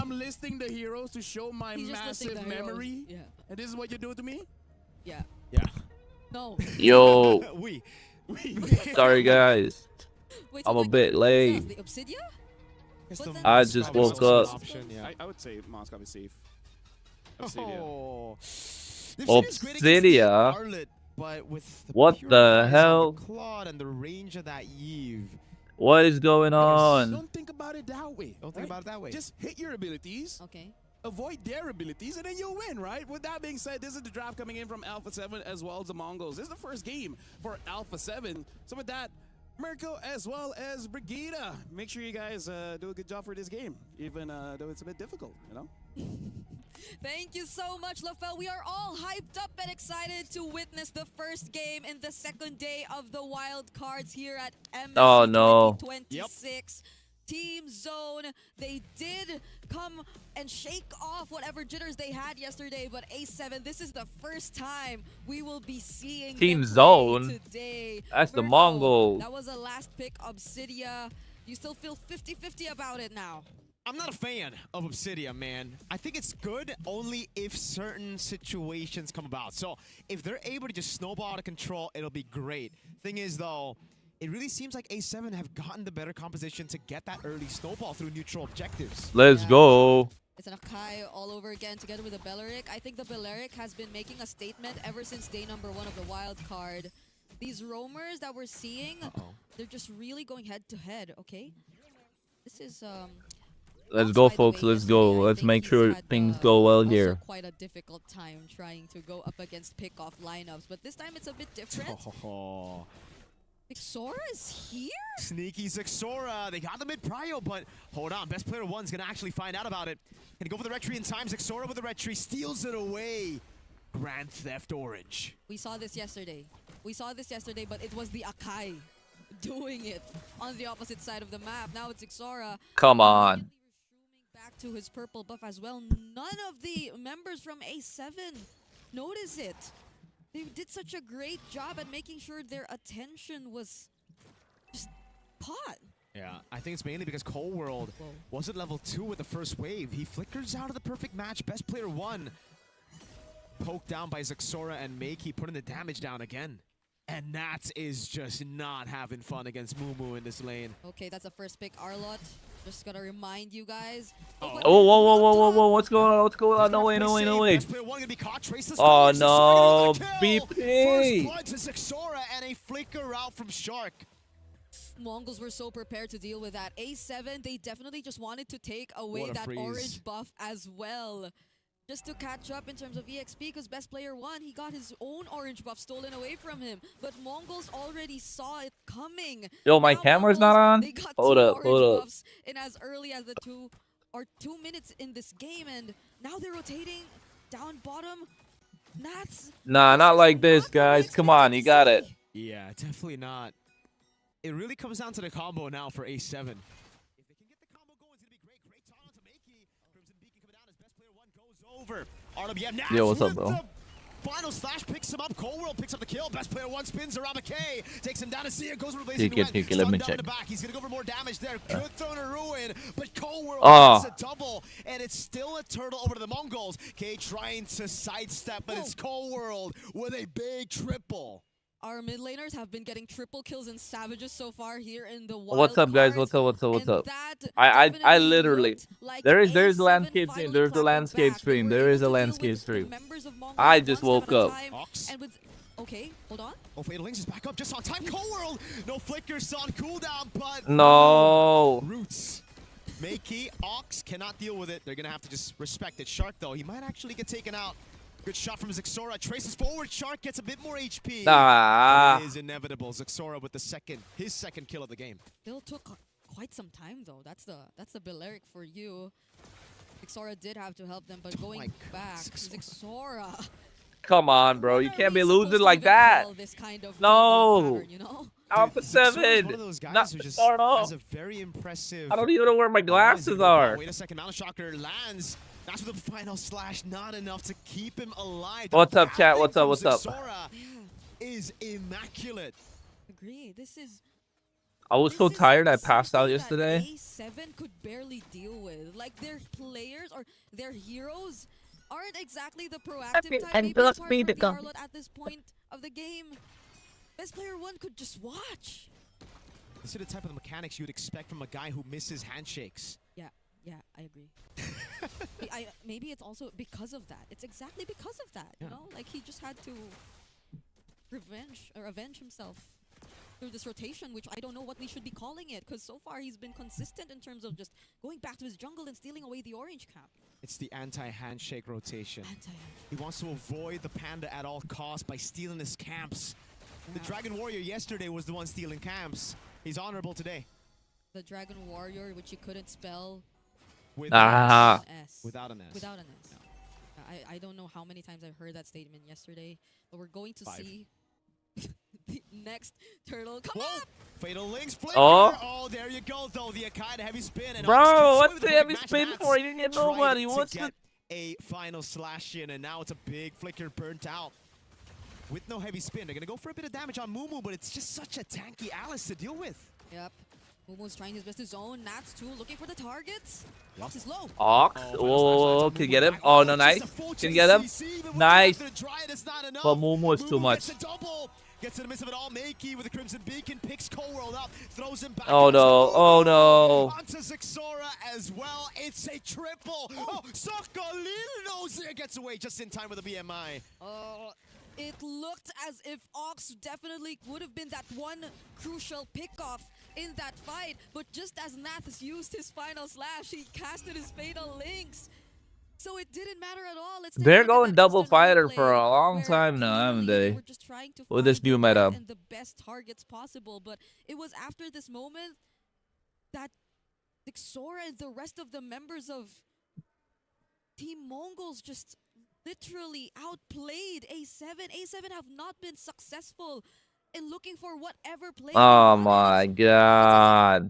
listing the heroes to show my massive memory. Yeah. And this is what you do to me? Yeah. Yeah. No. Yo. we. Sorry, guys. Wait, I'm a bit late. The Obsidia? I just woke up. I would say Moscow is safe. Obsidia. But with What the hell? Claude and the range of that Eve. What is going on? Don't think about it that way. Don't think about it that way. Just hit your abilities. Okay. Avoid their abilities, and then you'll win, right? With that being said, this is the draft coming in from Alpha 7 as well as the Mongols. This is the first game for Alpha 7. So with that, Mirko as well as Brigida, make sure you guys do a good job for this game, even though it's a bit difficult, you know? Thank you so much, Lafel. We are all hyped up and excited to witness the first game in the second day of the wild cards here at MLBB26. Team Zone, they did come and shake off whatever jitters they had yesterday, but A7, this is the first time we will be seeing Team Zone today. That's the Mongols. That was a last pick, Obsidia. You still feel 50-50 about it now? I'm not a fan of Obsidia, man. I think it's good only if certain situations come about. So if they're able to just snowball out of control, it'll be great. Thing is, though, it really seems like A7 have gotten the better composition to get that early snowball through neutral objectives. Let's go. It's an Akai all over again together with a Belleric. I think the Belleric has been making a statement ever since day number 1 of the wild card. These roamers that we're seeing, they're just really going head to head, okay? This is Let's go, folks. Let's go. Let's make sure things go well here. Quite a difficult time trying to go up against pick-off lineups, but this time it's a bit different. Zixora is here? Sneaky Zixora. They got the mid-prio, but hold on. Best player 1's going to actually find out about it. Going to go for the red tree in time. Zixora with the red tree steals it away. Grand Theft Orange. We saw this yesterday. But it was the Akai doing it on the opposite side of the map. Now it's Zixora. Come on. Back to his purple buff as well. None of the members from A7 notice it. They did such a great job at making sure their attention was just caught. Yeah, I think it's mainly because Cold World wasn't level 2 with the first wave. He flickers out of the perfect match. Best player 1 poked down by Zixora and Makey putting the damage down again. And Nats is just not having fun against Mumu in this lane. Okay, that's a first pick, Arlott. Just gotta remind you guys. Oh, whoa. What's going on? No way. Oh, no. BP. First blood to Zixora and a flicker out from Shark. Mongols were so prepared to deal with that. A7, they definitely just wanted to take away that orange buff as well. Just to catch up in terms of EXP, because best player 1, he got his own orange buff stolen away from him. But Mongols already saw it coming. Yo, my camera's not on? Hold up. Buffs in as early as the 2 minutes in this game, and now they're rotating down bottom. Nats. Nah, not like this, guys. Come on, you got it. Yeah, definitely not. It really comes down to the combo now for A7. Over. RWM now. Yo, what's up, bro? Final slash picks him up. Coldworld picks up the kill. Best player 1 spins around McKay. Takes him down to Sia. Goes over the Let me check. He's going to go for more damage there. Could throw in a ruin, but Coldworld gets a double. And it's still a turtle over to the Mongols. K trying to sidestep, but it's Coldworld with a big triple. Our mid laners have been getting triple kills and savages so far here in the wild What's up, guys? What's up? I literally there's a landscape stream. There's a landscape stream. There is a landscape stream. I just woke up. Okay, hold on. Oh, Fatal Links is back up just on time. Coldworld, no flickers on cooldown, but no. Roots. Makey, Ox cannot deal with it. They're gonna have to just respect it. Shark though, he might actually get taken out. Good shot from Zixora. Traces forward. Shark gets a bit more HP. It is inevitable. Zixora with his second kill of the game. Still took quite some time though. That's the Belleric for you. Zixora did have to help them, but going back, Zixora. Come on, bro. You can't be losing like that. No. Pattern, you know? Alpha 7. One of those guys Not who just start off. has a very impressive. I don't even know where my glasses are. Wait a second. Mount Shocker lands. That's with the final slash. Not enough to keep him alive. What's up, chat? What's up? Zixora is immaculate. Agree. This is I was so tired I passed out yesterday. A7 could barely deal with. Like, their players or their heroes aren't exactly the proactive type. Maybe apart from the Arlott at this point of the game. Best player one could just watch. These are the type of mechanics you would expect from a guy who misses handshakes. Yeah, I agree. Maybe it's also because of that. It's exactly because of that, you know? Like, he just had to avenge himself through this rotation, which I don't know what we should be calling it, because so far he's been consistent in terms of just going back to his jungle and stealing away the orange camp. It's the anti-handshake rotation. He wants to avoid the Panda at all costs by stealing his camps. The Dragon Warrior yesterday was the one stealing camps. He's honorable today. The Dragon Warrior, which he couldn't spell without an S. Without an S. No. I don't know how many times I've heard that statement yesterday, but we're going to see the next turtle come up. Fatal Links. Oh, there you go, though. The Akai, the heavy spin. And bro, what's the heavy spin for? He didn't get nobody. What's the... a final slash in, and now it's a big flicker burnt out. With no heavy spin, they're going to go for a bit of damage on Mumu, but it's just such a tanky Alice to deal with. Yep. Mumu's trying his best to zone. Nats too, looking for the targets. Ox is low. Ox. Oh, can get him. Oh, no, nice. Can get him. Nice. But Mumu is too much. Gets in the midst of it all. Makey with the Crimson Beacon picks Coworld up, throws him back. Oh no! Oh no! Onto Zixora as well. It's a triple. Oh, Sokolino gets away just in time with the BMI. It looked as if Ox definitely would have been that one crucial pickoff in that fight, but just as Nath used his final slash, he casted his fatal links. So it didn't matter at all. They're going double fighter for a long time now, haven't they? We're just trying to with this new meta and the best targets possible, but it was after this moment that Zixora and the rest of the members of Team Mongols just literally outplayed A7. A7 have not been successful in looking for whatever play. Oh my god.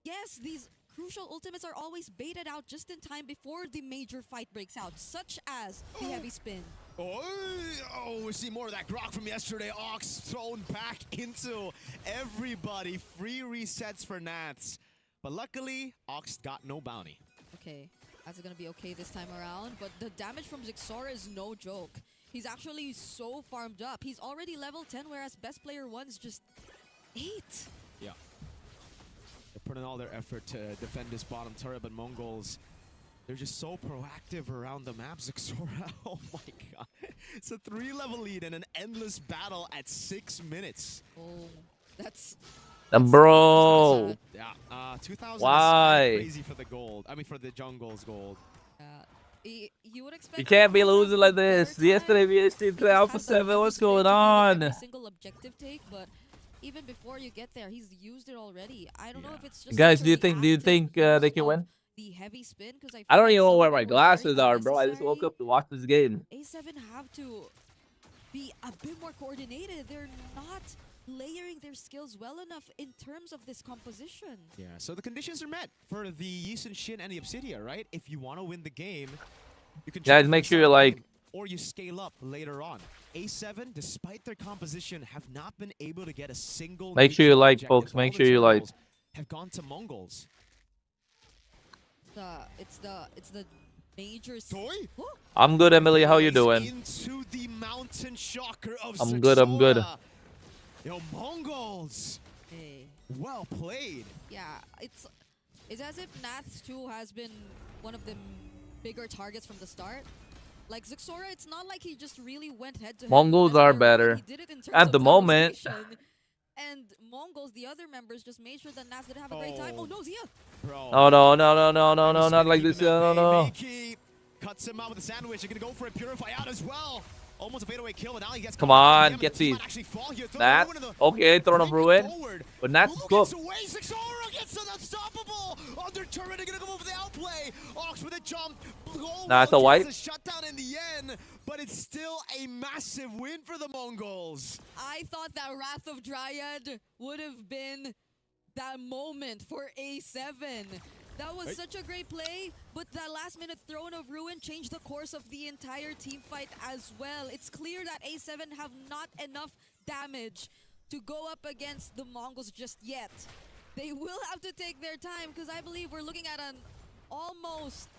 Yes, these crucial ultimates are always baited out just in time before the major fight breaks out, such as the heavy spin. Oh, we see more of that grok from yesterday. Ox thrown back into everybody. Free resets for Nats. But luckily, Ox got no bounty. Okay, that's going to be okay this time around. But the damage from Zixora is no joke. He's actually so farmed up. He's already level 10, whereas best player 1's just 8. Yeah. They're putting all their effort to defend this bottom turret, but Mongols, they're just so proactive around the map. Zixora, oh my god. It's a 3-level lead and an endless battle at 6 minutes. Oh, that's bro. Yeah, 2,000 Why? is crazy for the gold. I mean, for the jungle's gold. You would expect. You can't be losing like this. Yesterday we seen Alpha 7. What's going on? Single objective take, but even before you get there, he's used it already. I don't know if it's just. Guys, do you think they can win? The heavy spin, because I don't even know where my glasses are, bro. I just woke up to watch this game. A7 have to be a bit more coordinated. They're not layering their skills well enough in terms of this composition. Yeah, so the conditions are met for the Yisun Shin and the Obsidia, right? If you want to win the game, you can guys make sure you like, or you scale up later on. A7, despite their composition, have not been able to get a single. Make sure you like, folks. Make sure you like. Have gone to Mongols. It's the major. I'm good, Emily. How you doing? Into the mountain shocker of I'm good. I'm good. Yo, Mongols. Hey. Well played. Yeah, it's as if Nath 2 has been one of the bigger targets from the start. Like Zixora, it's not like he just really went head to head. Mongols are better at the moment. And Mongols, the other members, just made sure that Nath didn't have a great time. Oh no, Zia! Bro. Oh no, not like this. No. Cuts him out with a sandwich. They're gonna go for a purify out as well. Almost a fadeaway kill, and now he gets. Come on, get these. Nat, okay, throwing a ruin, but Nat's cooked. Zixora gets unstoppable. Under turret, they're gonna go over the outplay. Ox with a jump. Nah, it's a wipe. Shutdown in the end, but it's still a massive win for the Mongols. I thought that Wrath of Dryad would have been that moment for A7. That was such a great play, but that last-minute Throne of Ruin changed the course of the entire team fight as well. It's clear that A7 have not enough damage to go up against the Mongols just yet. They will have to take their time because I believe we're looking at an almost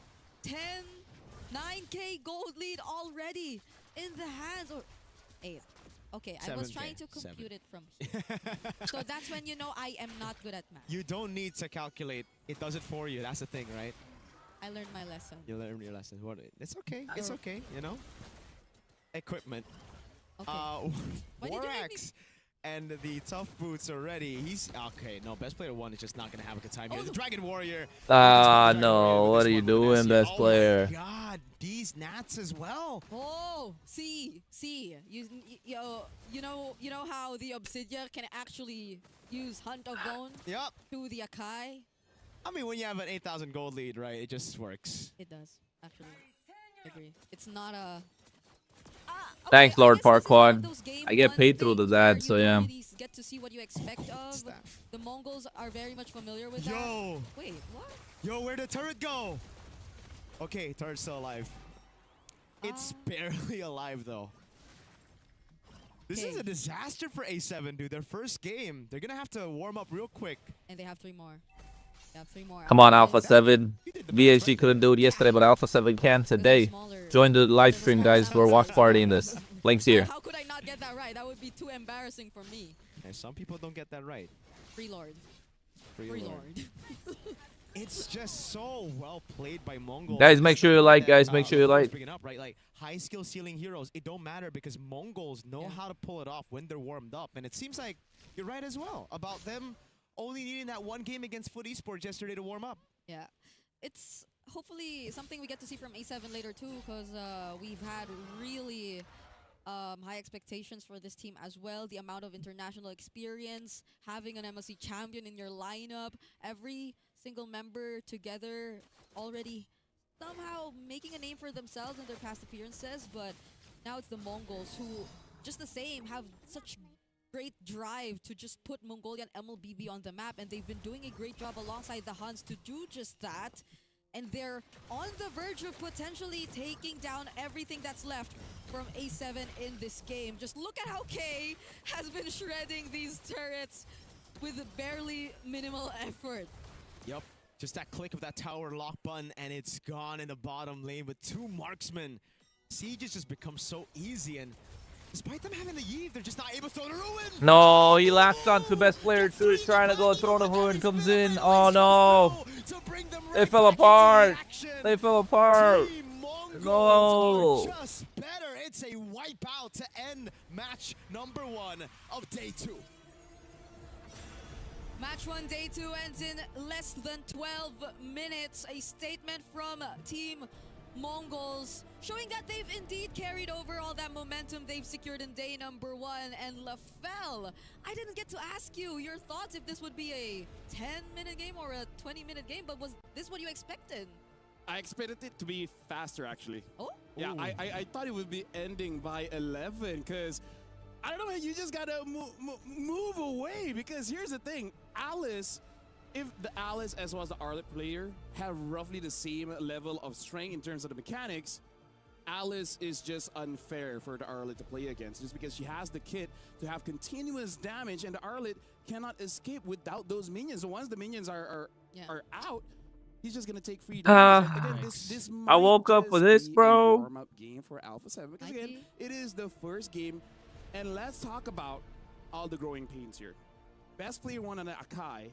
9K gold lead already in the hands. Or 8. Okay, I was trying to compute it from here. So that's when you know I am not good at math. You don't need to calculate. It does it for you. That's the thing, right? I learned my lesson. You learned your lesson. It's okay. It's okay, you know? Equipment. Okay. Borax and the tough boots are ready. He's okay. No, best player 1 is just not gonna have a good time here. The Dragon Warrior. No, what are you doing, best player? Oh my God, these Nats as well. Oh, see, you know how the Obsidian can actually use Hunt of Bone to the Akai. I mean, when you have an 8,000 gold lead, right? It just works. It does actually. I agree. It's not a. Thanks, Lord Parquad. I get paid through the ad, so yeah. Really get to see what you expect of. The Mongols are very much familiar with that. Wait, what? Yo, where'd the turret go? Okay, turret's still alive. It's barely alive, though. This is a disaster for A7, dude. Their first game. They're gonna have to warm up real quick. And they have 3 more. Come on, Alpha 7. VHG couldn't do it yesterday, but Alpha 7 can today. Join the live stream, guys. We're watch partying this. Links here. How could I not get that right? That would be too embarrassing for me. And some people don't get that right. Free Lord. It's just so well played by Mongols. Guys, make sure you like, guys. Make sure you like. Right? Like high skill ceiling heroes, it don't matter because Mongols know how to pull it off when they're warmed up. And it seems like you're right as well about them only needing that 1 game against Foot Esports yesterday to warm up. Yeah. It's hopefully something we get to see from A7 later too, because we've had really high expectations for this team as well. The amount of international experience, having an MLC champion in your lineup, every single member together already somehow making a name for themselves in their past appearances. But now it's the Mongols who, just the same, have such great drive to just put Mongolian MLBB on the map, and they've been doing a great job alongside the Huns to do just that. And they're on the verge of potentially taking down everything that's left from A7 in this game. Just look at how K has been shredding these turrets with barely minimal effort. Yep, just that click of that tower lock button and it's gone in the bottom lane with 2 marksmen. Siege has just become so easy, and despite them having the Yeve, they're just not able to throw the Ruin. No, he latched on to best player 2. He's trying to go throw the Ruin. Comes in. Oh no. They fell apart. They fell apart. No. Just better. It's a wipeout to end match number 1 of day 2. Match 1, day 2 ends in less than 12 minutes. A statement from Team Mongols showing that they've indeed carried over all that momentum they've secured in day number 1. And LaFell, I didn't get to ask you your thoughts if this would be a 10-minute game or a 20-minute game, but was this what you expected? I expected it to be faster, actually. Oh? Yeah, I thought it would be ending by 11, because I don't know, you just gotta move away, because here's the thing. Alice, if the Alice as well as the Arlet player have roughly the same level of strength in terms of the mechanics, Alice is just unfair for the Arlet to play against, just because she has the kit to have continuous damage, and the Arlet cannot escape without those minions. So once the minions are out, he's just gonna take free damage. Again, this I woke up for this, bro. Warm-up game for Alpha 7, because again, it is the first game, and let's talk about all the growing pains here. Best player 1 on the Akai,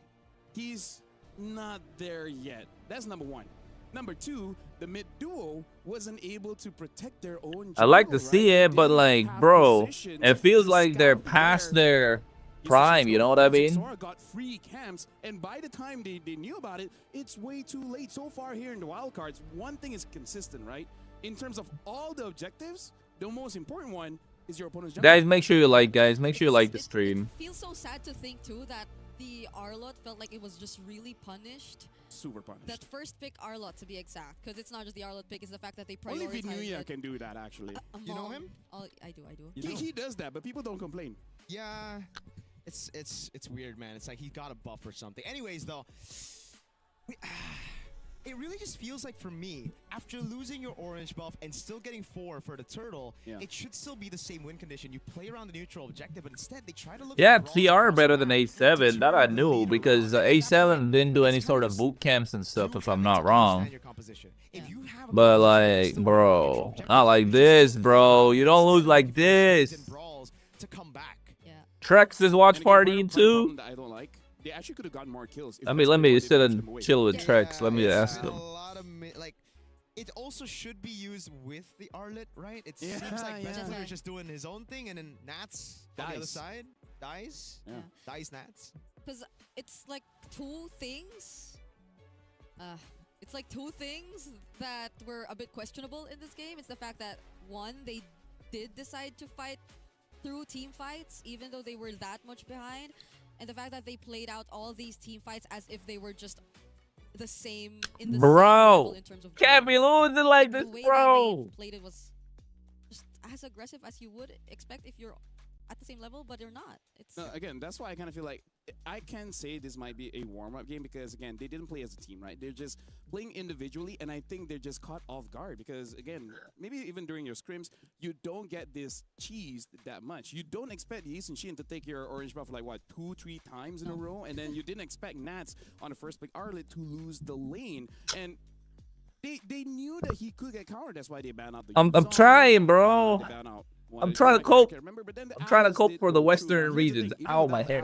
he's not there yet. That's number 1. Number 2, the mid duo wasn't able to protect their own jungle, I like to see it, but like, bro, it feels like they're past their prime, you know what I mean? Sora got free camps, and by the time they knew about it, it's way too late. So far here in the wildcards, one thing is consistent, right? In terms of all the objectives, the most important one is your opponent's jungle. Guys, make sure you like, guys. Make sure you like the stream. It feels so sad to think, too, that the Arlot felt like it was just really punished. Super punished. That first pick Arlot, to be exact, because it's not just the Arlot pick, it's the fact that they prioritized Only Vinuya can do that, actually. You know him? I do. He does that, but people don't complain. Yeah, it's weird, man. It's like he got a buff or something. Anyways, though, it really just feels like for me, after losing your orange buff and still getting 4 for the turtle, it should still be the same win condition. You play around the neutral objective, but instead they try to look. Yeah, TR better than A7. That I knew because A7 didn't do any sort of boot camps and stuff, if I'm not wrong. But like, bro, not like this, bro. You don't lose like this. Trex is watch partying too. I don't like. They actually could have gotten more kills. Let me sit and chill with Trex. Let me ask him. Like, it also should be used with the Arlet, right? It seems like best player is just doing his own thing, and then Nats on the other side dies. Dies Nats. Because it's like two things. It's like two things that were a bit questionable in this game. It's the fact that one, they did decide to fight through team fights, even though they were that much behind. And the fact that they played out all these team fights as if they were just the same in the same level in terms of can't be losing like this, bro. They played it was just as aggressive as you would expect if you're at the same level, but they're not. It's again, that's why I kind of feel like I can say this might be a warm-up game because, again, they didn't play as a team, right? They're just playing individually, and I think they're just caught off guard because, again, maybe even during your scrims, you don't get this cheese that much. You don't expect Yi Sun-shin to take your orange buff like, what, 2-3 times in a row? And then you didn't expect Nats on the first pick Arlet to lose the lane. And they knew that he could get countered. That's why they banned out the I'm trying, bro. I'm trying to cope. I'm trying to cope for the Western regions. Ow, my hair.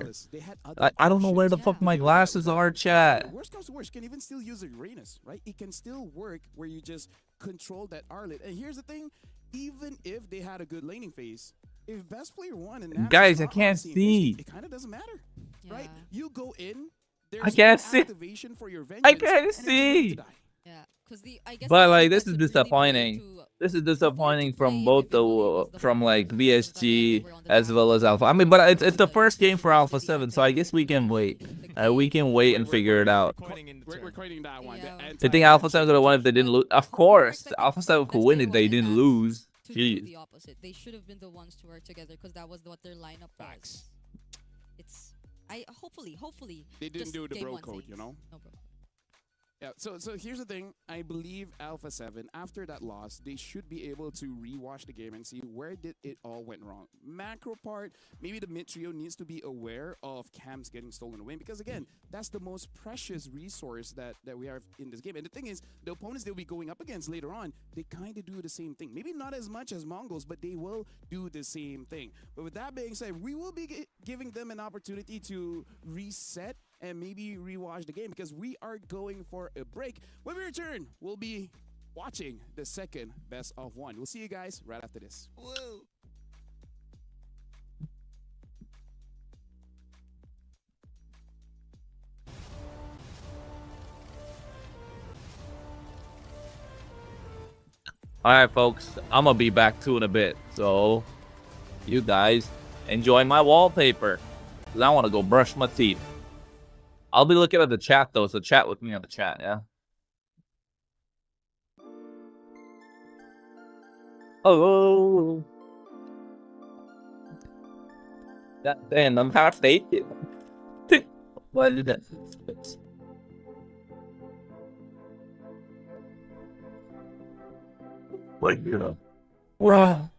I don't know where the fuck my glasses are, chat. Worst comes to worst, you can even still use a Uranus, right? It can still work where you just control that Arlet. And here's the thing, even if they had a good laning phase, if best player won and guys, I can't see. It kind of doesn't matter, right? You go in, I can't see. Activation for your vengeance, I can't see. yeah, because I guess. But like, this is disappointing. This is disappointing from both from like VSG as well as Alpha. I mean, but it's the first game for Alpha 7, so I guess we can wait. We can wait and figure it out. We're quoting that one. You think Alpha 7 could have won if they didn't lose? Of course, Alpha 7 could win if they didn't lose. Jeez. The opposite. They should have been the ones to work together because that was what their lineup was. It's hopefully they didn't do the bro code, you know. No, bro. Yeah, so here's the thing. I believe Alpha 7, after that loss, they should be able to rewatch the game and see where did it all went wrong. Macro part, maybe the mid trio needs to be aware of camps getting stolen away because, again, that's the most precious resource that we have in this game. And the thing is, the opponents they'll be going up against later on, they kind of do the same thing. Maybe not as much as Mongols, but they will do the same thing. But with that being said, we will be giving them an opportunity to reset and maybe rewatch the game because we are going for a break. When we return, we'll be watching the second best of one. We'll see you guys right after this. Whoa. Alright, folks, I'm gonna be back too in a bit. So, you guys enjoy my wallpaper because I want to go brush my teeth. I'll be looking at the chat though, so chat with me on the chat, yeah? Oh, that damn, I'm half naked. What is that? What you know? Wow.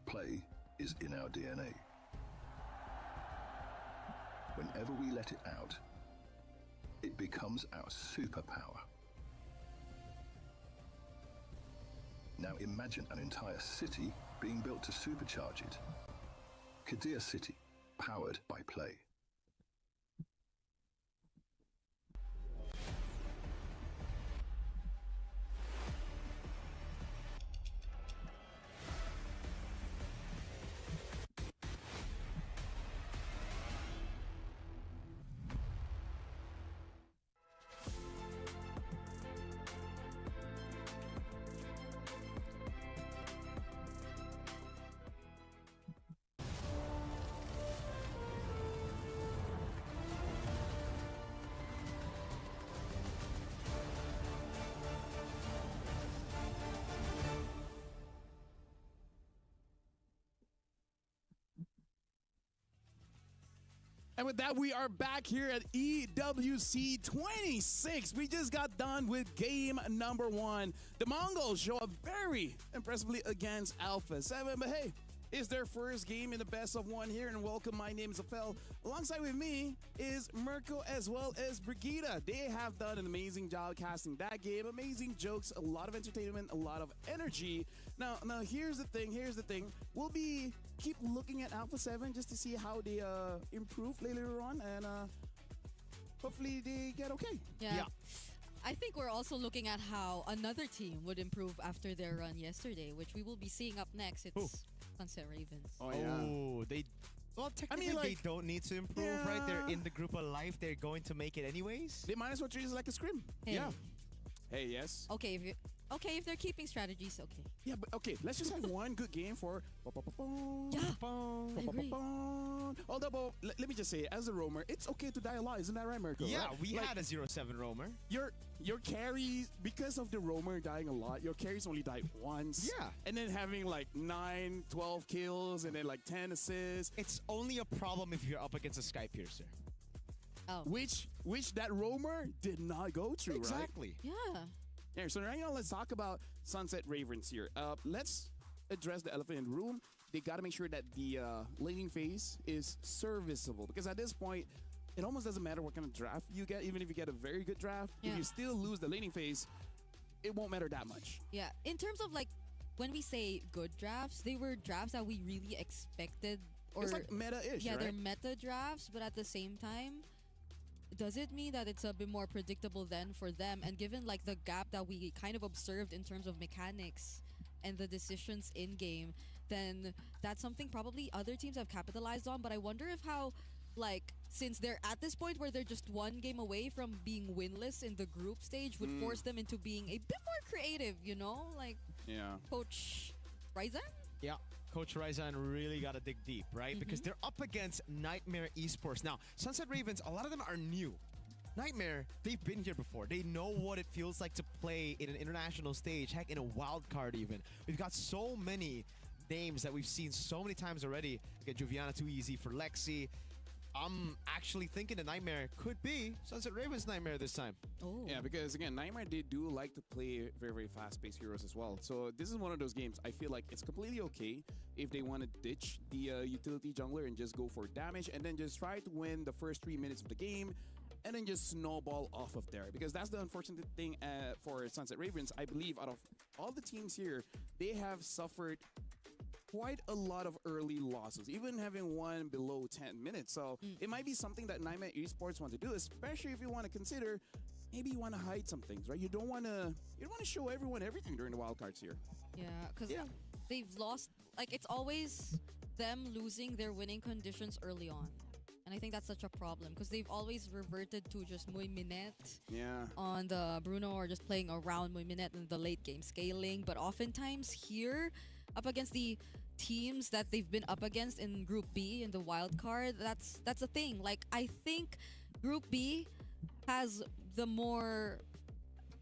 Play is in our DNA. Whenever we let it out, it becomes our superpower. Now imagine an entire city being built to supercharge it. Kadir City, powered by Play. And with that, we are back here at EWC26. We just got done with game number 1. The Mongols show up very impressively against Alpha 7. But hey, it's their first game in the best of 1 here. And welcome, my name is Apel. Alongside with me is Mirko as well as Brigida. They have done an amazing job casting that game. Amazing jokes, a lot of entertainment, a lot of energy. Now here's the thing. We'll be keep looking at Alpha 7 just to see how they improve later on, and hopefully they get okay. Yeah. I think we're also looking at how another team would improve after their run yesterday, which we will be seeing up next. It's Sunset Ravens. Oh, yeah. Oh, well, technically, they don't need to improve, right? They're in the group of life. They're going to make it anyways. They might as well treat it like a scrim. Hey. Yeah. Hey, yes. Okay, if they're keeping strategies, okay. Yeah, but okay, let's just have one good game for... Yeah, I agree. Although, let me just say, as a roamer, it's okay to die a lot. Isn't that right, Mirko? Yeah, right? we had a 0-7 roamer. Your carries, because of the roamer dying a lot, your carries only died once. Yeah. And then having like 9, 12 kills and then like 10 assists. It's only a problem if you're up against a Sky Piercer. Oh. Which that roamer did not go through, Exactly. Yeah. Yeah, so right now let's talk about Sunset Ravens here. Let's address the elephant in the room. They got to make sure that the laning phase is serviceable, because at this point, it almost doesn't matter what kind of draft you get. Even if you get a very good draft, if you still lose the laning phase, it won't matter that much. Yeah, in terms of like, when we say good drafts, they were drafts that we really expected. Or it's like meta-ish, yeah, right? they're meta drafts, but at the same time, does it mean that it's a bit more predictable then for them? And given like the gap that we kind of observed in terms of mechanics and the decisions in game, then that's something probably other teams have capitalized on. But I wonder if how, like, since they're at this point where they're just one game away from being winless in the group stage, would force them into being a bit more creative, you know? Like, Coach Ryzen? Yeah. Coach Ryzen really got to dig deep, right? Because they're up against Nightmare Esports. Now, Sunset Ravens, a lot of them are new. Nightmare, they've been here before. They know what it feels like to play in an international stage, heck, in a wild card even. We've got so many names that we've seen so many times already. We got Juviana Too Easy for Lexi. I'm actually thinking the Nightmare could be Sunset Ravens Nightmare this time. Oh. Yeah, because again, Nightmare, they do like to play very, very fast-paced heroes as well. So this is one of those games, I feel like it's completely okay if they want to ditch the utility jungler and just go for damage and then just try to win the first 3 minutes of the game and then just snowball off of there. Because that's the unfortunate thing for Sunset Ravens. I believe out of all the teams here, they have suffered quite a lot of early losses, even having won below 10 minutes. So it might be something that Nightmare Esports want to do, especially if you want to consider maybe you want to hide some things, right? You don't want to show everyone everything during the wildcards here. Yeah, because they've lost, like, it's always them losing their winning conditions early on. And I think that's such a problem because they've always reverted to just Muy Minette on the Bruno, or just playing around Muy Minette in the late game scaling. But oftentimes here, up against the teams that they've been up against in Group B in the wild card, that's a thing. Like, I think Group B has the more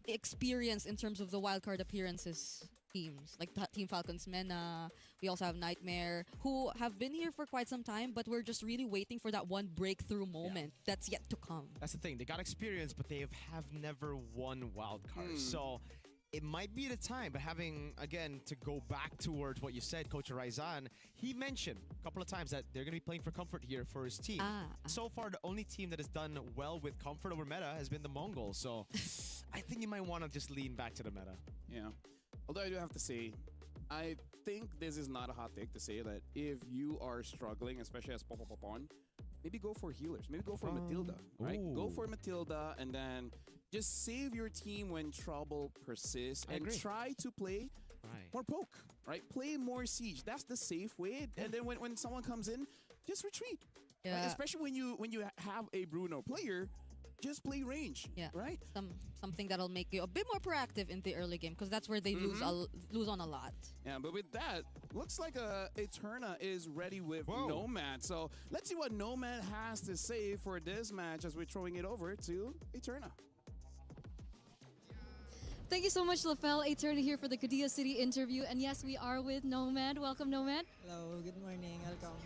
experience in terms of the wild card appearances teams, like Team Falcons Mena. We also have Nightmare, who have been here for quite some time, but we're just really waiting for that one breakthrough moment that's yet to come. That's the thing. They got experience, but they have never won wild cards. So it might be the time, but having, again, to go back towards what you said, Coach Raizan, he mentioned a couple of times that they're going to be playing for comfort here for his team. So far, the only team that has done well with comfort over meta has been the Mongols. So I think you might want to just lean back to the meta. Yeah. Although I do have to say, I think this is not a hot take to say that if you are struggling, especially as Popopopon, maybe go for healers. Maybe go for Matilda, right? Go for Matilda and then just save your team when trouble persists and try to play more poke, right? Play more siege. That's the safe way. And then when someone comes in, just retreat. Yeah. Right? Especially when you have a Bruno player, just play range, right? Something that'll make you a bit more proactive in the early game because that's where they lose on a lot. Yeah, but with that, looks like Eterna is ready with Nomad. So let's see what Nomad has to say for this match as we're throwing it over to Eterna. Thank you so much, LaFell. Eterna here for the Kadia City interview. And yes, we are with Nomad. Welcome, Nomad. Hello, good morning. Welcome.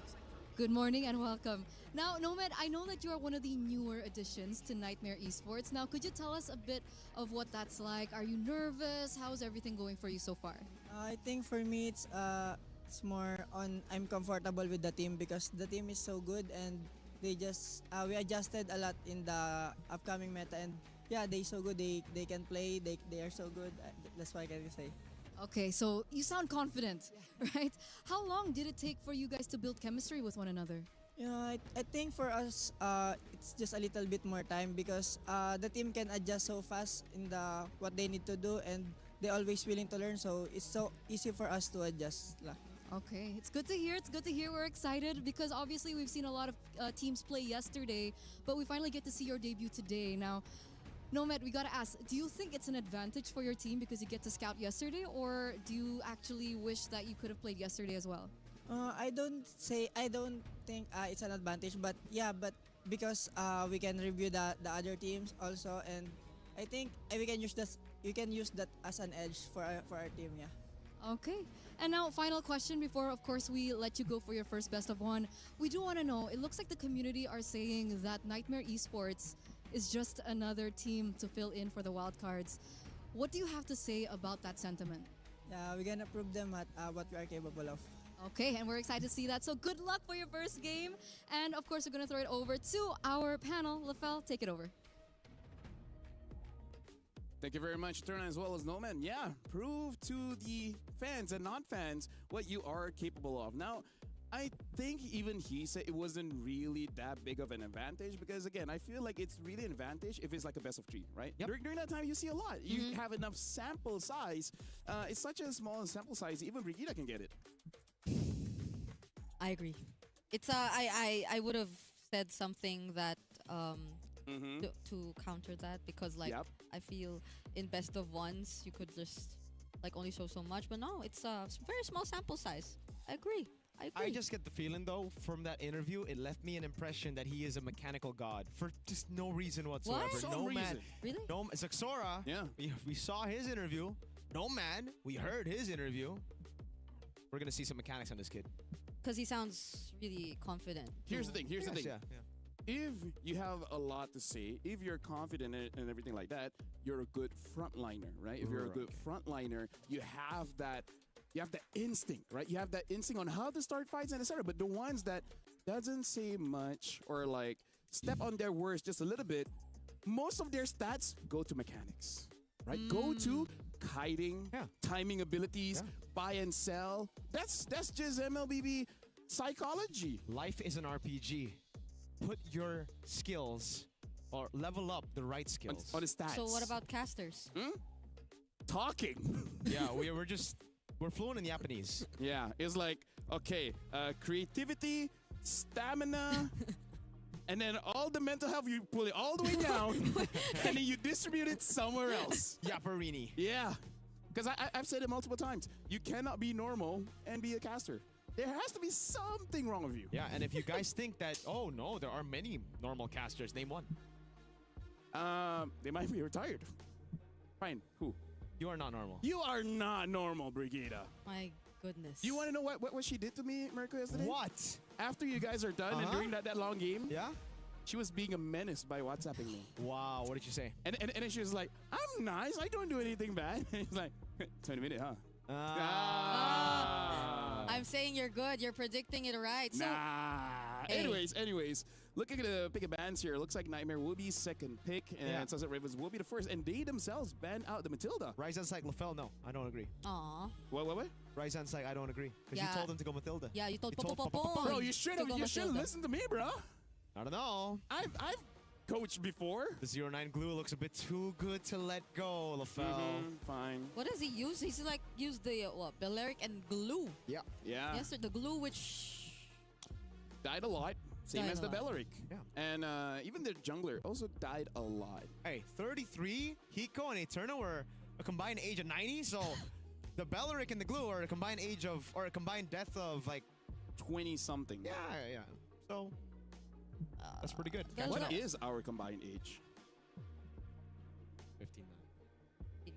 Good morning and welcome. Now, Nomad, I know that you are one of the newer additions to Nightmare Esports. Now, could you tell us a bit of what that's like? Are you nervous? How's everything going for you so far? I think for me, it's more on I'm comfortable with the team because the team is so good and they just we adjusted a lot in the upcoming meta and yeah, they so good. They can play. They are so good. That's what I can say. Okay, so you sound confident, right? How long did it take for you guys to build chemistry with one another? Yeah, I think for us, it's just a little bit more time because the team can adjust so fast in the what they need to do and they're always willing to learn. So it's so easy for us to adjust. Okay, it's good to hear. It's good to hear. We're excited because obviously we've seen a lot of teams play yesterday, but we finally get to see your debut today. Now, Nomad, we gotta ask, do you think it's an advantage for your team because you get to scout yesterday, or do you actually wish that you could have played yesterday as well? I don't think it's an advantage, but yeah, but because we can review the other teams also, and I think we can use this. You can use that as an edge for our team. Yeah. Okay. And now, final question before, of course, we let you go for your first best of one. We do want to know. It looks like the community are saying that Nightmare Esports is just another team to fill in for the wildcards. What do you have to say about that sentiment? Yeah, we're gonna prove them what we are capable of. Okay, and we're excited to see that. So good luck for your first game. And of course, we're gonna throw it over to our panel. LaFell, take it over. Thank you very much, Eterna, as well as Nomad. Yeah, prove to the fans and non-fans what you are capable of. Now, I think even he said it wasn't really that big of an advantage because, again, I feel like it's really an advantage if it's like a best of 3, right? Yep. During that time, you see a lot. You have enough sample size. It's such a small sample size, even Brigida can get it. I agree. It's I would have said something that to counter that because I feel in best of ones you could just like only show so much, but no, it's a very small sample size. I agree. I just get the feeling though from that interview, it left me an impression that he is a mechanical god for just no reason whatsoever. What? No reason. Really? No, Zaxora. Yeah. We saw his interview. Nomad. We heard his interview. We're gonna see some mechanics on this kid. Because he sounds really confident. Here's the thing. Here's the thing. Yeah. If you have a lot to say, if you're confident and everything like that, you're a good frontliner, right? If you're a good frontliner, you have that instinct, right? You have that instinct on how to start fights and etc. But the ones that doesn't say much or like step on their words just a little bit, most of their stats go to mechanics, right? Go to kiting, timing abilities, buy and sell. That's just MLBB psychology. Life is an RPG. Put your skills or level up the right skills on the stats. So what about casters? Talking. Yeah, we're fluent in Japanese. Yeah, it's like, okay, creativity, stamina, and then all the mental health, you pull it all the way down, and then you distribute it somewhere else. Yaparini. Yeah, because I've said it multiple times. You cannot be normal and be a caster. There has to be something wrong with you. Yeah, and if you guys think that, oh no, there are many normal casters, name one. They might be retired. Fine, who? You are not normal. You are not normal, Brigida. My goodness. You want to know what she did to me, Mirko, yesterday? What? After you guys are done and during that long game, She was being a menace by WhatsApping me. Wow, what did you say? And then she was like, I'm nice. I don't do anything bad. He's like, 20 minutes, huh? I'm saying you're good. You're predicting it right. So, Nah. Hey. Anyways, looking at the pick of bands here, looks like Nightmare will be second pick, and Sunset Ravens will be the first, and they themselves ban out the Matilda. Ryzen's like, LaFell, no, I don't agree. aw. What? Ryzen's like, I don't agree. Because Yeah. you told him to go Matilda. Yeah, you told told Bro, you should have listened to me, bro. I don't know. I've coached before. The 09 glue looks a bit too good to let go, LaFell. Fine. What does he use? He's like used the what? Balearic and glue. Yeah. Yeah. Yes, sir. The glue which Died a lot. Same Died as a the lot. Belleric. Yeah. And even the jungler also died a lot. Hey, 33, Hiko and Eterna were a combined age of 90, so the Belleric and the glue are a combined age of, or a combined death of like, 20 something. yeah. So, that's pretty good. There's What no- is our combined age? 59.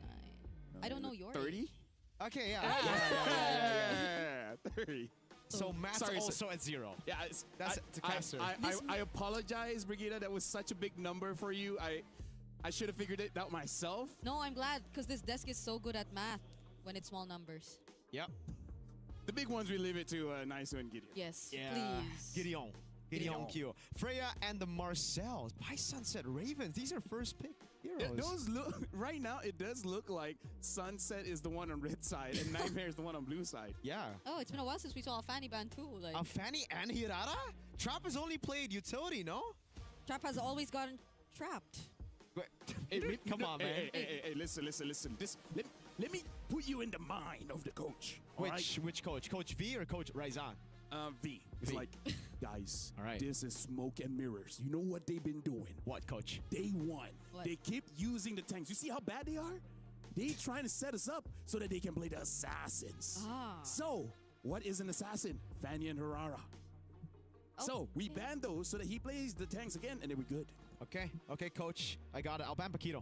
I don't know your 30? age. Okay, yeah. Yeah, 30. So Matt's Sorry, also at 0. Yeah, That's to caster. I apologize, Brigida. That was such a big number for you. I should have figured it out myself. No, I'm glad because this desk is so good at math when it's small numbers. Yep. The big ones we leave it to Naisu and Gideon. Yes, Yeah. please. Gideon Q. Freya and the Marcells by Sunset Ravens. These are first pick heroes. Those look right now. It does look like Sunset is the one on red side and Nightmare is the one on blue side. Yeah. Oh, it's been a while since we saw a Fanny band too. Like Fanny and Hirata? Trap has only played utility, no? Trap has always gotten trapped. Come on, man. Hey, listen. This let me put you in the mind of the coach. all right? Which coach? Coach V or Coach Ryzan? V. It's V. like, guys, All right. this is smoke and mirrors. You know what they've been doing? What, Coach? Day one, What? they keep using the tanks. You see how bad they are? They trying to set us up so that they can play the assassins. Ah. So, what is an assassin? Fanny and Harara. So, we ban those so that he plays the tanks again, and then we're good. Okay, Coach. I got it. I'll ban Paquito.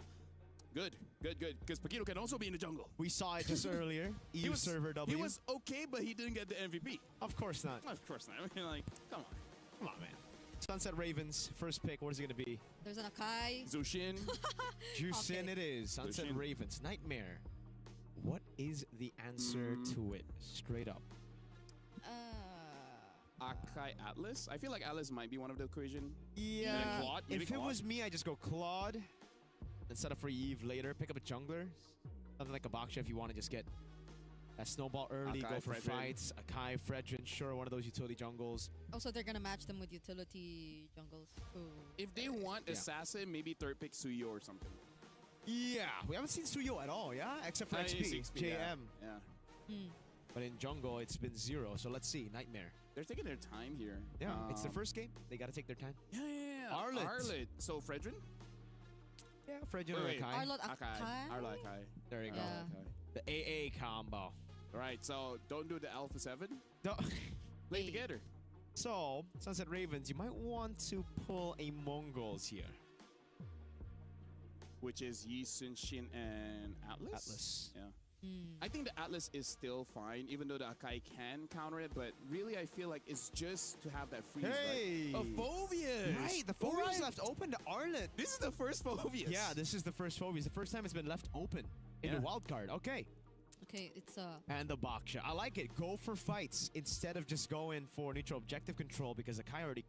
Good. Because Paquito can also be in the jungle. We saw it just earlier. EU server W. He was okay, but he didn't get the MVP. Of course not. Of course not. I mean, like, come on. Come on, man. Sunset Ravens, first pick. What is it going to be? There's an Akai. Zushin. Juicin Okay. it is. Sunset Jushin. Ravens. Nightmare. What is the answer to it? Straight up. Akai Atlas. I feel like Atlas might be one of the equation. Yeah. Maybe Claude? Maybe If it Claude? was me, I just go Claude and set up for Eve later. Pick up a jungler. Something like a Baksha if you want to just get that snowball early, Akai, go for Fredrin. fights. Akai, Fredrin, sure, one of those utility jungles. Also, they're gonna match them with utility jungles. Ooh. If they want Yeah. assassin, maybe third pick Suyo or something. Yeah, we haven't seen Suyo at all, yeah? Except for XP, JM. Yeah. But in jungle, it's been 0, so let's see. Nightmare. They're taking their time here. Yeah, it's their first game. They got to take their time. Yeah. Arlet. So Fredrin? Yeah, Fredrin or Wait. Akai. Arlot Akai. Arla Akai. There you go. Yeah. The AA combo. All right, so don't do the Alpha 7. No. Play Hey. together. So, Sunset Ravens, you might want to pull a Mongols here. Which is Yi, Sun Shin, and Atlas? Atlas. Yeah. Hmm. I think the Atlas is still fine, even though the Akai can counter it, but really I feel like it's just to have that freeze. Hey! Right? A Phobius! Right, the Phobius left open to Arlet. This is the first Phobius. Yeah, this is the first Phobius. The first time it's been left open in Yeah. the wild card. Okay. Okay, it's And the Baksha. I like it. Go for fights instead of just going for neutral objective control because Akai already...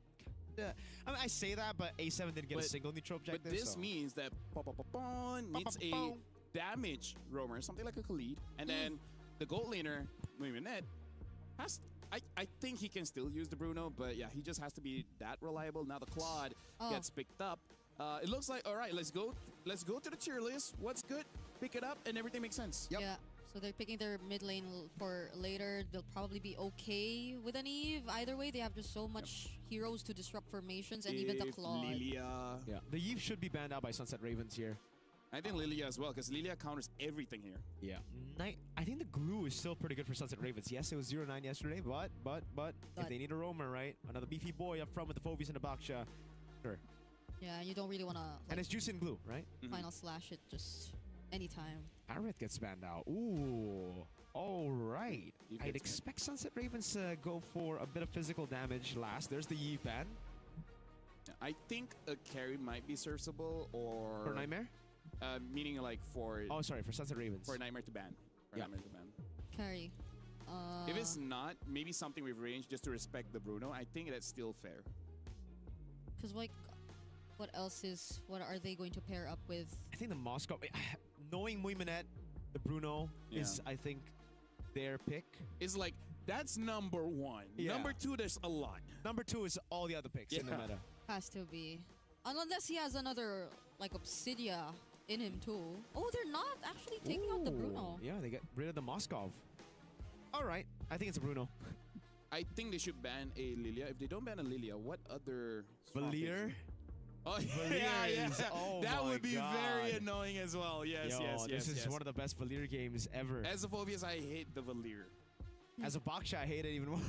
I mean, I say that, but A7 didn't get a But- single neutral objective. But this so. means that needs a Pa-pa-pa-pon. damage roamer, something like a Khalid, and then the gold laner, Muminet, has. I think he can still use the Bruno, but yeah, he just has to be that reliable. Now the Claude Oh. gets picked up. It looks like all right. Let's go to the tier list. What's good? Pick it up, and everything makes sense. Yep. yeah. So they're picking their mid lane for later. They'll probably be okay with an Eve. Either way, they have just so much heroes to disrupt formations and even the If Claw. Lilia. Yeah. The Eve should be banned out by Sunset Ravens here. I think Lilia as well, because Lilia counters everything here. Yeah. I think the glue is still pretty good for Sunset Ravens. Yes, it was 0-9 yesterday, but if they need a roamer, right? Another beefy boy up front with the Phobius and the Baksha. Sure. Yeah, you don't really want to And it's Juice in glue, right? final slash it just anytime. Parrot gets banned out. Ooh. All right. Eve I'd gets expect Sunset Ravens to go for a bit of physical damage last. There's the Eve ban. I think a carry might be serviceable, or For Nightmare? meaning like for Oh, sorry, for Sunset Ravens. for Nightmare to ban. For Yeah. Nightmare to ban. Carry. If it's not, maybe something with range just to respect the Bruno. I think that's still fair. Because like, what are they going to pair up with? I think the Moscow, knowing Muimanet, the Bruno is, I think, their pick. It's like that's number one. Yeah. Number two, there's a lot. Number 2 is all the other picks in the Yeah. meta. Has to be. Unless he has another like Obsidia in him too. Oh, they're not actually taking out the Bruno. Yeah, they get rid of the Moskov. All right, I think it's a Bruno. I think they should ban a Lilia. If they don't ban a Lilia, what other swap Valier? is- Oh Valier yeah. is- oh that my would be very God. annoying as well. Yes, Yo, yes, yes. this is yes. one of the best Valier games ever. As a Phobius, I hate the Valier. As a Baksha, I hate it even more.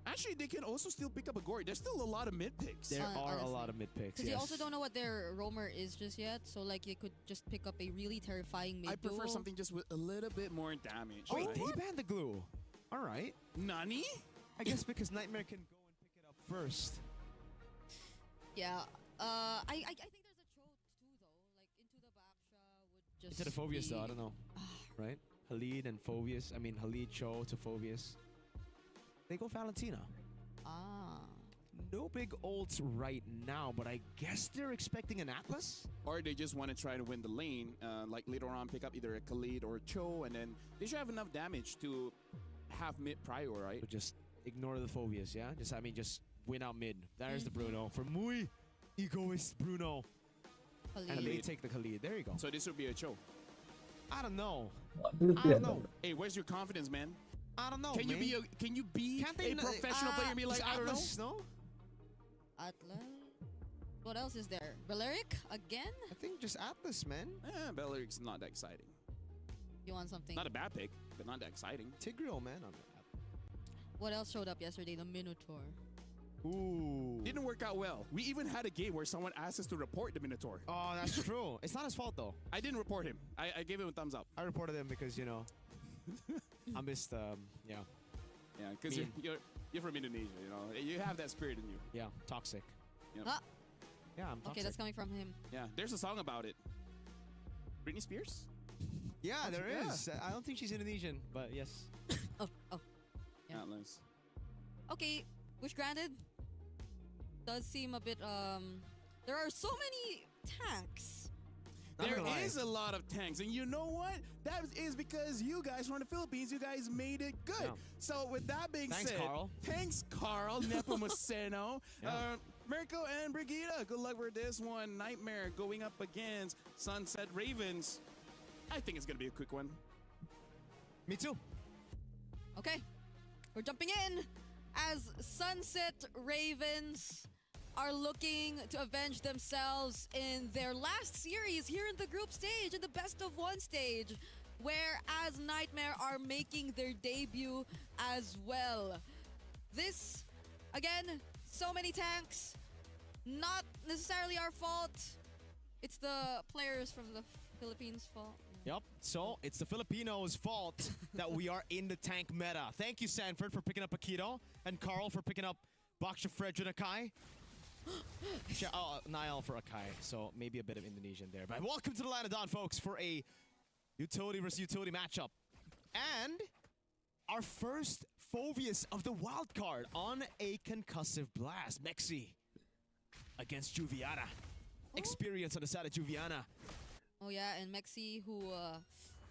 Actually, they can also still pick up a Gory. There's still a lot of mid picks. There are a Honestly. lot of mid picks. Because you also don't know what their roamer is just yet. So like you could just pick up a really terrifying mid I prefer duo. something just with a little bit more damage. Wait, right? they banned the glue. All right. Nani? I guess because Nightmare can go and pick it up first. Yeah. I think there's a choke too though. Like into the Baksha would just Into the Phobius be... though, I don't know. Right? Halid and Phobius. I mean, Halid, Cho to Phobius. They go Valentina. Ah. No big ults right now, but I guess they're expecting an Atlas? Or they just want to try to win the lane. Like later on, pick up either a Khalid or a Cho, and then they should have enough damage to have mid prior, right? But just ignore the Phobius, yeah? Just win out mid. There's the Bruno. For Mui, egoist Bruno. And they Khalid. take the Khalid. There you go. So this would be a Cho. I don't know. I don't know. Hey, where's your confidence, man? I don't know, Can you man. be Can't they a professional player and be like, does I don't know? Atlas know? Atlas. What else is there? Valeric again? I think just Atlas, man. Belleric's not that exciting. You want something? Not a bad pick, but not that exciting. Tigreal, man. What else showed up yesterday? The Minotaur. Ooh. Didn't work out well. We even had a game where someone asked us to report the Minotaur. Oh, that's true. It's not his fault, though. I didn't report him. I gave him a thumbs up. I reported him because, you know, I missed, yeah. Yeah, because Mean. you're from Indonesia, you know. You have that spirit in you. Yeah, toxic. Yep. Ah, Yeah, I'm toxic. okay, that's coming from him. Yeah, there's a song about it. Britney Spears? Yeah, there Yeah. is. I don't think she's Indonesian, but yes. Oh. Yeah. Atlas. Okay, wish granted. Does seem a bit, there are so many tanks. Not There gonna lie. is a lot of tanks, and you know what? That is because you guys from the Philippines, you guys made it good. Yeah. So with that being Thanks, said, Carl. Thanks, Carl Nepomuceno. Yeah. Mirko and Brigida, good luck for this one. Nightmare going up against Sunset Ravens. I think it's gonna be a quick one. Me too. Okay, we're jumping in as Sunset Ravens are looking to avenge themselves in their last series here in the group stage, in the best of one stage, whereas Nightmare are making their debut as well. This, again, so many tanks, not necessarily our fault. It's the players from the Philippines' fault. Yep. So it's the Filipinos' fault that we are in the tank meta. Thank you, Sanford, for picking up Akito, and Carl for picking up Baksha Fredrin Akai. Niall for Akai, so maybe a bit of Indonesian there. But welcome to the Line of Dawn, folks, for a utility versus utility matchup. And our first Phobius of the Wildcard on a concussive blast. Mexi against Juviana. Experience on the side of Juviana. Oh yeah, and Mexi, who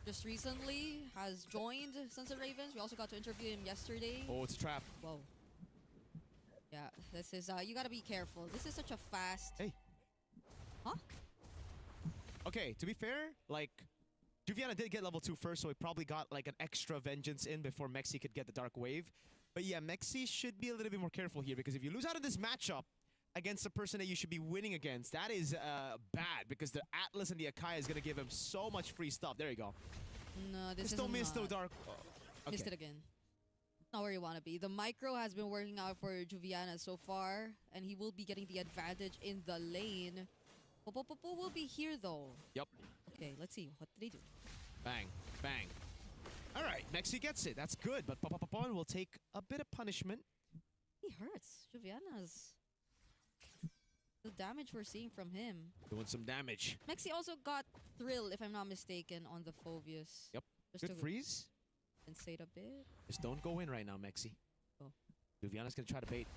just recently has joined Sunset Ravens. We also got to interview him yesterday. Oh, it's a trap. Whoa. Yeah, this is, you gotta be careful. This is such a fast... Hey. Huh? Okay, to be fair, like, Juviana did get level 2 first, so he probably got like an extra vengeance in before Mexi could get the Dark Wave. But yeah, Mexi should be a little bit more careful here, because if you lose out of this matchup against the person that you should be winning against, that is bad, because the Atlas and the Akai is going to give him so much free stuff. There you go. No, this Just don't miss the not. Dark... Missed it again. Not where you want to be. The micro has been working out for Juviana so far, and he will be getting the advantage in the lane. Popo will be here though. Yep. Okay, let's see. What did they do? Bang. Bang. All right, Mexi gets it. That's good, but Papapapon will take a bit of punishment. He hurts. Juviana's damage we're seeing from him. Doing some damage. Mexi also got Thrill, if I'm not mistaken, on the Phoveus. Yep. Just Good to freeze. compensate a bit. Just don't go in right now, Mexi. Oh. Juviana's gonna try to bait.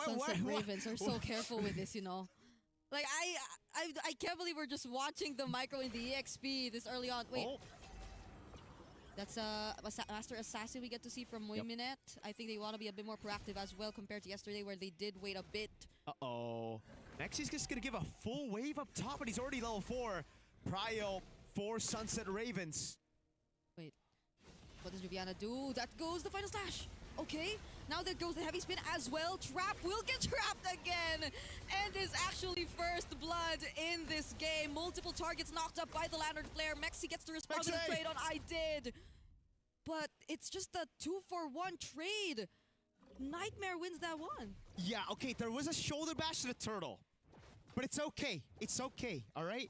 Sunset Ravens are so careful with this, you know. Like, I can't believe we're just watching the micro in the EXP this early on. Wait. Oh. That's Master Assassin we get to see from Moiminet. I think they want to be a bit more proactive as well compared to yesterday where they did wait a bit. Uh-oh. Mexi's just going to give a full wave up top, and he's already level 4. Prio for Sunset Ravens. Wait. What does Juviana do? That goes the final slash. Okay. Now there goes the heavy spin as well. Trap will get trapped again. And is actually first blood in this game. Multiple targets knocked up by the Lantern Flare. Mexi gets to respond to the trade on I did. But it's just a 2-for-1 trade. Nightmare wins that one. Yeah, okay, there was a shoulder bash to the turtle. But it's okay. It's okay, all right?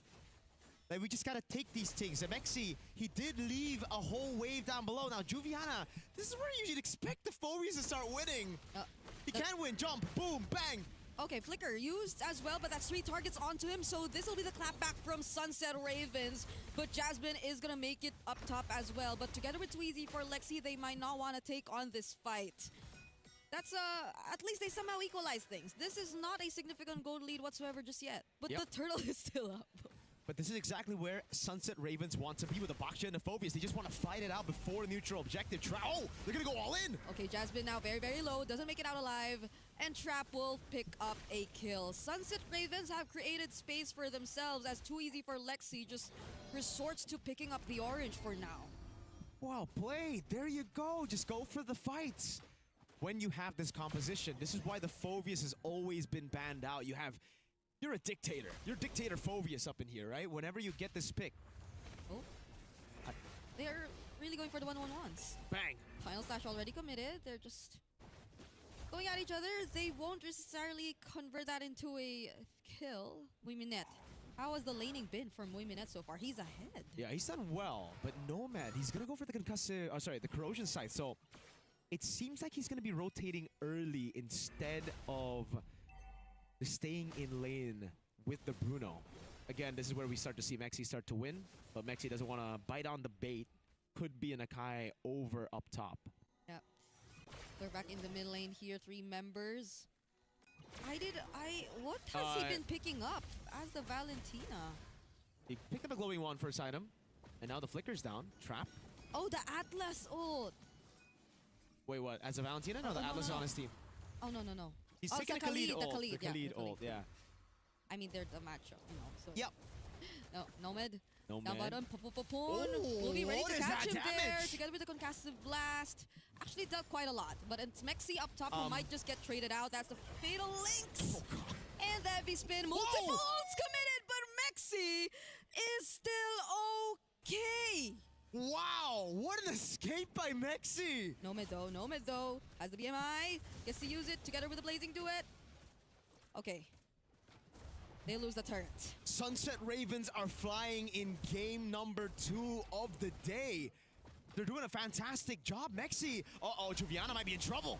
Like, we just gotta take these things. And Mexi, he did leave a whole wave down below. Now, Juviana, this is where you should expect the Phoveus to start winning. He can win. Jump, boom, bang. Okay, Flicker used as well, but that's 3 targets onto him, so this will be the clapback from Sunset Ravens. But Jasmine is gonna make it up top as well. But together with Tweezy for Lexi, they might not want to take on this fight. That's at least they somehow equalize things. This is not a significant gold lead whatsoever just yet. But the turtle is still up. But this is exactly where Sunset Ravens want to be with the Baksha and the Phoveus. They just want to fight it out before neutral objective. Oh, they're going to go all in. Okay, Jasmine now very, very low. Doesn't make it out alive. And Trap will pick up a kill. Sunset Ravens have created space for themselves as Too Easy for Lexi just resorts to picking up the orange for now. Wow, played. There you go. Just go for the fights. When you have this composition, this is why the Phoveus has always been banned out. You're a dictator. You're Dictator Phoveus up in here, right? Whenever you get this pick. Oh. They're really going for the 1-1-1s. Bang. Final slash already committed. They're just going at each other. They won't necessarily convert that into a kill. Moiminet. How has the laning been for Moiminet so far? He's ahead. Yeah, he's done well, but Nomad, he's going to go for the concussive, the corrosion side. So it seems like he's going to be rotating early instead of staying in lane with the Bruno. Again, this is where we start to see Mexi start to win, but Mexi doesn't want to bite on the bait. Could be an Akai over up top. Yeah. They're back in the mid lane here, 3 members. What has he been picking up as the Valentina? He picked up a glowing wand first item, and now the flicker's down. Trap. Oh, the Atlas ult. Wait, what? As a Valentina? No, the Atlas is on his team. Oh, no. He's Oh, taking it's a Khalid ult. the Khalid ult, yeah. I mean, they're the matchup, you know. So. Yep. No, Nomad. Nomad. Down bottom, Oh, will be ready what to is catch that him there. damage? Together with the concussive blast. Actually dealt quite a lot, but it's Mexi up top who might just get traded out. That's the Fatal Links. Oh, God. And the heavy spin. Multiple ults committed, but Mexi is still okay. Wow, what an escape by Mexi! Nomad though. Has the BMI. Gets to use it together with the Blazing Duet. Okay. They lose the turret. Sunset Ravens are flying in game number 2 of the day. They're doing a fantastic job. Mexi, Juviana might be in trouble.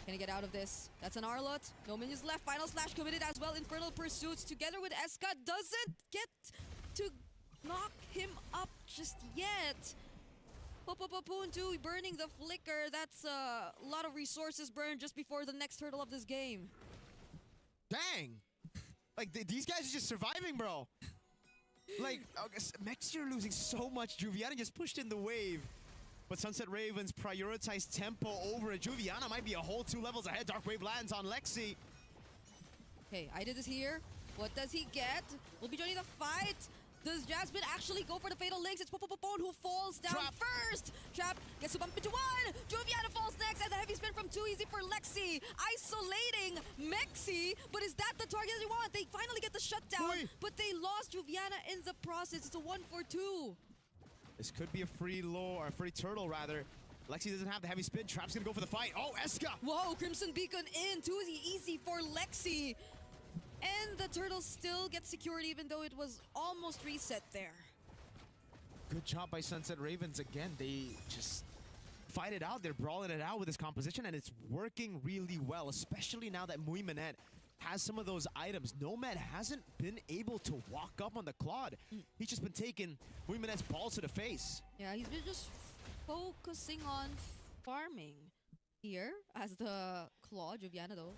Can he get out of this? That's an Arlot. No minions left. Final slash committed as well. Infernal Pursuits together with Eska doesn't get to knock him up just yet. Poon burning the flicker. That's a lot of resources burned just before the next hurdle of this game. Dang! Like, these guys are just surviving, bro. Like, Mexi are losing so much. Juviana just pushed in the wave. But Sunset Ravens prioritize tempo over it. Juviana might be a whole 2 levels ahead. Dark Wave lands on Lexi. Okay, I did this here. What does he get? Will be joining the fight. Does Jasmine actually go for the Fatal Links? It's Poon who falls down first. Trap gets to bump into 1. Juviana falls next, and the heavy spin from Too Easy for Lexi. Isolating Mexi, but is that the target that they want? They finally get the shutdown, but they lost Juviana in the process. It's a 1-for-2. This could be a free lore, or a free turtle rather. Lexi doesn't have the heavy spin. Trap's gonna go for the fight. Oh, Eska! Whoa, Crimson Beacon in. Too easy for Lexi. And the turtle still gets secured even though it was almost reset there. Good job by Sunset Ravens again. They just fight it out. They're brawling it out with this composition, and it's working really well, especially now that Muimanet has some of those items. Nomad hasn't been able to walk up on the Claude. He's just been taking Muimanet's balls to the face. Yeah, he's been just focusing on farming here as the Claude. Joviana, though.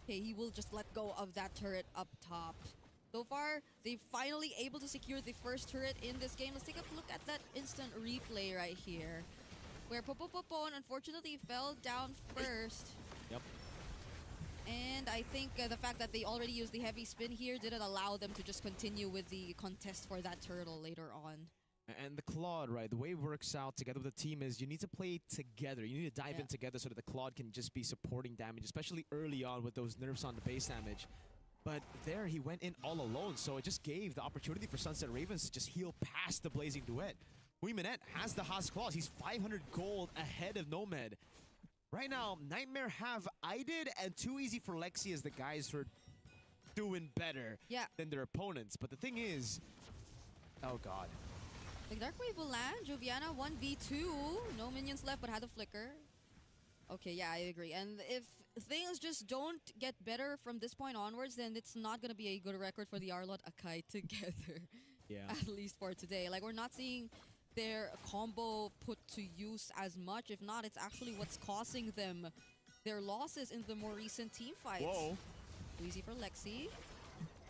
Okay, he will just let go of that turret up top. So far, they're finally able to secure the first turret in this game. Let's take a look at that instant replay right here, where Popopopon unfortunately fell down first. Yep. And I think the fact that they already used the heavy spin here didn't allow them to just continue with the contest for that turtle later on. And the Claude, right, the way it works out together with the team is you need to play together. You need to dive in together so that the Claude can just be supporting damage, especially early on with those nerfs on the base damage. But there he went in all alone, so it just gave the opportunity for Sunset Ravens to just heal past the Blazing Duet. Muimanet has the Haas Claws. He's 500 gold ahead of Nomad. Right now, Nightmare have IDed and Too Easy for Lexi as the guys who are doing better than their opponents. But the thing is, oh god. Like Dark Wave will land. Joviana 1v2. No minions left, but had a flicker. Okay, yeah, I agree. And if things just don't get better from this point onwards, then it's not going to be a good record for the Arlot Akai together. Yeah. At least for today. Like, we're not seeing their combo put to use as much. If not, it's actually what's causing them their losses in the more recent team fights. Whoa. Too easy for Lexi.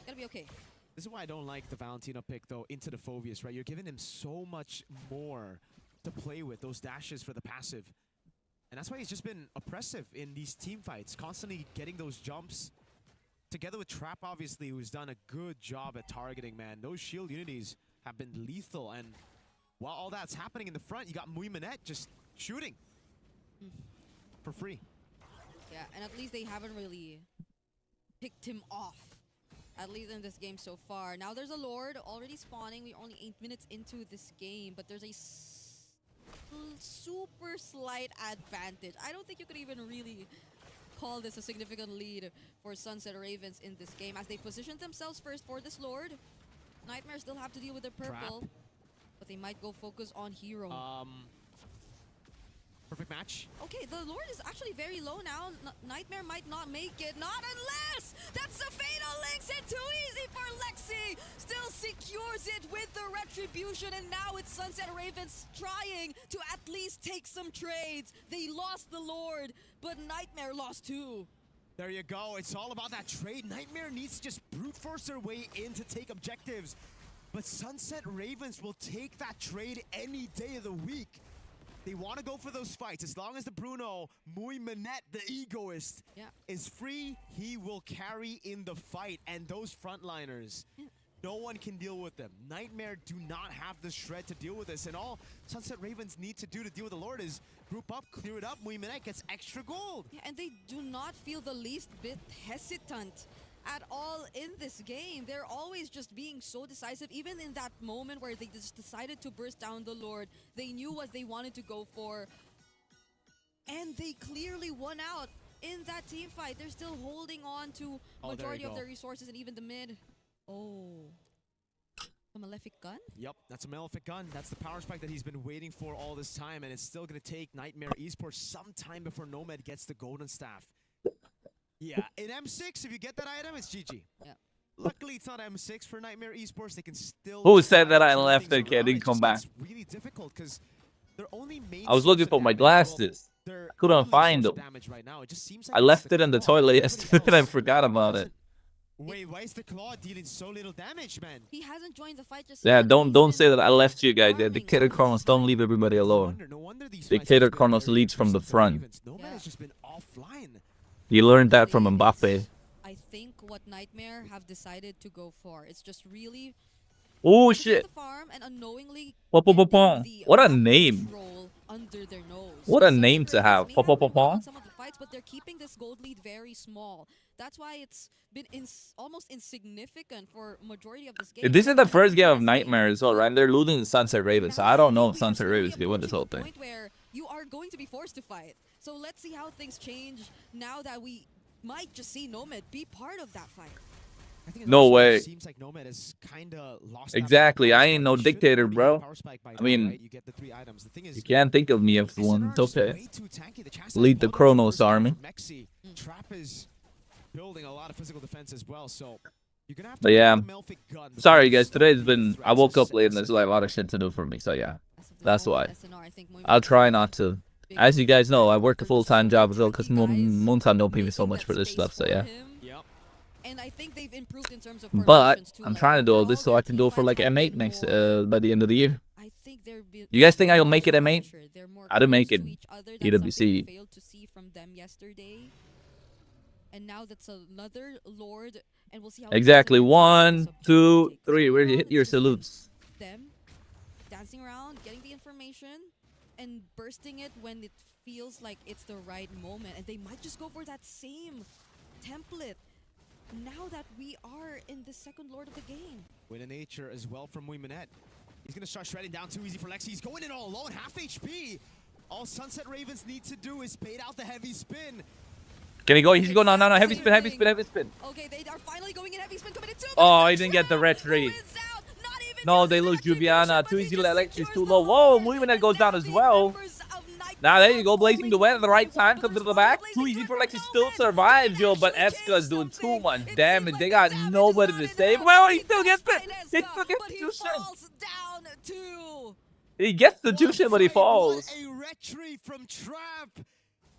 Gotta be okay. This is why I don't like the Valentino pick, though, into the Phobius, right? You're giving him so much more to play with, those dashes for the passive. And that's why he's just been oppressive in these team fights, constantly getting those jumps. Together with Trap, obviously, who's done a good job at targeting, man. Those shield unities have been lethal, and while all that's happening in the front, you got Muimanet just shooting for free. Yeah, and at least they haven't really picked him off, at least in this game so far. Now there's a Lord already spawning. We're only 8 minutes into this game, but there's a super slight advantage. I don't think you could even really call this a significant lead for Sunset Ravens in this game, as they positioned themselves first for this Lord. Nightmare still have to deal with their purple. Trap. But they might go focus on Hero. Perfect match. Okay, the Lord is actually very low now. Nightmare might not make it. Not unless! That's the Fatal Links and Too Easy for Lexi! Still secures it with the Retribution, and now it's Sunset Ravens trying to at least take some trades. They lost the Lord, but Nightmare lost too. There you go. It's all about that trade. Nightmare needs to just brute force their way in to take objectives. But Sunset Ravens will take that trade any day of the week. They want to go for those fights. As long as the Bruno, Muimanet, the egoist, is free, he will carry in the fight. And those frontliners, no one can deal with them. Nightmare do not have the shred to deal with this. And all Sunset Ravens need to do to deal with the Lord is group up, clear it up. Muimanet gets extra gold. Yeah, and they do not feel the least bit hesitant at all in this game. They're always just being so decisive. Even in that moment where they just decided to burst down the Lord, they knew what they wanted to go for. And they clearly won out in that team fight. They're still holding on to majority of their resources and even the mid. Oh. A Malefic gun? Yep, that's a Malefic gun. That's the power spike that he's been waiting for all this time, and it's still going to take Nightmare Esports some time before Nomad gets the Golden Staff. Yeah, in M6, if you get that item, it's GG. Yeah. Luckily, it's not M6 for Nightmare Esports. They can still... Who said that I left it? I didn't come back. It's really difficult because they're only main... I was looking for my glasses. I couldn't find them. Right now. It just seems like I left it in the toilet yesterday and I forgot about it. Wait, why is the Claw dealing so little damage, man? He hasn't joined the fight just Yeah, yet. don't say that I left you guys there. Dictator KRONOS, don't leave everybody alone. No wonder these Dictator KRONOS leads from the front. Nomad has just been offline. You learned that from Mbappe. I think what Nightmare have decided to go for. It's just really Oh shit. the farm and unknowingly What a getting name. control under their nose. What a Sunset name to Ravens have. may been well Pop. in some of the fights, but they're keeping this gold lead very small. That's why it's been almost insignificant for majority of this game. This is the first game of Nightmare as well, right? They're losing to Sunset Ravens, so I don't know if Sunset Ravens can win this whole thing. Point where you are going to be forced to fight. So let's see how things change now that we might just see Nomad be part of that fight. I think No also way. Seems like Nomad has kinda lost Exactly. that I power ain't spike. no He should dictator, already bro. have power spike by I now, mean, right? You get the 3 items. The thing is, You can't think of me as one. SNR It's just okay. way too tanky. The chastise Lead the Pokemon KRONOS first down army. from Mexi. Trap is building a lot of physical defense as well, so you're gonna have to But yeah. the Melfic gun Sorry, before you guys. start Today's beating been. I threats woke of up late and there's like a SNR. lot of shit to do for me. So yeah, As of the that's moment, why. SNR, I think I'll moving try forward, not to. big As you guys know, I work a for the full-time super job as well because tricky guys, Moontown don't pay me so making much that for this space stuff. So for yeah. him. Yep. And I think they've improved in terms of But formations too. I'm Like, trying to do all overall, this so their I can do it for team like fights have M8 been next more- by the end of the year. I think they're You guys think I'll make it M8? structured. They're more I didn't make close it to each other. That's EWC. something we failed to see from them yesterday. And now that's another Lord, and we'll see how it Exactly. goes. 1, 2, Take 3. this Where one you on, hit it's your just been salutes? Them dancing around, getting the information, and bursting it when it feels like it's the right moment. And they might just go for that same template now that we are in the second Lord of the game. Winner nature as well from Wimanet. He's gonna start shredding down too easy for Lexi. He's going in all alone, half HP. All Sunset Ravens need to do is bait out the heavy spin. Can he go? He's going. No, no, no. Heavy spin, heavy spin, heavy spin. Okay, they are finally going in heavy spin, committed to. Oh, he didn't get the red trade. No, they lose Juviana. Too easy. Electric is too low. Whoa, Movenet goes down as well. Now there you go, blazing the wet at the right time, comes to the back. Too easy for Lexi, still survives, yo, but Eska is doing too much damage. They got nobody to save. Well, he still gets it. He still gets the Jushin. He gets the Jushin, but he falls. What a retry from Trap.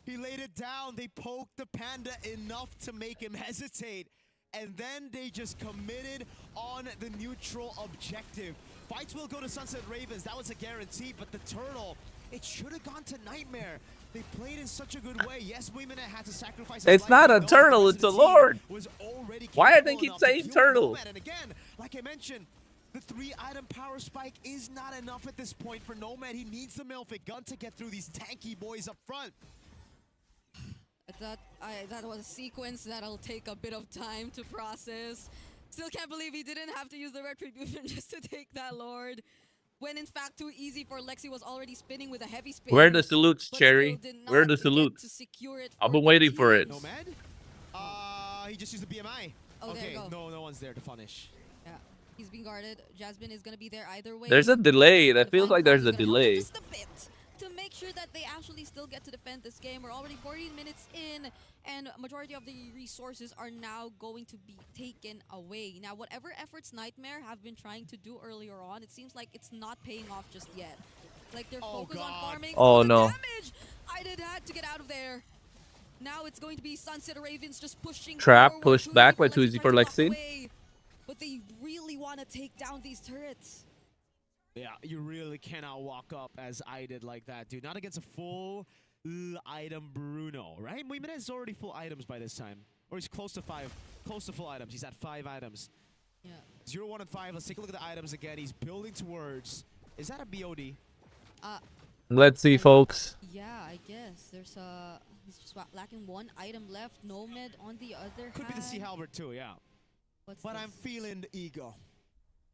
He laid it down. They poked the Panda enough to make him hesitate. And then they just committed on the neutral objective. Fights will go to Sunset Ravens. That was a guarantee, but the Turtle, it should have gone to Nightmare. They played in such a good way. Yes, Wimanet had to sacrifice. It's not a turtle, it's a lord. Why do they keep saying turtle? And again, like I mentioned, the 3-item power spike is not enough at this point for Nomad. He needs the Melfic gun to get through these tanky boys up front. That was a sequence that'll take a bit of time to process. Still can't believe he didn't have to use the Retribution just to take that Lord. When in fact, too easy for Lexi was already spinning with a heavy spin. Where are the salutes, but Cherry? still did Where are not the get salutes? to secure it I've for been the waiting for team. it. Nomad? He just used the BMI. Oh, there Okay, you go. no one's there to punish. Yeah, he's being guarded. Jasmine is gonna be there either way. There's a delay. That The feels final like there's call a is gonna help delay. just a bit to make sure that they actually still get to defend this game. We're already 14 minutes in, and majority of the resources are now going to be taken away. Now, whatever efforts Nightmare have been trying to do earlier on, it seems like it's not paying off just yet. Like they're focused on farming. Oh, the no. Damage! I did had to get out of there. Now it's going to be Sunset Ravens just pushing Trap forward. pushed Too back easy by Too Easy for trying to Lexi. walk away, but they really want to take down these turrets. Yeah, you really cannot walk up as I did like that, dude. Not against a full item Bruno, right? Wimanet is already full items by this time. Or he's close to full items. He's at 5 items. Yeah. 0, 1, and 5. Let's take a look at the items again. He's building towards. Is that a BOD? Let's see, folks. Yeah, I guess there's he's just lacking 1 item left. Nomad on the other Could be the C hand. Halberd too, yeah. What's But this? I'm feeling the ego.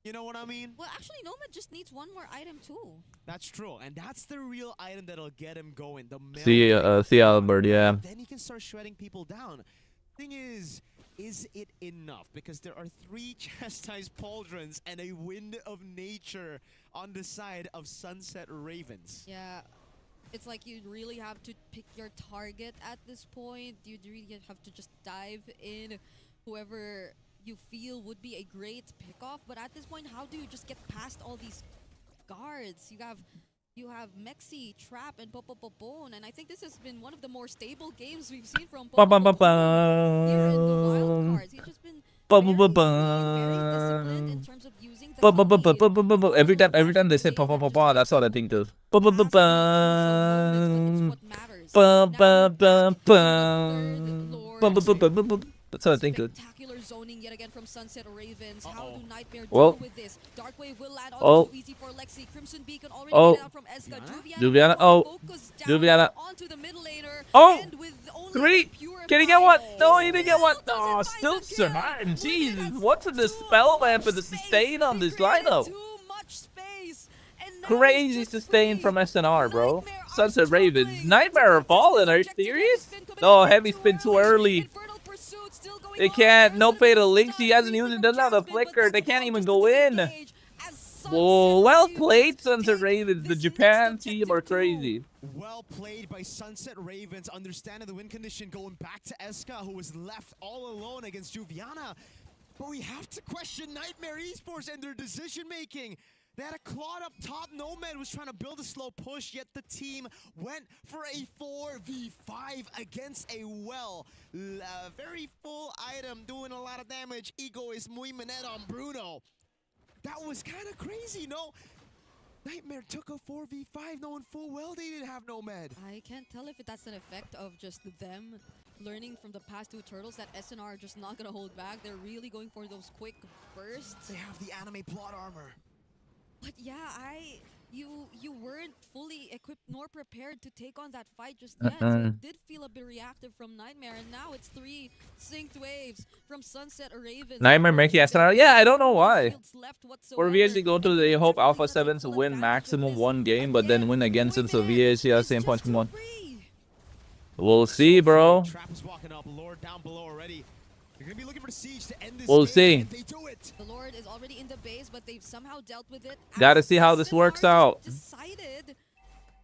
You know what I mean? Well, actually, Nomad just needs 1 more item too. That's true, and that's the real item that'll get him going. The See Albert, yeah. Then he can start shredding people down. Thing is it enough? Because there are 3 chastised pauldrons and a wind of nature on the side of Sunset Ravens. Yeah, it's like you really have to pick your target at this point. You really have to just dive in whoever you feel would be a great pickoff. But at this point, how do you just get past all these guards? You have Mexi, Trap, and Popopopon, and I think this has been one of the more stable games we've seen from Popopopon here in the Wildcards. He's just been very disciplined in terms of using the Every time they say pa pa pa pa, that's all I think of. That's all I think of. Spectacular zoning yet again from Sunset Ravens. How do Nightmare Well. deal with this? Darkwave will land Oh. on too easy for Lexi. Crimson Beacon already Oh. get out from Eska. Juviana, oh. focus down Juviana. onto the mid laner. Oh. And with only 3. Purify, Can he get 1? No, he didn't get 1. still Oh, doesn't still find the kill. surviving. Jesus, Wimanet what's in this has spell too man for much the space. sustain on They this created lineup? too much space. And now Crazy it's just sustain free. from SNR, bro. Nightmare are Sunset Ravens. struggling. Nightmare are falling. Are you Objective serious? heavy spin coming No, in heavy spin too early. Infernal Pursuit still going They can't. No pay to links. He hasn't even done that. The flicker. They can't even go in. Whoa, well played, Sunset Ravens. The Japan team are crazy. Well played by Sunset Ravens, understanding the win condition, going back to Eska, who was left all alone against Juviana. But we have to question Nightmare Esports and their decision-making. They had a Claude up top. Nomad was trying to build a slow push, yet the team went for a 4v5 against a very full item, doing a lot of damage. Ego is muy manette on Bruno. That was kind of crazy, no? Nightmare took a 4v5 knowing full well they didn't have Nomad. I can't tell if that's an effect of just them learning from the past two turtles that SNR are just not going to hold back. They're really going for those quick bursts. They have the anime plot armor. But yeah, you weren't fully equipped nor prepared to take on that fight just yet. So it did feel a bit reactive from Nightmare, and now it's 3 synced waves from Sunset Ravens. Nightmare making SNR. Yeah, I don't know why. For VHC go to the hope Alpha 7 to win maximum 1 game, but then win against the VHC at the same point from 1. We'll see, bro. Trap is walking up, Lord down below already. They're gonna be looking for the siege to end this We'll game. see. They do it. The Lord is already in the base, but they've somehow dealt with it. Gotta see how this works out. Decided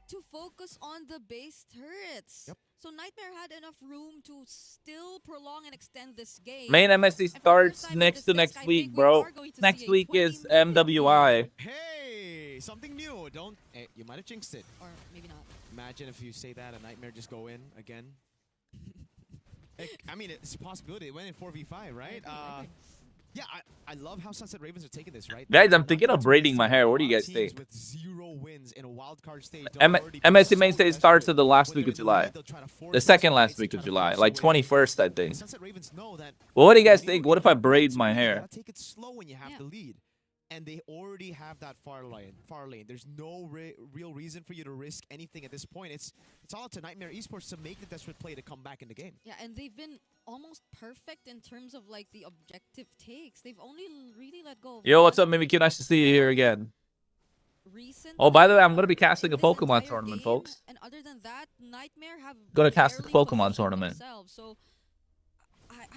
to focus on the base turrets. Yep. So Nightmare had enough room to still prolong and extend this game. Main MSC starts next week, bro. Next week is MWI. Hey, something new. Don't. Hey, you might have jinxed it. Or maybe not. Imagine if you say that a Nightmare just go in again. I mean, it's a possibility. It went in 4v5, right? Yeah, I love how Sunset Ravens are taking this, right? Guys, I'm thinking of braiding my hair. What do you guys think? With 0 wins in a wildcard stage. MSC main stage starts at the last week of July. The second last week of July. Like 21st, I think. Sunset Ravens know that. Well, what do you guys think? What if I braid my hair? Take it slow when you have the lead. And they already have that far lane. There's no real reason for you to risk anything at this point. It's all up to Nightmare Esports to make the desperate play to come back in the game. Yeah, and they've been almost perfect in terms of like the objective takes. They've only really let go of Yo, what's up, Mimikyu? Nice to see you here again. Oh, by the way, I'm gonna be casting a Pokemon tournament, folks. And other than that, Nightmare have Gonna cast a Pokemon tournament. So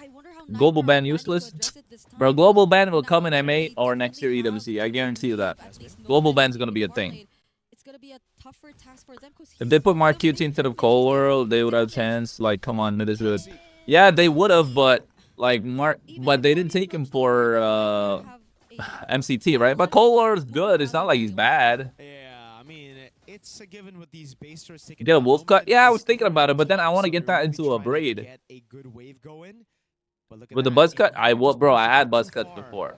I wonder how Global ban useless? Bro, global ban will come in M8 or next year EWC. I guarantee you that. Global ban's gonna be a thing. It's gonna be a tougher task for them. If they put Mark QT instead of Cold World, they would have a chance. Like, come on, it is good. Yeah, they would have, but like but they didn't take him for MCT, right? But Cold World's good. It's not like he's bad. Yeah, I mean, it's a given with these base turrets taking. Get a wolf cut? Yeah, I was thinking about it, but then I want to get that into a braid. Get a good wave going. With the buzz cut, bro, I had buzz cuts before,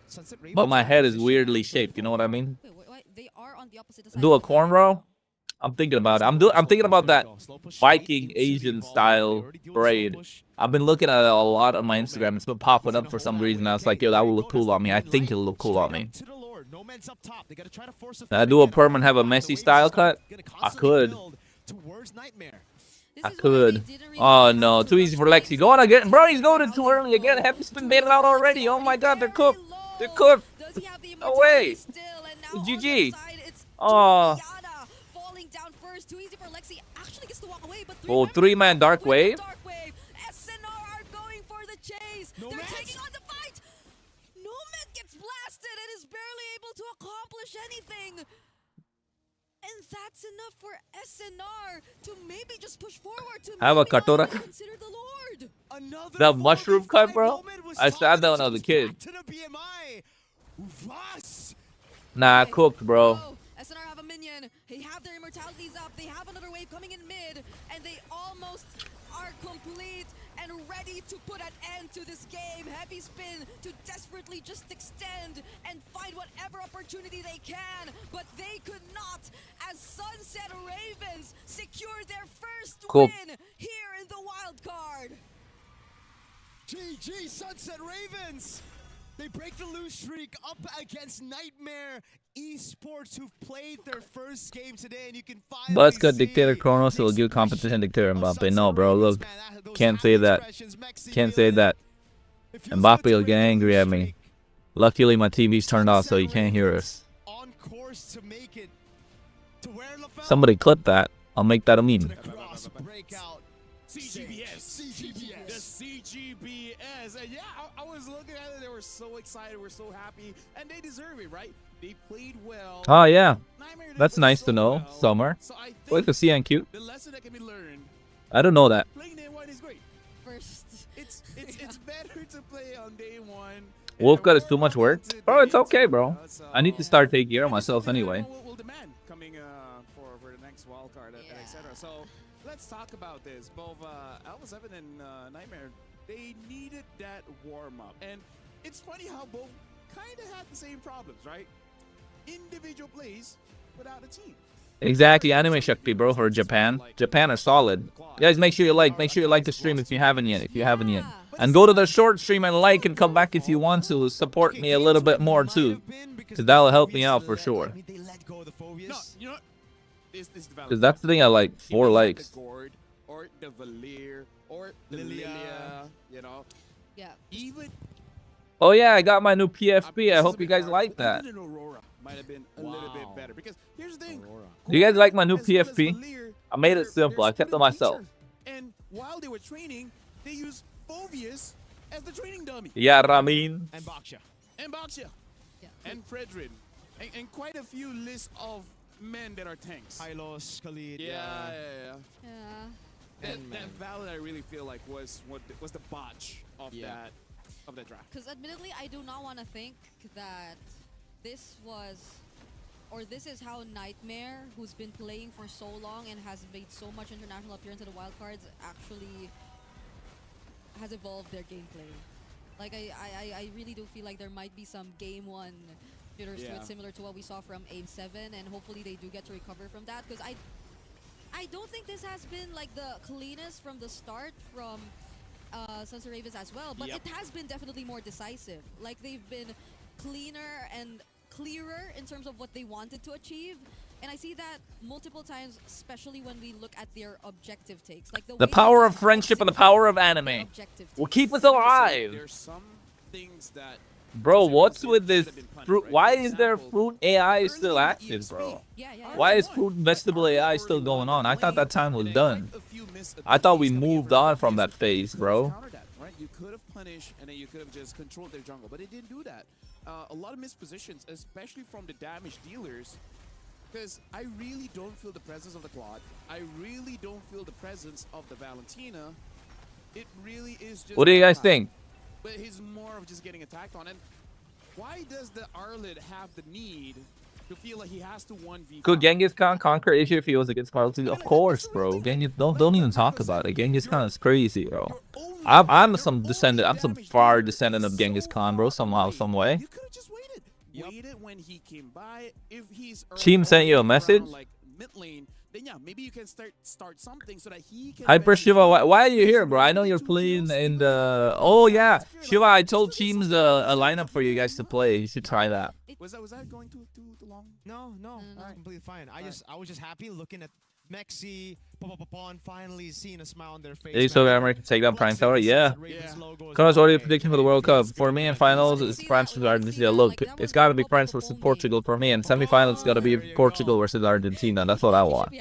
but my head is weirdly shaped. You know what I mean? Wait, they are on the opposite side. Do a cornrow? I'm thinking about it. I'm thinking about that Viking Asian style braid. I've been looking at it a lot on my Instagram. It's been popping up for some reason. I was like, yo, that will look cool on me. I think it'll look cool on me. Can I do a perm and have a messy style cut? I could. I could. Oh no, too easy for Lexi. Go on again. Bro, he's going in too early again. Happy spin baited out already. Oh my god, they're cooked. They're cooked. No way. GG. Oh. Oh, 3-man Dark Wave. SNR are going for the chase. They're taking on the fight. Nomad gets blasted and is barely able to accomplish anything. And that's enough for SNR to maybe just push forward to have a Katora. Consider the Lord. That mushroom cut, bro? I stabbed that when I was a kid. Nah, cooked, bro. SNR have a minion. They have their immortalities up. They have another wave coming in mid. And they almost are complete and ready to put an end to this game. Heavy spin to desperately just extend and find whatever opportunity they can. But they could not, as Sunset Ravens secure their first win here in the wild card. GG Sunset Ravens! They break the lose streak up against Nightmare Esports, who've played their first game today, and you can finally Buzz cut Dictator KRONOS will give competition Dictator Mbappe. No, bro, look, can't say that. Can't say that. Mbappe will get angry at me. Luckily, my TV's turned off, so you can't hear us. Somebody clip that. I'll make that a meme. CGBS. The CGBS. And yeah, I was looking at it. They were so excited. We're so happy. And they deserve it, right? They played well. Oh, yeah. Nightmare, That's nice so to know. well. Summer. So I Wait think for CNQ. the lesson that can be learned, I don't know that. playing day one is great. First. It's better to play on day one. Wolfcut is too much work. Into Bro, it's day okay, two, bro. so- I need to start taking care of and this is myself something that anyway. everyone will demand coming for the next wildcard and etc. So let's talk about this. Both Alpha 7 and Nightmare, they needed that warm up, and it's funny how both kind of had the same problems, right? Individual plays without a team. Exactly, Anime Shakti, bro, for Japan. Japan are solid. Guys, make sure you like the stream if you haven't yet. And go to the short stream and like and come back if you want to support me a little bit more too. Because that'll help me out for sure. I mean, they let go of the Phobius. No, you know what? This Because that's the thing I like. 4 likes. The Gord, or the Valir, or the Lilia. Lilia, you know. Yeah. Even Oh yeah, I got my new PFP. I this is hope a you bit guys hard, like but that. even an Aurora might have been a little bit better, because here's the thing. Do you guys like my new As well as PFP? Valir, I made it they're simple. I kept it student myself. teachers. And while they were training, they used Phobius as the training dummy. Yeah, Ramin. And Baksha. And Baxia. Yeah. And Fredrin. And quite a few lists of men that are tanks. Hylos, Khalid. Yeah. Yeah. That Valid, I really feel like was the botch of Yeah. that draft. Because admittedly, I do not want to think that this is how Nightmare, who's been playing for so long and has made so much international appearance at the wildcards, actually has evolved their gameplay. Like I really do feel like there might be some game one jitters to Yeah. it, similar to what we saw from A7, and hopefully they do get to recover from that. Because I don't think this has been like the cleanest from the start from Sons of Ravens as well, but Yep. it has been definitely more decisive. Like they've been cleaner and clearer in terms of what they wanted to achieve, and I see that multiple times, especially when we look at their objective takes. Like the way power they of friendship and the power of their anime objective will takes. keep us alive. There's some things that Bro, what's with this Should have been punished, fruit? right? Why For is there example, fruit AI early still in active, EXP, bro? Yeah. Why is fruit and vegetable AI still going on? I thought that time was done. I thought we moved on from that phase, bro. You could have punished, and then you could have just controlled their jungle, but it didn't do that. A lot of missed positions, especially from the damage dealers, because I really don't feel the presence of the Claude. I really don't feel the presence of the Valentina. It really is just... What do you guys think? But he's more of just getting attacked on. And why does the Arlid have the need to feel like he has to 1v5? Could Genghis Khan conquer Asia if he was against Carlton? Of course, bro. Genghis, don't even talk about it. Genghis Khan is crazy, bro. I'm some descendant. I'm some far descendant of Genghis Khan, bro. Somehow, some way. You could have just waited. Waited when he came by. If he's Cheem sent you a message? like mid lane, then yeah, maybe you can start something so that he can... Hyper eventually- Shiva, why are you here, bro? I know you're playing in the... Oh, yeah. Shiva, I told Cheems a lineup for you guys to play. You should try that. Was that going too long? No, completely fine. I was just happy looking at Mexi, Pon finally seeing a smile on their face. Is so American take down Prime Tower? Yeah. KRONOS already predicting for the World Cup. For me in finals, it's France versus Argentina. Look, it's got to be France versus Portugal for me. And semifinals, it's got to be Portugal versus Argentina. That's what I want.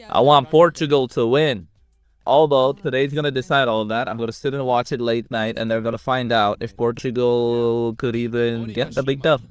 I want Portugal to win. Although today's going to decide all of that. I'm going to sit and watch it late night, and they're going to find out if Portugal could even get the big dub.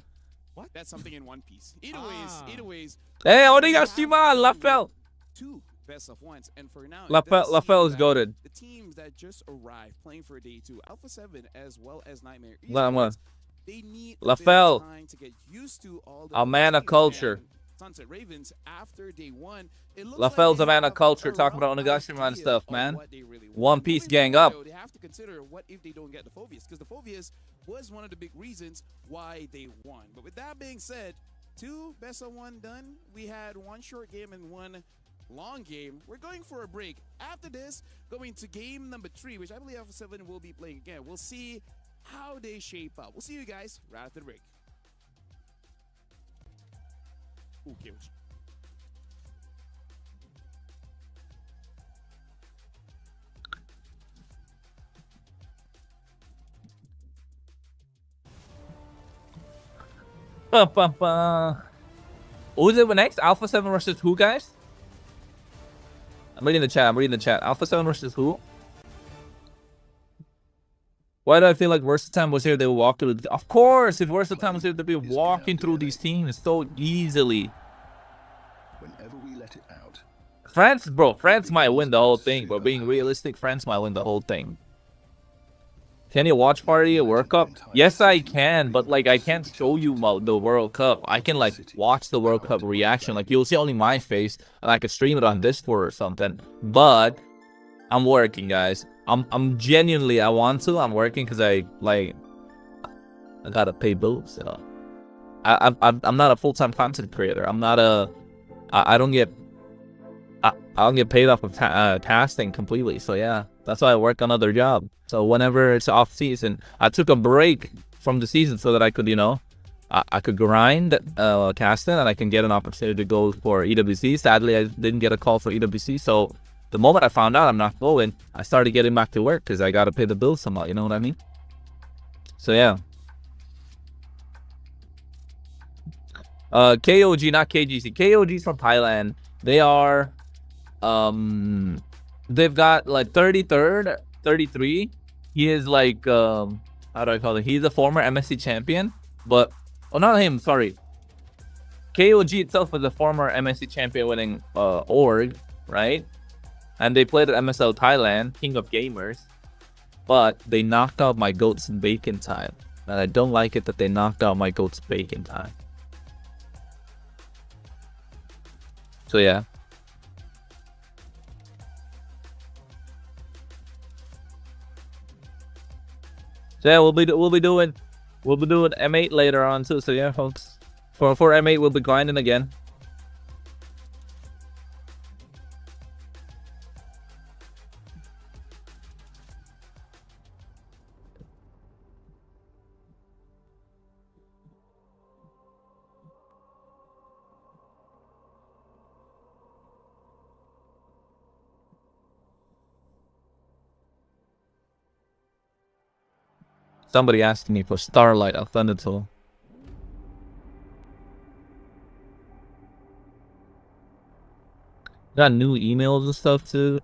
What? That's something in One Piece. Either ways. Hey, Onigashima, Lafel. Two best of ones, and for now, Lafel is goated. The teams that just arrived playing for day 2, Alpha 7 as well as Nightmare, Esports, they need Lafel, time to get used to all the a man of culture. Sunset Ravens after day 1. It looks Lafel's like a man they of culture, have talking a about rough Onigashima and idea stuff, of man. what they really want. One But Piece with gang that, up. though, they have to consider what if they don't get the Phobius, because the Phobius was one of the big reasons why they won. But with that being said, 2 best of 1 done. We had 1 short game and 1 long game. We're going for a break. After this, going to game number 3, which I believe Alpha 7 will be playing again. We'll see how they shape up. We'll see you guys right after the break. Okay. Who's it next? Alpha 7 versus who, guys? I'm reading the chat. Alpha 7 versus who? Why do I feel like Versatile was here? They will walk through. Of course, if Versatile was here, they'd be walking through these teams so easily. Whenever we let it out. France, bro, France might win the whole thing. But being realistic, France might win the whole thing. Can you watch party a World Cup? Yes, I can, but like I can't show you the World Cup. I can like watch the World Cup reaction. Like you'll see only my face, and I could stream it on Discord or something. But I'm working, guys. I'm genuinely, I want to. I'm working because I gotta pay bills. You know, I'm not a full-time content creator. I'm not a. I don't get paid off of casting completely. So yeah, that's why I work another job. So whenever it's off season, I took a break from the season so that I could, you know, I could grind casting and I can get an opportunity to go for EWC. Sadly, I didn't get a call for EWC. So the moment I found out I'm not going, I started getting back to work because I got to pay the bills somehow. You know what I mean? So yeah. KOG, not KGC. KOG's from Thailand. They are, they've got like 33rd, 33. He is like, how do I call it? He's a former MSC champion, but, oh, not him, sorry. KOG itself was a former MSC champion winning org, right? And they played at MSL Thailand, King of Gamers, but they knocked out my goat's bacon time. And I don't like it that they knocked out my goat's bacon time. So yeah. So yeah, we'll be doing M8 later on too. So yeah, folks, for M8 we'll be grinding again. Somebody asked me for Starlight of Thundertool. Got new emails and stuff too.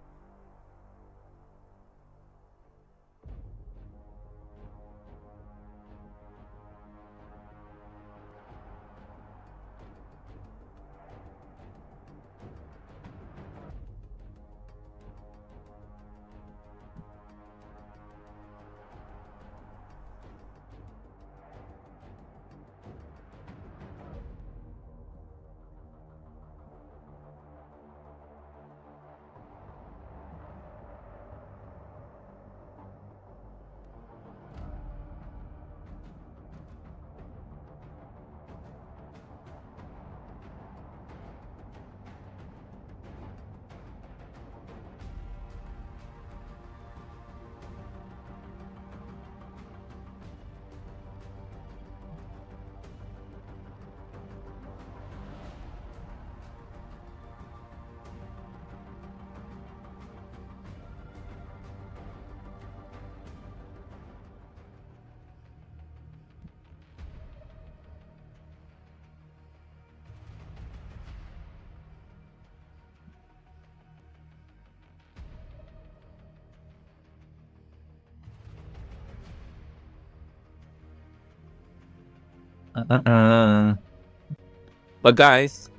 But guys,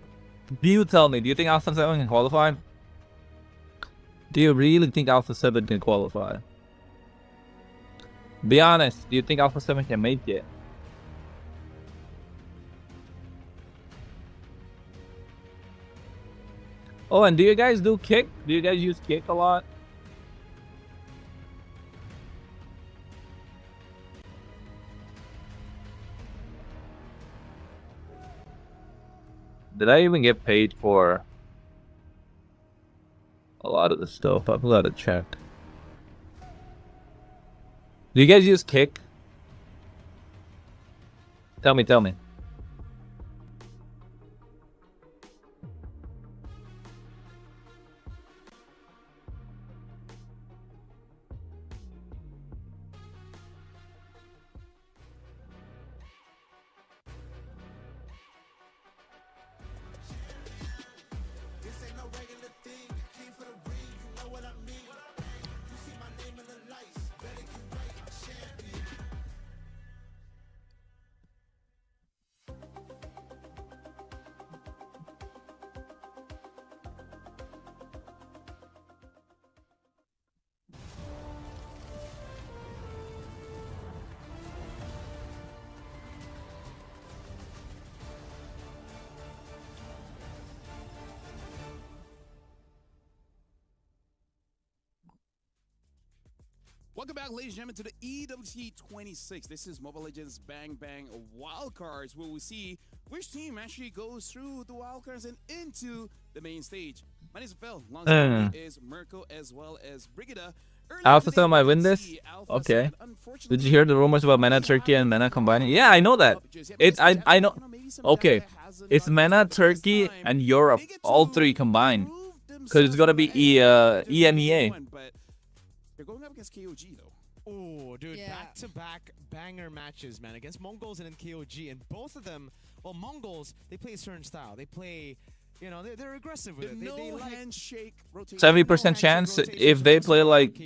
do you tell me, do you think Alpha 7 can qualify? Do you really think Alpha 7 can qualify? Be honest, do you think Alpha 7 can make it? Oh, and do you guys do kick? Do you guys use kick a lot? Did I even get paid for a lot of the stuff? I've got to check. Do you guys use kick? Tell me, tell me. Welcome back, ladies and gentlemen, to the EWC26. This is Mobile Legends Bang Bang Wildcards, where we see which team actually goes through the wildcards and into the main stage. My name is Phil. Alongside me is Mirko as well as Brigida. Alpha 7 might win this? Okay. Did you hear the rumors about Mana Turkey and Mana combining? Yeah, I know that. I know. Okay. It's Mana Turkey and Europe. All three combined. Because it's going to be EMEA. They're going up against KOG though. Oh, dude, Yeah. back-to-back banger matches, man, against Mongols and then KOG, and both of them. Well, Mongols, they play a certain style. They play, you know, they're aggressive with it. They like handshake rotation. 70% chance if they play like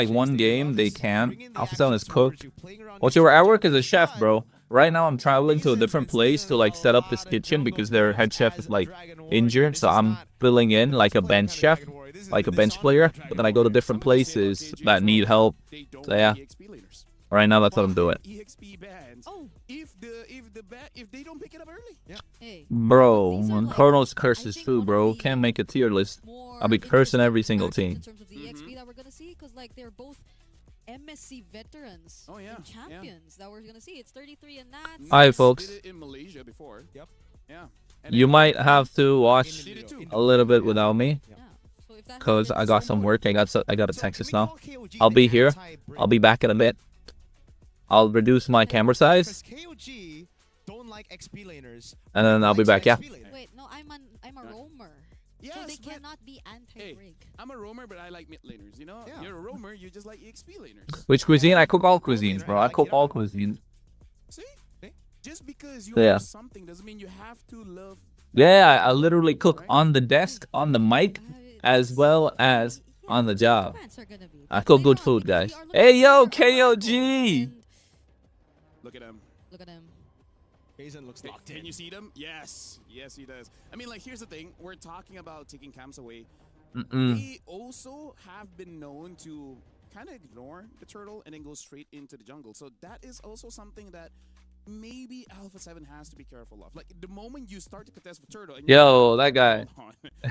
one game, they can. Alpha 7 is cooked. What's your work as a chef, bro? Right now I'm traveling to a different place to like set up this kitchen because their head chef is like injured, so I'm filling in like a bench chef, like a bench player. But then I go to different places that need help. So yeah, right now that's what I'm doing. Oh, If they don't pick it up early. Yeah. hey. Bro, These are when like, KRONOS I curses think too, one of bro. the Can't make a tier list. more I'll be cursing every interesting single matches team. in terms of the EXP that we're gonna see, because like they're both MSC veterans Oh, yeah, and yeah. champions that we're gonna see. It's 33 and Nats. Hi, folks. Did it in Malaysia before. Yep. Yeah. And You then- might have to watch Did it too. a little bit without me, Yeah. So if that cause I happens, got some work. I got a So Texas can we now. call KOG I'll the be here. anti-Brit? I'll be back in a bit. I'll reduce my camera size, Because KOG don't like XP laners. and then I'll be back. Yeah. Wait, no, I'm a roamer. So Yes, they but cannot be anti-rig. I'm a roamer, but I like mid laners. You know, Yeah. you're a roamer, you just like EXP laners. Which cuisine? I cook all cuisines, bro. I cook all cuisines. See? See? Just because you Yeah. love something doesn't mean you have to love. Yeah, I literally cook on the desk, on the mic, as well as on the job. Fans are gonna be. I cook Later good on, food, because guys. we are looking Hey, yo, here at Marco, KOG. and Look at him. Look at him. Kaizen looks locked Can in. you see them? Yes. Yes, he does. I mean, like, here's the thing. We're talking about taking camps away. They also have been known to kind of ignore the turtle and then go straight into the jungle. So that is also something that maybe Alpha 7 has to be careful of. Like, the moment you start to contest with turtle... And Yo, that guy.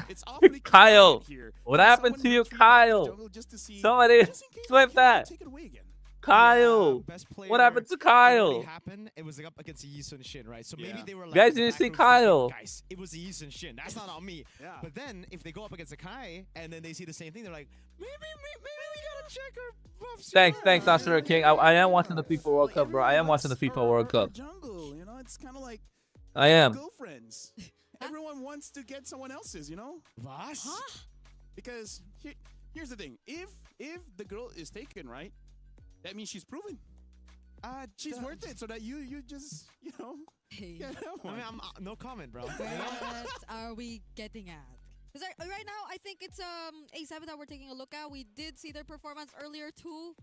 It's awfully Kyle, quiet here. what Like, happened someone to you, retreat back to the Kyle? jungle just to see- Somebody just in case flip he that. take it away again. Kyle, Best player, what happened to It Kyle? really happened. It was like up against Yisun Shin, right? So maybe Yeah. they were like, Guys, in the didn't back see rooms Kyle. thinking, guys, it was Yisun Shin. That's not on me. Yeah. But then if they go up against a Kai and then they see the same thing, they're like, maybe we gotta check our buffs. Thanks, Dr. King. I am watching the FIFA World Cup, bro. I am watching the FIFA World Cup. Jungle, you know, it's kind of like I am. girlfriends. Everyone wants to get someone else's, you know? Was? Because here's the thing: if the girl is taken, right, that means she's proven. She's worth it, so that you just Hey, get that I one. mean, I'm no comment, bro. what are we getting at? Because right now, I think it's A7 that we're taking a look at. We did see their performance earlier too.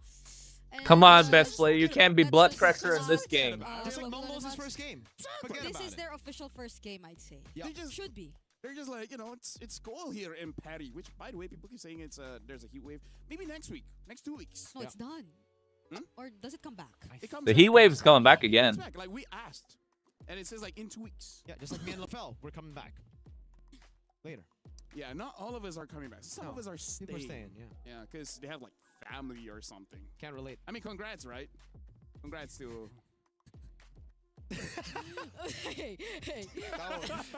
And Come on, let's best just player. You forget can't be let's blood just pressure in not, this game. Just like look at Mongols' it first game. Forget This about is it. their official first game, I'd say. Yeah. They just Should be. they're just like it's cold here in Patty, which by the way, people keep saying it's there's a heat wave. Maybe next week, next 2 weeks. No, Yeah. it's done. Hmm? Or does it come back? It comes The back. heat wave's coming back It's again. back. Like we asked, and it says like in 2 weeks. Yeah, just like me and LaFell, we're coming back later. Yeah, not all of us are coming back. Some No, of us are staying. People are staying, yeah. Yeah, because they have like family or something. Can't relate. I mean, congrats, right? Congrats to. hey.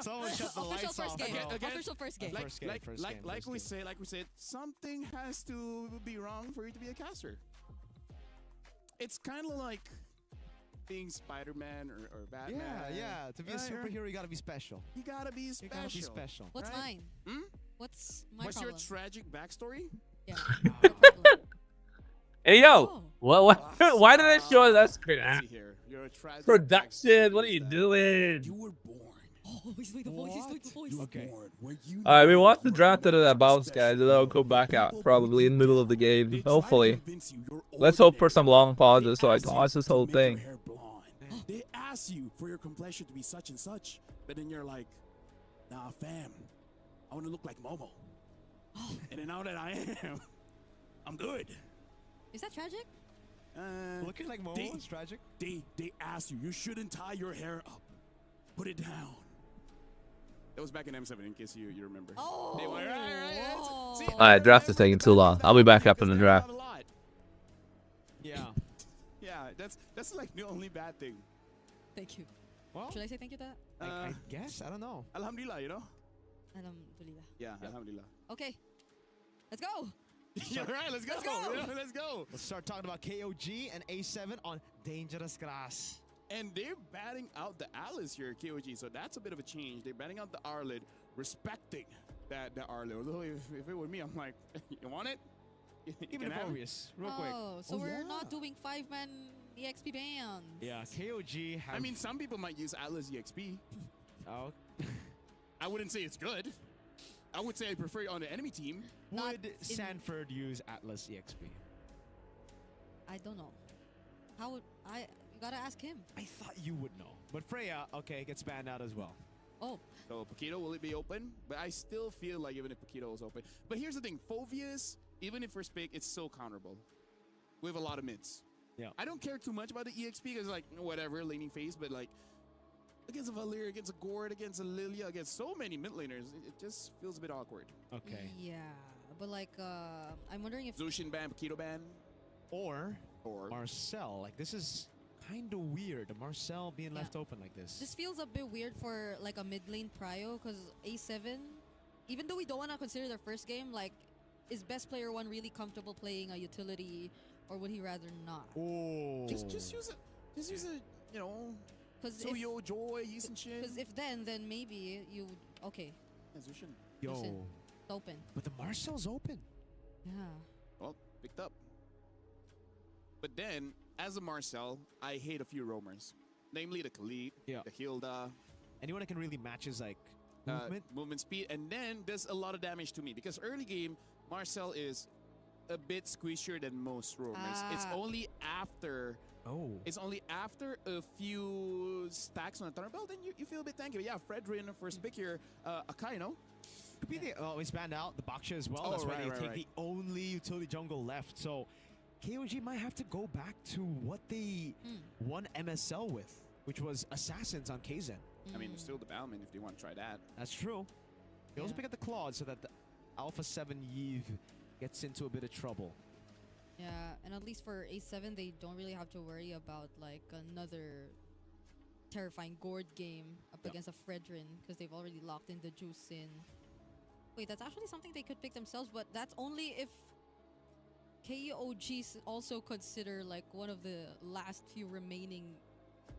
Someone shut the Official lights first off, game. bro. Again? Official first game. Like, First game, like, first like, game, like first we game. say, like we said, something has to be wrong for you to be a caster. It's kind of like being Spider-Man or Batman. Yeah. To be a Right, superhero, you gotta be special. You gotta be You special. gotta be special. What's Right? mine? Hmm? What's my What's problem? your tragic backstory? Yeah. no problem. Hey, yo. Oh. What? Why did I show that screen? Let's see here. Your tragic Production. backstory What are is you that doing? You were born. Oh, he's doing the voice. He's doing the voice. You were Okay. born where you Alright, we know watch the you draft were out of that born bounce, special. guys, and then I'll go back out People probably in the middle of the They game. try to Hopefully. convince you you're Let's hope for ordinary. some long pauses so I They can ask watch this you to whole make your thing. hair blonde. They ask you for your complexion to be such and such, but then you're like, nah, fam, I want to look like Momo. And then now that I am, I'm good. Is that tragic? Looking like Momo They- is tragic. They ask you, you shouldn't tie your hair up. Put it down. That was back in M7, in case you remember. Oh. They were, right. Whoa. See, Alright, draft is taking too long. I'll be back after the draft. A lot. Yeah. Yeah, that's like the only bad thing. Thank you. Well, Should I say thank you to that? I guess. I don't know. Alhamdulillah, you know? Alhamdulillah. Yeah, alhamdulillah. Okay. Let's go. Yeah, right, let's go. Let's go. Yeah, let's go. Let's start talking about KOG and A7 on dangerous grass. And they're batting out the Alice here, KOG, so that's a bit of a change. They're batting out the Arlid, respecting the Arlid. Although if it were me, I'm like, you want it? You Even can if have it. obvious, real quick. Oh, so we're not doing 5-man EXP bands. Yeah, KOG have... I mean, some people might use Atlas EXP. Oh. I wouldn't say it's good. I would say I prefer it on the enemy team. Not Would in- Sanford use Atlas EXP? I don't know. How would I? You gotta ask him. I thought you would know. But Freya, okay, gets banned out as well. Oh, So Paquito, will it be open? But I still feel like even if Paquito is open. But here's the thing, Phovius, even if first pick, it's so counterable. We have a lot of mids. Yeah. I don't care too much about the EXP because like whatever, laning phase, but like against a Valir, against a Gord, against a Lilia, against so many mid laners, it just feels a bit awkward. Okay. yeah. But like, I'm wondering if Zushin ban, Paquito ban, Or or Marcel. Like, this is kind of weird. Marcel being Yeah. left open like this. this feels a bit weird for like a mid lane prio, because A7, even though we don't want to consider their first game, like, is best player one really comfortable playing a utility, or would he rather not? Oh. just use a you know, Because Suyo, Joy, Yisun Shin. if then maybe you would, okay, Yeah, Zushin. Yo. Listen. it's open. But the Marcel's open. Yeah. Well, picked up. But then, as a Marcel, I hate a few roamers. Namely the Khalid, Yeah. the Hilda, Anyone that can really match his, like, movement. movement speed, and then does a lot of damage to me. Because early game, Marcel is a bit squishier than most roamers. It's Ah. only after a few stacks on the thunder belt, then you feel a bit tanky. But yeah, Fredrin, first pick here, Akaino. Could be the he's banned out the Baksha as well. Oh, That's why right, they right, take right. the only utility jungle left. So KOG might have to go back to what they won MSL with, which was Assassins on Kzen. I mean, there's still the Balman if they want to try that. That's true. They also Yeah. pick up the Claude so that the Alpha 7 Yves gets into a bit of trouble. Yeah, and at least for A7, they don't really have to worry about like another terrifying Gord game up Yep. against a Fredrin, because they've already locked in the juice in. Wait, that's actually something they could pick themselves, but that's only if KOGs also consider like one of the last few remaining.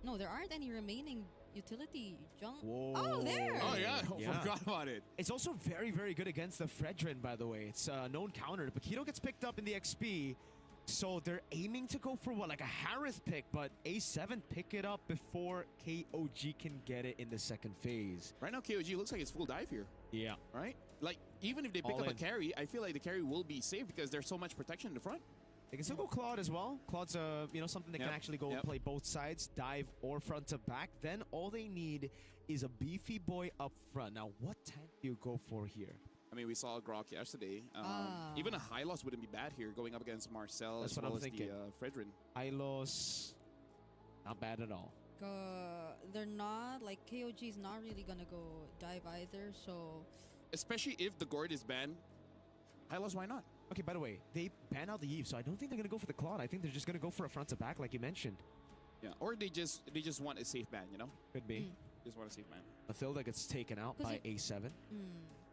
No, there aren't any remaining utility Whoa. Oh, there! Oh, yeah. Yeah. Forgot about it. It's also very, very good against the Fredrin, by the way. It's a known counter. Paquito gets picked up in the XP, so they're aiming to go for what, like a Harith pick, but A7 pick it up before KOG can get it in the second phase. Right now, KOG looks like it's full dive here. Yeah. Right? Like, even if they pick All up a in. carry, I feel like the carry will be safe because there's so much protection in the front. They can still go Claude as well. Claude's something that can Yep, actually go yep. play both sides, dive or front to back. Then all they need is a beefy boy up front. Now, what tank do you go for here? I mean, we saw Grok yesterday. Even a high loss wouldn't be bad here, going up against Marcel That's as what well I'm as thinking. the Fredrin. Hylos, not bad at all. They're not like KOG's not really gonna go dive either, so Especially if the Gord is banned. High loss, why not? Okay, by the way, they ban out the Eve, so I don't think they're going to go for the Claude. I think they're just going to go for a front to back, like you mentioned. Yeah, or they just want a safe ban, you know? Could be. Just want a safe ban. Mathilda gets taken out 'Cause by it- A7.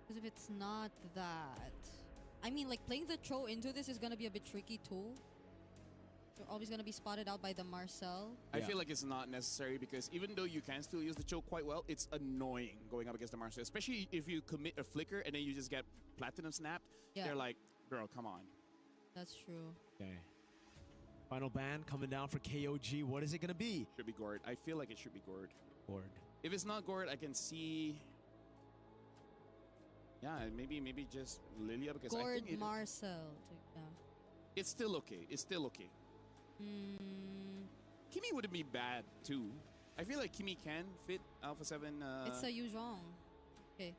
because if it's not that, I mean, like playing the Tro into this is gonna be a bit tricky too. You're always gonna be spotted out by the Marcel. I Yeah. feel like it's not necessary because even though you can still use the choke quite well, it's annoying going up against the Marcel, especially if you commit a flicker and then you just get platinum snapped. Yeah. They're like, bro, come on. That's true. Okay. Final ban coming down for KOG. What is it going to be? Should be Gord. I feel like it should be Gord. Gord. If it's not Gord, I can see. Yeah, maybe just Lilia because I Gord think Marcel. Yeah. it's still okay. It's still okay. Kimi wouldn't be bad too. I feel like Kimi can fit Alpha 7. It's a Yuzhong. Okay.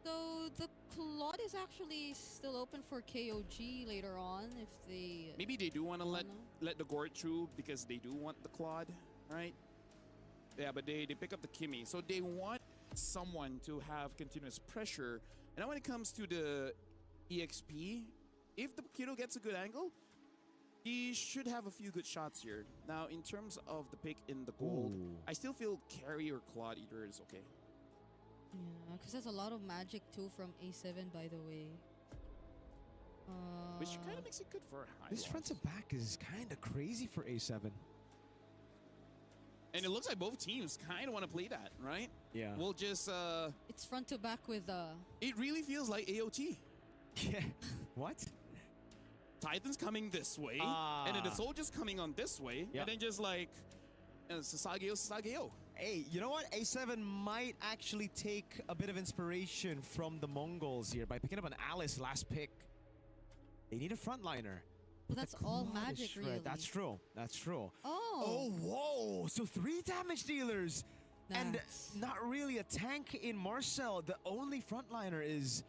So the Claude is actually still open for KOG later on if they. Maybe they do want to let wanna. let the Gord through because they do want the Claude, right? Yeah, but they pick up the Kimi. So they want someone to have continuous pressure. And now when it comes to the EXP, if the Paquito gets a good angle, He should have a few good shots here. Now, in terms of the pick in the gold, I still feel Carry or Claude Eater is okay. Yeah, because there's a lot of magic too from A7, by the way. Which kind of makes it good for high This loss. front to back is kind of crazy for A7. And it looks like both teams kind of want to play that, right? Yeah. We'll just... It's front to back with... It really feels like AOT. Yeah. What? Titan's coming this way, and then the Soldier's coming on this way, and then just like... Sasageo. Hey, you know what? A7 might actually take a bit of inspiration from the Mongols here by picking up an Alice last pick. They need a frontliner. But that's all magic, Shred. really. That's true. That's true. Oh. Whoa. So 3 damage dealers. And Nice. not really a tank in Marcel. The only frontliner is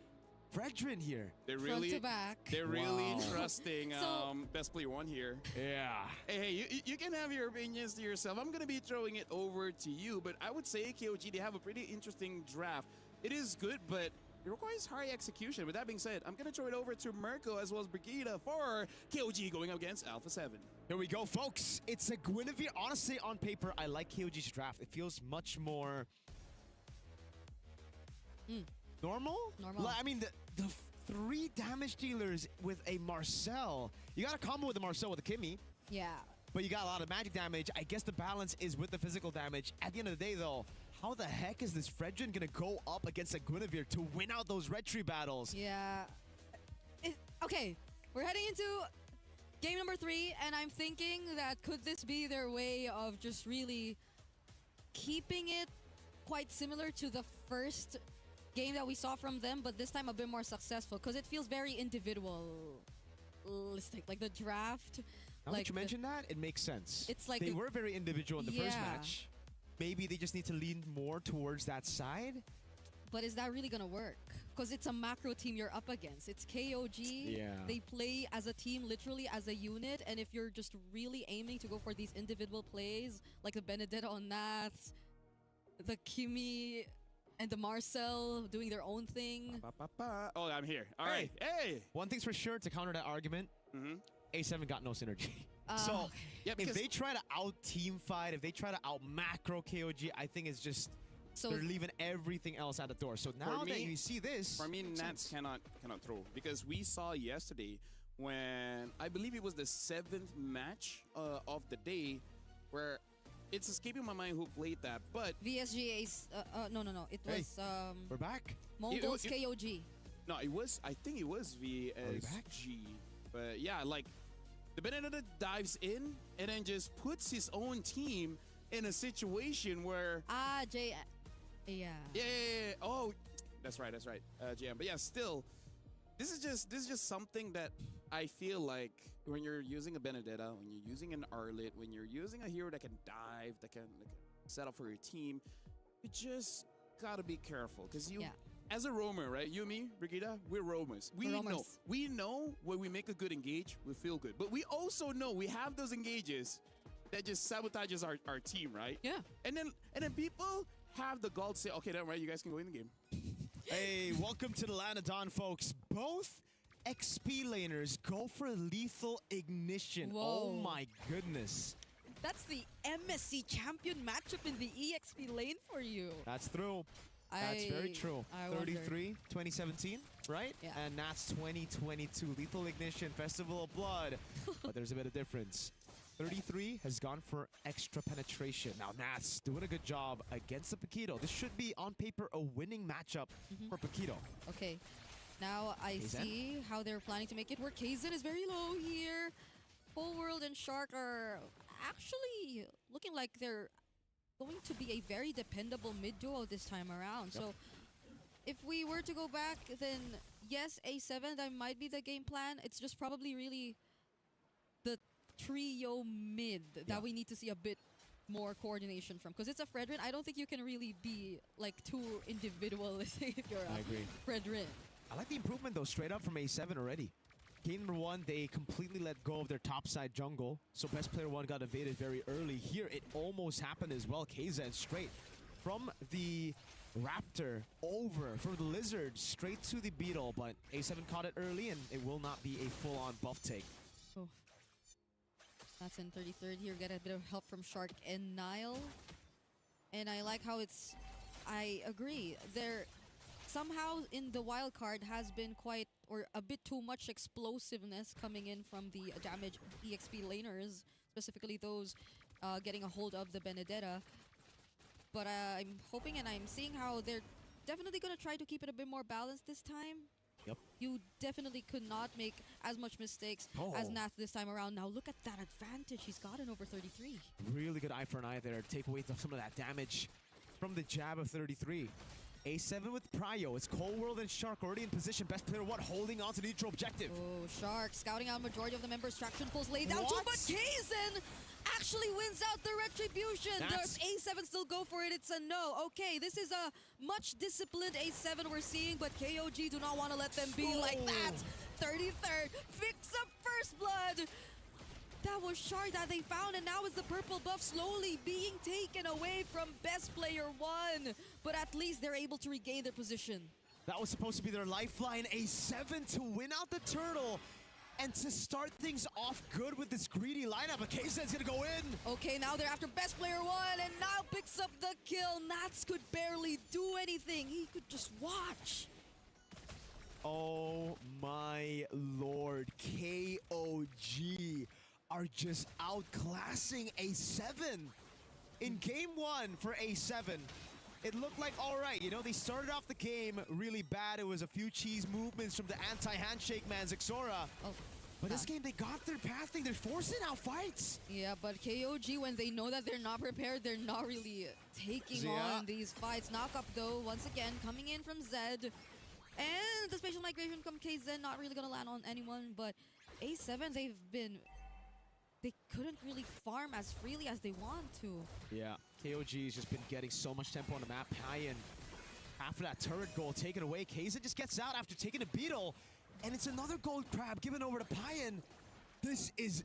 Fredrin here. They're Front really... to back. They're really trusting So- best player one here. Yeah. Hey, you can have your opinions to yourself. I'm going to be throwing it over to you, but I would say KOG, they have a pretty interesting draft. It is good, but it requires high execution. With that being said, I'm going to throw it over to Mirko as well as Brigida for KOG going up against Alpha 7. Here we go, folks. It's a Guinevere. Honestly, on paper, I like KOG's draft. It feels much more... Normal? Normal. I mean, the 3 damage dealers with a Marcel. You got a combo with the Marcel with a Kimmy, Yeah. but you got a lot of magic damage. I guess the balance is with the physical damage. At the end of the day, though, how the heck is this Fredrin going to go up against a Guinevere to win out those red tree battles? Yeah. Okay, we're heading into game number 3, and I'm thinking that could this be their way of just really keeping it quite similar to the first game that we saw from them, but this time a bit more successful, because it feels very individualistic, like the draft. Now that you mentioned that, it makes sense. It's like they were very individual in the first Yeah. match. Maybe they just need to lean more towards that side. But is that really gonna work? Because it's a macro team you're up against. It's KOG. Yeah. They play as a team, literally as a unit. And if you're just really aiming to go for these individual plays, like the Benedetta on Naths, the Kimmy, and the Marcel doing their own thing. Oh, I'm here. All right. Hey. One thing's for sure, to counter that argument, A7 got no synergy. So Yeah, if because they try to out-team fight, if they try to out-macro KOG, I think it's just... So they're leaving everything else at the door. So now that you see this... For me, Nats cannot throw. Because we saw yesterday when, I believe it was the 7th match of the day, where it's escaping my mind who played that, but... VSGA's, no. It was We're back. Mongols KOG. No, I think it was VSG. But yeah, like, the Benedetta dives in and then just puts his own team in a situation where... Yeah. Yeah. Oh, that's right. JM. But yeah, still, this is just something that I feel like when you're using a Benedetta, when you're using an Arlet, when you're using a hero that can dive, that can set up for your team, you just gotta be careful because you. Yeah. As a roamer, right? You and me, Brigida, we're roamers. We know when we make a good engage, we feel good. But we also know we have those engages that just sabotages our team, right? Yeah. And then people have the gall to say, okay, then right, you guys can go in the game. Hey, welcome to the Land of Dawn, folks. Both XP laners go for lethal ignition. Whoa. Oh my goodness. That's the MSC champion matchup in the EXP lane for you. That's true. That's very true. 33, 2017, right? Yeah. And that's 2022. Lethal Ignition, Festival of Blood. But there's a bit of difference. 33 has gone for extra penetration. Now Nats doing a good job against the Paquito. This should be, on paper, a winning matchup for Paquito. Okay. Now I see how they're planning to make it work. Kaizen is very low here. Whole World and Shark are actually looking like they're going to be a very dependable mid duo this time around. So if we were to go back, then yes, A7, that might be the game plan. It's just probably really the trio mid that we need to see a bit more coordination from. Because it's a Fredrin, I don't think you can really be like too individualistic if you're a Fredrin. I like the improvement, though, straight up from A7 already. Game number 1, they completely let go of their topside jungle. So best player 1 got evaded very early. Here, it almost happened as well. KZ straight from the Raptor over, from the Lizard straight to the Beetle. But A7 caught it early, and it will not be a full-on buff take. Oh. That's in 33rd here. Get a bit of help from Shark and Nile. And I like how it's... I agree. There somehow in the wild card has been quite, or a bit too much explosiveness coming in from the damage EXP laners, specifically those getting a hold of the Benedetta. But I'm hoping and I'm seeing how they're definitely going to try to keep it a bit more balanced this time. Yep. You definitely could not make as much mistakes as Nath this time around. Now look at that advantage he's gotten over 33. Really good eye for an eye there to take away some of that damage from the jab of 33. A7 with Prio. It's Cold World and Shark already in position. Best player what? Holding on to the neutral objective. Oh, Shark scouting out majority of the members. Traction pulls laid down too, What? but Kaizen actually wins out the retribution. Does A7 still go for it? It's a no. Okay, this is a much disciplined A7 we're seeing, but KOG do not want to let them be like that. 33rd picks up first blood. That was Shark that they found, and now is the purple buff slowly being taken away from best player 1. But at least they're able to regain their position. That was supposed to be their lifeline. A7 to win out the turtle and to start things off good with this greedy lineup. But KZ's gonna go in. Okay, now they're after best player 1, and now picks up the kill. Nats could barely do anything. He could just watch. Oh my lord. KOG are just outclassing A7. In game 1 for A7, it looked like all right. You know, they started off the game really bad. It was a few cheese movements from the anti-handshake man, Zixora. Oh, but this game, they got their pathing. They're forcing out fights. yeah, but KOG, when they know that they're not prepared, they're not really taking on these fights. Knock up, though, once again, coming in from Zed. And the spatial migration from KZ, not really going to land on anyone. But A7, they couldn't really farm as freely as they want to. Yeah, KOG has just been getting so much tempo on the map. Payan, after that turret goal taken away, KZ just gets out after taking a beetle. And it's another gold crab given over to Payan. This is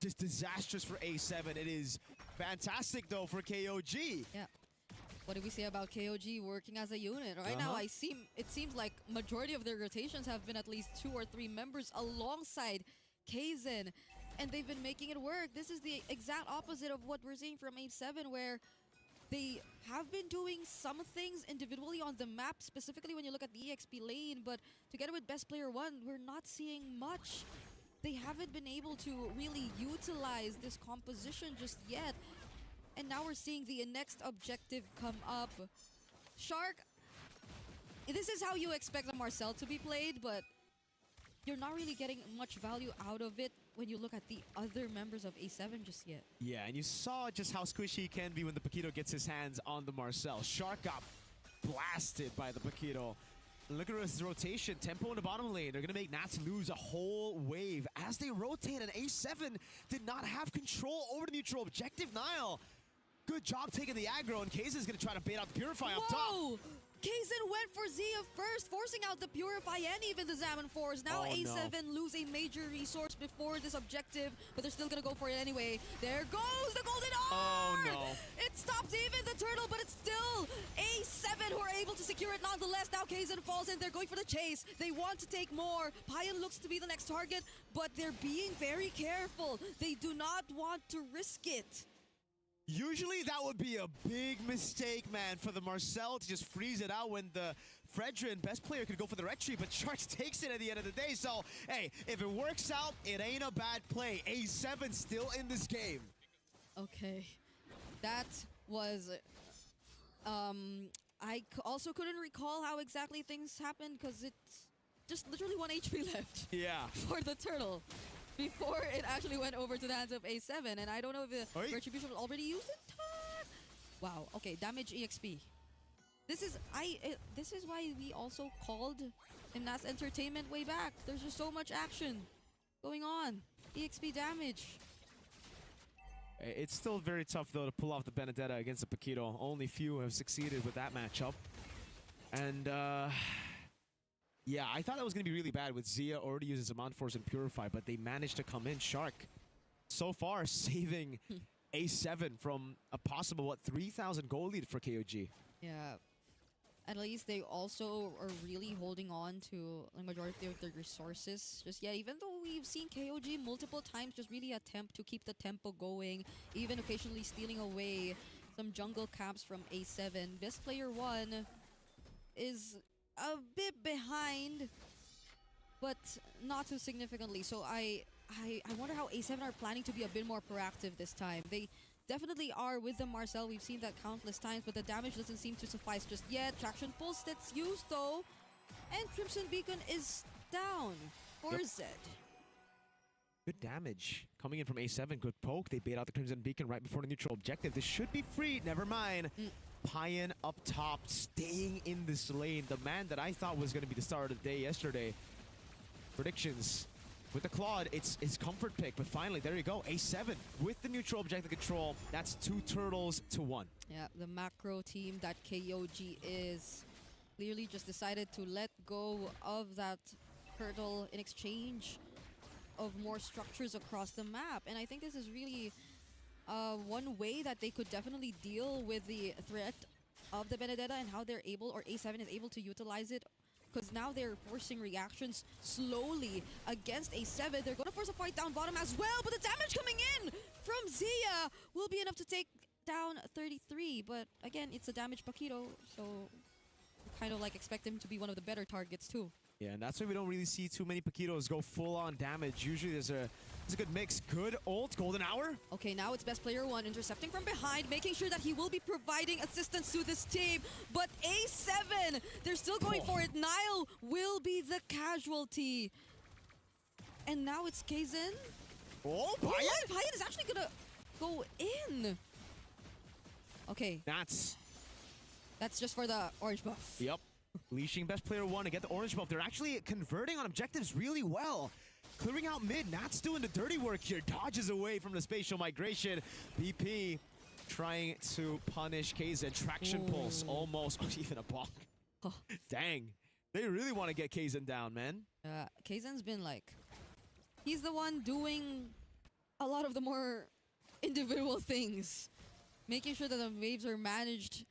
just disastrous for A7. It is fantastic, though, for KOG. Yeah. What did we say about KOG working as a unit? Right now, it seems like majority of their rotations have been at least 2 or 3 members alongside Kaizen. And they've been making it work. This is the exact opposite of what we're seeing from A7, where they have been doing some things individually on the map, specifically when you look at the EXP lane, but together with best player 1, we're not seeing much. They haven't been able to really utilize this composition just yet. And now we're seeing the next objective come up. Shark, this is how you expect a Marcel to be played, but you're not really getting much value out of it when you look at the other members of A7 just yet. Yeah, and you saw just how squishy he can be when the Paquito gets his hands on the Marcel. Shark got blasted by the Paquito. Look at his rotation. Tempo in the bottom lane. They're going to make Nats lose a whole wave as they rotate, and A7 did not have control over the neutral objective. Nile, good job taking the aggro, and Kaizen is going to try to bait out the Purify up top. Kaizen went for Zia first, forcing out the Purify and even the Zaman Force. Now A7 lose a major resource before this objective, but they're still going to go for it anyway. There goes the Golden R! Oh no. It stops even the turtle, but it's still A7 who are able to secure it nonetheless. Now Kaizen falls in. They're going for the chase. They want to take more. Payan looks to be the next target, but they're being very careful. They do not want to risk it. Usually that would be a big mistake, man, for the Marcel to just freeze it out when the Fredrin, best player, could go for the retry, but Sharks takes it at the end of the day. So, hey, if it works out, it ain't a bad play. A7 still in this game. Okay. That was... I also couldn't recall how exactly things happened because it's just literally 1 HP left. Yeah. For the turtle. Before it actually went over to the hands of A7, and I don't know if the Retribution was already used in time. Wow. Okay, damage EXP. This is why we also called in Nats Entertainment way back. There's just so much action going on. EXP damage. It's still very tough though to pull off the Benedetta against the Paquito. Only few have succeeded with that matchup, and. Yeah, I thought that was going to be really bad with Zia already uses Zaman Force and Purify, but they managed to come in. Shark, so far, saving A7 from a possible, 3,000 gold lead for KOG. Yeah. At least they also are really holding on to the majority of their resources just yet. Even though we've seen KOG multiple times just really attempt to keep the tempo going, even occasionally stealing away some jungle camps from A7. Best player 1 is a bit behind, but not too significantly. So I wonder how A7 are planning to be a bit more proactive this time. They definitely are with the Marcel. We've seen that countless times, but the damage doesn't seem to suffice just yet. Traction pulse that's used though, and Crimson Beacon is down for Zed. Good damage coming in from A7. Good poke. They bait out the Crimson Beacon right before the neutral objective. This should be free. Never mind. Payan up top, staying in this lane. The man that I thought was going to be the star of the day yesterday. Predictions. With the Claude, it's his comfort pick, but finally, there you go. A7 with the neutral objective control. That's 2 turtles to 1. Yeah, the macro team that KOG is clearly just decided to let go of that turtle in exchange of more structures across the map. And I think this is really one way that they could definitely deal with the threat of the Benedetta and how they're able, or A7 is able to utilize it. Because now they're forcing reactions slowly against A7. They're going to force a fight down bottom as well. But the damage coming in from Zia will be enough to take down 33. But again, it's a damaged Paquito. So kind of like expect him to be one of the better targets too. Yeah, and that's why we don't really see too many Paquitos go full-on damage. Usually there's a good mix. Good ult, golden hour. Okay, now it's best player 1 intercepting from behind, making sure that he will be providing assistance to this team. But A7, they're still going for it. Nile will be the casualty. And now it's Kaizen. Oh, Payan? Payan is actually gonna go in. Okay. That's just for the orange buff. Yep. Leashing best player 1 to get the orange buff. They're actually converting on objectives really well. Clearing out mid. Nat's doing the dirty work here. Dodges away from the spatial migration. BP trying to punish Kaizen. Traction pulse almost. Even a bonk. Oh. Dang. They really want to get Kaizen down, man. Kaizen's been like, he's the one doing a lot of the more individual things. Making sure that the waves are managed.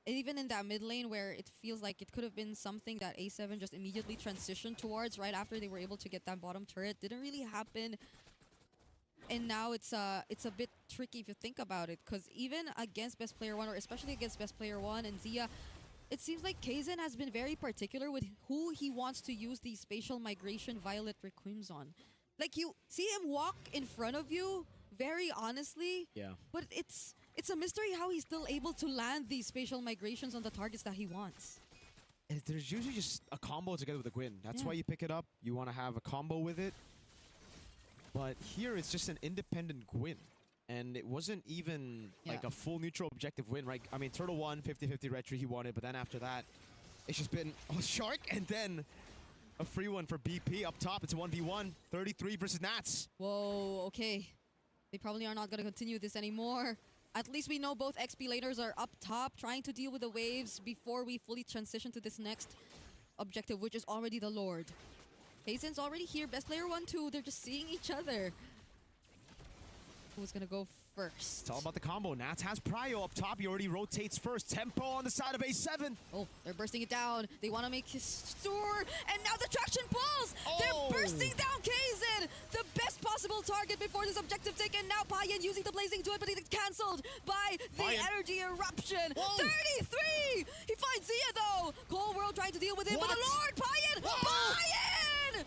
Even in that mid lane where it feels like it could have been something that A7 just immediately transitioned towards right after they were able to get that bottom turret. Didn't really happen. And now it's a bit tricky if you think about it. Because even against best player 1, or especially against best player 1 and Zia, it seems like Kaizen has been very particular with who he wants to use the spatial migration Violet Requims on. Like, you see him walk in front of you very honestly. Yeah. But it's a mystery how he's still able to land these spatial migrations on the targets that he wants. And there's usually just a combo together with a Gwyn. That's why you pick it up. You want to have a combo with it. But here it's just an independent Gwyn. And it wasn't even like a full neutral objective win, right? I mean, Turtle won, 50-50 retry he wanted, but then after that, it's just been a Shark and then a free one for BP up top. It's a 1v1, 33 versus Nats. Whoa, okay. They probably are not going to continue this anymore. At least we know both XP laners are up top, trying to deal with the waves before we fully transition to this next objective, which is already the Lord. Kaizen's already here. Best player 1, 2. They're just seeing each other. Who's going to go first? It's all about the combo. Nats has Prio up top. He already rotates first. Tempo on the side of A7. Oh, they're bursting it down. They want to make his store. And now the traction pulls. They're bursting down Kaizen. The best possible target before this objective taken. Now Payan using the blazing duet, but it's cancelled by the energy eruption. Whoa. 33. He finds Zia though. Cold World trying to deal with him. But the Lord, Payan. Payan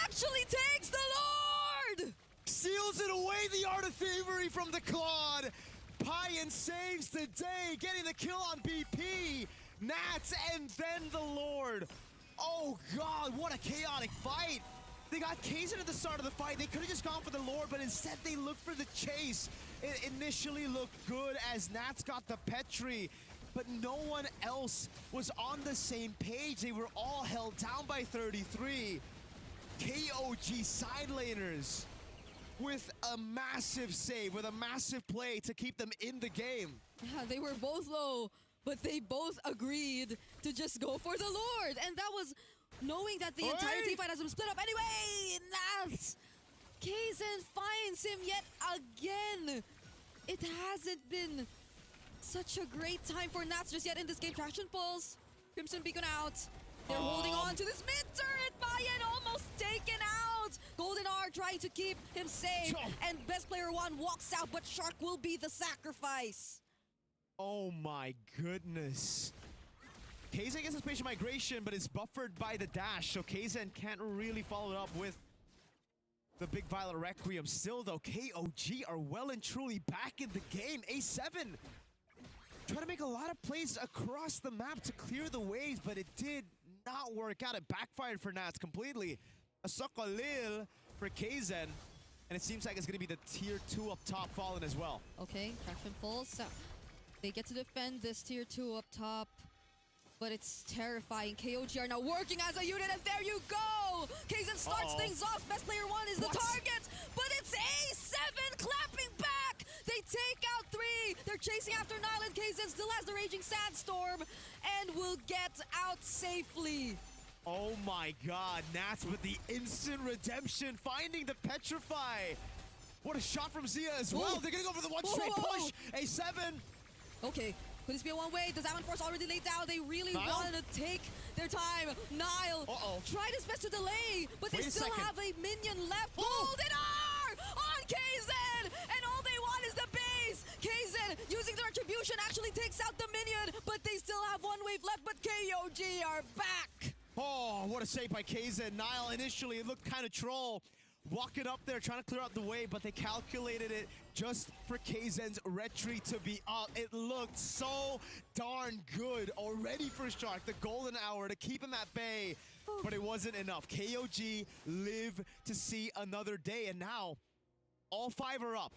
actually takes the Lord. Seals it away, the Art of Thievery from the Claude. Payan saves the day, getting the kill on BP. Nats and then the Lord. Oh God, what a chaotic fight. They got Kaizen at the start of the fight. They could have just gone for the Lord, but instead they looked for the chase. It initially looked good as Nats got the Petri, but no one else was on the same page. They were all held down by 33. KOG side laners with a massive save, with a massive play to keep them in the game. Yeah, they were both low, but they both agreed to just go for the Lord. And that was knowing that the entire team fight has been split up anyway. Nats, Kaizen finds him yet again. It hasn't been such a great time for Nats just yet in this game. Traction pulls. Crimson Beacon out. They're holding on to this mid-turret. Mayan almost taken out. Golden R trying to keep him safe. And best player one walks out, but Shark will be the sacrifice. Oh my goodness. Kaizen gets a spatial migration, but it's buffered by the dash, so Kaizen can't really follow it up with the big Violet Requiem. Still though, KOG are well and truly back in the game. A7 trying to make a lot of plays across the map to clear the waves, but it did not work out. It backfired for Nats completely. A Sokolil for Kaizen, and it seems like it's going to be the tier 2 up top fallen as well. Okay, Crackman pulls. So they get to defend this tier 2 up top, but it's terrifying. KOG are now working as a unit, and there you go! Kaizen starts things off. Best player one is the target, but it's A7 clapping back! They take out 3. They're chasing after Nile, and Kaizen still has the Raging Sandstorm and will get out safely. Oh my god, Nats with the instant redemption, finding the Petrify. What a shot from Zia as well. They're gonna go for the one straight push. A7. Okay, could this be a one-way? Does Diamond Force already laid down? They really wanted to take their time. Nile tried his best to delay, but they still have a minion left. Golden R on Kaizen, and all they want is the base. Kaizen, using the retribution, actually takes out the minion, but they still have one wave left, but KOG are back. Oh, what a save by Kaizen. Nile initially, it looked kind of troll. Walking up there, trying to clear out the way, but they calculated it just for Kaizen's retry to be up. It looked so darn good already for Shark. The golden hour to keep him at bay, but it wasn't enough. KOG live to see another day, and now all 5 are up.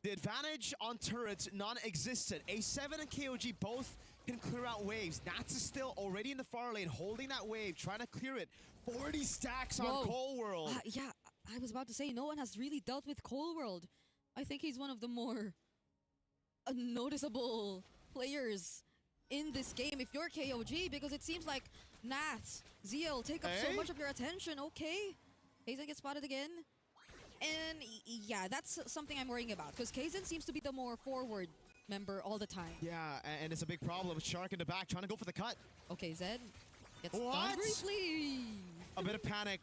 The advantage on turrets non-existent. A7 and KOG both can clear out waves. Nats is still already in the far lane, holding that wave, trying to clear it. 40 stacks on Cold World. Yeah, I was about to say, no one has really dealt with Cold World. I think he's one of the more noticeable players in this game if you're KOG, because it seems like Nats, Zia will take up so much of your attention. Okay, Kaizen gets spotted again. And yeah, that's something I'm worrying about, because Kaizen seems to be the more forward member all the time. Yeah, and it's a big problem. Shark in the back trying to go for the cut. Okay, Zed gets done briefly. A bit of panic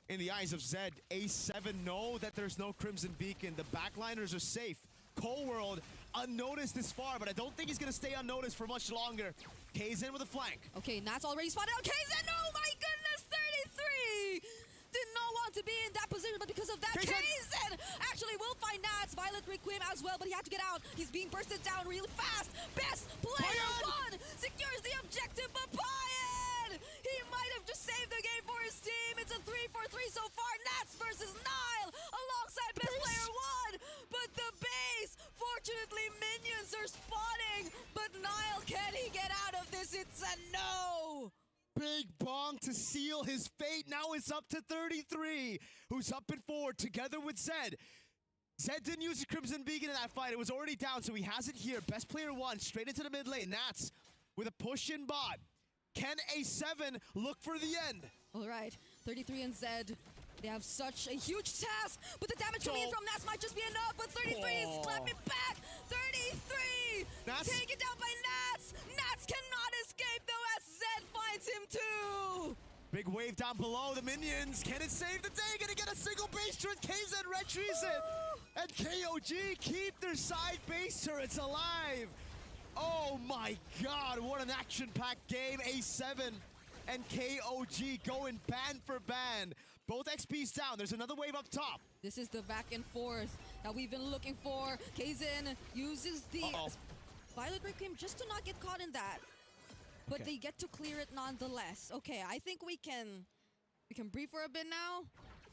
in the eyes of Zed. A7 know that there's no Crimson Beacon. The backliners are safe. Cold World unnoticed this far, but I don't think he's going to stay unnoticed for much longer. Kaizen with a flank. Okay, Nats already spotted out. Kaizen, oh my goodness, 33! Did not want to be in that position, but because of that, Kaizen actually will find Nats. Violet Requiem as well, but he had to get out. He's being bursted down really fast. Best player one secures the objective, but Payan! He might have just saved the game for his team. It's a 3-for-3 so far. Nats versus Nile alongside best player one. But the base, fortunately, minions are spawning. But Nile, can he get out of this? It's a no. Big Bong to seal his fate. Now it's up to 33, who's up and forward together with Zed. Zed didn't use the Crimson Beacon in that fight. It was already down, so he has it here. Best player one, straight into the mid lane. Nats with a push in bot. Can A7 look for the end? All right, 33 and Zed. They have such a huge task, but the damage coming in from Nats might just be enough, but 33 is clapping back. 33! Taken down by Nats! Nats cannot escape, though, as Zed finds him too! Big wave down below. The minions. Can it save the day? Gonna get a single base turret. KZ retries it. And KOG keep their side base turrets alive. Oh my god, what an action-packed game. A7 and KOG going ban for ban. Both XP's down. There's another wave up top. This is the back and forth that we've been looking for. Kaizen uses the Violet Requiem just to not get caught in that. But they get to clear it nonetheless. Okay, I think we can breathe for a bit now.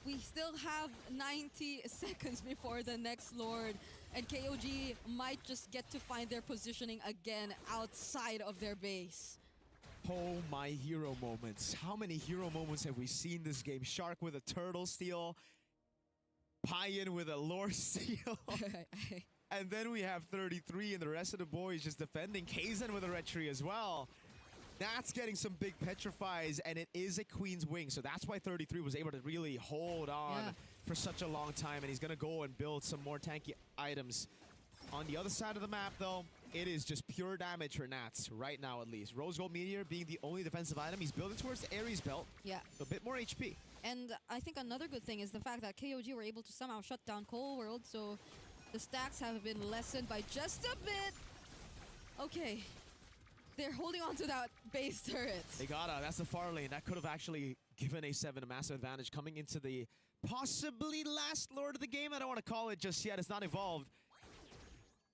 We still have 90 seconds before the next Lord, and KOG might just get to find their positioning again outside of their base. Oh, my hero moments. How many hero moments have we seen this game? Shark with a turtle steal, Payan with a lore steal. And then we have 33 and the rest of the boys just defending. Kaizen with a retry as well. That's getting some big petrifies, and it is a Queen's Wing, so that's why 33 was able to really hold on for such a long time, and he's going to go and build some more tanky items On the other side of the map, though, it is just pure damage for Nats right now, at least. Rose Gold Meteor being the only defensive item. He's building towards the Ares belt. Yeah. So a bit more HP. And I think another good thing is the fact that KOG were able to somehow shut down Cold World, so the stacks have been lessened by just a bit. Okay. They're holding on to that base turret. They gotta. That's the far lane. That could have actually given A7 a massive advantage coming into the possibly last Lord of the game. I don't want to call it just yet. It's not evolved.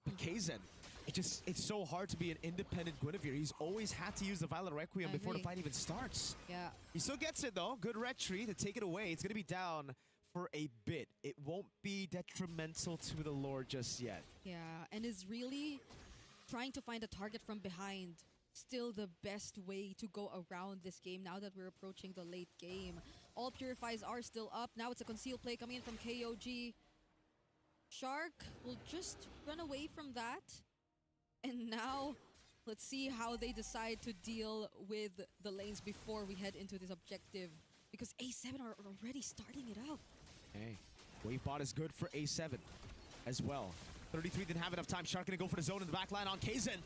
But Kaizen, it's so hard to be an independent Guinevere. He's always had to use the Violet Requiem before the fight even starts. Yeah. He still gets it though. Good retry to take it away. It's gonna be down for a bit. It won't be detrimental to the Lord just yet. Yeah, and is really trying to find a target from behind still the best way to go around this game now that we're approaching the late game. All purifies are still up. Now it's a concealed play coming in from KOG. Shark will just run away from that. And now, let's see how they decide to deal with the lanes before we head into this objective. Because A7 are already starting it up. Hey, wave bot is good for A7 as well. 33 didn't have enough time. Shark gonna go for the zone in the back line on Kaizen.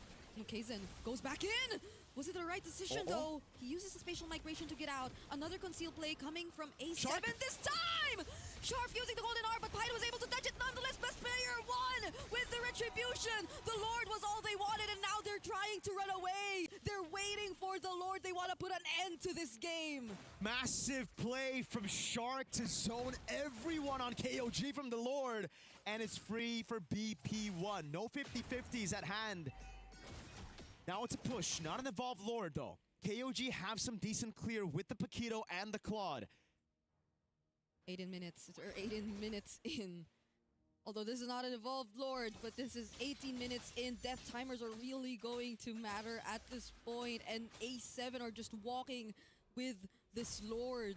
Kaizen goes back in. Was it the right decision though? He uses the spatial migration to get out. Another concealed play coming from A7 Shark. this time! Sharp using the golden R, but Pyro was able to dodge it nonetheless. Best player won with the retribution. The Lord was all they wanted, and now they're trying to run away. They're waiting for the Lord. They want to put an end to this game. Massive play from Shark to zone everyone on KOG from the Lord. And it's free for BP1. No 50-50s at hand. Now it's a push, not an evolved Lord though. KOG have some decent clear with the Paquito and the Claude. 18 minutes in. Although this is not an evolved Lord, but this is 18 minutes in. Death timers are really going to matter at this point, and A7 are just walking with this Lord.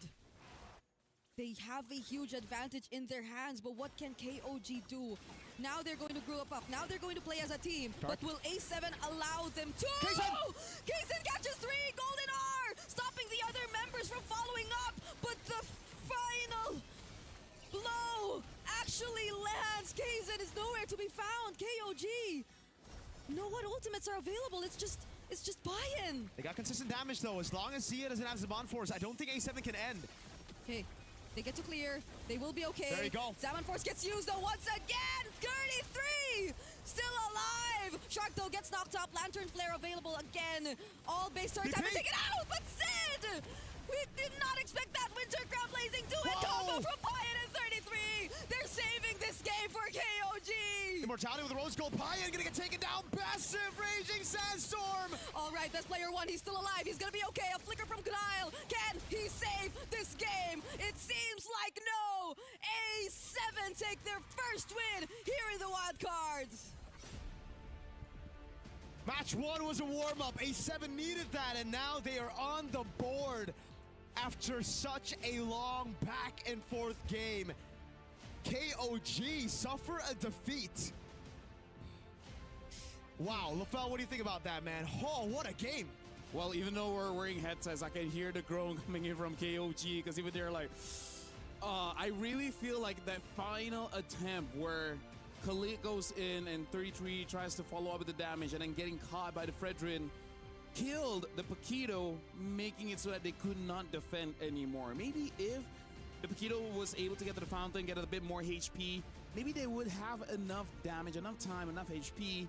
They have a huge advantage in their hands, but what can KOG do? Now they're going to group up. Now they're going to play as a team. But will A7 allow them to? Kaizen catches 3! Golden R! Stopping the other members from following up. But the final blow actually lands. Kaizen is nowhere to be found. KOG. No what ultimates are available. It's just buy-in. They got consistent damage though. As long as Zia doesn't have Zaman Force, I don't think A7 can end. Okay. They get to clear. They will be okay. There you go. Zaman Force gets used though once again. 33! Still alive. Shark though gets knocked up. Lantern Flare available again. All base turrets have been taken out. But Sid! We did not expect that Winter Crown Blazing do it. Combo from Pyan at 33. They're saving this game for KOG. Immortality with the Rose Gold. Pyan gonna get taken down. Massive Raging Sandstorm. All right, best player won. He's still alive. He's gonna be okay. A flicker from Kyle. Can he save this game? It seems like no. A7 take their first win here in the Wildcards. Match 1 was a warm-up. A7 needed that, and now they are on the board after such a long back-and-forth game. KOG suffer a defeat. Wow, LaFell, what do you think about that, man? Oh, what a game. Well, even though we're wearing headsets, I can hear the groan coming in from KOG, because even they're like, I really feel like that final attempt where Khalid goes in and 33 tries to follow up with the damage and then getting caught by the Fredrin killed the Paquito, making it so that they could not defend anymore. Maybe if the Paquito was able to get to the fountain, get a bit more HP, maybe they would have enough damage, enough time, enough HP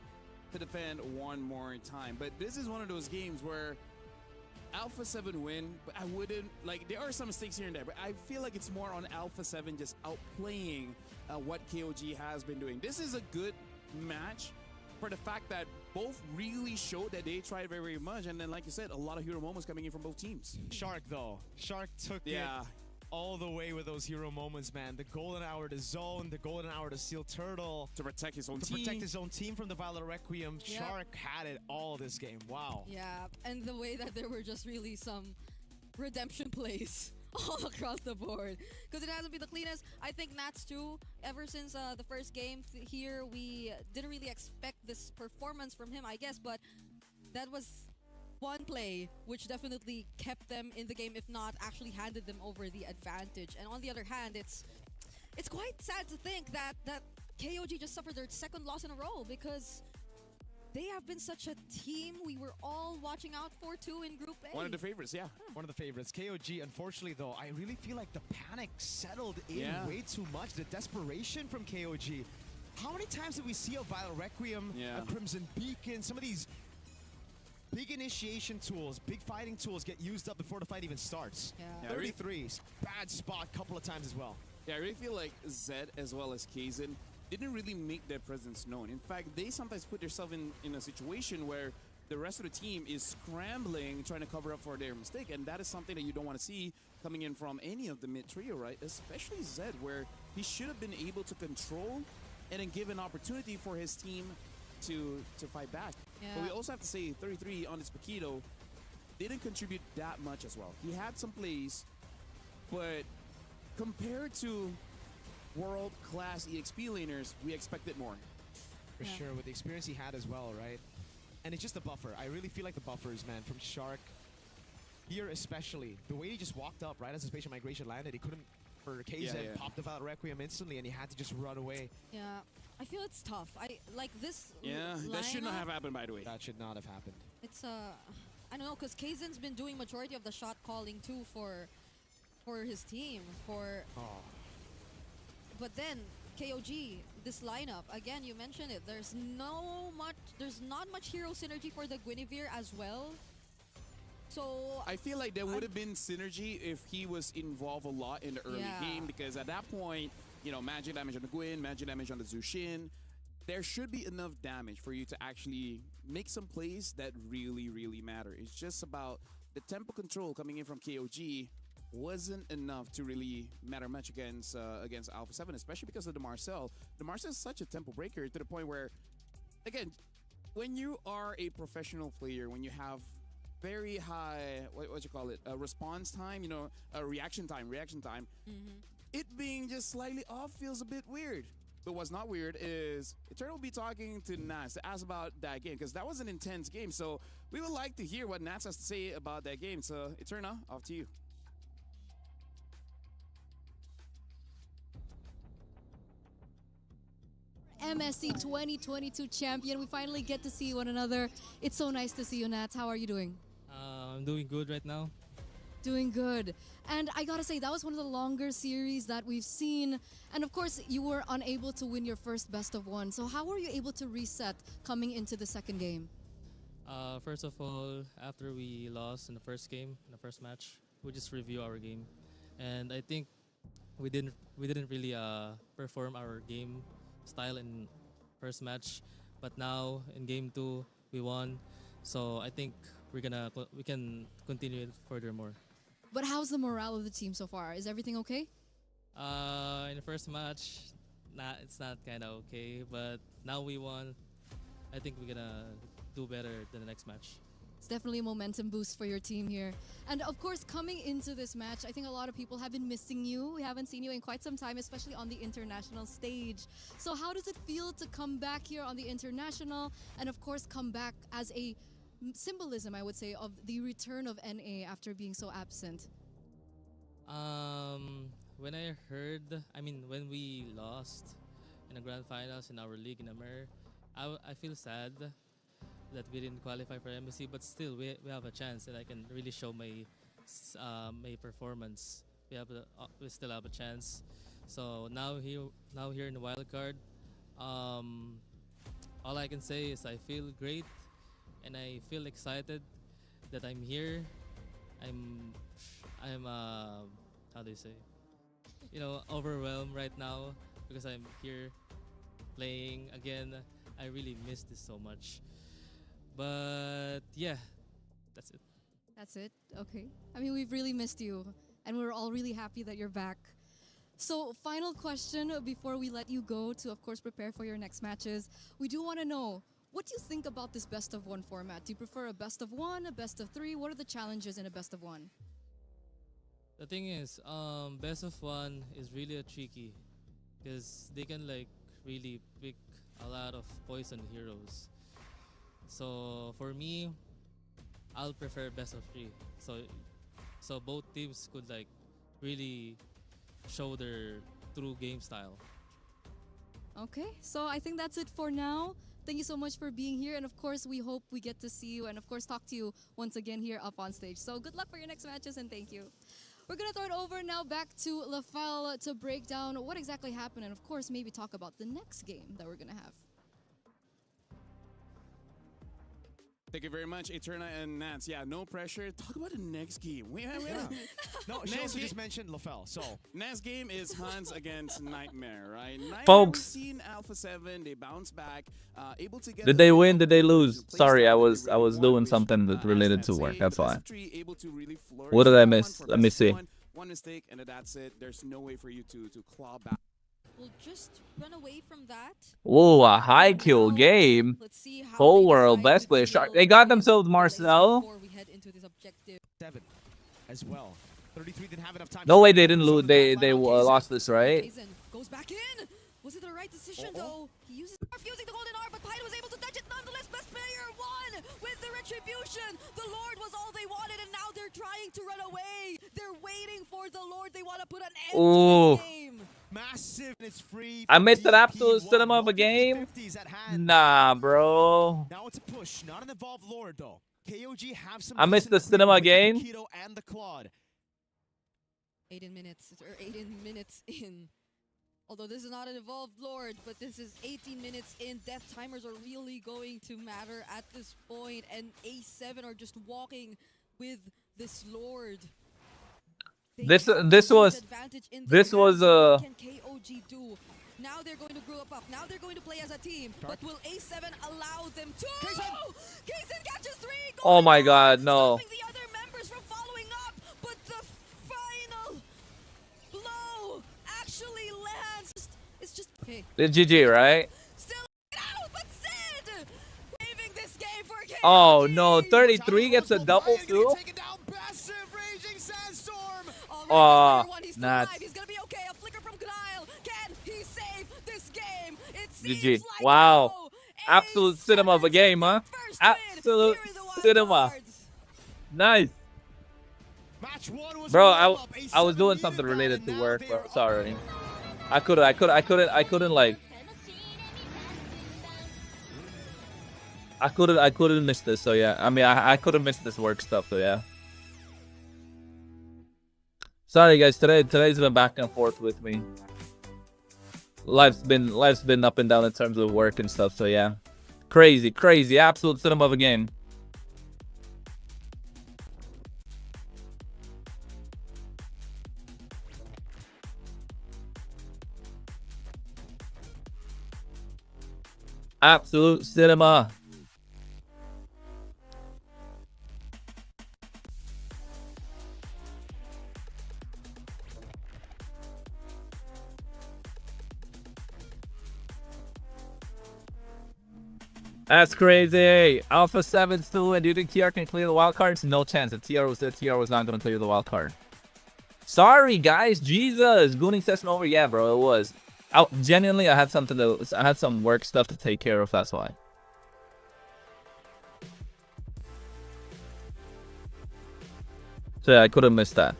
to defend one more time. But this is one of those games where Alpha 7 win, but I wouldn't, like, there are some mistakes here and there, but I feel like it's more on Alpha 7 just outplaying what KOG has been doing. This is a good match for the fact that both really showed that they tried very, very much. And then, like you said, a lot of hero moments coming in from both teams. Shark, though. Shark took it all the way with those hero moments, man. The golden hour to zone, the golden hour to seal turtle. To protect his own to team. protect his own team from the Violet Requiem. Yep. Shark had it all this game. Wow. Yeah, and the way that there were just really some redemption plays all across the board. Because it hasn't been the cleanest. I think Nats too, ever since the first game here, we didn't really expect this performance from him, I guess. But that was one play which definitely kept them in the game, if not actually handed them over the advantage. And on the other hand, it's quite sad to think that KOG just suffered their second loss in a row because they have been such a team we were all watching out for too in Group A. One of the favorites, yeah. One of the favorites. KOG, unfortunately, though, I really feel like the panic settled in way too much. The desperation from KOG. How many times did we see a Violet Requiem, a Crimson Beacon, some of these big initiation tools, big fighting tools get used up before the fight even starts? Yeah. 33, bad spot a couple of times as well. Yeah, I really feel like Zed as well as Kaizen didn't really make their presence known. In fact, they sometimes put themselves in a situation where the rest of the team is scrambling, trying to cover up for their mistake, and that is something that you don't want to see coming in from any of the mid trio, right? Especially Zed, where he should have been able to control and then give an opportunity for his team to fight back. Yeah. But we also have to say 33 on this Paquito didn't contribute that much as well. He had some plays, but compared to world-class EXP laners, we expected more. For sure, with the experience he had as well, right? And it's just the buffer. I really feel like the buffers, man, from Shark. Here especially, the way he just walked up right as the spatial migration landed, he couldn't, for KZ, pop the Violet Requiem instantly, and he had to just run away. Yeah, I feel it's tough. I like this. Yeah, that should not have happened, by the way. That should not have happened. It's I don't know, because Kaizen's been doing majority of the shot calling too for his team. But then KOG, this lineup again, you mentioned it. There's not much hero synergy for the Guinevere as well. So I feel like there would have been synergy if he was involved a lot in the early game, because at that point, you know, magic damage on the Gwyn, magic damage on the Zushin, there should be enough damage for you to actually make some plays that really, really matter. It's just about the tempo control coming in from KOG wasn't enough to really matter much against Alpha 7, especially because of the Marcel. The Marcel is such a tempo breaker to the point where, again, when you are a professional player, when you have very high, what you call it, response time, you know, reaction time, it being just slightly off feels a bit weird. But what's not weird is Eternal will be talking to Nats to ask about that game, because that was an intense game. So we would like to hear what Nats has to say about that game. So Eternal, off to you. MSC 2022 champion. We finally get to see one another. It's so nice to see you, Nats. How are you doing? I'm doing good right now. Doing good. And I gotta say, that was one of the longer series that we've seen. And of course, you were unable to win your first best of one. So how were you able to reset coming into the second game? First of all, after we lost in the first game, in the first match, we just review our game. And I think we didn't really perform our game style in first match, but now in game 2 we won, so I think we can continue it furthermore. But how's the morale of the team so far? Is everything okay? In the first match, it's not kind of okay, but now we won. I think we're gonna do better than the next match. It's definitely a momentum boost for your team here. And of course, coming into this match, I think a lot of people have been missing you. We haven't seen you in quite some time, especially on the international stage. So how does it feel to come back here on the international and of course come back as a symbolism, I would say, of the return of NA after being so absent? When we lost in the grand finals in our league in Amer, I feel sad that we didn't qualify for MSC, but still we have a chance, and I can really show my performance. We still have a chance. So now here in the Wildcard, all I can say is I feel great, and I feel excited that I'm here. I'm how do you say? You know, overwhelmed right now because I'm here playing again. I really miss this so much. But yeah, that's it. That's it? Okay. I mean, we've really missed you, and we're all really happy that you're back. So, final question before we let you go to, of course, prepare for your next matches. We do want to know, what do you think about this best of one format? Do you prefer a best of one, a best of three? What are the challenges in a best of one? The thing is, best of one is really tricky because they can really pick a lot of poison heroes. So for me, I'll prefer best of three. So both teams could really show their true game style. Okay, so I think that's it for now. Thank you so much for being here, and of course, we hope we get to see you and of course talk to you once again here up on stage. So good luck for your next matches, and thank you. We're gonna throw it over now back to Lafel to break down what exactly happened, and of course, maybe talk about the next game that we're gonna have. Thank you very much, Eterna and Nats. Yeah, no pressure. Talk about the next game. No, she also just mentioned Lafel, so. Next game is Hans against Nightmare, right? Nightmare, Folks. we've seen Alpha 7, they bounce back, able to get Did they win? Did they lose? Sorry, I was doing something that related to work. That's why. What did I miss? Let me see. One mistake, and that's it. There's no way for you to claw back. We'll just run away from that. Whoa, a high kill game. Let's see how Whole they world decide best to player deal shark. They got themselves Marcel. before we head into this objective. 7 as well. 33 didn't have enough time. No way they didn't lose. They lost this, right? Kaizen goes back in. Was it the right decision though? He uses using the golden arm, but Pyde was able to touch it nonetheless. Best player won with the retribution. The Lord was all they wanted, and now they're trying to run away. They're waiting for the Lord. They want to put an end to this game. Massive, and it's free. I missed an absolute cinema of a game. Nah, bro. Now it's a push, not an evolved Lord though. KOG have some. I missed the decent cinema with the game. Keto and the Claude. 18 minutes or 18 minutes in. Although this is not an evolved Lord, but this is 18 minutes in. Death timers are really going to matter at this point, and A7 are just walking with this Lord. This was Can KOG do? Now they're going to group up. Now they're going to play as a team. But will A7 allow them to? Kaizen catches 3. Oh my God, no. Stopping the other members from following up, but the final blow actually lands. It's just okay. It's GG, right? Still out, but Sid waving this game for KOG. Oh no, 33 gets a double too. He's Not. He's gonna be okay. A flicker from Kyle. Can he save this game? It GG. seems like Wow. no. Absolute cinema of a game, huh? First win Absolute here in the cinema. Wildcards. Nice. Match 1 was Bro, up. I was A7 doing needed something that, related and to now work, they're bro. up. Sorry. I couldn't like I couldn't miss this, so yeah. I mean I couldn't miss this work stuff, so yeah. Sorry guys, today's been back and forth with me. Life's been up and down in terms of work and stuff, so yeah. Crazy, absolute cinema of a game. Absolute cinema. That's crazy. Alpha 7's still in. Do you think TR can clear the wild cards? No chance. If TR was there, TR was not going to clear the wild card. Sorry, guys. Jesus. Gooning session over. Yeah, bro, it was. Genuinely, I had some work stuff to take care of. That's why. So yeah, I couldn't miss that.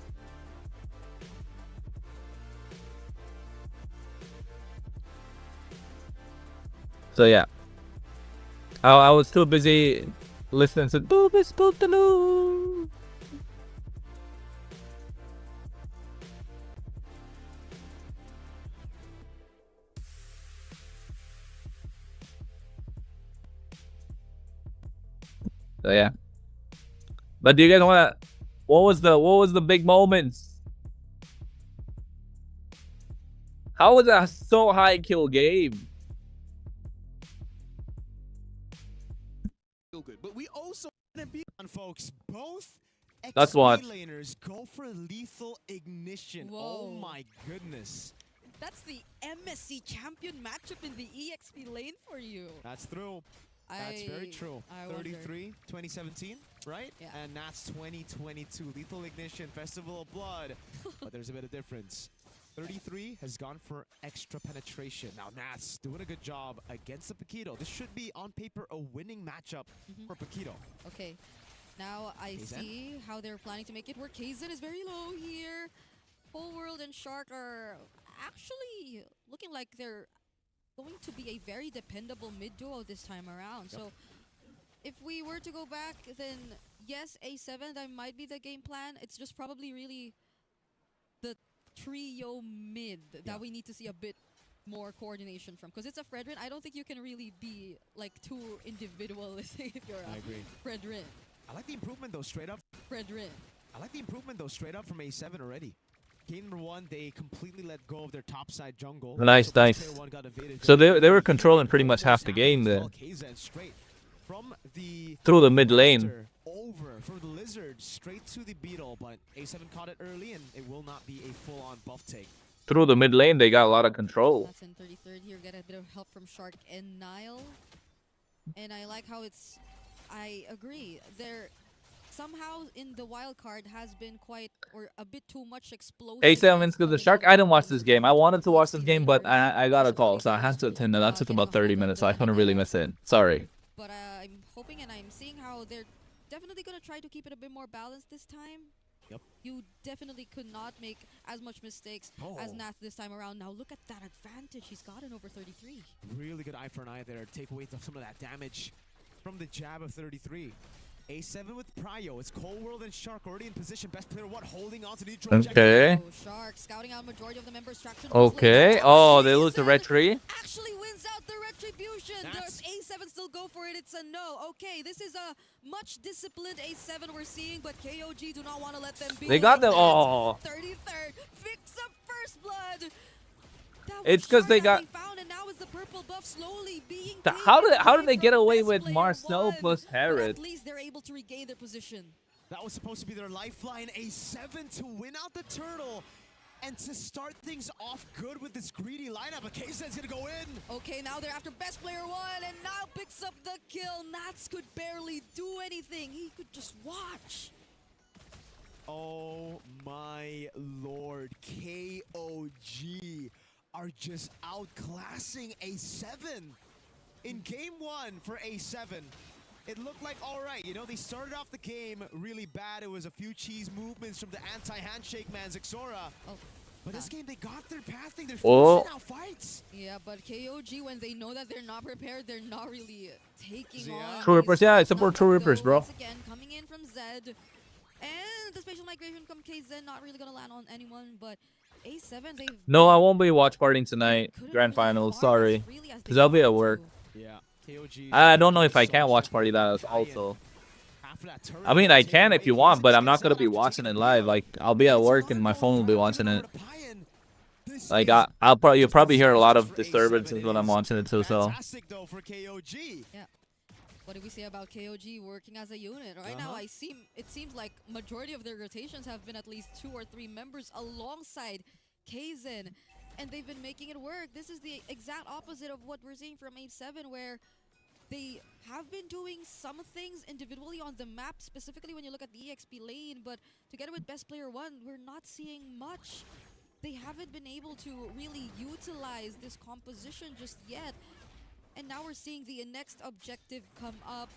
So yeah. I was too busy listening to Boobis Bootaloo. So yeah. But do you guys wanna what was the big moments? How was that so high kill game? Good, but we also folks, both That's what. laners go for lethal ignition. Whoa. Oh my goodness. That's the MSC champion matchup in the EXP lane for you. That's true. That's very true. I 33, 2017, right? Yeah. And that's 2022. Lethal Ignition, Festival of Blood. But there's a bit of difference. 33 has gone for extra penetration. Now Nats doing a good job against the Paquito. This should be, on paper, a winning matchup for Paquito. Okay, now I see how they're planning to make it work. Kaizen is very low here. Whole World and Shark are actually looking like they're going to be a very dependable mid duo this time around. So if we were to go back, then yes, A7, that might be the game plan. It's just probably really the trio mid that we need to see a bit more coordination from, because it's a Fredrin. I don't think you can really be like too individualistic if you're a Fredrin. I like the improvement though, straight up. Fredrin. I like the improvement though, straight up from A7 already. Game number 1, they completely let go of their topside jungle. Nice, nice. So they were controlling pretty much half the game there. From the Through the mid lane. Over from the lizard straight to the beetle, but A7 caught it early, and it will not be a full-on buff take. Through the mid lane, they got a lot of control. That's in 33rd here. Get a bit of help from Shark and Nile. And I like how it's... I agree. There somehow in the wild card has been quite, or a bit too much explosion. A7 wins because the Shark. I didn't watch this game. I wanted to watch this game, but I got a call, so I had to attend. And that took about 30 minutes, so I couldn't really miss it. Sorry. But I'm hoping and I'm seeing how they're definitely going to try to keep it a bit more balanced this time. Yep. You definitely could not make as much mistakes as Nath this time around. Now look at that advantage he's gotten over 33. Really good eye for an eye there. Take away some of that damage from the jab of 33. A7 with Prio. It's Cold World and Shark already in position. Best player what? Holding on to the neutral. Okay. Shark scouting out majority of the members. Okay. Oh, they lose the red tree. Actually wins out the retribution. Does A7 still go for it? It's a no. Okay, this is a much disciplined A7 we're seeing, but KOG do not want to let them be. They got them. Oh. 33rd picks up first blood. It's because they got. Found, and now is the purple buff slowly being How did they get away with Marcel plus Herod? At least they're able to regain their position. That was supposed to be their lifeline. A7 to win out the turtle and to start things off good with this greedy lineup. But KZ's gonna go in. Okay, now they're after best player 1, and now picks up the kill. Nats could barely do anything. He could just watch. Oh my lord, KOG are just outclassing A7. In game 1 for A7, it looked like all right. You know, they started off the game really bad. It was a few cheese movements from the anti-handshake man, Zixora. But this game, they got their pathing. They're forcing out fights. Yeah, but KOG, when they know that they're not prepared, they're not really taking on. True Rippers, yeah, support True Rippers, bro. Once again, coming in from Zed. And the spatial migration from KZ, not really gonna land on anyone, but A7, they've... No, I won't be watch partying tonight. Grand final, sorry. Because I'll be at work. Yeah, KOG. I don't know if I can watch party that also. I mean, I can if you want, but I'm not going to be watching it live. Like, I'll be at work and my phone will be watching it. Like, you'll probably hear a lot of disturbances when I'm watching it too, so. Fantastic, though, for KOG. Yeah. What do we say about KOG working as a unit? Right now, it seems like majority of their rotations have been at least 2 or 3 members alongside Kaizen, and they've been making it work. This is the exact opposite of what we're seeing from A7, where they have been doing some things individually on the map, specifically when you look at the EXP lane, but together with best player 1, we're not seeing much. They haven't been able to really utilize this composition just yet. And now we're seeing the next objective come up.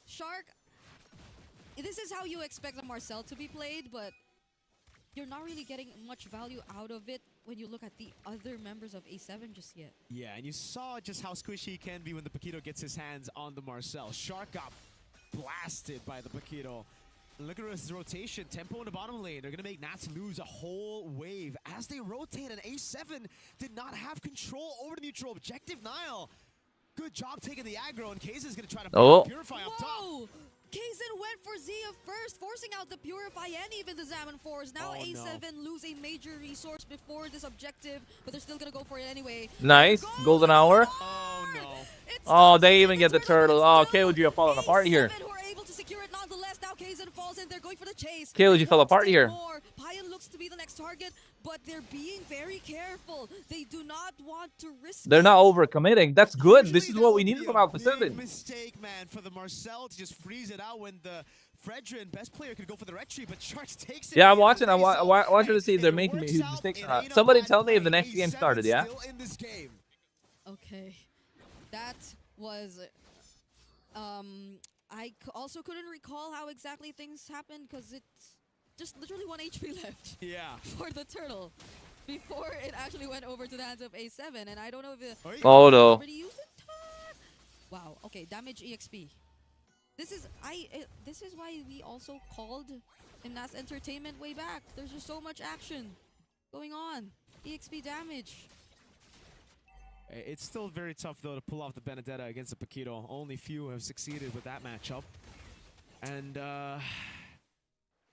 Shark, this is how you expect a Marcel to be played, but you're not really getting much value out of it when you look at the other members of A7 just yet. Yeah, and you saw just how squishy he can be when the Paquito gets his hands on the Marcel. Shark got blasted by the Paquito. Look at his rotation. Tempo in the bottom lane. They're going to make Nats lose a whole wave as they rotate, and A7 did not have control over the neutral objective. Nile, good job taking the aggro, and Kaizen is going to try to purify up top. Kaizen went for Zia first, forcing out the Purify and even the Zaman Force. Now A7 lose a major resource before this objective, but they're still going to go for it anyway. Nice. Golden hour. Oh, no. Oh, they even get the turtle. Oh, KOG are falling apart here. Now Kaizen falls in. They're going for the chase. KOG fell apart here. Payan looks to be the next target, but they're being very careful. They do not want to risk. They're not overcommitting. That's good. This is what we needed from Alpha 7. Mistake, man, for the Marcel to just freeze it out when the Fredrin, best player, could go for the retreat, but Sharks takes it. Yeah, I'm watching. I'm watching to see if they're making huge mistakes or not. Somebody tell me if the next game started, yeah? Okay. That was... I also couldn't recall how exactly things happened because it's just literally 1 HP left. Yeah. For the turtle. before it actually went over to the hands of A7. And I don't know if it Oh no. already used it. Wow. Okay, damage EXP. This is why we also called in NAS Entertainment way back. There's just so much action going on. EXP damage. It's still very tough, though, to pull off the Benedetta against the Paquito. Only few have succeeded with that matchup. And,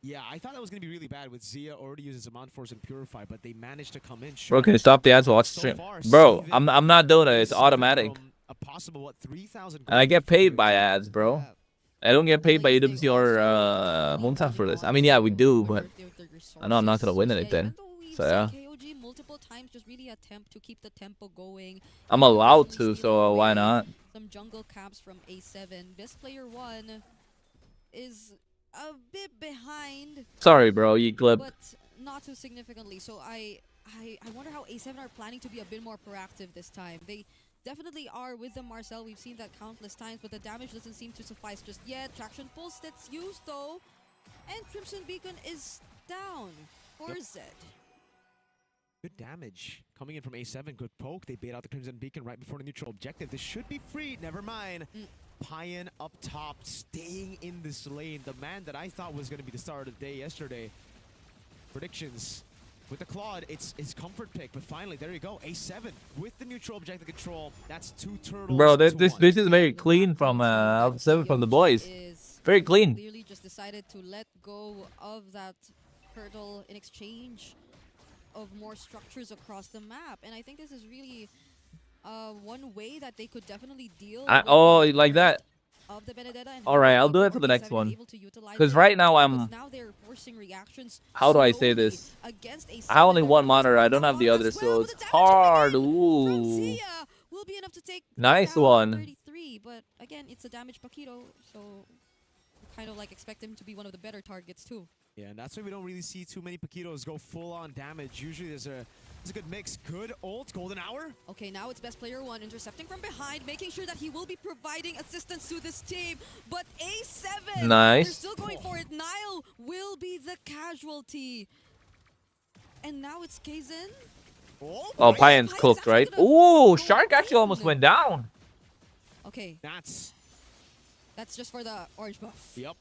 yeah, I thought that was going to be really bad with Zia already uses Amount Force and Purify, but they managed to come in. Bro, can you stop the ads while watch the stream? Bro, I'm not doing it. It's automatic. A possible, what, 3,000. And I get paid by ads, bro. I don't get paid by EWC or Moontown for this. I mean, yeah, we do, but I know I'm not going to win anything. So, yeah. Multiple times just really attempt to keep the tempo going. I'm allowed to, so why not? Some jungle caps from A7. Best player 1 is a bit behind. Sorry, bro, you clip. But not too significantly. So I wonder how A7 are planning to be a bit more proactive this time. They definitely are with the Marcel. We've seen that countless times, but the damage doesn't seem to suffice just yet. Traction pulse that's used though. And Crimson Beacon is down for Zed. Good damage coming in from A7. Good poke. They bait out the Crimson Beacon right before the neutral objective. This should be free. Never mind. Payan up top, staying in this lane. The man that I thought was going to be the star of the day yesterday. Predictions. With the Claude, it's his comfort pick. But finally, there you go. A7 with the neutral objective control. That's 2 turtles. Bro, this is very clean from Alpha 7 from the boys. Very clean. Clearly just decided to let go of that turtle in exchange of more structures across the map, and I think this is really one way that they could definitely deal with like that. Of the Benedetta. Alright, I'll do it for the next one. Because right now now they're forcing reactions. How do I say this? I only one monitor, I don't have the other, so it's hard. Ooh. Will be enough to take nice one. 33, but again, it's a damage Paquito, so kind of like expect him to be one of the better targets too. Yeah, and that's why we don't really see too many Paquitos go full-on damage. Usually there's a good mix. Good ult, golden hour. Okay, now it's best player 1 intercepting from behind, making sure that he will be providing assistance to this team. But A7, nice. They're still going for it. Nile will be the casualty. And now it's Kaizen. Oh, Payan's cooked, right? Ooh, Shark actually almost went down. Okay. That's just for the orange buff. Yep.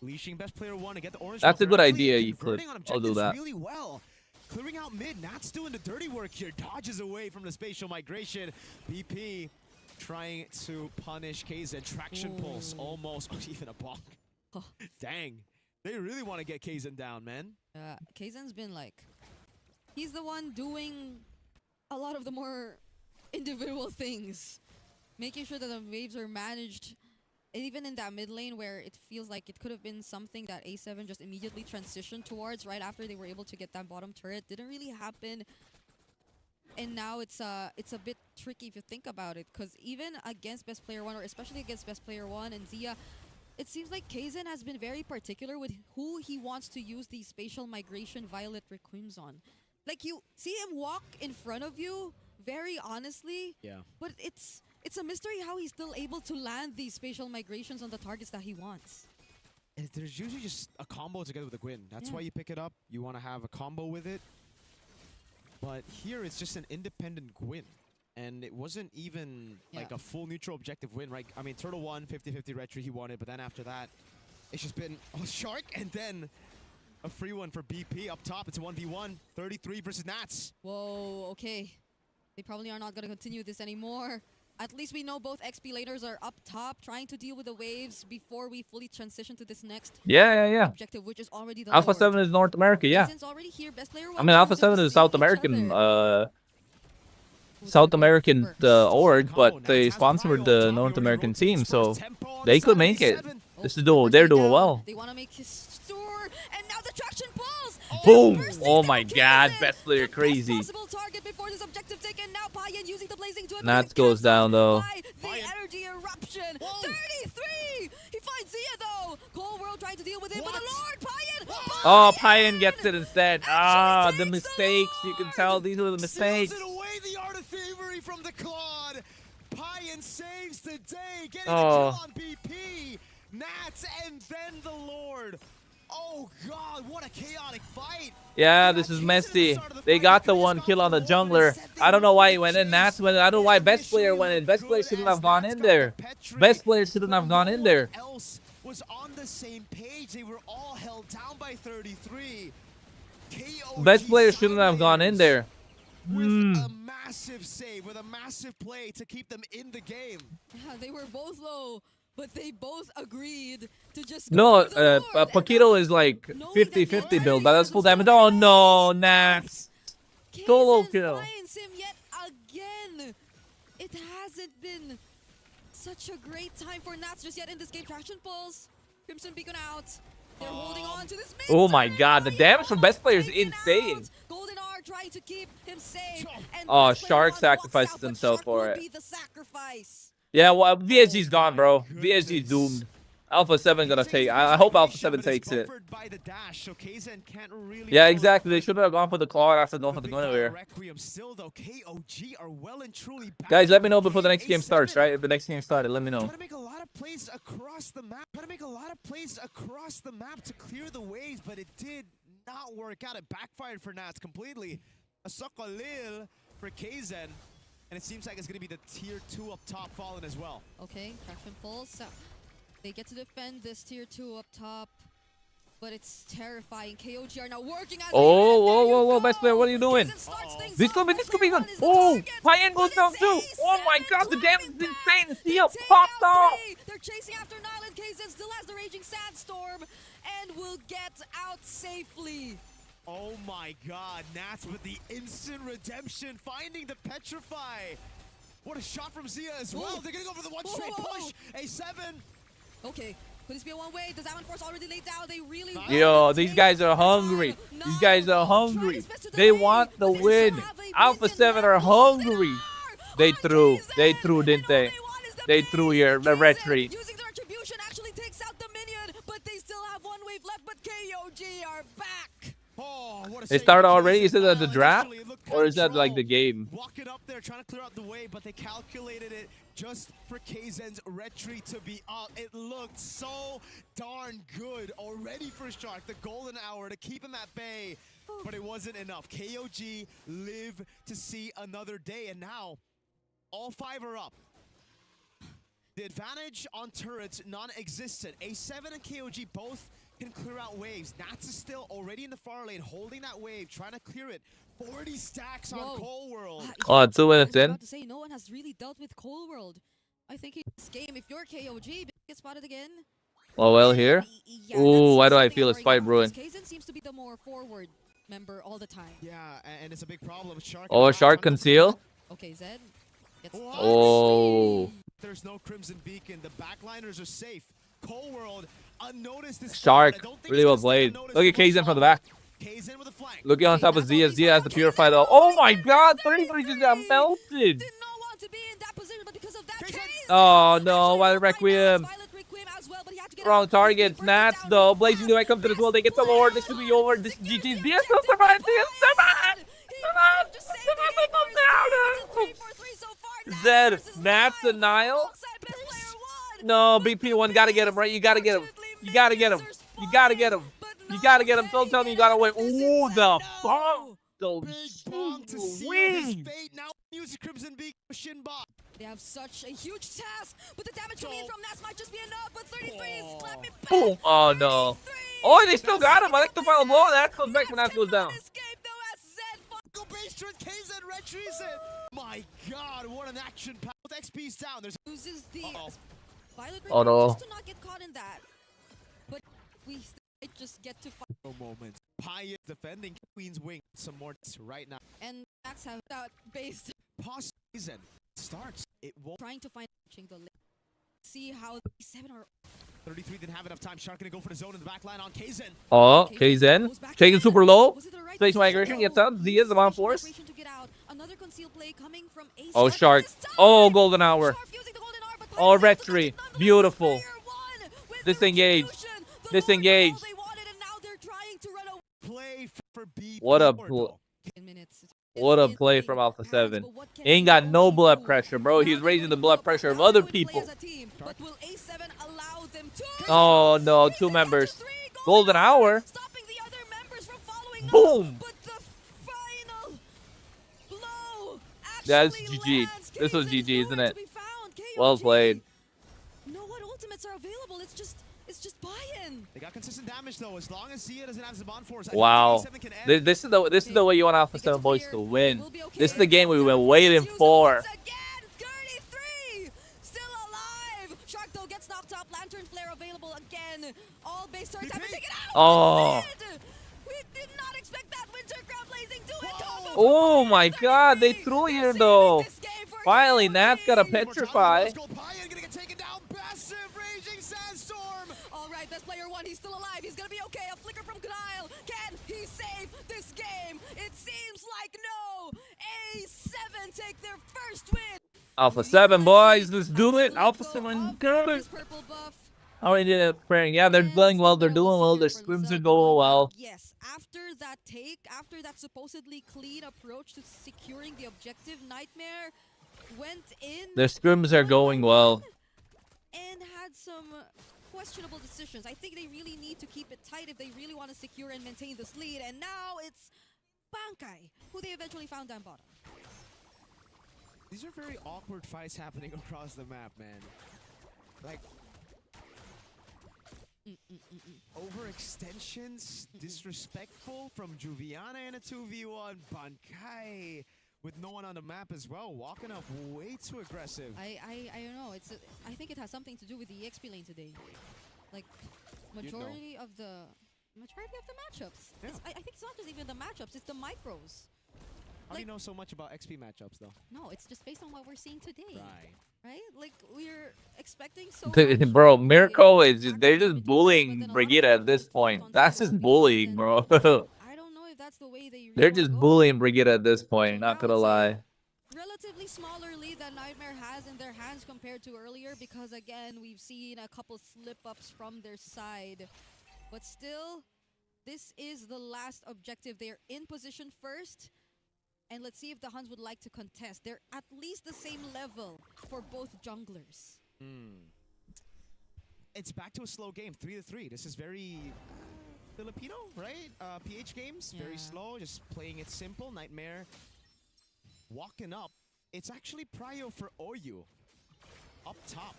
Leashing best player 1 to get the orange. That's a good idea, you clip. I'll do that. Really well. Clearing out mid. Nat's doing the dirty work here. Dodges away from the spatial migration. BP trying to punish Kaizen. Traction pulse almost. Oh, even a bonk. Oh. Dang. They really want to get Kaizen down, man. Kaizen's been like, he's the one doing a lot of the more individual things. Making sure that the waves are managed. Even in that mid lane where it feels like it could have been something that A7 just immediately transitioned towards right after they were able to get that bottom turret. Didn't really happen. And now it's a bit tricky if you think about it, because even against best player 1, or especially against best player 1 and Zia, it seems like Kaizen has been very particular with who he wants to use the spatial migration Violet Requims on. Like, you see him walk in front of you very honestly, but it's a mystery how he's still able to land these spatial migrations on the targets that he wants. And there's usually just a combo together with a Gwyn. That's why you pick it up. You want to have a combo with it. But here it's just an independent Gwyn. And it wasn't even like a full neutral objective win, right? I mean, Turtle won, 50-50 retry he wanted, but then after that, it's just been a Shark and then a free one for BP up top. It's a 1v1, 33 versus Nats. Whoa, okay. They probably are not going to continue this anymore. At least we know both XP laners are up top, trying to deal with the waves before we fully transition to this next objective, which is already the Alpha 7 is North America, already here, best player I mean, Alpha 7 is South American, org, but they sponsored the North American team, so they could make it. They're doing well. They want to make his store, and now the traction pulls. Boom! Oh my God, best player crazy. Nats goes down though. The energy eruption. 33. He finds Zia though. Cold World trying to deal with him, but the Lord Payan. Oh, Payan gets it instead. Ah, the mistakes. You can tell these are the mistakes. Away the Art of Thievery from the Claude. Payan saves the day, getting the kill on BP. Nats and then the Lord. Oh god, what a chaotic fight. Yeah, this is messy. They got the one kill on the jungler. I don't know why he went in. That's when I don't know why best player went in. Best player shouldn't have gone in there. Best player shouldn't have gone in there. Else was on the same page. They were all held down by 33. Best player shouldn't have gone in there. With a massive save, with a massive play to keep them in the game. Yeah, they were both low, but they both agreed to just No, go Paquito is like 50-50 build, but that's full damage. Oh no, Nats. Solo kill. Finds him yet again. It hasn't been such a great time for Nats just yet in this game. Traction pulls. Crimson Beacon out. They're holding on to this. Oh my god, the damage from best player is insane. Golden R trying to keep him safe. And Oh, Best Player Shark One sacrifices walks out, but himself Shark for will it. be the sacrifice. Yeah, well, VSG's gone, bro. VSG's doomed. Alpha 7 gonna take. I hope Alpha 7 takes it. Yeah, exactly. They should have gone for the claw after don't have to go anywhere. Guys, let me know before the next game starts, right? If the next game started, let me know. Trying to make a lot of plays across the map. Trying to make a lot of plays across the map to clear the waves, but it did not work out. It backfired for Nats completely. A Sokolil for Kaizen. And it seems like it's going to be the tier 2 up top fallen as well. Okay, traction pulls. So they get to defend this tier 2 up top. But it's terrifying. KOG are now working as Whoa, best player, what are you doing? This could be good. Oh, high end goes down too. Oh my god, the damage is insane. Seal popped off. They're chasing after Nyland. KZ still has the Raging Sandstorm and will get out safely. Oh my god, Nats with the instant redemption, finding the Petrify. What a shot from Zia as well. They're gonna go for the one straight push. A7. Okay, could this be a one-way? Does Diamond Force already laid down? They really Yo, these guys are hungry. These guys are hungry. They want the win. Alpha 7 are hungry. They threw, didn't they? They threw here, the retreat. Using the retribution actually takes out the minion, but they still have one wave left, but KOG are back. Oh, what a They save started from already? Kaizen. Is it at the draft? Initially, it looked Or is that control. like the game? Walking up there, trying to clear out the way, but they calculated it just for Kaizen's retreat to be up. It looked so darn good already for Shark. The golden hour to keep him at bay, but it wasn't enough. KOG live to see another day, and now all 5 are up. The advantage on turrets non-existent. A7 and KOG both can clear out waves. Nats is still already in the far lane, holding that wave, trying to clear it. 40 stacks on Cold World. Oh, 2 minutes I was in. about to say, no one has really dealt with Cold World. I think in this game, if you're KOG, get spotted again. Oh, well, here. Yeah, Ooh, that's why do I something feel a worrying spike about, brewing? because Kaizen seems to be the more forward member all the time. Yeah, and it's a big problem. Shark Oh, Shark conceal. Okay, Zed. Gets Oh. There's no Crimson Beacon. The backliners are safe. Cold World unnoticed this. Shark, I don't think really it's well gonna played. stay Look at unnoticed Kaizen for from the back. Kaizen with a flank. Looking on top of Zia. Zia has the purify though. Oh my god, 33 just got melted. Did not want to be in that position, but because of that case, Oh no, why the Requiem? Violet Requiem as well, but he had to get Wrong out. targets. Nats though. Blazing Duet comes to this world. They get the Lord. This should be over. This is GG's. Zia still survives. Zia survives. Zed, Nats and Nile. No, BP1 gotta get him, right? You gotta get him. You gotta get him. You gotta get him. You gotta get him. Don't tell me you gotta win. Ooh, the bomb. The Bomb to seal his win. fate. Now use Crimson Beacon for Shinbot. They have such a huge task, but the damage coming in from Nats might just be enough, but 33 is clapping back. Boom. Oh no. Oh, they still got him. I like the final blow. That goes back when that goes down. Go base strength, Kaizen retreats it. My god, what an action pack. With XP's down. There's Loses the Violet Oh, no. just to not get caught in that. But we still just get to fight. no moments. Pi defending Queen's Wing. Some more right now. And Max have that base Pause season starts. It won't. trying to find the lane. See how the 7 are 33 didn't have enough time. Shark gonna go for the zone in the back line on Kaizen. Oh, Kaizen. Taking super low. Was it the right Space decision? migration gets out. Zia is the on force. Migration to get out. Another concealed play coming from A Oh, Shark. Shark. Oh, golden hour. Oh, retry. Beautiful. Disengage. Disengage. Play for B. What a power, What a play from Alpha 7. Ain't got no blood pressure, bro. He's raising the blood pressure of other people. Oh no, 2 members. Golden hour. Stopping the other members from following Boom. up, but the final blow That's actually GG. lands. This was KZ GG, isn't nowhere it? to be found. Well KOG. played. Know what ultimates are available? It's just buy-in. They got consistent damage though. As long as Zia doesn't have Zaman Force, Wow. This is the way you want Alpha 7 boys to win. This is the game we've been waiting for. Once again, 33 still alive. Shark though gets knocked up. Lantern flare available again. All base turrets have been taken out. Oh. That's it. We did not expect that. Winter Crab blazing do it. Oh my god, they threw here though. Finally, Nat's got a petrify. All right, best player one. He's still alive. He's gonna be okay. A flicker from Guile. Can he save this game? It seems like no. A7 take their first win. Alpha 7 boys, let's do it. Alpha 7, got it. Purple buff. Already did it. Praying. Yeah, they're playing well. They're doing well. Their scrims are going well. Yes, after that take, after that supposedly clean approach to securing the objective, Nightmare went in. Their scrims are going well. And had some questionable decisions. I think they really need to keep it tight if they really want to secure and maintain this lead. And now it's Bankai, who they eventually found down bottom. These are very awkward fights happening across the map, man. Like, overextensions, disrespectful from Juviana in a 2v1. Bankai with no one on the map as well, walking up way too aggressive. I don't know. I think it has something to do with the EXP lane today. Like majority of the matchups. Yeah. I think it's not just even the matchups. It's the micros. How do you know so much about XP matchups though? No, it's just based on what we're seeing today. Right. Right? Like we're expecting so Bro, much. Miracle is just, they're just bullying Brigitte at this point. That's just bullying, bro. I don't know if that's the way they really They're wanna just go. bullying Brigitte at this point, not gonna lie. Relatively smaller lead that Nightmare has in their hands compared to earlier, because again we've seen a couple slip-ups from their side. But still, this is the last objective. They're in position first. And let's see if the Huns would like to contest. They're at least the same level for both junglers. It's back to a slow game, 3-3. This is very Filipino, right? PH games, very slow, just playing it simple. Nightmare walking up. It's actually prio for Oyu up top.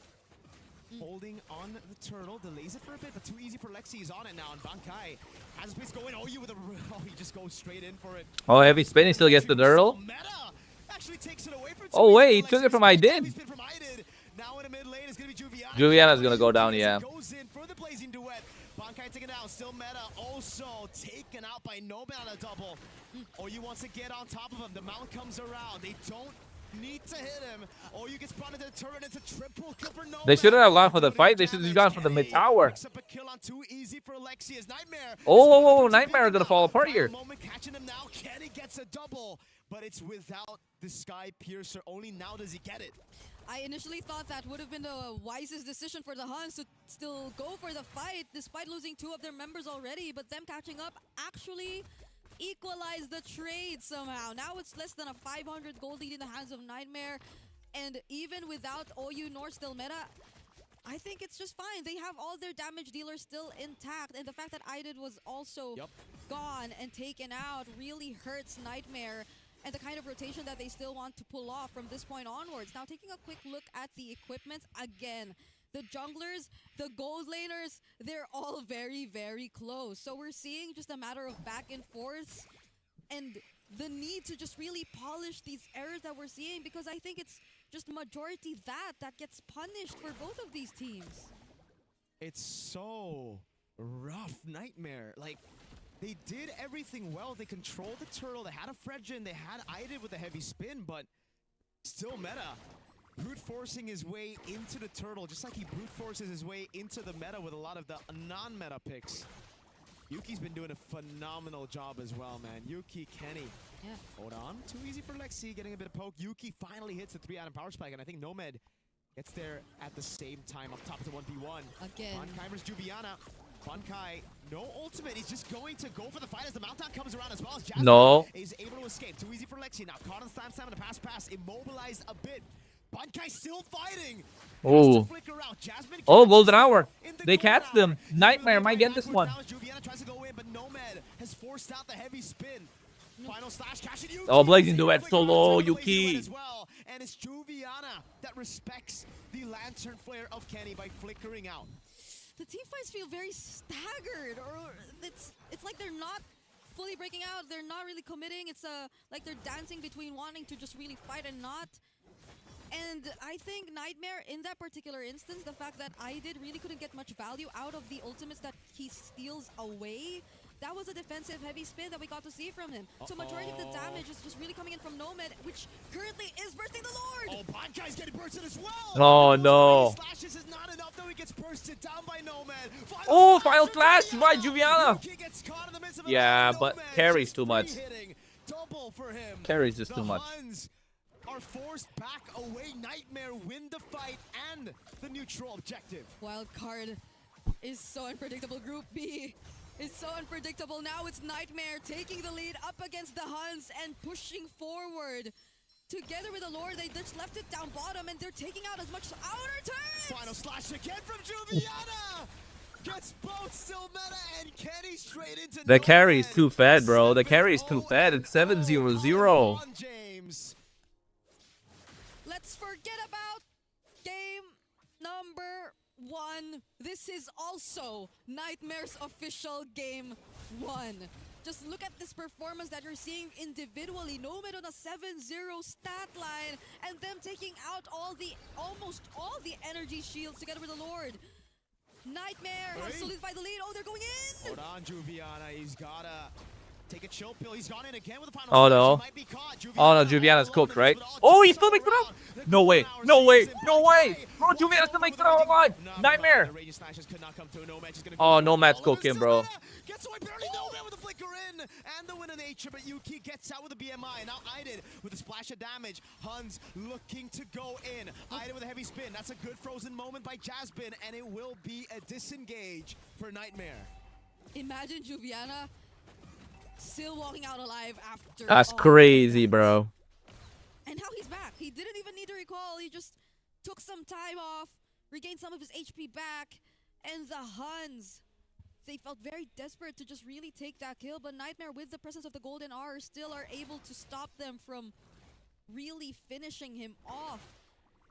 Holding on the turtle, delays it for a bit, but too easy for Lexi. He's on it now, and Bankai has a place going. Oyu with a he just goes straight in for it. Oh, heavy spin, he still gets the turtle. Meta actually takes it away from Oh wait, he took it from I did. Now in the mid lane is gonna be Juviana. Juviana's gonna go down, yeah. Goes in for the blazing duet. Bankai taken down, still Meta also taken out by Nomad on a double. Oyu wants to get on top of him. The mount comes around. They don't need to hit him. Oyu gets brought into the turret. It's a triple kill for Nomad. They shouldn't have gone for the fight. They should have gone for the mid tower. Picks up a kill on too easy for Lexi as Nightmare. Oh, Nightmare is gonna fall apart here. Moment catching him now. Kenny gets a double, but it's without the Sky Piercer. Only now does he get it. I initially thought that would have been the wisest decision for the Huns to still go for the fight despite losing 2 of their members already, but them catching up actually equalize the trade somehow. Now it's less than a 500 gold lead in the hands of Nightmare, and even without Oyu nor still Meta, I think it's just fine. They have all their damage dealers still intact, and the fact that Idid was also gone and taken out really hurts Nightmare and the kind of rotation that they still want to pull off from this point onwards. Now taking a quick look at the equipment again. The junglers, the gold laners, they're all very, very close. So we're seeing just a matter of back and forth and the need to just really polish these errors that we're seeing, because I think it's just majority that gets punished for both of these teams. It's so rough. Nightmare. Like, they did everything well. They controlled the turtle. They had a Fredgen. They had Idid with a heavy spin, but still Meta brute forcing his way into the turtle, just like he brute forces his way into the meta with a lot of the non-meta picks. Yuki's been doing a phenomenal job as well, man. Yuki, Kenny. Yeah. Hold on. Too easy for Lexi, getting a bit of poke. Yuki finally hits the 3-atom power spike, and I think Nomad gets there at the same time up top of the 1v1. Again. Bankai versus Juviana. Bankai, no ultimate. He's just going to go for the fight as the mount-down comes around, as well as Jasmine is able to escape. Too easy for Lexi now. Caught on slam, the pass, immobilized a bit. PhonPe still fighting. Oh. Oh, golden hour. They catch them. Nightmare might get this one. Juviana tries to go in, but Nomad has forced out the heavy spin. Final slash cash Yuki. Oh, Blazing Duet solo, Yuki. As well. And it's Juviana that respects the Lantern Flare of Kenny by flickering out. The team fights feel very staggered, or it's like they're not fully breaking out. They're not really committing. It's like they're dancing between wanting to just really fight and not. And I think Nightmare, in that particular instance, the fact that I really couldn't get much value out of the ultimates that he steals away, that was a defensive heavy spin that we got to see from him. So majority of the damage is just really coming in from Nomad, which currently is bursting the Lord. Oh, PhonPe's getting bursted as well. Oh, no. Slashes is not enough, though he gets bursted down by Nomad. Oh, final slash by Juviana. Yeah, but carries too much. Double for him. Carries just too much. Huns are forced back away. Nightmare win the fight and the neutral objective. Wildcard is so unpredictable. Group B is so unpredictable. Now it's Nightmare taking the lead up against the Huns and pushing forward. Together with the Lord, they just left it down bottom and they're taking out as much outer turrets. Final slash again from Juviana. Gets both still meta and Kenny straight into The carry is too fed, bro. The carry is too fed. It's 7-0-0. James. Let's forget about game number 1. This is also Nightmare's official game 1. Just look at this performance that you're seeing individually. Nomad on a 7-0 stat line, and them taking out almost all the energy shields together with the Lord. Nightmare has solidified the lead. Oh, they're going in! Hold on, Juviana. He's gotta take a chill pill. He's gone in again with the final. Oh, no. Oh, no. Juviana's cooked, right? Oh, he still makes it out. No way. No way. No way. Bro, Juviana still makes it out alive. Nightmare. Oh, Nomad's cooking, bro. Gets away barely. Nomad with the flicker in and the win of nature, but Yuki gets out with a BMI. Now Aiden with a splash of damage. Huns looking to go in. Aiden with a heavy spin. That's a good frozen moment by Jasmine, and it will be a disengage for Nightmare. Imagine Juviana still walking out alive after. That's crazy, bro. And now he's back. He didn't even need to recall. He just took some time off, regained some of his HP back, and the Huns, they felt very desperate to just really take that kill, but Nightmare, with the presence of the Golden R, still are able to stop them from really finishing him off.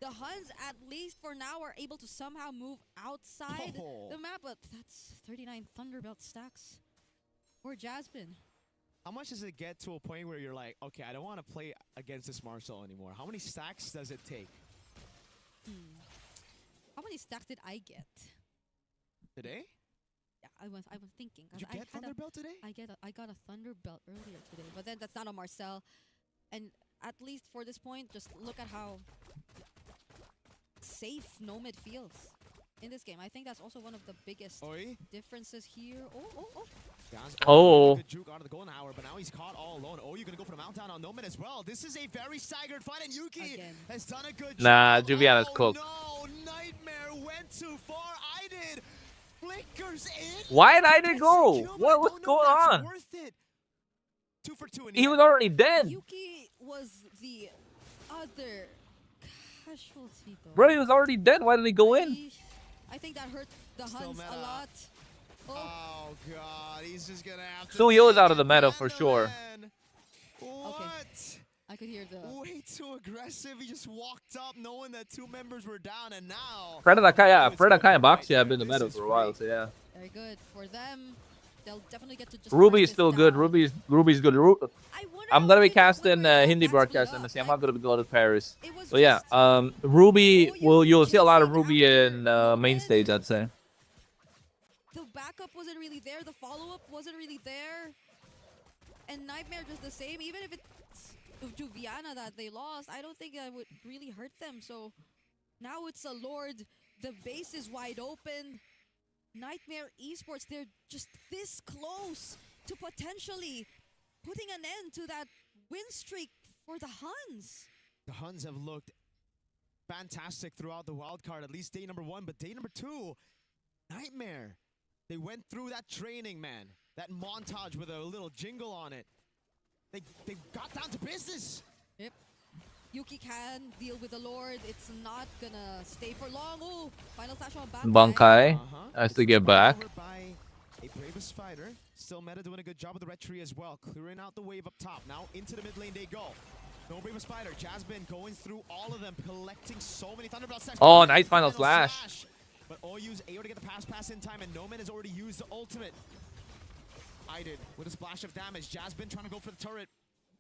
The Huns, at least for now, are able to somehow move outside the map, but that's 39 Thunderbelt stacks for Jasmine. How much does it get to a point where you're like, okay, I don't want to play against this Marcel anymore? How many stacks does it take? How many stacks did I get Today? Yeah, I was thinking. Did you get Thunderbelt today? I got a Thunderbelt earlier today, but then that's not a Marcel. And at least for this point, just look at how safe Nomad feels in this game. I think that's also one of the biggest differences here. Good juke out of the golden hour, but now he's caught all alone. Oh, you're gonna go for the mount down on Nomad as well. This is a very staggered fight, and Yuki has done a good job. Nah, Juviana's cooked. No, Nightmare went too far. I did. Flickers in. Why did I didn't go? What's going on? Worth it. 2 for 2 in He was already dead. Yuki was the other casualty, though. Bro, he was already dead. Why did he go in? I think that hurt the Huns a lot. Oh god, he's just gonna have to. So he was out of the meta for sure. What? Okay. I could hear the. Way too aggressive. He just walked up knowing that 2 members were down, and now. Fred and Boxy have been in the meta for a while, so yeah. Very good for them. They'll definitely get to just. Ruby is still good. Ruby's good. I'm gonna be casting Hindi broadcast MSC. I'm not gonna be going to Paris. So yeah, Ruby you'll see a lot of Ruby in main stage, I'd say. The backup wasn't really there. The follow-up wasn't really there. And Nightmare just the same. Even if it's Juviana that they lost, I don't think that would really hurt them. So now it's a Lord. The base is wide open. Nightmare Esports, they're just this close to potentially putting an end to that win streak for the Huns. The Huns have looked fantastic throughout the wild card, at least day number 1, but day number 2, Nightmare. They went through that training, man. That montage with a little jingle on it. They got down to business. Yep. Yuki can deal with the Lord. It's not gonna stay for long. Oh, final flash on Bankai has to get back. By a bravest fighter. Still Meta doing a good job with the red tree as well. Clearing out the wave up top. Now into the mid lane they go. No bravest fighter. Jasmine going through all of them, collecting so many Thunderbolt stacks. Oh, nice final slash. But OU's able to get the pass in time, and Nomad has already used the ultimate. Idid with a splash of damage. Jasmine trying to go for the turret.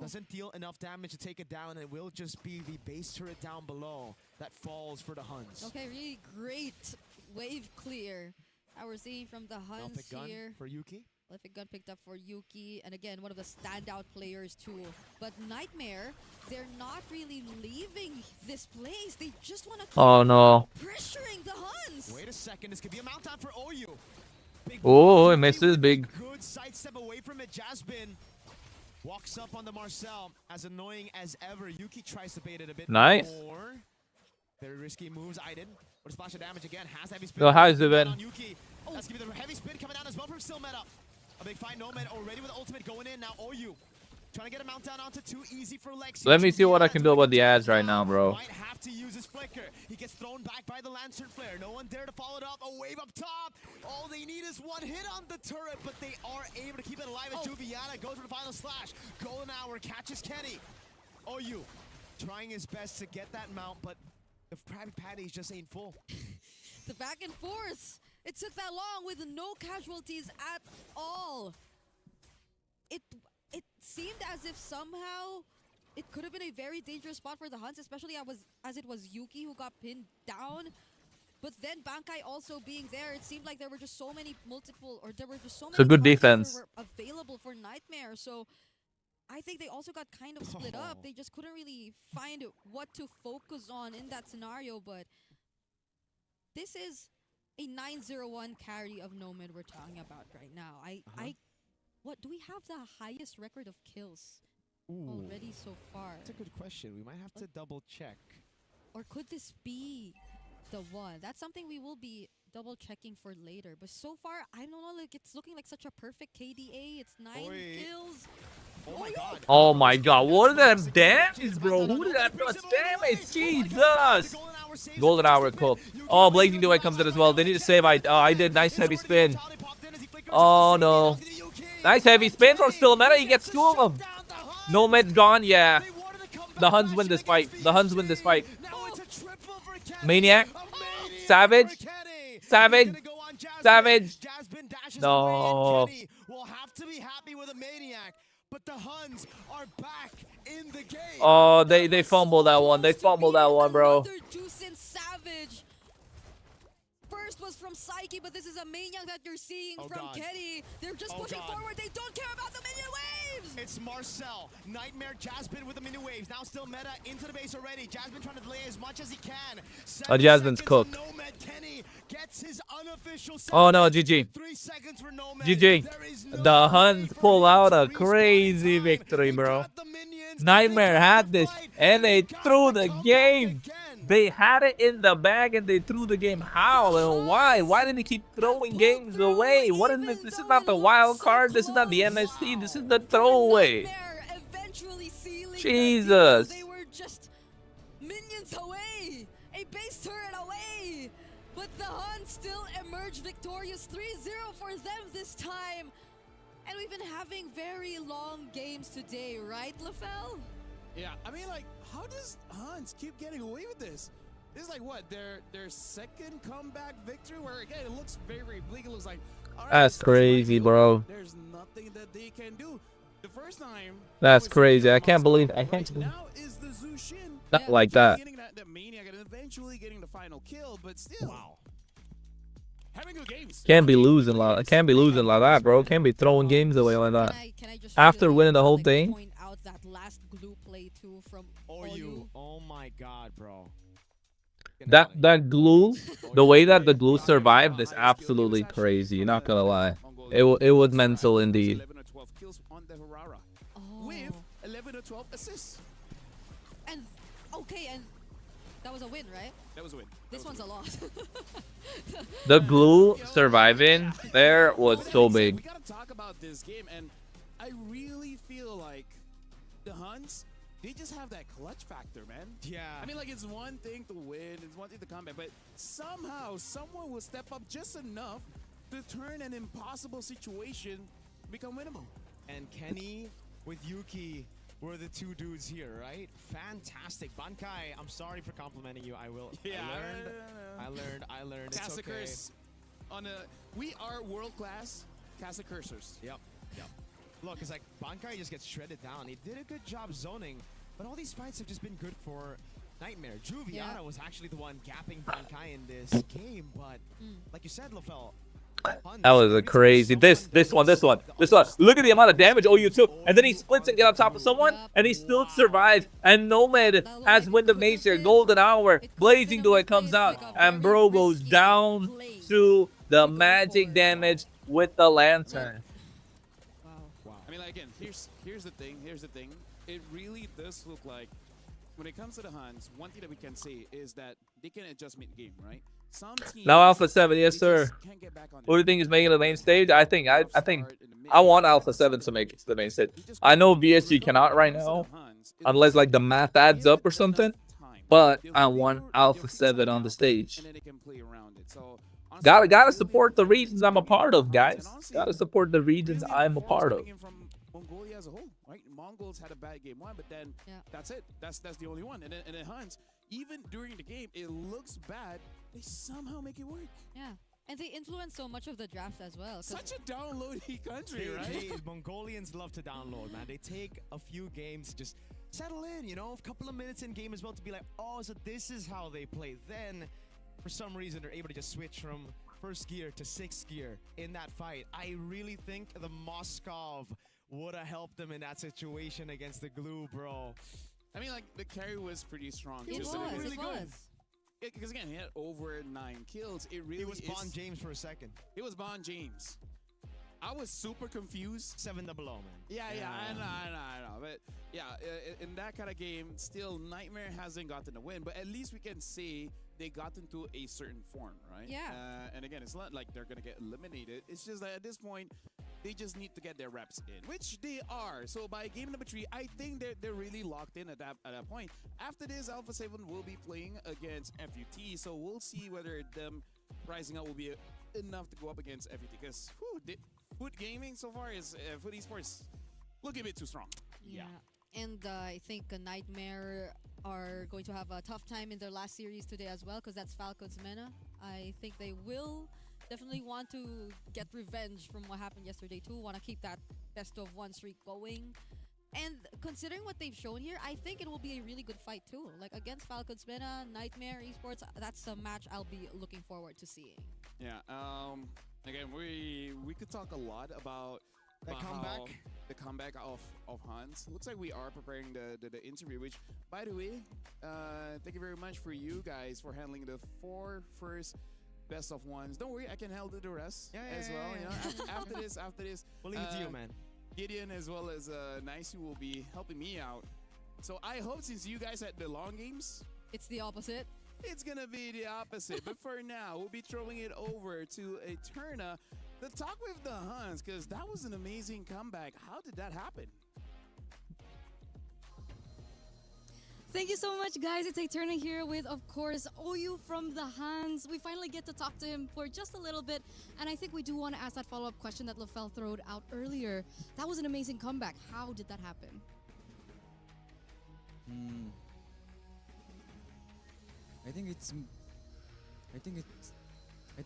Doesn't deal enough damage to take it down, and it will just be the base turret down below that falls for the Huns. Okay, really great wave clear. That we're seeing from the Huns here. For Yuki. Electric gun picked up for Yuki, and again, one of the standout players too. But Nightmare, they're not really leaving this place. They just want to keep pressuring the Huns. Wait a second, this could be a mount down for OU. Oh, it misses big. Good sidestep away from it. Jasmine walks up on the Marcel, as annoying as ever. Yuki tries to bait it a bit more. Very risky moves. Idid with a splash of damage again. Has heavy spin. So how's it been? On Yuki. That's gonna be the heavy spin coming down as well from Still Meta. A big fight. Nomad already with the ultimate going in. Now OU trying to get a mount down onto too easy for Lexi. Let me see what I can do about the ads right now, bro. Might have to use his flicker. He gets thrown back by the Lantern Flare. No one there to follow it up. A wave up top. All they need is one hit on the turret, but they are able to keep it alive. As Juviana goes for the final slash. Golden Hour catches Kenny. OU trying his best to get that mount, but the Krabby Patties just ain't full. The back and forth. It took that long with no casualties at all. It seemed as if somehow it could have been a very dangerous spot for the Huns, especially as it was Yuki who got pinned down. But then Bankai also being there, it seemed like there were just so many So good defense. Were available for Nightmare. So I think they also got kind of split up. They just couldn't really find what to focus on in that scenario. But this is a 9-0-1 carry of Nomad we're talking about right now. What do we have the highest record of kills already so far? That's a good question. We might have to double check. Or could this be the one? That's something we will be double checking for later. But so far, I don't know, like it's looking like such a perfect KDA. It's 9 kills. Oh my god. Oh my god, what are them damage, bro? Who did that much damage? Jesus! Golden Hour cook. Oh, Blazing Duet comes in as well. They need to save. I did nice heavy spin. Oh no. Nice heavy spin from Still Meta. He gets 2 of them. Nomad gone. Yeah. The Huns win this fight. The Huns win this fight. Maniac. Savage. Savage. Savage. No. We'll have to be happy with a Maniac, but the Huns are back in the game. Oh, they fumbled that one. They fumbled that one, bro. Savage. First was from Psyche, but this is a Maniac that you're seeing from Kenny. They're just pushing forward. They don't care about the minion waves. It's Marcel, Nightmare, Jasmine with the minion waves. Now Still Meta into the base already. Jasmine trying to delay as much as he can. Jasmine's cooked. Nomad Kenny gets his unofficial oh no, GG. 3 seconds for Nomad. GG. The Huns pull out a crazy victory, bro. Nightmare had this, and they threw the game. They had it in the bag, and they threw the game. How and why? Why did they keep throwing games away? What is this? This is not the wild card. This is not the MSC. This is the throwaway. Jesus. They were just minions away, a base turret away, but the Huns still emerged victorious. 3-0 for them this time. And we've been having very long games today, right, LaFell? Yeah, I mean, like, how does Huns keep getting away with this? This is like what, their second comeback victory, where again it looks very bleak. It looks like that's crazy, bro. There's nothing that they can do. The first time that's crazy. I can't believe now is the Zushin. Not like that. The Maniac and eventually getting the final kill, but still. Having good games. Can't be losing like that, bro. Can't be throwing games away like that. Can I just after really, winning the whole like, thing. Point out that last glue play too from OU. Oh my god, bro. That glue, the way that the glue survived is absolutely crazy. Not gonna lie, it was mental indeed. 11 or 12 kills on the Harara with 11 or 12 assists. And and that was a win, right? That was a win. This one's a loss. The glue surviving there was so big. We gotta talk about this game, and I really feel like the Huns they just have that clutch factor, man. Yeah. I mean, like, it's one thing to win, it's one thing to come back, but somehow someone will step up just enough to turn an impossible situation become winnable. And Kenny with Yuki were the two dudes here, right? Fantastic. Bankai, I'm sorry for complimenting you. I will. Yeah, I learned. It's Casa okay. Curse on a. We are world class Casa Cursors. Yep. Look, it's like Bankai just gets shredded down. He did a good job zoning, but all these fights have just been good for Nightmare. Juviana was actually the one gapping Bankai in this game, but like you said, Lofel. That was a crazy. This one. Look at the amount of damage OU took, and then he splits and get on top of someone, and he still survives. And Nomad has Wind of Nature, Golden Hour, Blazing Duet comes out, and bro goes down to the magic damage with the lantern. Wow. I mean, like, again, here's the thing. It really does look like when it comes to the Huns, one thing that we can say is that they can adjust mid-game, right? Some teams, Now Alpha 7, yes sir. can't get back on Who do you think is making the main stage? I think I want Alpha 7 to make it to the main stage. I know VSG cannot right now, unless like the math adds up or something. But I want Alpha 7 on the stage. and then they can play around it. So Gotta support the regions I'm a part of, guys. Gotta support the regions I'm a part of. From Mongolia as a whole, right? Mongols had a bad game one, but then that's it. That's the only one. And then Huns, even during the game, it looks bad. They somehow make it work. Yeah. And they influence so much of the draft as well. Such a downloady country, right? Mongolians love to download, man. They take a few games to just settle in, you know, a couple of minutes in game as well to be like, oh, so this is how they play. Then, for some reason, they're able to just switch from first gear to sixth gear in that fight. I really think the Moskov would have helped them in that situation against the Glue, bro. I mean, like, the carry was pretty strong. It was. Really good. Because again, he had over 9 kills. It really was Bond James for a second. It was Bond James. I was super confused. 7-0, man. Yeah, I know. But yeah, in that kind of game, still Nightmare hasn't gotten a win. But at least we can say they got into a certain form, right? Yeah. And again, it's not like they're gonna get eliminated. It's just that at this point, they just need to get their reps in, which they are. So by game number 3, I think they're really locked in at that point. After this, Alpha 7 will be playing against FUT, so we'll see whether them rising up will be enough to go up against FUT. Because Foot Gaming so far is Foot Esports looking a bit too strong. Yeah. And I think Nightmare are going to have a tough time in their last series today as well, because that's Falcon's Mena. I think they will definitely want to get revenge from what happened yesterday too. Want to keep that best-of-1 streak going. And considering what they've shown here, I think it will be a really good fight too. Like against Falcon's Mena, Nightmare Esports, that's a match I'll be looking forward to seeing. Yeah. Again, we could talk a lot about the comeback of Hans. Looks like we are preparing the interview, which, by the way, thank you very much for you guys for handling the 4 first best-of-1s. Don't worry, I can handle the rest as well. You know, after this, we'll leave it to you, man. Gideon as well as Nicey will be helping me out. So I hope, since you guys had the long games, it's the opposite. It's gonna be the opposite. But for now, we'll be throwing it over to Eterna to talk with the Huns, because that was an amazing comeback. How did that happen? Thank you so much, guys. It's Eterna here with, of course, OU from the Huns. We finally get to talk to him for just a little bit, and I think we do want to ask that follow-up question that Lofel threw out earlier. That was an amazing comeback. How did that happen? I think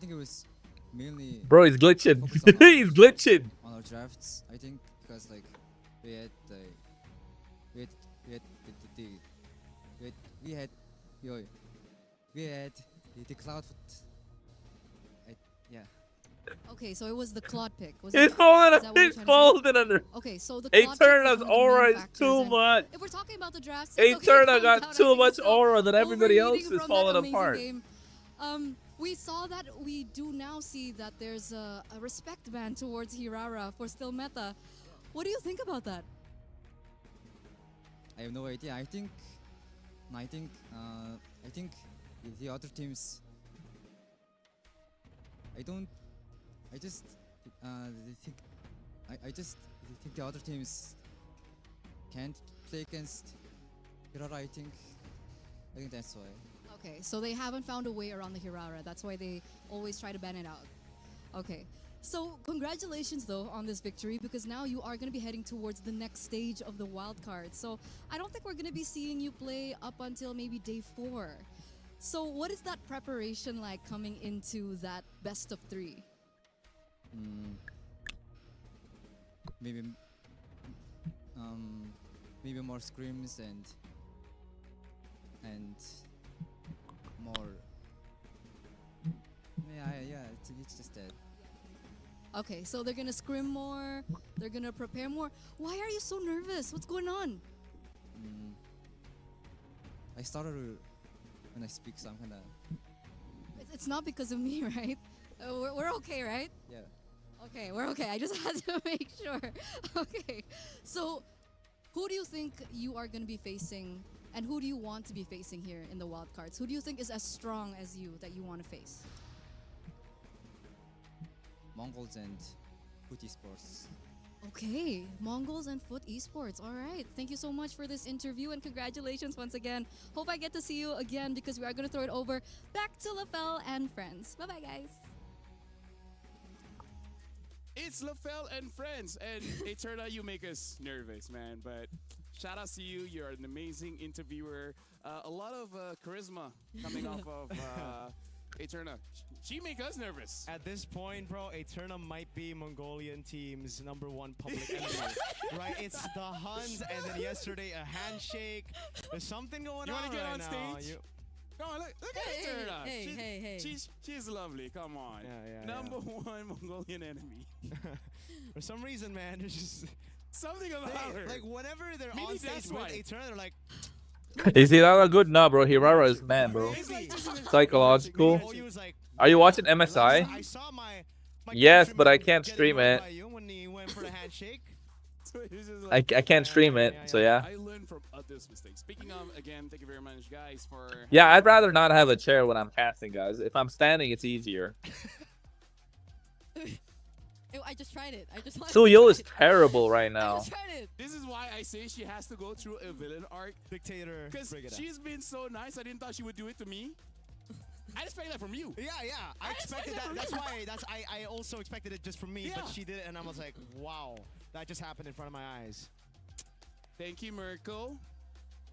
it was mainly. Bro, he's glitching. He's glitching. On our drafts, I think, because like we had the cloud. Yeah. Okay, so it was the Claude pick. Was He's it? folding under. Okay, so the Claude Eterna's pick aura is too much. If we're talking about the drafts, Eterna got too much aura that everybody else is falling apart. Game. We saw that. We do now see that there's a respect ban towards Hirara for still meta. What do you think about that? I have no idea. I think the other teams. I just think the other teams can't play against Hirara, I think that's why. Okay, so they haven't found a way around the Hirara. That's why they always try to ban it out. Okay, so congratulations though on this victory, because now you are going to be heading towards the next stage of the wild card. So I don't think we're going to be seeing you play up until maybe day 4. So what is that preparation like coming into that best of 3? Maybe maybe more scrims and more. Yeah. It's just that. Okay, so they're gonna scrim more, they're gonna prepare more. Why are you so nervous? What's going on? I started when I speak, so I'm kinda. It's not because of me, right? We're okay, right? Yeah. Okay, we're okay. I just had to make sure. Okay, so who do you think you are going to be facing, and who do you want to be facing here in the wild cards? Who do you think is as strong as you that you want to face? Mongols and Foot Esports. Okay, Mongols and Foot Esports. All right. Thank you so much for this interview, and congratulations once again. Hope I get to see you again, because we are going to throw it over back to LaFell and friends. Bye-bye, guys. It's LaFell and friends, and Eterna, you make us nervous, man. But shout out to you. You're an amazing interviewer. A lot of charisma coming off of Eterna. She make us nervous. At this point, bro, Eterna might be Mongolian team's #1 public enemy. Right? It's the Huns, and then yesterday a handshake. There's something going on. You want to get right on now. stage? Come on, look at Eterna. Hey. She's lovely. Come on. Yeah. #1 Mongolian enemy. For some reason, man, there's just Something about her. like whenever they're Maybe on stage that's with why. Eterna, they're like. Is Hirara good? Nah, bro. Hirara is man, bro. It's like just an- Psychological. Oh, he was like, Are you watching MSI? I saw my Yes, but I countryman can't getting stream hugged it. by you when he went for the handshake. So it's just I like- can't stream it, so yeah. I learned from others' mistakes. Speaking of, again, thank you very much, guys, for... Yeah, I'd rather not have a chair when I'm casting, guys. If I'm standing, it's easier. I just tried it. Suyo is terrible right I now. just tried it. This is why I say she has to go through a villain arc. Dictator. Because she's been so nice, I didn't thought she would do it to me. I expect that from you. Yeah. I expected that. That's why. I also expected it just from me, but she did it, and I was like, wow, that just happened in front of my eyes. Thank you, Mirko.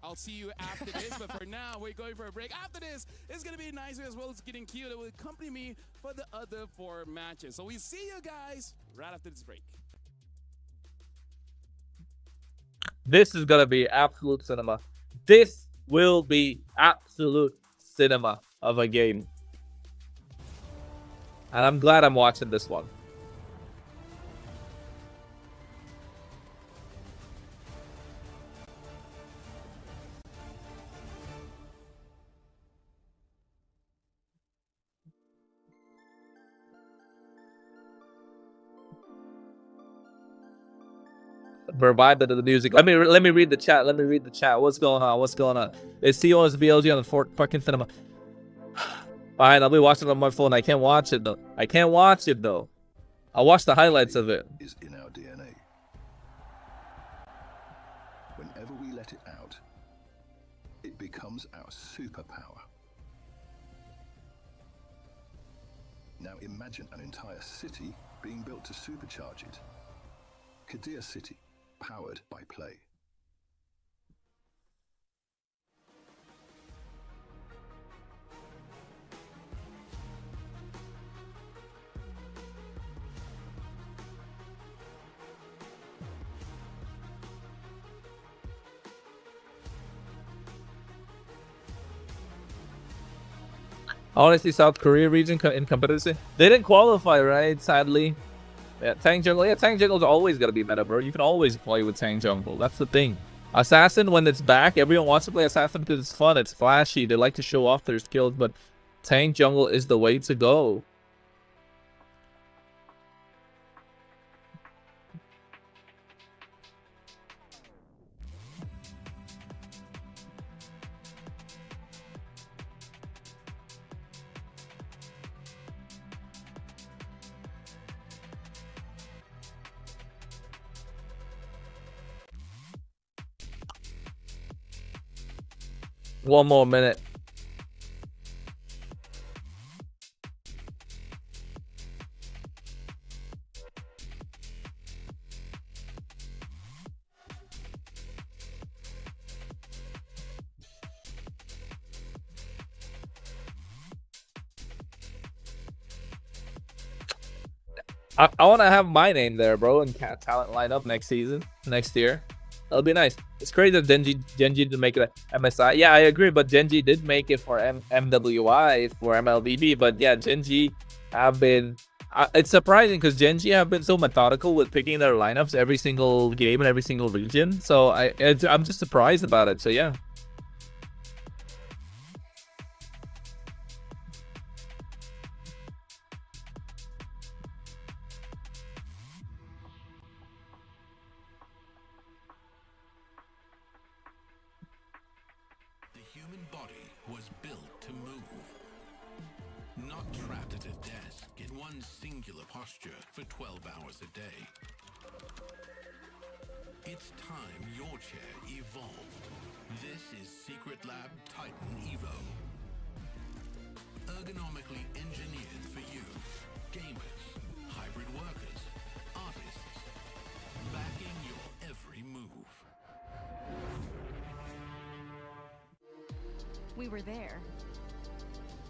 I'll see you after this, but for now, we're going for a break. After this, it's going to be nicer as well as getting cute. It will accompany me for the other 4 matches. So we see you guys right after this break. This is gonna be absolute cinema. This will be absolute cinema of a game. And I'm glad I'm watching this one. For a vibe of the music. Let me read the chat. What's going on? It's COS BLG on the fucking cinema. Fine, I'll be watching it on my phone. I can't watch it though. I'll watch the highlights of it. Is in our DNA. Whenever we let it out, it becomes our superpower. Now imagine an entire city being built to supercharge it. Kadir City, powered by play. Honestly, South Korea region in competition. They didn't qualify, right? Sadly. Yeah, tank jungle. Yeah, tank jungle's always gonna be meta, bro. You can always play with tank jungle. That's the thing. Assassin, when it's back, everyone wants to play Assassin because it's fun, it's flashy, they like to show off their skills, but tank jungle is the way to go. One more minute. I want to have my name there, bro, in talent lineup next year. That'll be nice. It's crazy that Genji didn't make it MSI. Yeah, I agree, but Genji did make it for MWI, for MLBB. But yeah, Genji have been... it's surprising because Genji have been so methodical with picking their lineups every single game in every single region. So I'm just surprised about it. So yeah. For 12 hours a day. It's time your chair evolved. This is Secret Lab Titan Evo. Ergonomically engineered for you, gamers, hybrid workers, artists, backing your every move. We were there.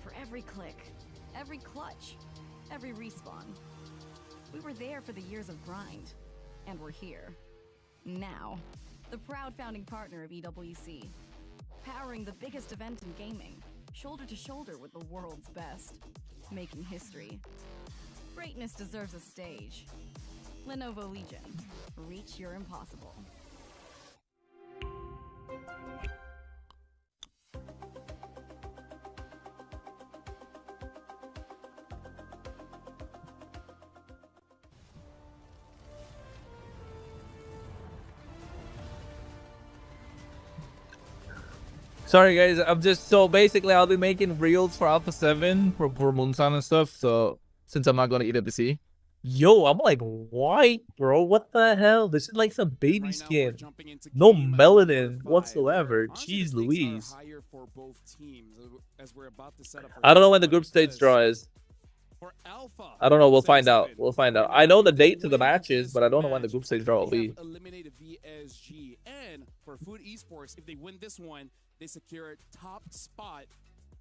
For every click, every clutch, every respawn. We were there for the years of grind, and we're here. Now, the proud founding partner of EWC, powering the biggest event in gaming, shoulder to shoulder with the world's best, making history. Greatness deserves a stage. Lenovo Legion, reach your impossible. Sorry guys, I'm just so basically I'll be making reels for Alpha 7 for Moonsan and stuff. So since I'm not gonna EWC. Yo, I'm like white, bro. What the hell? This is like some baby skin. No melanin whatsoever. Jeez Louise. I don't know when the group stage draw is. I don't know. We'll find out. We'll find out. I know the dates of the matches, but I don't know when the group stage draw will be. Eliminated VSG, and for Food Esports, if they win this one, they secure top spot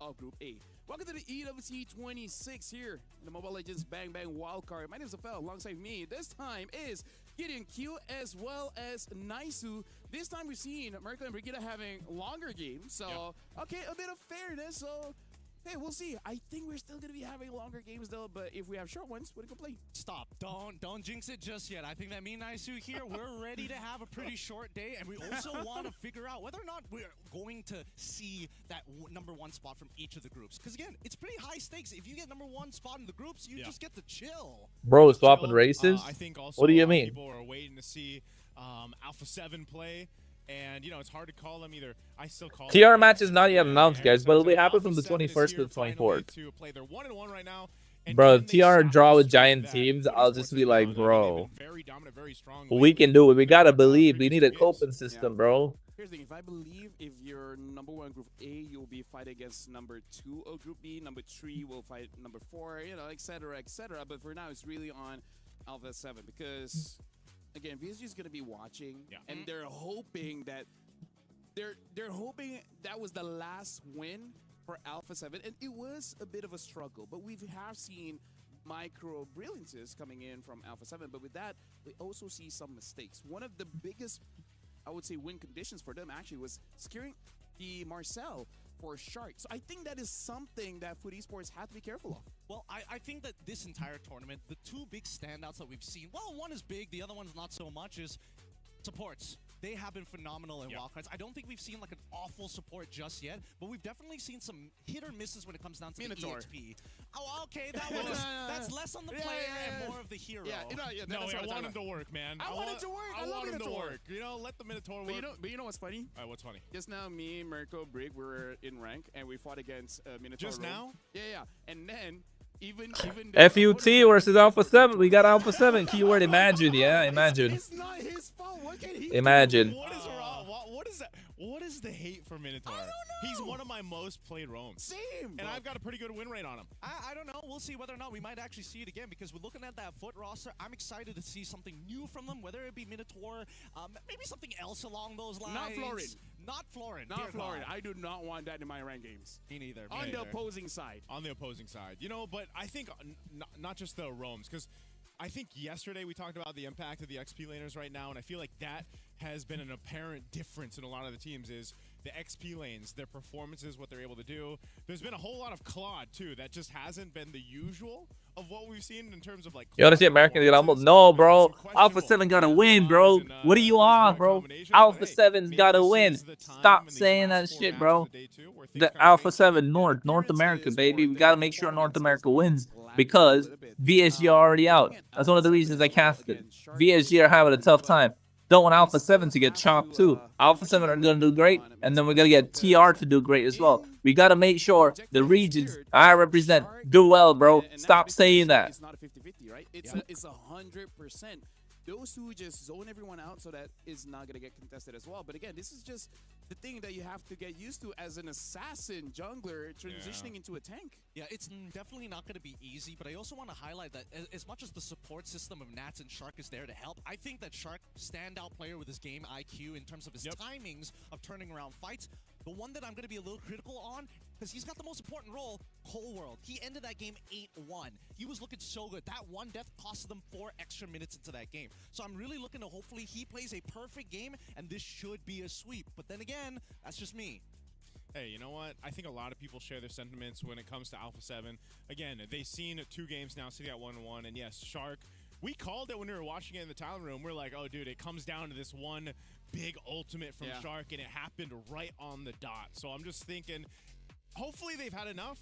of Group A. Welcome to the EWC26 here in the Mobile Legends Bang Bang Wildcard. My name is Afel. Alongside me this time is Gideon Q as well as Naisu. This time we've seen Merkel and Brigida having longer games. So, okay, a bit of fairness. So, hey, we'll see. I think we're still going to be having longer games, though. But if we have short ones, what do you complain? Stop. Don't jinx it just yet. I think that me and Naisu here, we're ready to have a pretty short day. And we also want to figure out whether or not we're going to see that #1 spot from each of the groups. Because, again, it's pretty high stakes. If you get #1 spot in the groups, you just get to chill. Bro, swapping races? I think also what do you mean? People are waiting to see Alpha 7 play. And, you know, it's hard to call them either. I still call TR match is not yet announced, guys, but it'll be happening from the 21st to the 24th. They're 1-1 right now. Bro, TR draw with giant teams, I'll just be like, bro, we can do it. We gotta believe. We need a coping system, bro. Here's the thing. If I believe if you're #1 Group A, you'll be fighting against #2 of Group B. #3 will fight #4, you know, etc., etc. But for now, it's really on Alpha 7 because... Again, VSG is going to be watching, and they're hoping that that was the last win for Alpha 7, and it was a bit of a struggle. But we have seen micro brilliances coming in from Alpha 7, but with that, we also see some mistakes. One of the biggest, I would say, win conditions for them actually was securing the Marcel for Shark. So I think that is something that Food Esports have to be careful of. Well, I think that this entire tournament, the two big standouts that we've seen, well, one is big, the other one's not so much, is supports. They have been phenomenal in Wildcards. I don't think we've seen like an awful support just yet, but we've definitely seen some hit or misses when it comes down to the EXP. Oh, okay, that's less on the player and more of the hero. No, I want him to work, man. I want him to work. I want him to work. You know, let the Minotaur work. But you know what's funny? What's funny? Just now, me, Mirko, Brig, we were in rank, and we fought against Minotaur. Just now? Yeah. And then, even FUT versus Alpha 7. We got Alpha 7. Keyword imagine, yeah? Imagine. It's not his fault. What can he imagine. What is wrong? What is that? What is the hate for Minotaur? I don't know. He's one of my most played roams. Same. And I've got a pretty good win rate on him. I don't know. We'll see whether or not we might actually see it again, because we're looking at that Foot roster. I'm excited to see something new from them, whether it be Minotaur, maybe something else along those lines. Not Florin. Not Florin. Not dear Florin. God. I do not want that in my ranked games. Me neither. On the opposing side. On the opposing side. You know, but I think not just the roams, because I think yesterday we talked about the impact of the XP laners right now, and I feel like that has been an apparent difference in a lot of the teams is the XP lanes, their performances, what they're able to do. There's been a whole lot of Claude, too. That just hasn't been the usual of what we've seen in terms of, like... You want to see American get humbled? No, bro. Alpha 7 got to win, bro. What are you on, bro? Alpha 7's got to win. Stop saying that shit, bro. The Alpha 7 North America, baby. We got to make sure North America wins because VSG are already out. That's one of the reasons I casted. VSG are having a tough time. Don't want Alpha 7 to get chopped too. Alpha 7 are going to do great, and then we're going to get TR to do great as well. We got to make sure the regions I represent do well, bro. Stop saying that. It's not a 50-50, right? It's 100%. Those who just zone everyone out, so that is not going to get contested as well. But again, this is just the thing that you have to get used to as an assassin jungler transitioning into a tank. Yeah, it's definitely not going to be easy, but I also want to highlight that as much as the support system of Nats and Shark is there to help, I think that Shark, standout player with his game IQ in terms of his timings of turning around fights. The one that I'm going to be a little critical on, because he's got the most important role, Cold World. He ended that game 8-1. He was looking so good. That one death costed them 4 extra minutes into that game. So I'm really looking to hopefully he plays a perfect game, and this should be a sweep. But then again, that's just me. Hey, you know what? I think a lot of people share their sentiments when it comes to Alpha 7. Again, they've seen 2 games now, sitting at 1-1, and yes, Shark, we called it when we were watching it in the talent room. We're like, oh, dude, it comes down to this one big ultimate from Shark, and it happened right on the dot. So I'm just thinking, hopefully they've had enough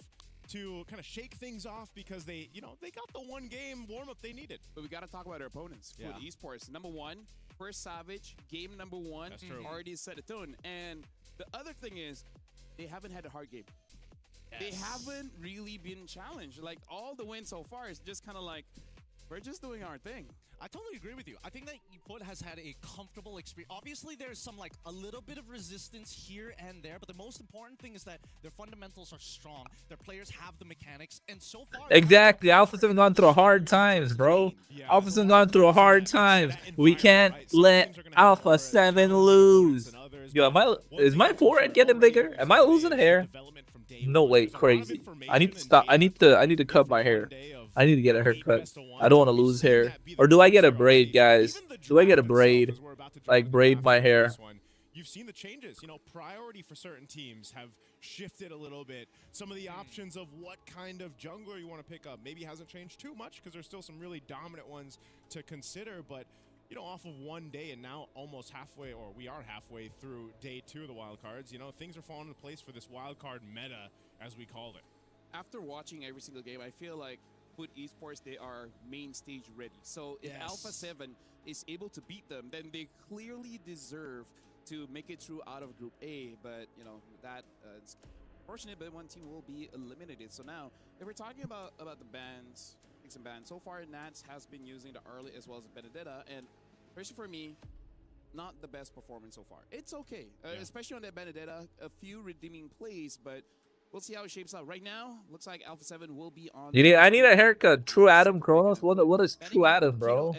to kind of shake things off because they, they got the one game warm-up they needed. But we got to talk about our opponents for the esports. Number 1, first Savage, game number 1, That's true. already set a tone. And the other thing is, they haven't had a hard game. They haven't really been challenged. Like, all the wins so far is just kind of like, we're just doing our thing. I totally agree with you. I think that Foot has had a comfortable experience. Obviously, there's some, like, a little bit of resistance here and there, but the most important thing is that their fundamentals are strong. Their players have the mechanics, and so far... Exactly. Alpha 7 gone through hard times, bro. Alpha 7 gone through hard times. We can't let Alpha 7 lose. Yo, is my forehead getting bigger? Am I losing hair? No way, crazy. I need to stop. I need to cut my hair. I need to get a haircut. I don't want to lose hair. Or do I get a braid, guys? Do I get a braid? Like, braid my hair? You've seen the changes. Priority for certain teams have shifted a little bit. Some of the options of what kind of jungler you want to pick up maybe hasn't changed too much because there's still some really dominant ones to consider. But, off of one day and now almost halfway, or we are halfway through day 2 of the wildcards, things are falling into place for this wildcard meta, as we call it. After watching every single game, I feel like Foot Esports, they are main stage ready. So if Alpha 7 is able to beat them, then they clearly deserve to make it through out of Group A. But, that it's fortunate, but one team will be eliminated. So now, if we're talking about the bans, picks and bans, so far Nats has been using the early as well as the Benedetta, and especially for me, not the best performance so far. It's okay, especially on that Benedetta, a few redeeming plays, but we'll see how it shapes out. Right now, looks like Alpha 7 will be on. I need a haircut. True Adam, KRONOS. What is True Adam, bro?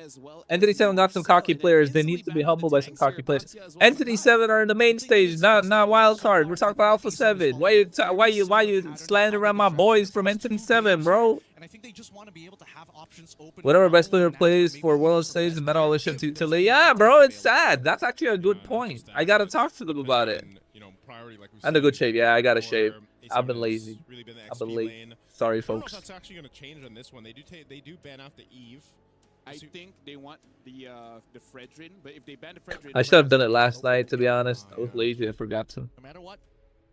Entity 7 got some cocky players. They need to be humbled by some cocky players. Entity 7 are in the main stage, not Wildcard. We're talking about Alpha 7. Why you slandering around my boys from Entity 7, bro? And I think they just want to be able to have options open. Whatever best player plays for World Stage, the meta will shift to yeah, bro, it's sad. That's actually a good point. I gotta talk to them about it. And a good shave. Yeah, I gotta shave. I've been lazy. I've been late. Sorry, folks. That's actually going to change on this one. They do ban out the Eve. I think they want the Fredrin, but if they ban the Fredrin, I should have done it last night, to be honest. I was lazy. I forgot to. No matter what,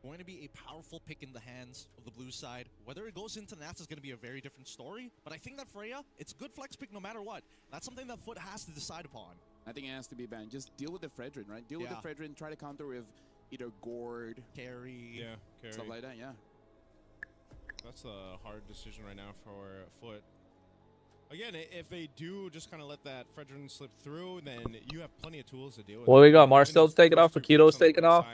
going to be a powerful pick in the hands of the blue side. Whether it goes into Nats is going to be a very different story, but I think that Freya, it's a good flex pick no matter what. That's something that Foot has to decide upon. I think it has to be banned. Just deal with the Fredrin, right? Deal with the Fredrin, try to counter with either Gord, carry, stuff like that, That's a hard decision right now for Foot. Again, if they do just kind of let that Fredrin slip through, then you have plenty of tools to deal with. Well, we got Marcel's taking off, Akito's taking off.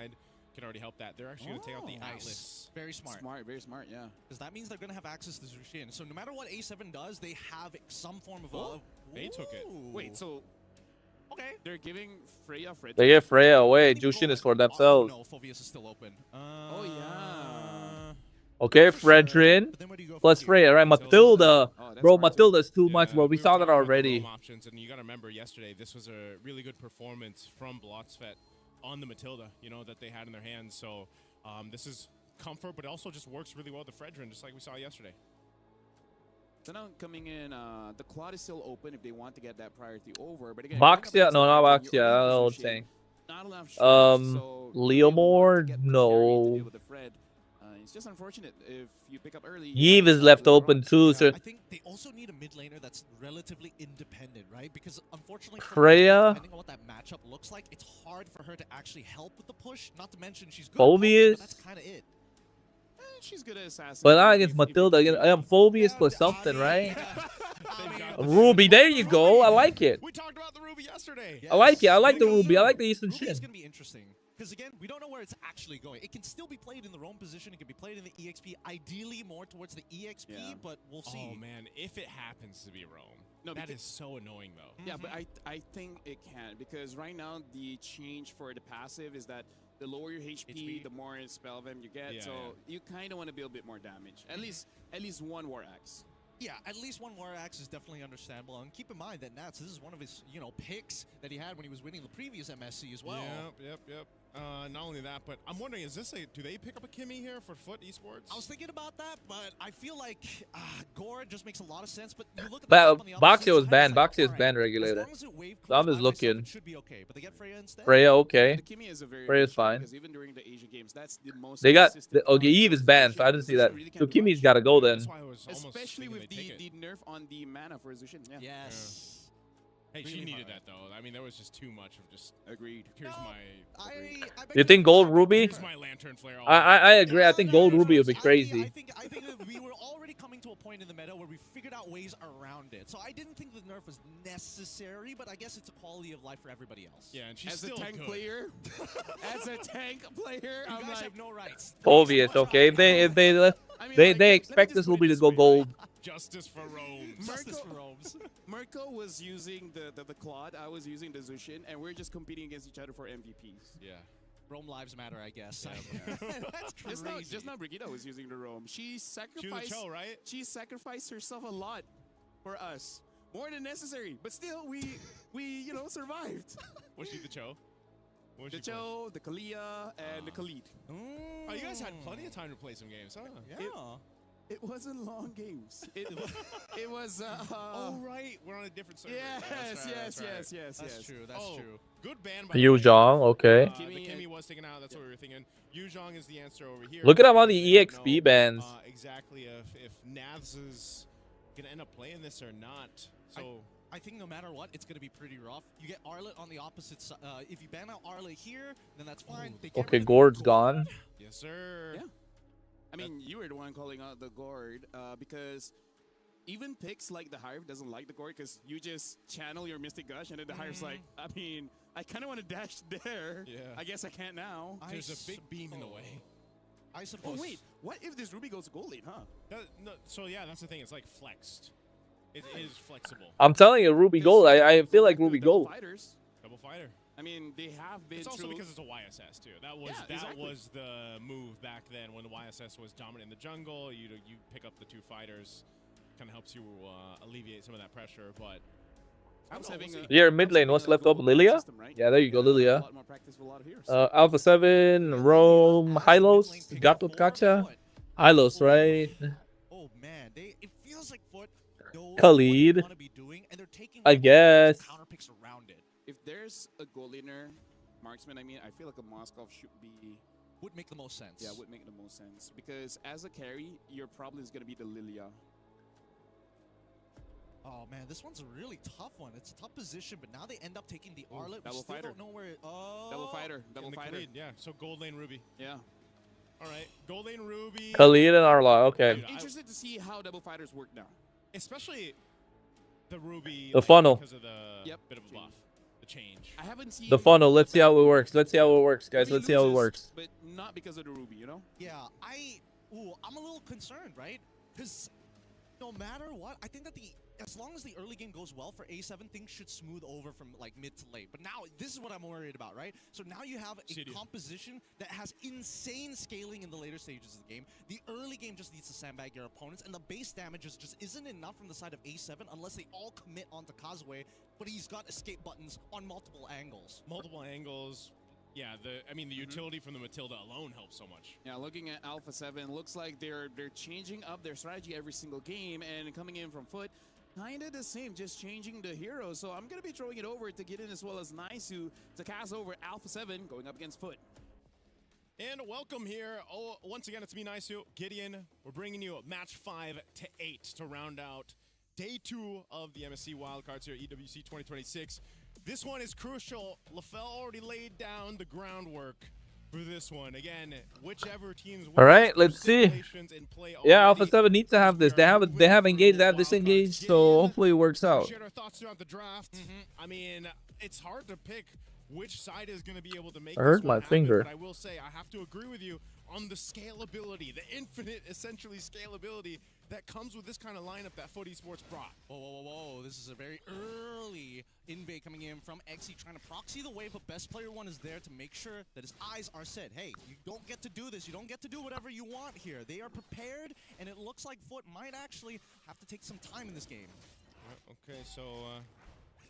Can already help that. They're actually going to take out the Atlas. Very smart. Very smart, yeah. Because that means they're going to have access to Zushin. So no matter what A7 does, they have some form of They took it. Wait, so... Okay. They're giving Freya Fred. They give Freya away. Jushin is for themselves. No, Phobius is still open. Oh, yeah. Okay, Fredrin plus Freya, right? Matilda. Bro, Matilda's too much, bro. We saw that already. Options, and you got to remember, yesterday, this was a really good performance from Blotsvet on the Matilda, you know, that they had in their hands. So this is comfort, but it also just works really well with the Fredrin, just like we saw yesterday. So now coming in, the quad is still open if they want to get that priority over. But again, Boxia? No, not Boxia. Old thing. Leomore? No. It's just unfortunate if you pick up early. Yves is left open too. So I think they also need a mid laner that's relatively independent, right? Because unfortunately, Freya, depending on what that matchup looks like, it's hard for her to actually help with the push. Not to mention she's good. Phobius. That's kind of it. She's good at assassin. But not against Matilda. I am Phobius plus something, right? Ruby, there you go. I like it. We talked about the Ruby yesterday. I like it. I like the Ruby. I like the Eastern Shin. It's going to be interesting. Because again, we don't know where it's actually going. It can still be played in the roam position. It can be played in the EXP. Ideally, more towards the EXP, but we'll see. Oh man, if it happens to be roam, that is so annoying though. Yeah, but I think it can, because right now the change for the passive is that the lower your HP, the more spell them you get. So you kind of want to be a bit more damage. At least one War Axe. Yeah, at least one War Axe is definitely understandable. And keep in mind that Nats, this is one of his, picks that he had when he was winning the previous MSC as well. Yep. Not only that, but I'm wondering, do they pick up a Kimmy here for Foot Esports? I was thinking about that, but I feel like Gore just makes a lot of sense. But you look at the Boxia was banned. Boxia is banned regulated. So I'm just looking. Should be okay, but they get Freya instead. Freya, okay. Freya's fine. Because even during the Asian games, that's the most. They got okay. Eve is banned, so I didn't see that. So Kimmy's got to go then. Especially with the nerf on the mana for Zushin. Yeah. Yes. Hey, she needed that though. I mean, there was just too much of just. Agreed. Here's my. You think Gold Ruby? Here's my Lantern Flare. I agree. I think Gold Ruby would be crazy. I think that we were already coming to a point in the meta where we figured out ways around it. So I didn't think the nerf was necessary, but I guess it's a quality of life for everybody else. Yeah, and she's as still a tank good. player. As a tank player, you I'm guys like, have no rights. Obvious, okay. If they expect this will be to go gold. Justice for roams. Justice for roams. Mirko was using the Claude, I was using the Zushin, and we're just competing against each other for MVPs. Yeah. Rome lives matter, I guess. That's crazy. Just now Brigitte was using the Rome. She sacrificed, right? She sacrificed herself a lot for us. More than necessary. But still, we survived. Was she the Cho? The Cho, the Kalia, and the Khalid. Oh, you guys had plenty of time to play some games, huh? Yeah. It wasn't long games. It was. Oh right, we're on a different server. Yes. That's true. That's true. Good ban by Yu Zhong, okay. The Kimmy was taken out. That's what we were thinking. Yu Zhong is the answer over here. Look at him on the EXP bans. Exactly. If Navs is gonna end up playing this or not. So. I think no matter what, it's going to be pretty rough. You get Arlet on the opposite side. If you ban out Arlet here, then that's fine. Okay, Gord's gone. Yes, sir. Yeah. I mean, you were the one calling out the Gord because even picks like the Hive doesn't like the Gord because you just channel your Mystic Gush and then the Hive's like, I mean, I kind of want to dash there. Yeah. I guess I can't now. There's a big beam in the way. I suppose. Oh, wait. What if this Ruby goes to gold lane, huh? No, so, yeah, that's the thing. It's like flexed. It is flexible. I'm telling you, Ruby Gold. I feel like Ruby Gold. Double fighter. I mean, they have been. It's also because it's a YSS too. That was the move back then when the YSS was dominant in the jungle. You pick up the two fighters, kind of helps you alleviate some of that pressure. But yeah, mid lane. What's left open? Lilia. Yeah, there you go, Lilia. Alpha 7, Rome, Hylos, Gato Kacha, Hylos, right? Oh man, it feels like Foot. Khalid, I guess. If there's a gold laner marksman, I mean, I feel like a Moskov would make the most sense. Yeah, would make the most sense because as a carry, your problem is gonna be the Lilia. Oh man, this one's a really tough one. It's a tough position, but now they end up taking the Arlet. Double fighter. Don't know where. Double fighter. Khalid, yeah. So gold lane Ruby. Yeah. All right, gold lane Ruby. Khalid and Arla. Okay. I'm interested to see how double fighters work now. Especially the Ruby. The funnel. Because of the bit of a buff. The change. I haven't seen The funnel. Let's see how it works. Let's see how it works, guys. Let's see how it loses, works. But not because of the Ruby, you know? Yeah, I'm a little concerned, right? Because no matter what, I think that as long as the early game goes well for A7, things should smooth over from like mid to late. But now, this is what I'm worried about, right? So now you have a composition that has insane scaling in the later stages of the game. The early game just needs to sandbag your opponents, and the base damage just isn't enough from the side of A7 unless they all commit onto Kazue, but he's got escape buttons on multiple angles. Multiple angles. Yeah, the utility from the Matilda alone helps so much. Yeah, looking at Alpha 7, looks like they're changing up their strategy every single game, and coming in from Foot, kind of the same, just changing the hero. So I'm going to be throwing it over to Gideon as well as Naisu to cast over Alpha 7 going up against Foot. And welcome here. Oh, once again, it's me, Naisu. Gideon, we're bringing you match 5 to 8 to round out day 2 of the MSC Wildcards here at EWC 2026. This one is crucial. LaFell already laid down the groundwork for this one. Again, whichever teams. All right, let's see. Yeah, Alpha 7 needs to have this. They have engaged, they have disengaged, so hopefully it works out. Shared our thoughts throughout the draft. I mean, it's hard to pick which side is going to be able to make. I hurt my happen, finger. But I will say, I have to agree with you on the scalability, the infinite, essentially scalability that comes with this kind of lineup that Foot Esports brought. Whoa. This is a very early invade coming in from Xe, trying to proxy the wave, but best player one is there to make sure that his eyes are set. Hey, you don't get to do this. You don't get to do whatever you want here. They are prepared, and it looks like Foot might actually have to take some time in this game. Okay, so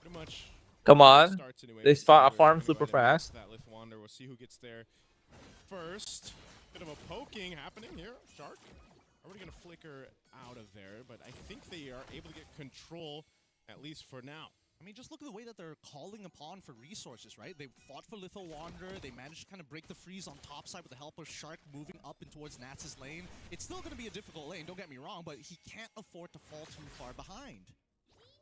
pretty much. Come on. Anyway. They farm super fast. That Lith Wander. We'll see who gets there first. Bit of a poking happening here. Shark already going to flicker out of there, but I think they are able to get control, at least for now. I mean, just look at the way that they're calling upon for resources, right? They fought for Litho Wanderer. They managed to kind of break the freeze on top side with the help of Shark moving up and towards Nats' lane. It's still going to be a difficult lane, don't get me wrong, but he can't afford to fall too far behind.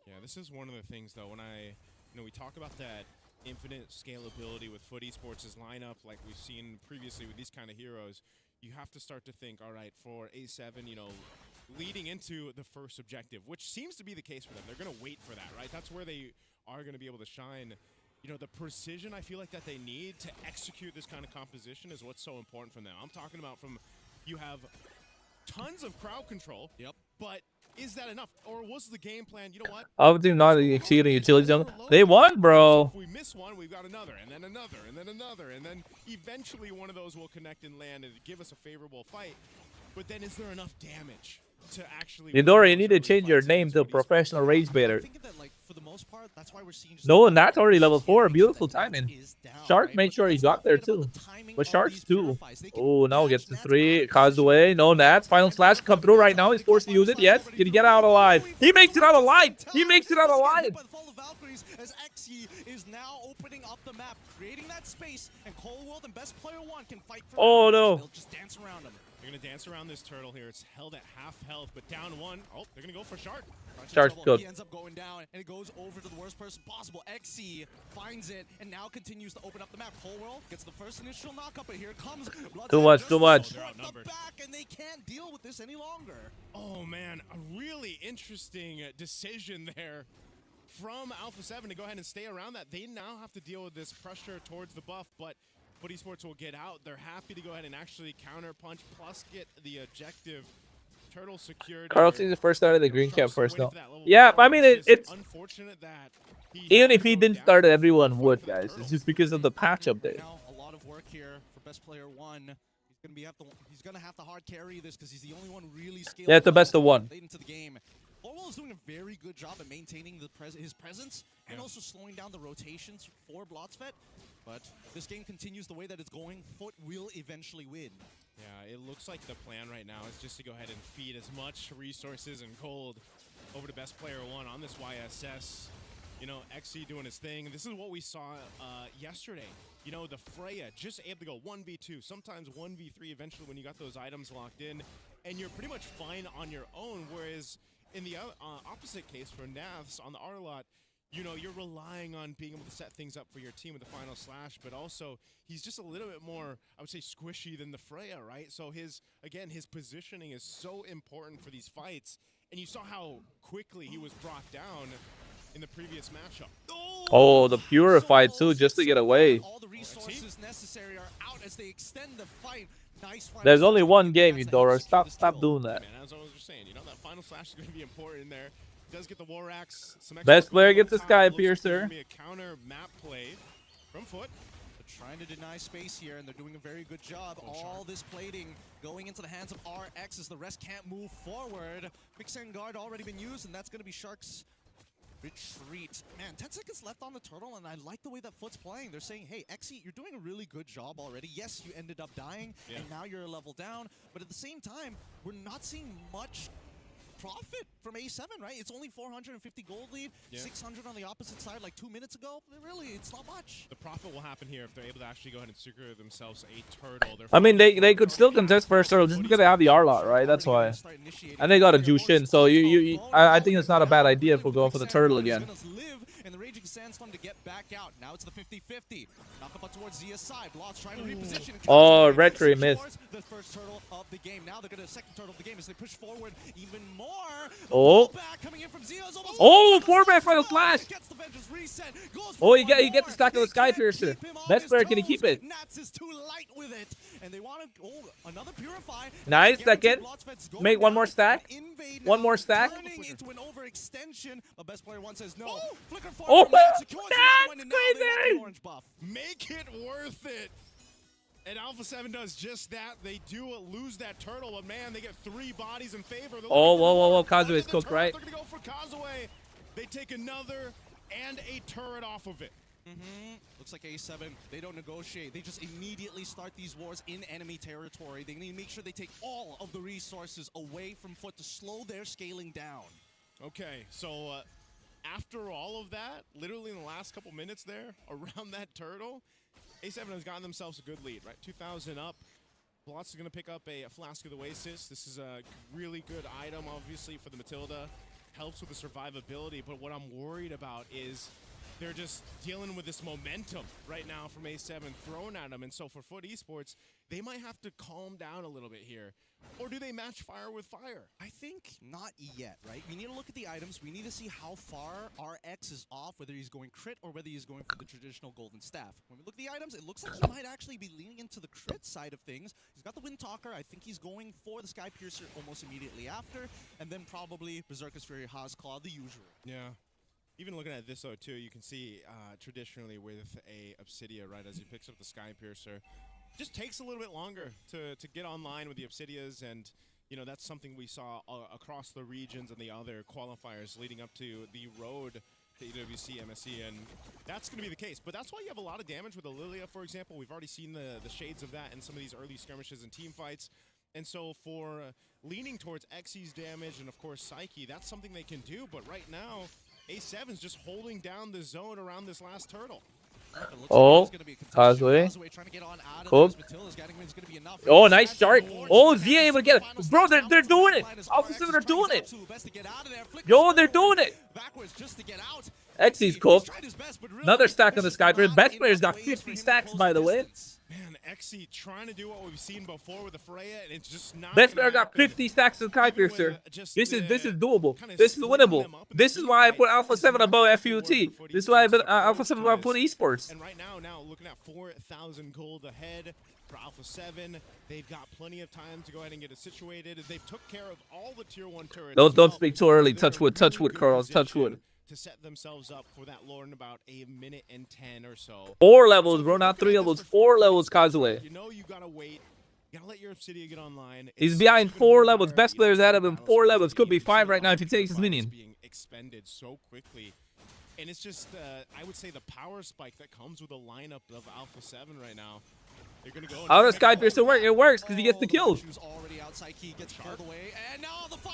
Yeah, this is one of the things, though, when we talk about that infinite scalability with Foot Esports' lineup, like we've seen previously with these kind of heroes, you have to start to think, all right, for A7, leading into the first objective, which seems to be the case for them. They're going to wait for that, right? That's where they are going to be able to shine. The precision I feel like that they need to execute this kind of composition is what's so important for them. I'm talking about you have tons of crowd control, but is that enough? Or was the game plan, you know what? Obviously not exceeding utility zone. They won, bro. If we miss one, we've got another, and then another, and then another, and then eventually one of those will connect and land and give us a favorable fight. But then is there enough damage to actually... Midori, you need to change your name to professional rage baiter. For the most part, that's why we're seeing No, and that's already level 4. Beautiful timing. Shark made sure he got there too. But Shark's 2. Oh, now gets to 3. Kazue, no Nats. Final slash come through right now. He's forced to use it. Yes. Can he get out alive? He makes it out alive. He makes it out alive. As Xe is now opening up the map, creating that space, and Cold World and best player one can fight for Oh no. They'll just dance around him. They're going to dance around this turtle here. It's held at half health, but down 1. Oh, they're going to go for Shark. Shark's good. He ends up going down, and it goes over to the worst person possible. Xe finds it, and now continues to open up the map. Whole World gets the first initial knockup, but here it comes. Too much. The back, and they can't deal with this any longer. Oh, man. A really interesting decision there from Alpha 7 to go ahead and stay around that. They now have to deal with this pressure towards the buff, but Foot Esports will get out. They're happy to go ahead and actually counter punch plus get the objective. Turtle secured. Carlton's the first start of the green camp first though. Yeah, I mean it's unfortunate that even if he didn't start it, everyone would, guys. It's just because of the patch update. Now a lot of work here for best player one. He's gonna have to hard carry this because he's the only one really scaled. Yeah, it's the best of one. Late into the game. Orwell is doing a very good job at maintaining his presence and also slowing down the rotations for Blotsfet. But this game continues the way that it's going. Foot will eventually win. Yeah, it looks like the plan right now is just to go ahead and feed as much resources and gold over to best player one on this YSS. Xe doing his thing. This is what we saw yesterday. The Freya just able to go 1v2, sometimes 1v3 eventually when you got those items locked in, and you're pretty much fine on your own, whereas in the opposite case for Navs on the R-Lot, you're relying on being able to set things up for your team with the final slash, but also he's just a little bit more, I would say, squishy than the Freya, right? So his positioning is so important for these fights. And you saw how quickly he was brought down in the previous matchup. Oh, the Purify too, just to get away. All the resources necessary are out as they extend the fight. Nice. There's only one game, Eudora. Stop doing that. Man, as I was just saying, you know, that final slash is going to be important there. Does get the War Axe. Best player gets the Sky Piercer. A counter map play from Foot. They're trying to deny space here, and they're doing a very good job. All this plating going into the hands of RX as the rest can't move forward. Quicksand Guard already been used, and that's going to be Shark's retreat. Man, 10 seconds left on the turtle, and I like the way that Foot's playing. They're saying, hey, Xe, you're doing a really good job already. Yes, you ended up dying, and now you're a level down. But at the same time, we're not seeing much profit from A7, right? It's only 450 gold lead, 600 on the opposite side like 2 minutes ago. Really, it's not much. The profit will happen here if they're able to actually go ahead and secure themselves a turtle. I mean, they could still contest first turtle just because they have the R-Lot, right? That's why. And they got a Jushin, so I think it's not a bad idea if we're going for the turtle again. And the Raging Sandstorm to get back out. Now it's the 50-50. Knock up towards Zia's side. Blotz trying to reposition. Oh, Retry missed. The first turtle of the game. Now they're going to second turtle of the game as they push forward even more. Oh. Coming in from Zia's almost. Oh, 4-man final flash. Oh, you get the stack of the Sky Piercer. Best player, can he keep it? Nats is too light with it. And they want to another Purify. Nice, second. Make one more stack. One more stack. Turning into an overextension. A best player one says no. Flicker Oh, that's crazy! Make it worth it. And Alpha 7 does just that. They do lose that turtle, but man, they get 3 bodies in favor. Oh, whoa. Kazue's cooked, right? They're going to go for Kazue. They take another and a turret off of it. Looks like A7, they don't negotiate. They just immediately start these wars in enemy territory. They need to make sure they take all of the resources away from Foot to slow their scaling down. Okay, so after all of that, literally in the last couple minutes there, around that turtle, A7 has gotten themselves a good lead, right? 2,000 up. Blotz is going to pick up a Flask of the Oasis. This is a really good item, obviously, for the Matilda. Helps with the survivability, but what I'm worried about is they're just dealing with this momentum right now from A7 thrown at them. And so for Foot Esports, they might have to calm down a little bit here. Or do they match fire with fire? I think not yet, right? We need to look at the items. We need to see how far RX is off, whether he's going crit or whether he's going for the traditional golden staff. When we look at the items, it looks like he might actually be leaning into the crit side of things. He's got the Wind Talker. I think he's going for the Sky Piercer almost immediately after. And then probably Berserker's Fury, Haas Claw, the usual. Yeah. Even looking at this, though, too, you can see traditionally with a Obsidia, right, as he picks up the Sky Piercer, just takes a little bit longer to get online with the Obsidias, and, you know, that's something we saw across the regions and the other qualifiers leading up to the road to EWC MSC, and that's going to be the case. But that's why you have a lot of damage with Lilia, for example. We've already seen the shades of that in some of these early skirmishes and team fights. And so for leaning towards Xe's damage and, of course, Psyche, that's something they can do. But right now, A7's just holding down the zone around this last turtle. Oh, Kazue. Cook. Oh, nice shark. Oh, Zia able to get it. Bro, they're doing it. Alpha 7 are doing it. Yo, they're doing it. Xe's cooked. Another stack on the Sky Piercer. Best player's got 50 stacks, by the way. Man, Xe trying to do what we've seen before with the Freya, and it's just not. Best player got 50 stacks of Sky Piercer. This is doable. This is winnable. This is why I put Alpha 7 above FUT. This is why I put Alpha 7 above put Esports. And right now looking at 4,000 gold ahead for Alpha 7. They've got plenty of time to go ahead and get it situated. They've took care of all the tier 1 turrets. Don't speak too early. Touch wood, Carlos. Touch wood. To set themselves up for that lore in about a minute and 10 or so. 4 levels, bro, not 3 levels. 4 levels, Kazue. You know you gotta wait. You gotta let your Obsidia get online. He's behind 4 levels. Best players ahead of him 4 levels. Could be 5 right now if he takes his minion. Being expended so quickly, and it's just I would say the power spike that comes with a lineup of Alpha 7 right now. They're gonna go. How does Sky Piercer work? It works because he gets the kills.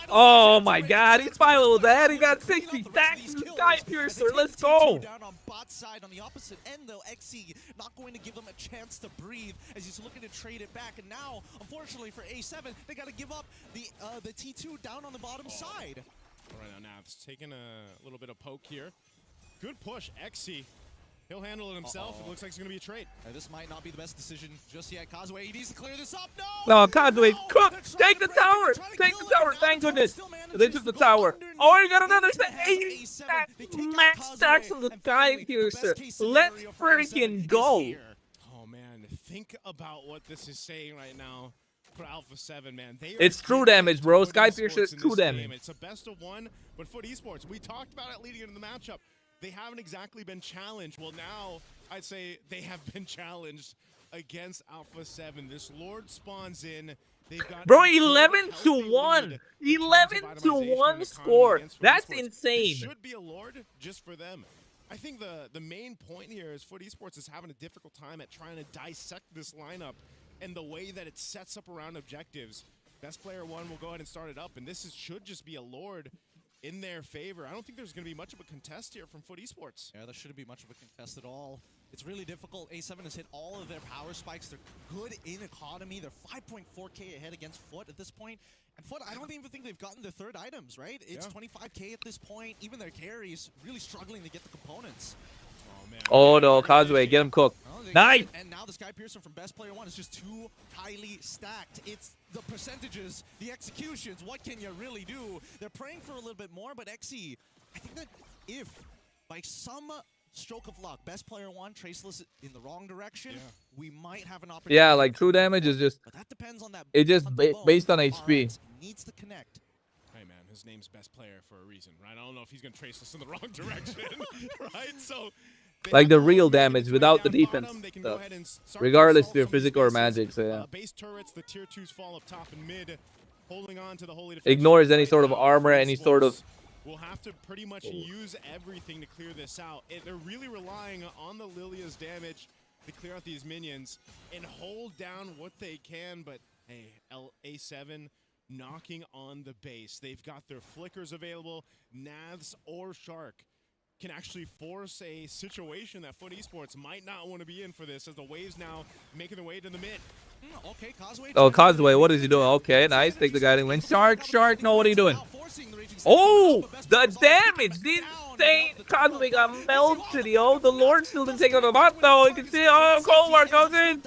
Oh my God, he's finally with that. He got 60 stacks from Sky Piercer. Let's go. Down on bot side on the opposite end though, Xe not going to give him a chance to breathe as he's looking to trade it back. And now, unfortunately for A7, they got to give up the T2 down on the bottom side. All right, now it's taking a little bit of poke here. Good push, Xe. He'll handle it himself. It looks like it's going to be a trade. This might not be the best decision just yet. Causeway, he needs to clear this up. No, Causeway, cook! Take the tower! Take the tower! Thank goodness! They took the tower. Oh, you got another stack! 80 stacks! Max stacks on the Sky Piercer. Let's freaking go! Oh, man. Think about what this is saying right now for Alpha 7, man. It's true damage, bro. Sky Piercer is true damage. It's a best of one, but Foot Esports, we talked about it leading into the matchup. They haven't exactly been challenged. Well, now I'd say they have been challenged against Alpha 7. This Lord spawns in. They've got bro, 11-1. 11-1 score. That's insane. It should be a Lord just for them. I think the main point here is Foot Esports is having a difficult time at trying to dissect this lineup and the way that it sets up around objectives. Best player one will go ahead and start it up, and this should just be a Lord in their favor. I don't think there's going to be much of a contest here from Foot Esports. Yeah, there shouldn't be much of a contest at all. It's really difficult. A7 has hit all of their power spikes. They're good in economy. They're 5.4k ahead against Foot at this point. And Foot, I don't even think they've gotten their third items, right? It's 25k at this point. Even their carries really struggling to get the components. Oh, man. Oh, no. Causeway, get him cooked. Nice! And now the Sky Piercer from Best Player 1 is just too highly stacked. It's the percentages, the executions. What can you really do? They're praying for a little bit more, but XE, I think that if by some stroke of luck, Best Player 1 traceless in the wrong direction, we might have an opportunity. Yeah, like true damage is just, but that depends on that. it's just based on HP. Needs to connect. Hey, man, his name's Best Player for a reason, right? I don't know if he's going to trace us in the wrong direction, right? So like the real damage without the defense stuff. Regardless if you're physical or magic, so yeah. Base turrets, the tier 2s fall up top and mid, holding on to the holy defense. Ignores any sort of armor, any sort of... We'll have to pretty much use everything to clear this out. They're really relying on the Lilia's damage to clear out these minions and hold down what they can, but hey, A7 knocking on the base. They've got their flickers available. Navs or Shark can actually force a situation that Foot Esports might not want to be in for this, as the waves now making their way to the mid. Okay, Causeway. Oh, Causeway, what is he doing? Okay, nice. Take the guiding lane. Shark, no, what are you doing? Oh, the damage! The insane Causeway got melted, yo. The Lord still didn't take out the bot, though. You can see, oh, Cold War goes in.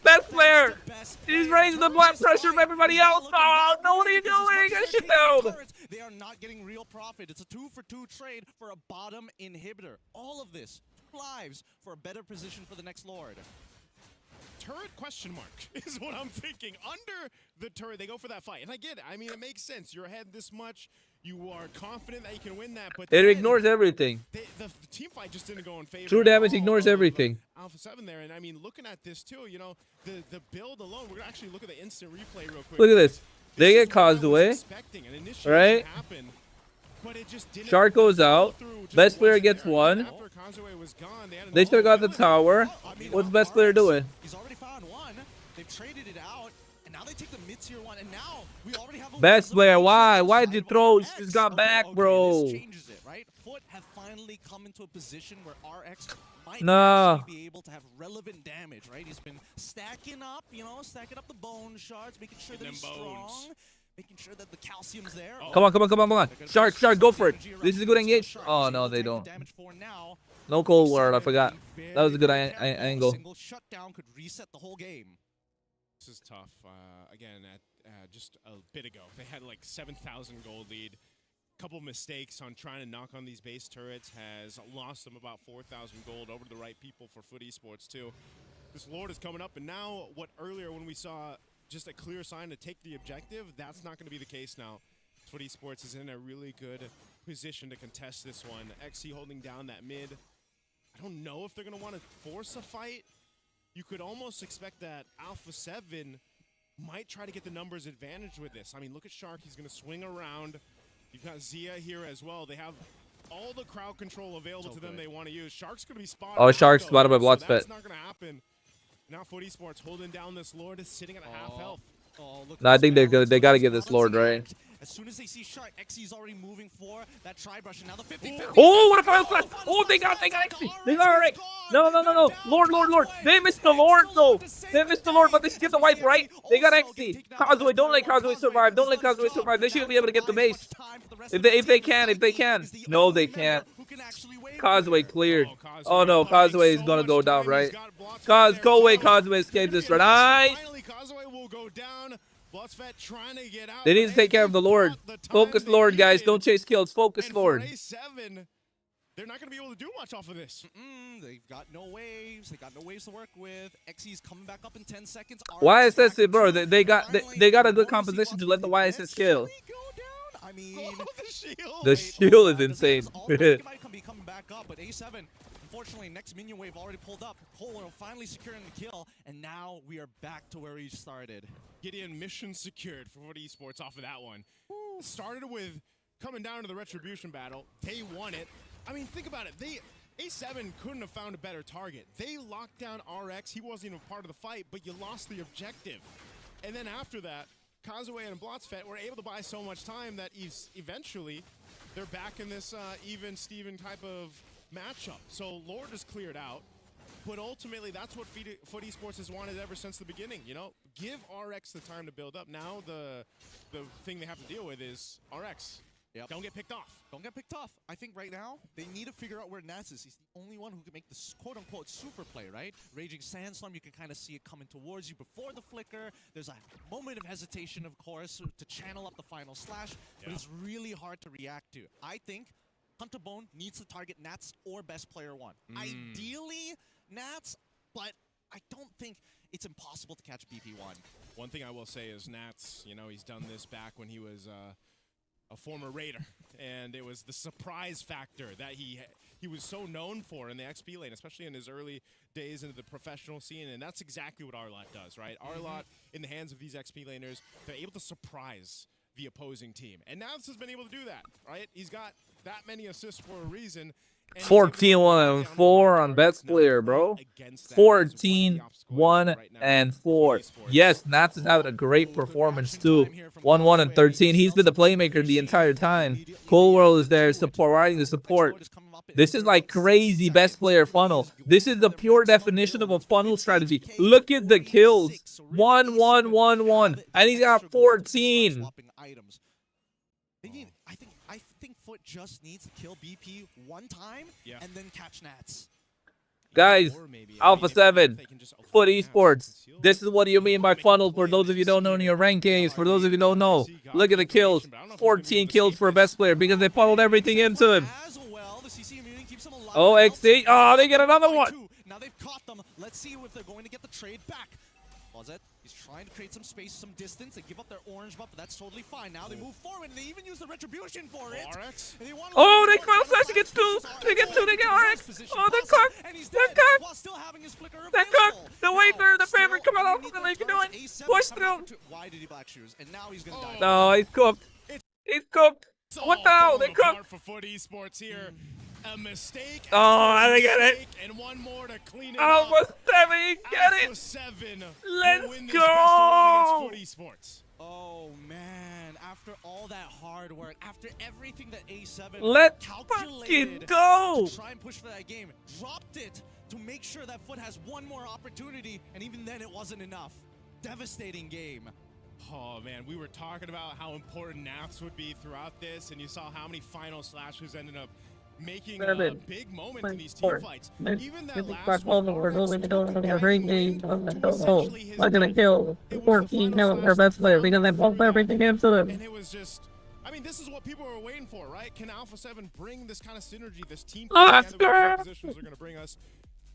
Best player. He's raising the blood pressure of everybody else. Oh, no, what are you doing? Get shit down. They are not getting real profit. It's a 2-for-2 trade for a bottom inhibitor. All of this, 2 lives for a better position for the next Lord. Turret question mark is what I'm thinking. Under the turret, they go for that fight. And I get it. I mean, it makes sense. You're ahead this much. You are confident that you can win that. But it ignores everything. The team fight just didn't go in favor. True damage ignores everything. Alpha 7 there. And I mean, looking at this too, you know, the build alone, we're going to actually look at the instant replay real quick. Look at this. They get Causeway, right? Shark goes out. Best player gets one. They still got the tower. What's best player doing? He's already found one. They've traded it out, and now they take the mid-tier one, and now we already have a best player. Why? Why did you throw? He just got back, bro. This changes it, right? Foot have finally come into a position where RX might actually be able to have relevant damage, right? He's been stacking up, you know, stacking up the bone shards, making sure that he's strong, making sure that the calcium's there. Come on. Shark, go for it. This is a good engage. Oh, no, they don't. No Cold War, I forgot. That was a good angle. Single shutdown could reset the whole game. This is tough. Again, just a bit ago, they had like 7,000 gold lead. Couple mistakes on trying to knock on these base turrets has lost them about 4,000 gold over to the right people for Foot Esports too. This Lord is coming up, and now what earlier when we saw just a clear sign to take the objective, that's not going to be the case now. Foot Esports is in a really good position to contest this one. XE holding down that mid. I don't know if they're going to want to force a fight. You could almost expect that Alpha 7 might try to get the numbers advantage with this. I mean, look at Shark. He's going to swing around. You've got Zia here as well. They have all the crowd control available to them they want to use. Shark's going to be spotted. Oh, Shark's spotted by Bloodspit. That's not going to happen. Now Foot Esports holding down this Lord is sitting at a half health. No, I think they got to give this Lord, right? As soon as they see Shark, XE's already moving for that tri-brush, and now the 50-50. Oh, what a final flash! Oh, they got XE! They got RX! No! Lord! They missed the Lord, though! They missed the Lord, but they should get the wipe, right? They got XE! Causeway, don't let Causeway survive. Don't let Causeway survive. They should be able to get the base. If they can. No, they can't. Causeway cleared. Oh no, Causeway is gonna go down, right? Go away, Causeway escape this right. Nice. Causeway will go down. Bloodsphat trying to get out. They need to take care of the Lord. Focus Lord, guys. Don't chase kills. Focus Lord. A7, they're not going to be able to do much off of this. They've got no waves. They got no waves to work with. XE's coming back up in 10 seconds. YSS, bro, they got a good composition to let the YSS kill. I mean, the shield is insane. Might be coming back up, but A7, unfortunately, next minion wave already pulled up. Cole finally securing the kill, and now we are back to where we started. Gideon mission secured for Foot Esports off of that one. Started with coming down to the Retribution battle. They won it. I mean, think about it. A7 couldn't have found a better target. They locked down RX. He wasn't even part of the fight, but you lost the objective. And then after that, Causeway and Blotsfet were able to buy so much time that eventually they're back in this even Steven type of matchup. So Lord is cleared out, but ultimately that's what Foot Esports has wanted ever since the beginning. You know, give RX the time to build up. Now the thing they have to deal with is RX. Yep. Don't get picked off. Don't get picked off. I think right now, they need to figure out where Nats is. He's the only one who can make this quote-unquote super play, right? Raging Sandstorm, you can kind of see it coming towards you before the flicker. There's a moment of hesitation, of course, to channel up the final slash, but it's really hard to react to. I think Hunter Bone needs to target Nats or best player one. Ideally, Nats, but I don't think it's impossible to catch BP1. One thing I will say is Nats, you know, he's done this back when he was a former Raider, and it was the surprise factor that he was so known for in the XP lane, especially in his early days into the professional scene, and that's exactly what Arlott does, right? Arlott, in the hands of these XP laners, they're able to surprise the opposing team, and Nats has been able to do that, right? He's got that many assists for a reason. 14-1-4 on best player, bro. 14-1-4. Yes, Nats is having a great performance too. 1-1-13. He's been the playmaker the entire time. Cold World is there providing the support. This is like crazy best player funnel. This is the pure definition of a funnel strategy. Look at the kills. 1-1-1-1. And he's got 14. I think Foot just needs to kill BP one time and then catch Nats. Guys, Alpha 7, Foot Esports. This is what you mean by funnel for those of you who don't know your rankings. For those of you who don't know, look at the kills. 14 kills for a best player because they funneled everything into him. Oh, XD. Oh, they get another one. Now they've caught them. Let's see if they're going to get the trade back. He's trying to create some space, some distance. They give up their orange buff, but that's totally fine. Now they move forward, and they even use the Retribution for it. Oh, they cross slash. They get two. They get two. They get RX. Oh, they're cooked. They're cooked. They're cooked. The wafer, the favorite, come on. What are you doing? Push through. Why did he black shoes? And now he's going to die. No, he's cooked. He's cooked. What the hell? They cooked. For Foot Esports here. A mistake. Oh, I get it. And one more to clean it Alpha 7, get it. 7. Let's go. Foot Esports. Oh man! After all that hard work, after everything that A7 let's calculated fucking go. to try and push for that game, dropped it to make sure that Foot has one more opportunity, and even then it wasn't enough. Devastating game. Oh man, we were talking about how important Naps would be throughout this, and you saw how many final slashes ended up making a big moment in these team fights. Even that last one, we're gonna kill 14 kills our best player because they both everything into them. And it was just, I mean, this is what people were waiting for, right? Can Alpha 7 bring this kind of synergy, this team positions are gonna bring us?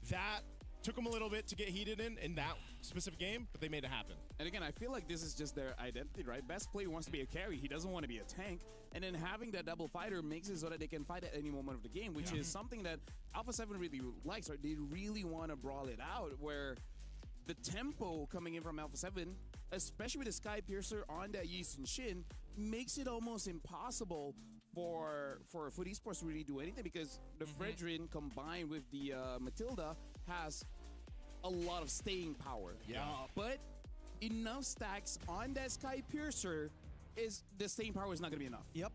That took them a little bit to get heated in that specific game, but they made it happen. And again, I feel like this is just their identity, right? Best player wants to be a carry. He doesn't want to be a tank. And then having that double fighter makes it so that they can fight at any moment of the game, which is something that Alpha 7 really likes, right? They really want to brawl it out, where the tempo coming in from Alpha 7, especially with the Sky Piercer on that Yeast and Shin, makes it almost impossible for Foot Esports to really do anything, because the Fredrin combined with the Matilda has a lot of staying power. But enough stacks on that Sky Piercer is the staying power is not going to be enough. Yep,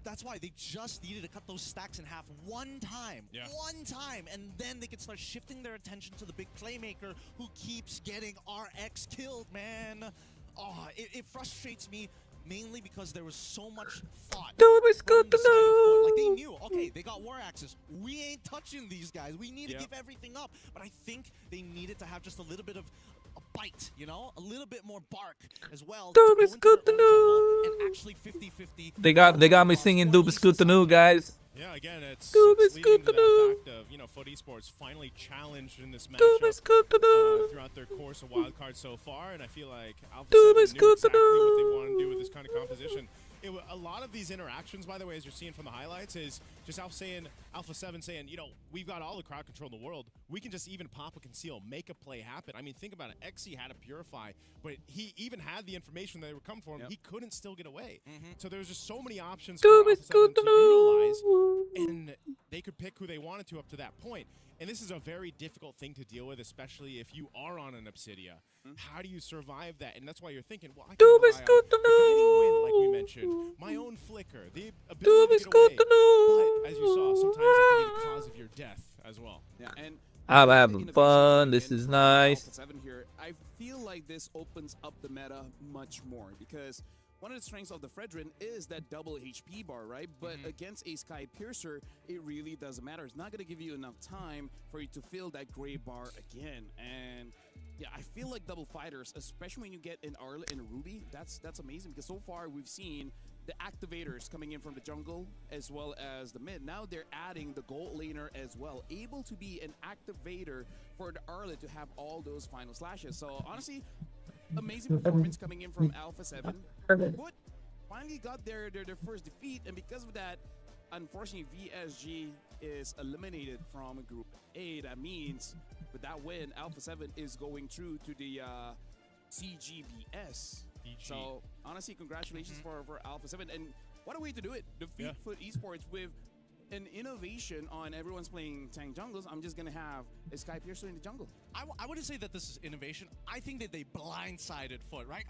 that's why they just needed to cut those stacks in half one time. One time, and then they could start shifting their attention to the big playmaker who keeps getting RX killed, man. Oh, it frustrates me mainly because there was so much thought. It's from good the to side of Foot. Like they know. knew, okay, they got war axes. We ain't touching these guys. We need to give everything up. But I think they needed to have just a little bit of a bite, you know, a little bit more bark as well. It's good to know. And actually 50-50. They got me singing It's good to know, guys. Yeah, again, it's It's leading good to to that know. fact of, you know, Foot Esports finally challenged in this It's matchup good to know. throughout their course of Wildcard so far, and I feel like Alpha It's 7 knew good to exactly what they know. want to do with this kind of composition. A lot of these interactions, by the way, as you're seeing from the highlights, is just Alpha 7 saying, you know, we've got all the crowd control in the world. We can just even pop a conceal, make a play happen. I mean, think about it. Xe had a purify, but he even had the information that they were coming for him. He couldn't still get away. So there was just so many options for Alpha 7 to utilize, and they could pick who they wanted to up to that point. And this is a very difficult thing to deal with, especially if you are on an Obsidia. How do you survive that? And that's why you're thinking, well, I can rely on the guiding wind, like we mentioned, my own flicker, the ability to get away. But as you saw, sometimes that can be the cause of your death as well. Yeah, and I'm having fun. This is nice. Alpha 7 here, I feel like this opens up the meta much more because one of the strengths of the Fredrin is that double HP bar, right? But against a Sky Piercer, it really doesn't matter. It's not going to give you enough time for you to fill that gray bar again. And yeah, I feel like double fighters, especially when you get an Arlet and a Ruby, that's amazing because so far we've seen the activators coming in from the jungle as well as the mid. Now they're adding the gold laner as well, able to be an activator for the Arlet to have all those final slashes. So honestly, amazing performance coming in from Alpha 7. But finally got their first defeat, and because of that, unfortunately, VSG is eliminated from Group A. That means with that win, Alpha 7 is going through to the CGBS. So honestly, congratulations for Alpha 7, and what a way to do it. Defeat Foot Esports with an innovation on everyone's playing tank jungles. I'm just gonna have a Sky Piercer in the jungle. I wouldn't say that this is innovation. I think that they blindsided Foot, right?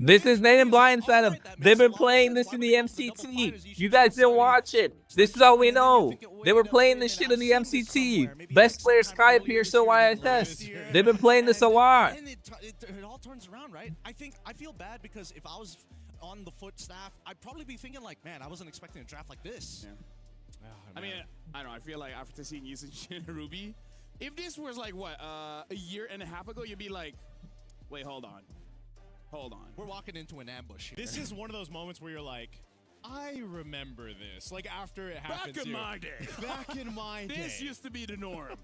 This is they didn't blindside them. They've been playing this in the MCT. You guys didn't watch it. This is all we know. They were playing this shit in the MCT. Best player Sky Piercer YSS. They've been playing this a lot. And it all turns around, right? I feel bad because if I was on the Foot staff, I'd probably be thinking like, man, I wasn't expecting a draft like this. Yeah. I mean, I don't know. I feel like after seeing Yushin and Ruby, if this was like what a year and a half ago, you'd be like, wait, hold on. We're walking into an ambush here. This is one of those moments where you're like, I remember this. Like after it happens. Back in my day. Back in my day. This used to be the norm.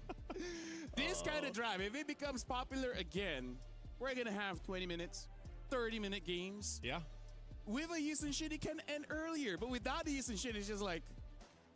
This kind of drive, if it becomes popular again, we're gonna have 20 minutes, 30-minute games. Yeah. With a Yushin shit, it can end earlier, but without the Yushin shit, it's just like,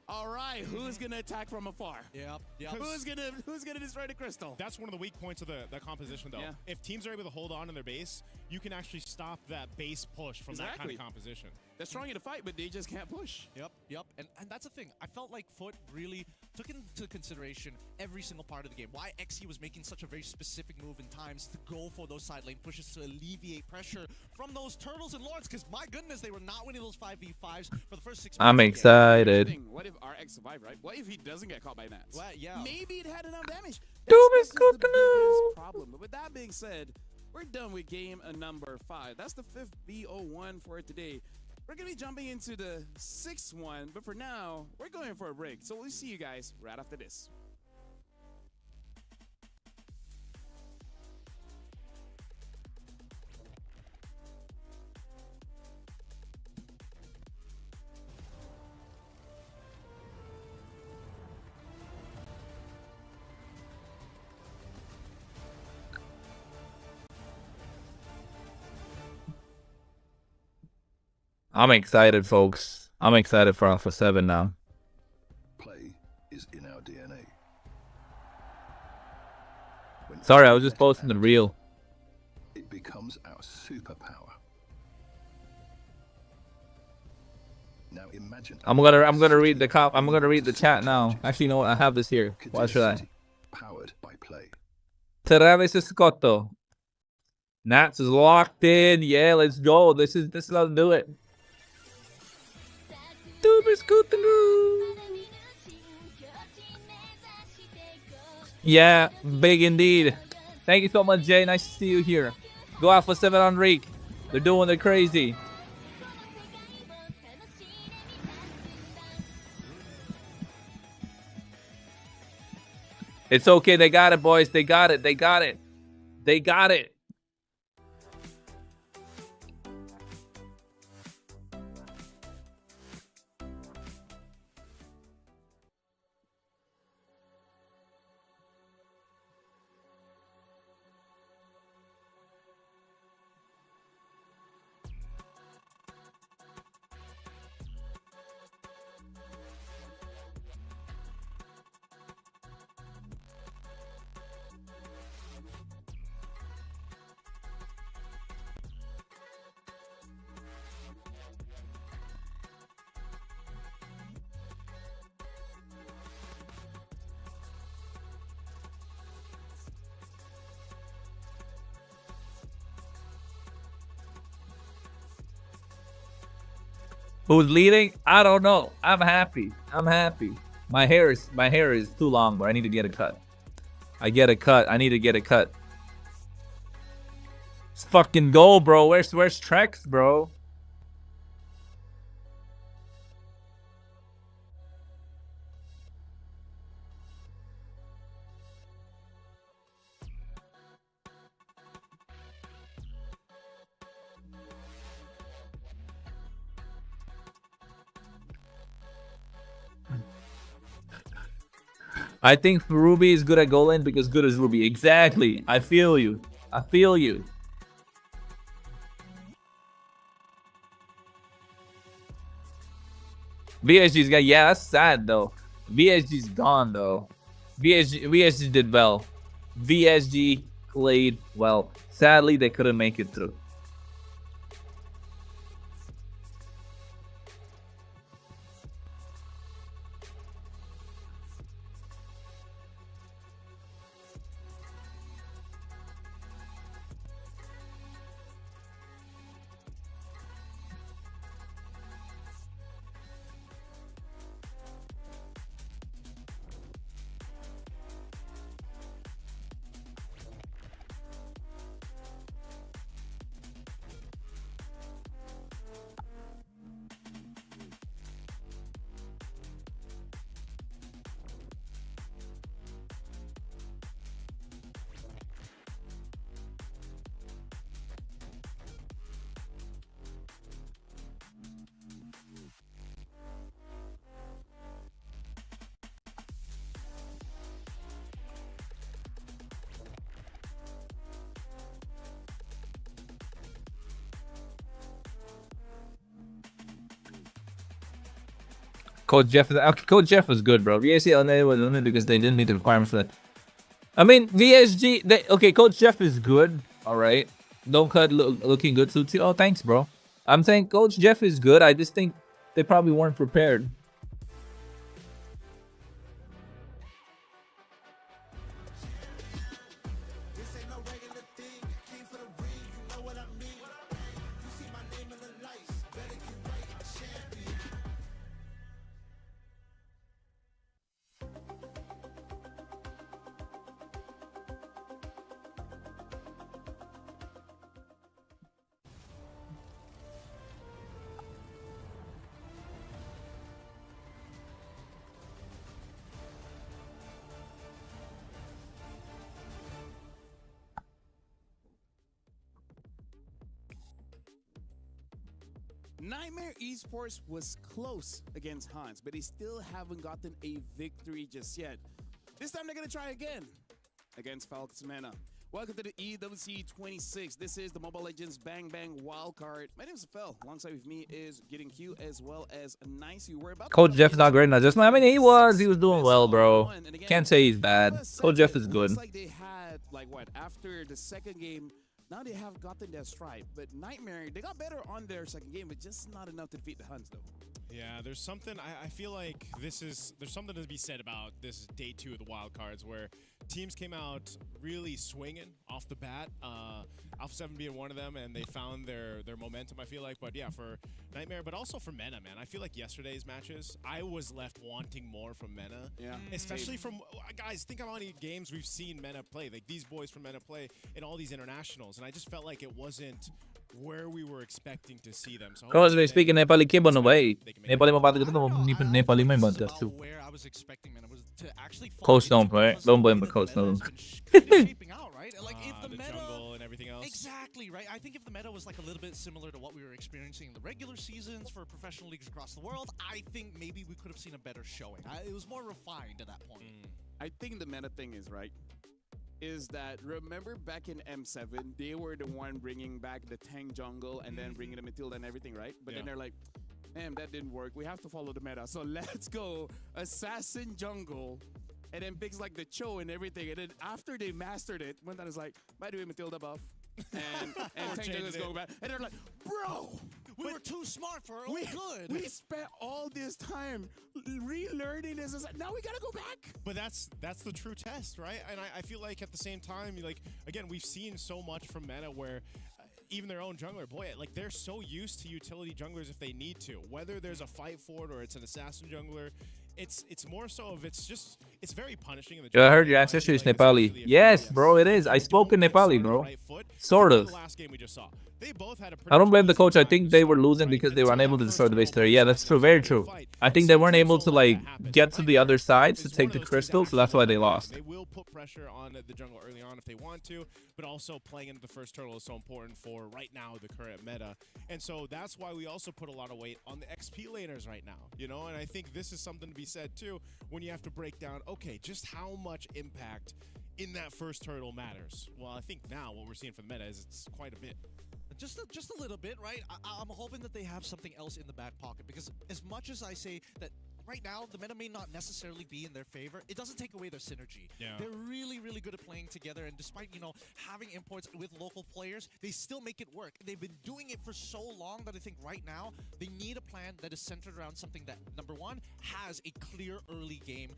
all right, who's gonna attack from afar? Yep. Who's gonna destroy the crystal? That's one of the weak points of the composition, though. Yeah. If teams are able to hold on to their base, you can actually stop that base push from that kind of composition. They're strong in the fight, but they just can't push. Yep. And that's the thing. I felt like Foot really took into consideration every single part of the game. Why Xe was making such a very specific move in times to go for those side lane pushes to alleviate pressure from those turtles and lords. Because my goodness, they were not winning those 5v5s for the first 6 minutes. I'm excited. What if RX survived, right? What if he doesn't get caught by Nats? Well, yeah. Maybe it had enough damage. That's the biggest problem. But with that being said, we're done with game number 5. That's the 5th BO1 for today. We're going to be jumping into the 6th one, but for now, we're going for a break. So we'll see you guys right after this. I'm excited, folks. I'm excited for Alpha 7 now. Play is in our DNA. Sorry, I was just posting the reel. It becomes our superpower. Now imagine. I'm gonna read the chat now. Actually, you know what? I have this here. Why should I? Powered by play. Travis Scotto. Nats is locked in. Yeah, let's go. This is how to do it. Yeah, big indeed. Thank you so much, Jay. Nice to see you here. Go Alpha 7 on Reek. They're doing it crazy. It's okay. They got it, boys. They got it. They got it. They got it. Who's leading? I don't know. I'm happy. I'm happy. My hair is too long, but I need to get a cut. I need to get a cut. Let's fucking go, bro. Where's Trex, bro? I think Ruby is good at goal line because good as Ruby. Exactly. I feel you. I feel you. VSG's got, yeah, that's sad though. VSG's gone though. VSG did well. VSG played well. Sadly, they couldn't make it through. Coach Jeff was good, bro. VSG was only because they didn't meet the requirements for that. I mean, VSG, Coach Jeff is good, all right. Don't cut looking good, Suti. Oh, thanks, bro. I'm saying Coach Jeff is good. I just think they probably weren't prepared. Nightmare Esports was close against Hans, but they still haven't gotten a victory just yet. This time they're going to try again against Falcons Mena. Welcome to the EWC26. This is the Mobile Legends Bang Bang Wildcard. My name is Phil. Alongside with me is Getting Q as well as Nice. We're about Coach Jeff's not great now. Just I mean, he was doing well, bro. Can't say he's bad. Coach Jeff is good. Like they had after the second game. Now they have gotten their stride, but Nightmare, they got better on their second game, but just not enough to defeat the Huns, though. Yeah, there's something, I feel like there's something to be said about this day 2 of the wild cards where teams came out really swinging off the bat. Alpha 7 being one of them, and they found their momentum, I feel like. But yeah, for Nightmare, but also for Mena, man. I feel like yesterday's matches, I was left wanting more from Mena. Yeah. Especially from, guys, think of how many games we've seen Mena play. Like, these boys from Mena play in all these internationals, and I just felt like it wasn't where we were expecting to see them. So Coach, speaking Nepali ke भन्नुभयो? नेपालीमा बात गर्दा म नेपालीमै भन्छ छु. Where I was expecting, man. It was to actually fall Coach into don't play. because Don't of blame way the that coach. meta No. has been kinda shaping out, right? Like if the meta jungle and everything else. Exactly, right? I think if the meta was like a little bit similar to what we were experiencing in the regular seasons for professional leagues across the world, I think maybe we could have seen a better showing. It was more refined at that point. I think the meta thing is right. Is that remember back in M7, they were the one bringing back the tank jungle and then bringing the Matilda and everything, right? But then they're like, damn, that didn't work. We have to follow the meta. So let's go assassin jungle and then picks like the Cho and everything. And then after they mastered it, one time is like, by the way, Matilda buff. And tank jungle is going back. And they're like, bro, we were too smart for our own good. We spent all this time relearning this. It's like, now we gotta go back. But that's the true test, right? And I feel like at the same time, like again, we've seen so much from meta where even their own jungler, boy, like they're so used to utility junglers if they need to. Whether there's a fight for it or it's an assassin jungler, it's more so of it's very punishing in the I heard your ancestry is Nepali. Yes, bro, it is. I spoke in Nepali, bro. Sort of. Last game we just saw. They both had a I don't blame the coach. I think they were losing because they were unable to destroy the base there. Yeah, that's true. Very true. I think they weren't able to like get to the other sides to take the crystal, so that's why they lost. They will put pressure on the jungle early on if they want to, but also playing into the first turtle is so important for right now the current meta. And so that's why we also put a lot of weight on the XP laners right now, you know? And I think this is something to be said too when you have to break down, okay, just how much impact in that first turtle matters. Well, I think now what we're seeing from the meta is it's quite a bit. Just a little bit, right? I'm hoping that they have something else in the back pocket, because as much as I say that right now the meta may not necessarily be in their favor, it doesn't take away their synergy. Yeah. They're really, really good at playing together, and despite, you know, having imports with local players, they still make it work. They've been doing it for so long that I think right now they need a plan that is centered around something that, number one, has a clear early game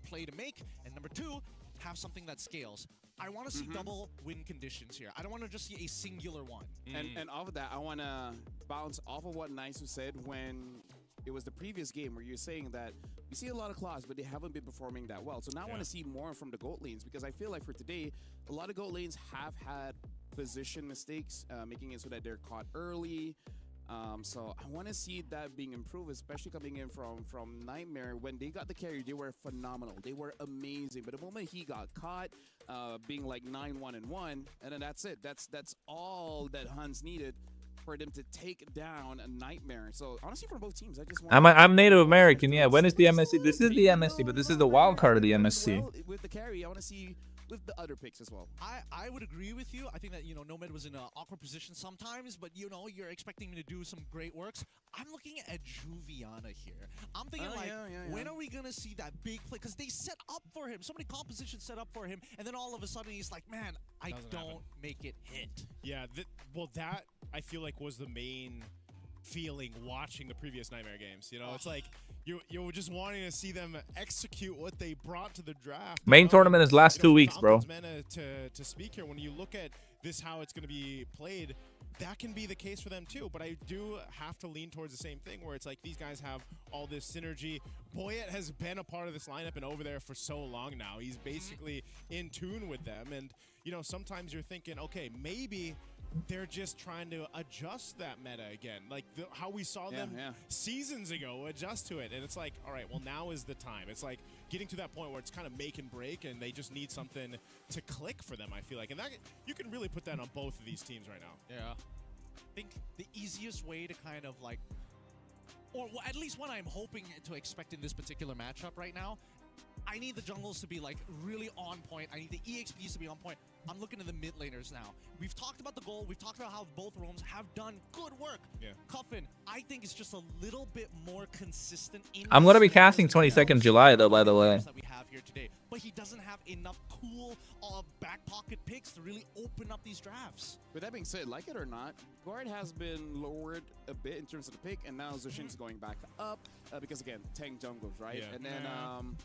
play to make, and number two, have something that scales. I want to see double win conditions here. I don't want to just see a singular one. And off of that, I want to bounce off of what Nice said when it was the previous game where you're saying that you see a lot of claws, but they haven't been performing that well. So now I want to see more from the GOAT lanes, because I feel like for today, a lot of GOAT lanes have had position mistakes, making it so that they're caught early. So I want to see that being improved, especially coming in from Nightmare. When they got the carry, they were phenomenal. They were amazing. But the moment he got caught, being like 9-1-1, and then that's it. That's all that Hans needed for them to take down a Nightmare. So honestly, for both teams, I just want. I'm Native American. Yeah. When is the MSC? This is the MSC, but this is the wild card of the MSC. Well, with the carry, I want to see with the other picks as well. I would agree with you. I think that, you know, Nomad was in an awkward position sometimes, but, you know, you're expecting him to do some great works. I'm looking at Juviana here. I'm thinking when are we going to see that big play? Because they set up for him. So many compositions set up for him, and then all of a sudden he's like, man, I don't make it hit. Yeah, well, that I feel like was the main feeling watching the previous Nightmare games. You know, it's like you're just wanting to see them execute what they brought to the draft. Main tournament is last 2 weeks, bro. To speak here, when you look at this, how it's going to be played, that can be the case for them too. But I do have to lean towards the same thing, where it's like these guys have all this synergy. Boyet has been a part of this lineup and over there for so long now. He's basically in tune with them. And, you know, sometimes you're thinking, okay, maybe they're just trying to adjust that meta again, like how we saw them seasons ago adjust to it. And it's like, all right, well, now is the time. It's like getting to that point where it's kind of make and break, and they just need something to click for them, I feel like. And that you can really put that on both of these teams right now. Yeah. I think the easiest way to kind of like, or at least what I'm hoping to expect in this particular matchup right now, I need the jungles to be like really on point. I need the EXPs to be on point. I'm looking at the mid laners now. We've talked about the goal. We've talked about how both roams have done good work. Yeah. Cuffin, I think it's just a little bit more consistent. I'm going to be casting 22nd July, though, by the way. That we have here today, but he doesn't have enough cool back pocket picks to really open up these drafts. With that being said, like it or not, Guard has been lowered a bit in terms of the pick, and now Zushin's going back up because, again, tank jungles, right? Yeah. And then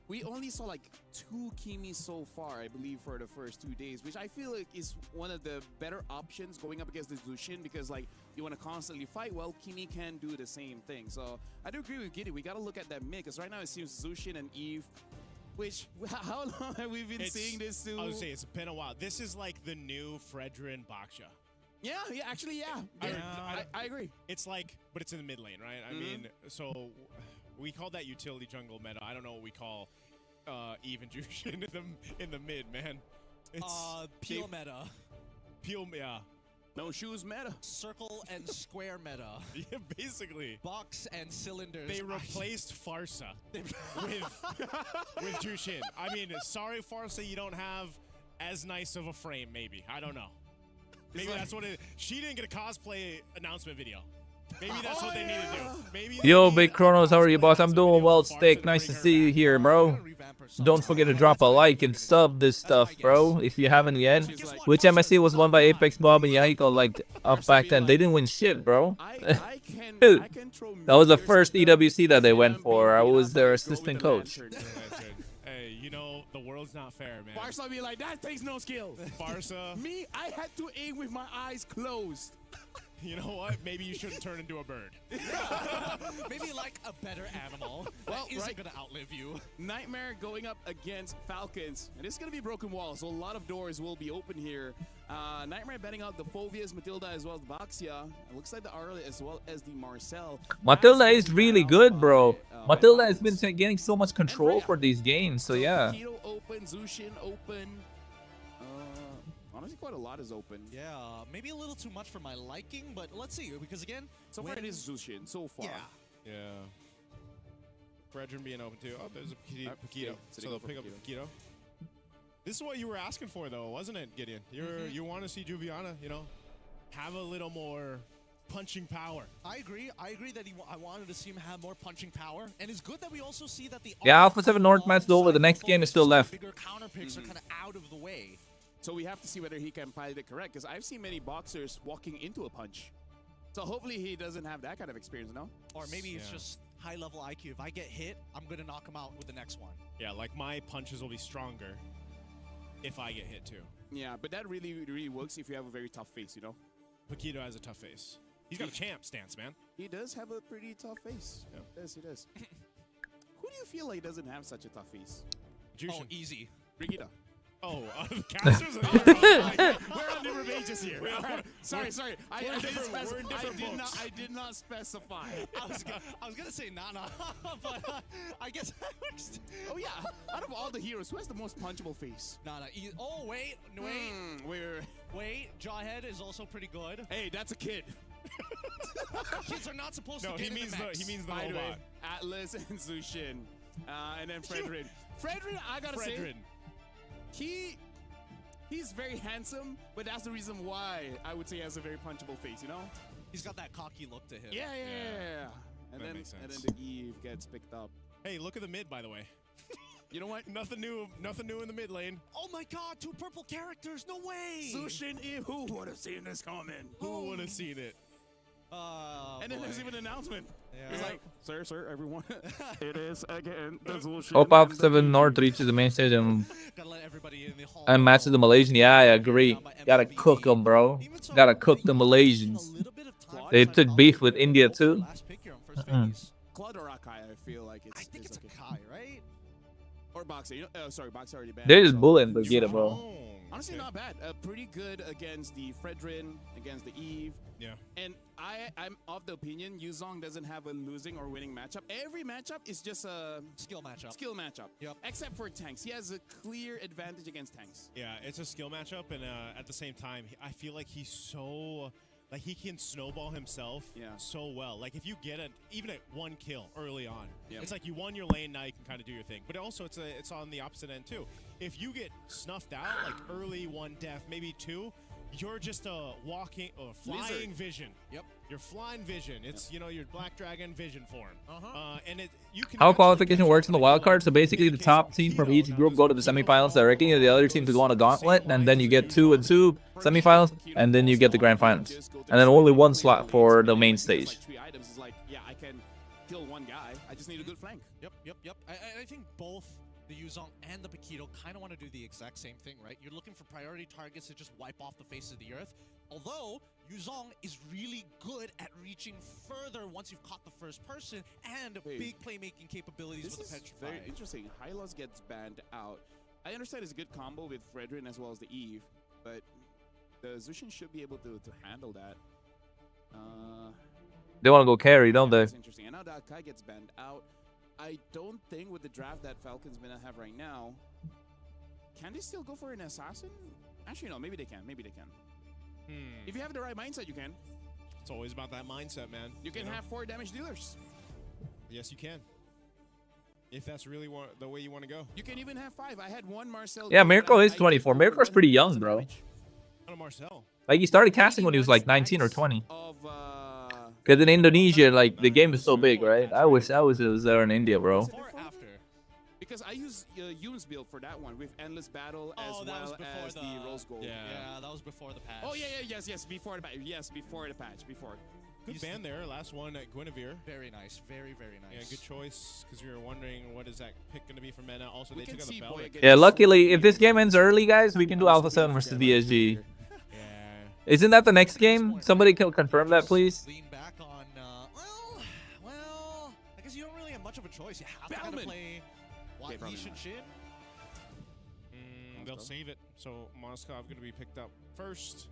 we only saw like 2 Kimi so far, I believe, for the first 2 days, which I feel like is one of the better options going up against the Zushin, because like you want to constantly fight. Well, Kimi can do the same thing. So I do agree with Giddy. We got to look at that mid, because right now it seems Zushin and Eve, which, how long have we been seeing this too? I would say it's been a while. This is like the new Fredrin Baksha. Yeah, actually, yeah. I agree. It's like, but it's in the mid lane, right? I mean, so We call that utility jungle meta. I don't know what we call even Jushin in the mid, man. It's peel meta. Peel, yeah. No shoes meta. Circle and square meta. Yeah, basically. Box and cylinders. They replaced Farsa with Jushin. I mean, sorry, Farsa, you don't have as nice of a frame, maybe. I don't know. Maybe that's what it is. She didn't get a cosplay announcement video. Maybe that's what they need to do. Maybe Yo, Big KRONOS, how are you, boss? I'm doing well, Stick. Nice to see you here, bro. Don't forget to drop a like and sub this stuff, bro, if you haven't yet. Which MSC was won by Apex Bob and Yahiko, like, up back then. They didn't win shit, bro. Dude, that was the first EWC that they went for. I was their assistant coach. Hey, you know, the world's not fair, man. Farsa be like, that takes no skill. Farsa. Me, I had to aim with my eyes closed. You know what? Maybe you shouldn't turn into a bird. Maybe like a better animal that isn't going to outlive you. Nightmare going up against Falcons. And it's going to be broken walls, so a lot of doors will be open here. Nightmare betting out the Phovias, Matilda, as well as Baxia. It looks like the Arla as well as the Marcel. Matilda is really good, bro. Matilda has been getting so much control for these games, so yeah. Keto open, Zushin open. Honestly, quite a lot is open. Yeah, maybe a little too much for my liking, but let's see. Because again, so far it is Zushin so far. Yeah. Fredrin being open too. Oh, there's a Paquito. So they'll pick up Paquito. This is what you were asking for, though, wasn't it, Gideon? You want to see Juviana, you know, have a little more punching power. I agree. I agree that I wanted to see him have more punching power, and it's good that we also see that the Alpha 7 North match is over. The next game is still left. Bigger counter picks are kind of out of the way. So we have to see whether he can pilot it correct, because I've seen many boxers walking into a punch. So hopefully he doesn't have that kind of experience, no? Or maybe it's just high-level IQ. If I get hit, I'm going to knock him out with the next one. Yeah, like my punches will be stronger if I get hit too. Yeah, but that really works if you have a very tough face, you know? Paquito has a tough face. He's got a champ stance, man. He does have a pretty tough face. Yeah. He does. Who do you feel like doesn't have such a tough face? Jushin. Oh, easy. Brigida. Oh, the casters are we're on different pages here. Sorry. I did not specify. I was gonna say Nana, but I guess that works. Oh yeah, out of all the heroes, who has the most punchable face? Nana. Oh wait. Wait. Jawhead is also pretty good. Hey, that's a kid. Kids are not supposed to. He means the By the way, robot. Atlas and Zushin, and then Fredrin. Fredrin, I gotta say. He's very handsome, but that's the reason why I would say he has a very punchable face, you know? He's got that cocky look to him. Yeah. And then the Eve gets picked up. Hey, look at the mid, by the way. You know what? Nothing new in the mid lane. Oh my god, 2 purple characters, no way! Zushin Eve, who would have seen this coming? Who would have seen it? And then there's even an announcement. Yeah. It's like, sir, everyone. It is again the Zushin. Hope Alpha 7 North reaches the main stage and Gotta let everybody in the hall. and matches the Malaysian. Yeah, I agree. Gotta cook them, bro. Gotta cook the Malaysians. They took beef with India too. Claude or Akai, I feel like it's. I think it's okay. Akai, right? Or Boxer. Sorry, Boxer already banned. They're just bullying Brigida, bro. Honestly, not bad. Pretty good against the Fredrin, against the Eve. Yeah. And I'm of the opinion Yuzong doesn't have a losing or winning matchup. Every matchup is just a skill matchup. Yep. Except for tanks. He has a clear advantage against tanks. Yeah, it's a skill matchup, and at the same time, I feel like he's so... Like, he can snowball himself so well. Like, if you get even at 1 kill early on, it's like you won your lane, now you can kind of do your thing. But also, it's on the opposite end, too. If you get snuffed out, like early 1 death, maybe 2, you're just a flying vision. Yep. Your flying vision. It's, you know, your Black Dragon vision form. And you can How qualification works in the wild card. So basically, the top team from each group go to the semifinals directly, and the other teams go on a gauntlet, and then you get 2 and 2 semifinals, and then you get the grand finals, and then only 1 slot for the main stage. Like 3 items is like, yeah, I can kill 1 guy. I just need a good flank. Yep. I think both the Yuzong and the Paquito kind of want to do the exact same thing, right? You're looking for priority targets to just wipe off the face of the earth. Although, Yuzong is really good at reaching further once you've caught the first person, and big playmaking capabilities with the Petrify. Very interesting. Hylos gets banned out. I understand it's a good combo with Fredrin as well as the Eve, but the Zushin should be able to handle that. They want to go carry, don't they? That's interesting. And now that Kai gets banned out. I don't think with the draft that Falcons gonna have right now, can they still go for an assassin? Actually, no. Maybe they can. Maybe they can. If you have the right mindset, you can. It's always about that mindset, man. You can have 4 damage dealers. Yes, you can. If that's really the way you want to go. You can even have 5. I had 1 Marcel. Yeah, Miracle is 24. Miracle's pretty young, bro. Marcel. Like, he started casting when he was like 19 or 20. Because in Indonesia, like, the game is so big, right? I wish I was there in India, bro. Because I use Yoon's build for that one with Endless Battle as well as the Rose Gold. Yeah, that was before the patch. Oh, yes, before the patch. Yes, before the patch, before. Good ban there. Last one at Guinevere. Very nice. Very, very nice. Yeah, good choice. Because we were wondering what is that pick going to be for Mena. Also, they took out the belt. Yeah, luckily, if this game ends early, guys, we can do Alpha 7 versus VSG. Yeah. Isn't that the next game? Somebody can confirm that, please. Lean back on, well, I guess you don't really have much of a choice. You have to kind of play Yishin Shin. They'll save it. So Moskov going to be picked up first.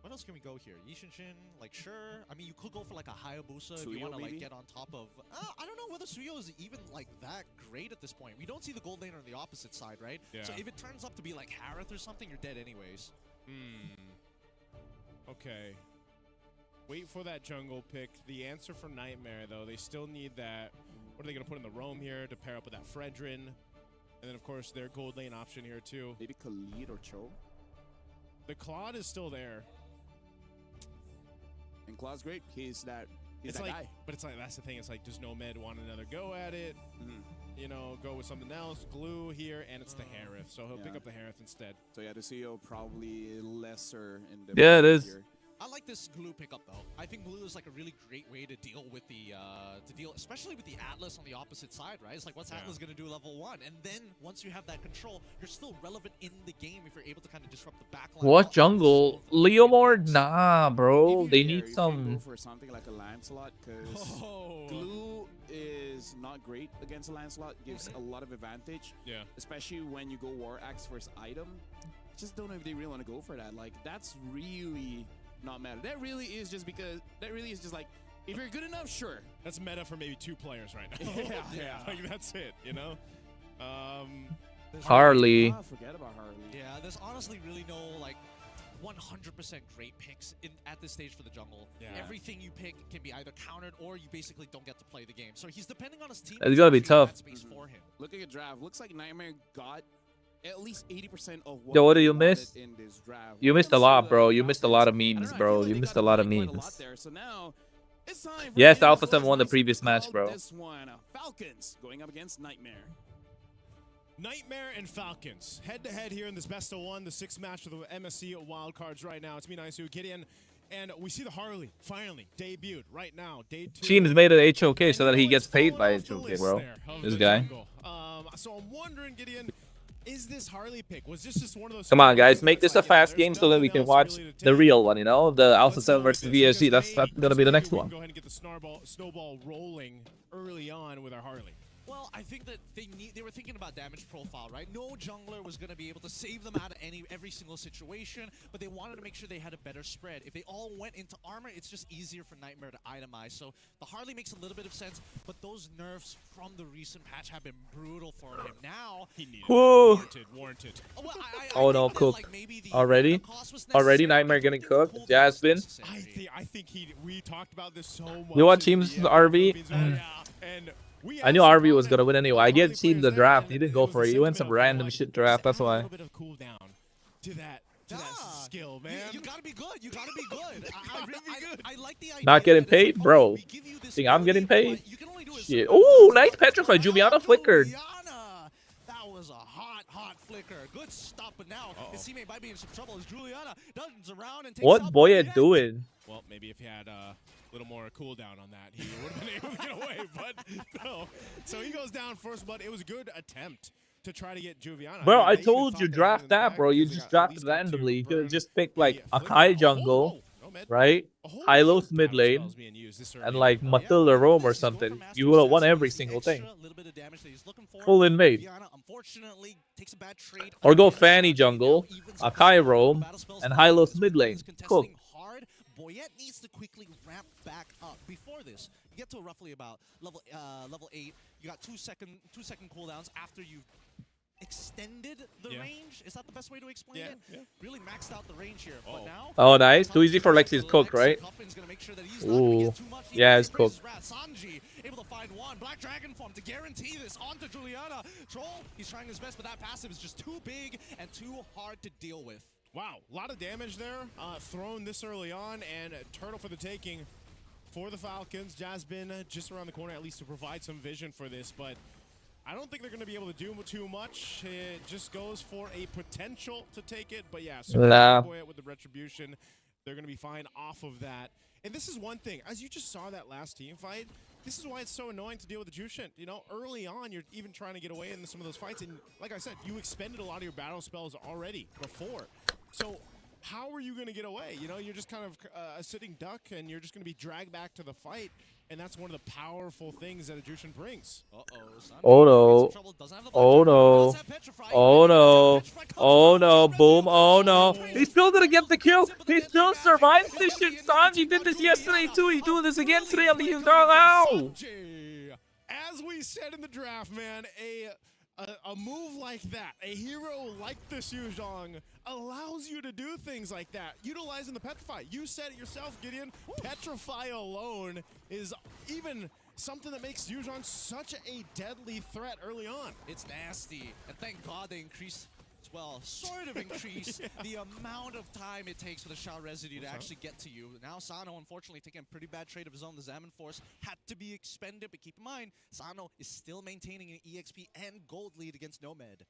What else can we go here? Yishin Shin, like, sure. I mean, you could go for like a Hayabusa if you want to like get on top of. I don't know whether Suyo is even like that great at this point. We don't see the gold laner on the opposite side, right? Yeah. So if it turns up to be like Harith or something, you're dead anyways. Okay. Wait for that jungle pick. The answer for Nightmare, though, they still need that. What are they going to put in the roam here to pair up with that Fredrin? And then, of course, their gold lane option here, too. Maybe Khalid or Cho. The Claude is still there. And Claude's great. He's that guy. Guy. But it's like, that's the thing. It's like, does Nomad want another go at it? You know, go with something else. Glue here, and it's the Harith. So he'll pick up the Harith instead. So yeah, the CEO probably lesser in the Yeah, it is. Here. I like this glue pickup though. I think glue is like a really great way to deal with the especially with the Atlas on the opposite side, right? It's like, what's Atlas gonna do level 1? And then once you have that control, you're still relevant in the game if you're able to kind of disrupt the backline. What jungle? Leomord? Nah, bro. They need You some. can go for something like a Lancelot because glue is not great against a Lancelot. Gives a lot of advantage. Yeah. Especially when you go War Axe first item. Just don't know if they really want to go for that. Like, that's really not meta. That really is just like, if you're good enough, sure. That's meta for maybe 2 players right now. yeah. Like, that's it, you know? Harley. Forget about Harley. Yeah, there's honestly really no, like, 100% great picks at this stage for the jungle. Yeah. Everything you pick can be either countered or you basically don't get to play the game. So he's depending on his team. It's gotta be tough. For him. Looking at draft, looks like Nightmare got at least 80% of Yo, what do you miss? in this draft. You missed a lot, bro. You missed a lot of memes, bro. You missed a lot of memes. So now it's time Yes, Alpha 7 won the previous match, bro. This one, Falcons going up against Nightmare. Nightmare and Falcons head-to-head here in this best of 1, the 6th match of the MSC Wildcards right now. It's me, Naisu, Gideon, and we see the Harley finally debuted right now. Day 2. Sheen has made an HOK so that he gets paid by HOK, bro. This guy. So I'm wondering, Gideon, is this Harley pick? Was this just one of those? Come on, guys, make this a fast game so that we can watch the real one, you know? The Alpha 7 versus VSG. That's gonna be the next one. Go ahead and get the snowball rolling early on with our Harley. Well, I think that they were thinking about damage profile, right? No jungler was going to be able to save them out of every single situation, but they wanted to make sure they had a better spread. If they all went into armor, it's just easier for Nightmare to itemize. So the Harley makes a little bit of sense, but those nerfs from the recent patch have been brutal for him. Now, he needed Whoa. Warranted. Well, Oh no, cooked. Already Nightmare getting cooked. Jasmine. I think we talked about this so much. You want teams RV? And I knew RV was gonna win anyway. I get team the draft. He didn't go for it. He went some random shit draft. That's why. A little bit of cooldown to that skill, man. You gotta be good. You gotta be good. I like the idea. Not getting paid, bro. Think I'm getting paid? Shit. Oh, nice petrify. Juliana flickered. That was a hot flicker. Good stop, but now his teammate might be in some trouble as Juliana turns around and takes What out Boya doing? Well, maybe if he had a little more cooldown on that, he would have been able to get away, but no. So he goes down first blood. It was a good attempt to try to get Juviana. Bro, I told you draft that, bro. You just drafted randomly. You could have just picked like a Kai jungle, right? Hylos mid lane, and like Matilda roam or something. You would have won every single thing. Full invade. Or go Fanny jungle, a Kai roam, and Hylos mid lane. Cool. Boyette needs to quickly ramp back up. Before this, you get to roughly about level 8. You got 2 second cooldowns after you've extended the range. Is that the best way to explain it? Yeah. Really maxed out the range here. But now, oh, nice. Too easy for Lexi's cook, right? Ooh. Yeah, it's cooked. Sanji able to find one. Black Dragon form to guarantee this onto Juliana. Troll, he's trying his best, but that passive is just too big and too hard to deal with. Wow, a lot of damage there, thrown this early on, and Turtle for the taking for the Falcons. Jasmine just around the corner, at least to provide some vision for this, but I don't think they're going to be able to do too much. It just goes for a potential to take it, but yeah, so with the retribution, they're going to be fine off of that. And this is one thing, as you just saw that last team fight, this is why it's so annoying to deal with the Jushin. You know, early on, you're even trying to get away in some of those fights, and like I said, you expended a lot of your battle spells already before. So how are you going to get away? You know, you're just kind of a sitting duck, and you're just going to be dragged back to the fight. And that's one of the powerful things that a Jushin brings. Oh no. Oh no. Oh no. Oh no. Boom. Oh no. He still didn't get the kill. He still survived this shit. Sanji did this yesterday too. He's doing this again today on the Ow. As we said in the draft, man, a move like that, a hero like this Yuzhong, allows you to do things like that, utilizing the Petrify. You said it yourself, Gideon. Petrify alone is even something that makes Yuzhong such a deadly threat early on. It's nasty, and thank God they increased, well, sort of increase the amount of time it takes for the shot residue to actually get to you. Now Sano, unfortunately, taking a pretty bad trade of his own. The Zaman Force had to be expended, but keep in mind, Sano is still maintaining an EXP and gold lead against Nomad.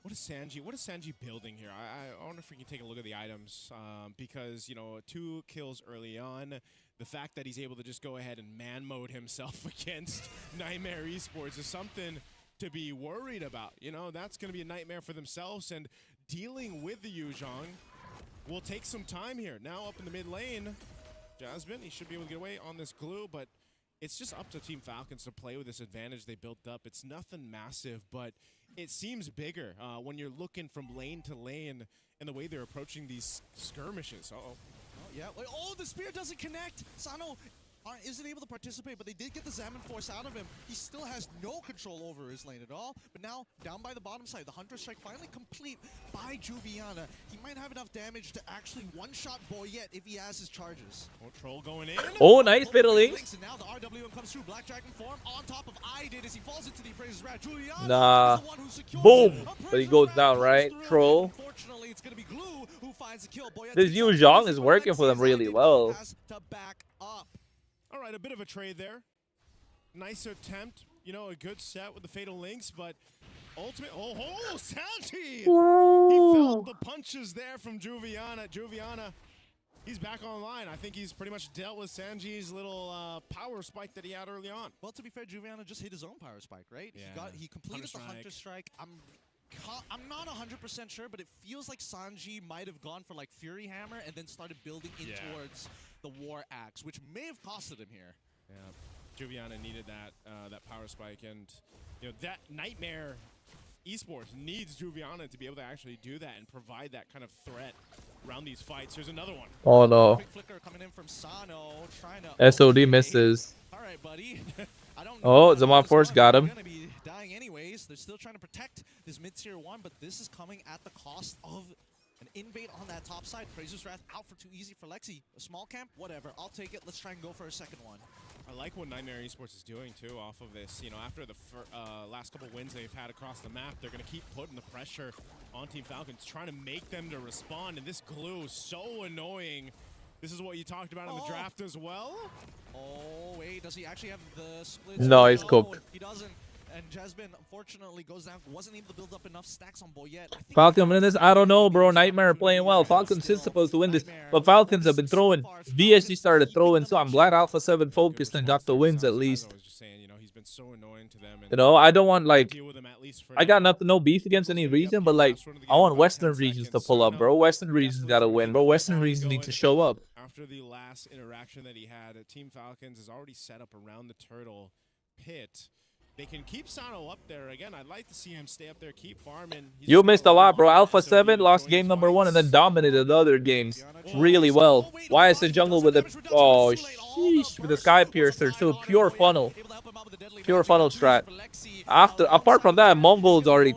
What is Sanji building here? I wonder if we can take a look at the items, because, you know, 2 kills early on. The fact that he's able to just go ahead and man mode himself against Nightmare Esports is something to be worried about. You know, that's going to be a nightmare for themselves, and dealing with the Yuzhong will take some time here. Now up in the mid lane, Jasmine, he should be able to get away on this glue, but it's just up to Team Falcons to play with this advantage they built up. It's nothing massive, but it seems bigger when you're looking from lane to lane and the way they're approaching these skirmishes. Uh-oh. Oh, yeah. Oh, the spear doesn't connect. Sano isn't able to participate, but they did get the Zaman Force out of him. He still has no control over his lane at all. But now, down by the bottom side, the Hunter Strike finally complete by Juviana. He might have enough damage to actually one-shot Boyette if he has his charges. Oh, Troll going in. Oh, nice fiddling. And now the RWM comes through. Black Dragon form on top of I-Did as he falls into the Appraiser's Wrath. Juliana nah. is the one who secures boom. But he goes down, right? Troll. Unfortunately, it's going to be Glue who finds the kill. Boyette This Yuzhong is working for them really well. To back up. All right, a bit of a trade there. Nice attempt, you know, a good set with the Fatal Links, but ultimate. Oh, Sanji! He felt the punches there from Juviana. Juviana, he's back online. I think he's pretty much dealt with Sanji's little power spike that he had early on. Well, to be fair, Juviana just hit his own power spike, right? Yeah. He completed the Hunter Strike. I'm not 100% sure, but it feels like Sanji might have gone for like Fury Hammer and then started building in towards the War Axe, which may have costed him here. Yeah, Juviana needed that power spike, and you know that Nightmare Esports needs Juviana to be able to actually do that and provide that kind of threat around these fights. Here's another one. Oh no. Quick flicker coming in from Sano, trying to SOD misses. All right, buddy. I don't know. Zaman Force got him. Gonna be dying anyways. They're still trying to protect this mid-tier 1, but this is coming at the cost of an invade on that top side. Appraiser's Wrath out for too easy for Lexi. A small camp, whatever. I'll take it. Let's try and go for a second one. I like what Nightmare Esports is doing too off of this. You know, after the last couple wins they've had across the map, they're going to keep putting the pressure on Team Falcons, trying to make them to respond. And this glue is so annoying. This is what you talked about in the draft as well. Oh, wait, does he actually have the splits? No, he's cooked. He doesn't. And Jasmine, unfortunately, goes down. Wasn't able to build up enough stacks on Boyette. Falcon winning this? I don't know, bro. Nightmare playing well. Falcons is supposed to win this. But Falcons have been throwing. VSG started throwing, so I'm glad Alpha 7 focused and got the wins at least. I was just saying, you know, he's been so annoying to them. You know, I don't want, like, I got no beef against any region, but, like, I want Western regions to pull up, bro. Western regions got to win, bro. Western regions need to show up. After the last interaction that he had, Team Falcons is already set up around the turtle pit. they can keep Sano up there. Again, I'd like to see him stay up there, keep farming. You missed a lot, bro. Alpha 7 lost game number 1 and then dominated the other games really well. YS jungle with the with the Sky Piercer too. Pure funnel strat. Apart from that, Mongols already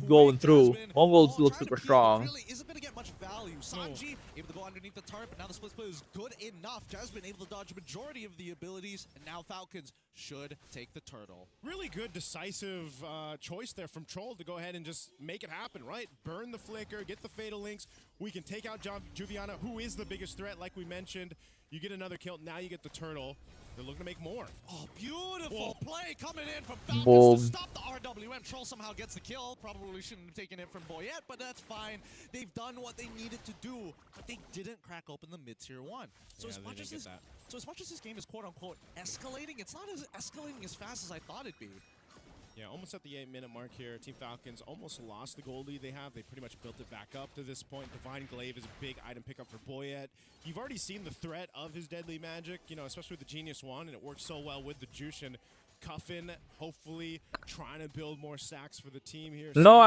going through. Mongols look super strong. Sanji able to go underneath the turret, but now the split is good enough. Jasmine able to dodge a majority of the abilities, and now Falcons should take the turtle. Really good, decisive choice there from Troll to go ahead and just make it happen, right? Burn the flicker, get the fatal links. We can take out Juviana, who is the biggest threat, like we mentioned. You get another kill, now you get the turtle. They're looking to make more. Oh, beautiful play coming in from Falcons to stop the RWM. Troll somehow gets the kill. Probably shouldn't have taken it from Boyette, but that's fine. They've done what they needed to do, but they didn't crack open the mid-tier 1. So as much as this game is quote-unquote escalating, it's not as escalating as fast as I thought it'd be. Yeah, almost at the 8-minute mark here. Team Falcons almost lost the goal lead they have. They pretty much built it back up to this point. Divine Glaive is a big item pickup for Boyette. You've already seen the threat of his deadly magic, you know, especially with the Genius Wand, and it works so well with the Jushin. Cuffin, hopefully trying to build more stacks for the team here. No,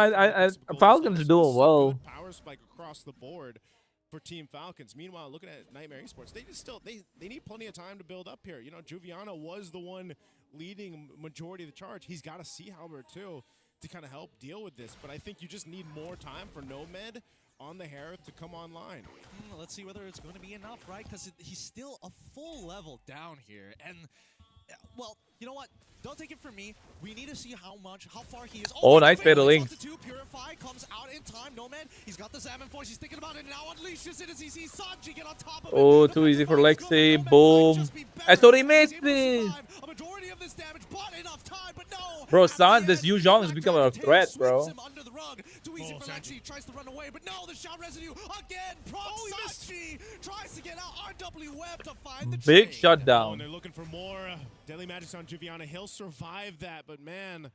Falcons are doing well. Power spike across the board for Team Falcons. Meanwhile, looking at Nightmare Esports, they need plenty of time to build up here. You know, Juviana was the one leading majority of the charge. He's got a Sea Halberd too to kind of help deal with this, but I think you just need more time for Nomad on the Harith to come online. Let's see whether it's going to be enough, right? Because he's still a full level down here, and well, you know what? Don't take it from me. We need to see how far he is. Oh, nice fatal link. Purify comes out in time. Nomad, he's got the Salmon Force. He's thinking about it now. Unleashes it as he sees Sanji get on top of it. Oh, too easy for Lexi. Boom. I thought he missed it. A majority of this damage, bought enough time, but no. Bro, this Yuzhong is becoming a threat, bro. Under the rug. Too easy for Lexi. Tries to run away, but no, the shot residue again. Sanji tries to get out. RWM to find the big trade. shutdown. And they're looking for more deadly magic on Juviana. He'll survive that, but man,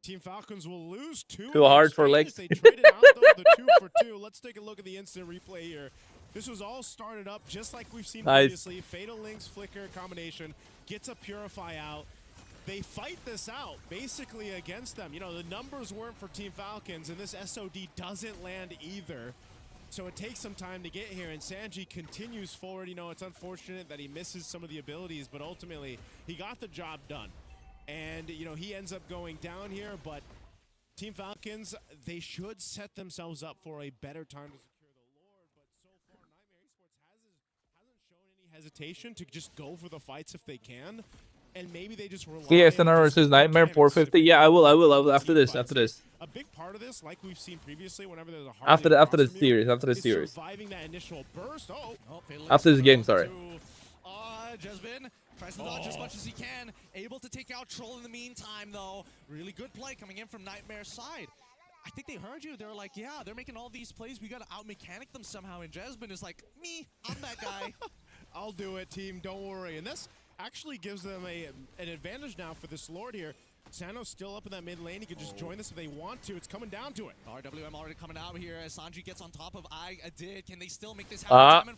Team Falcons will lose two. Too hard for Lex. They traded out though, the 2 for 2. Let's take a look at the instant replay here. This was all started up just like we've seen previously. Fatal Links, Flicker combination, gets a Purify out. They fight this out basically against them. You know, the numbers weren't for Team Falcons, and this SOD doesn't land either. So it takes some time to get here, and Sanji continues forward. You know, it's unfortunate that he misses some of the abilities, but ultimately he got the job done. And, you know, he ends up going down here, but Team Falcons, they should set themselves up for a better time to secure the Lord. But so far, Nightmare Esports hasn't shown any hesitation to just go for the fights if they can. And maybe they just rely SNR versus Nightmare 450. Yeah, I will after this. A big part of this, like we've seen previously, whenever there's a after the series. Surviving that initial burst. After this game, sorry. Jasmine tries to dodge as much as he can. Able to take out Troll in the meantime, though. Really good play coming in from Nightmare's side. I think they heard you. They were like, yeah, they're making all these plays. We got to out-mechanic them somehow. And Jasmine is like, me, I'm that guy. I'll do it, team. Don't worry. And this actually gives them an advantage now for this Lord here. Sano's still up in that mid lane. He can just join this if they want to. It's coming down to it. RWM already coming out here as Sanji gets on top of did. Can they still make this happen?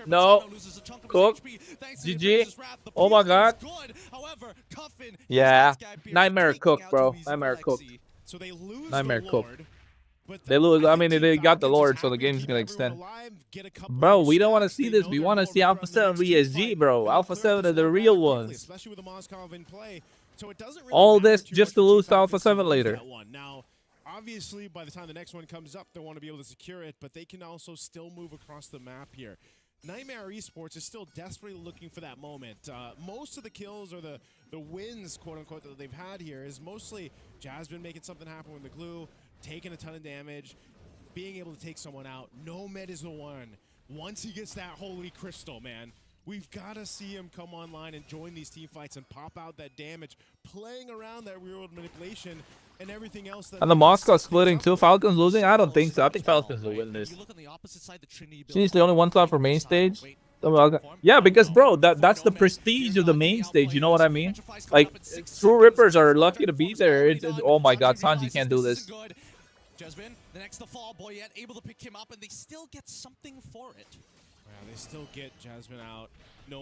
No. Cook. GG. Oh my god. Yeah. Nightmare Cook, bro. Nightmare Cook. So they lose Nightmare Cook. But they lose. I mean, they got the Lord, so the game's gonna extend. Bro, we don't want to see this. We want to see Alpha 7 VSG, bro. Alpha 7 are the real ones. All this just to lose to Alpha 7 later. Now, obviously, by the time the next one comes up, they want to be able to secure it, but they can also still move across the map here. Nightmare Esports is still desperately looking for that moment. Most of the kills or the wins, quote-unquote, that they've had here is mostly Jasmine making something happen with the glue, taking a ton of damage, being able to take someone out. Nomad is the one. Once he gets that holy crystal, man, we've got to see him come online and join these team fights and pop out that damage, playing around that real-world manipulation and everything else. That and the Moscow splitting too. Falcons losing? I don't think so. I think Falcons will win this. She's the only one slot for main stage. Yeah, because bro, that's the prestige of the main stage. You know what I mean? Like, True Rippers are lucky to be there. Oh my God, Sanji can't do this. Jasmine, the next to fall, Boyette able to pick him up, and they still get something for it. Yeah, they still get Jasmine out.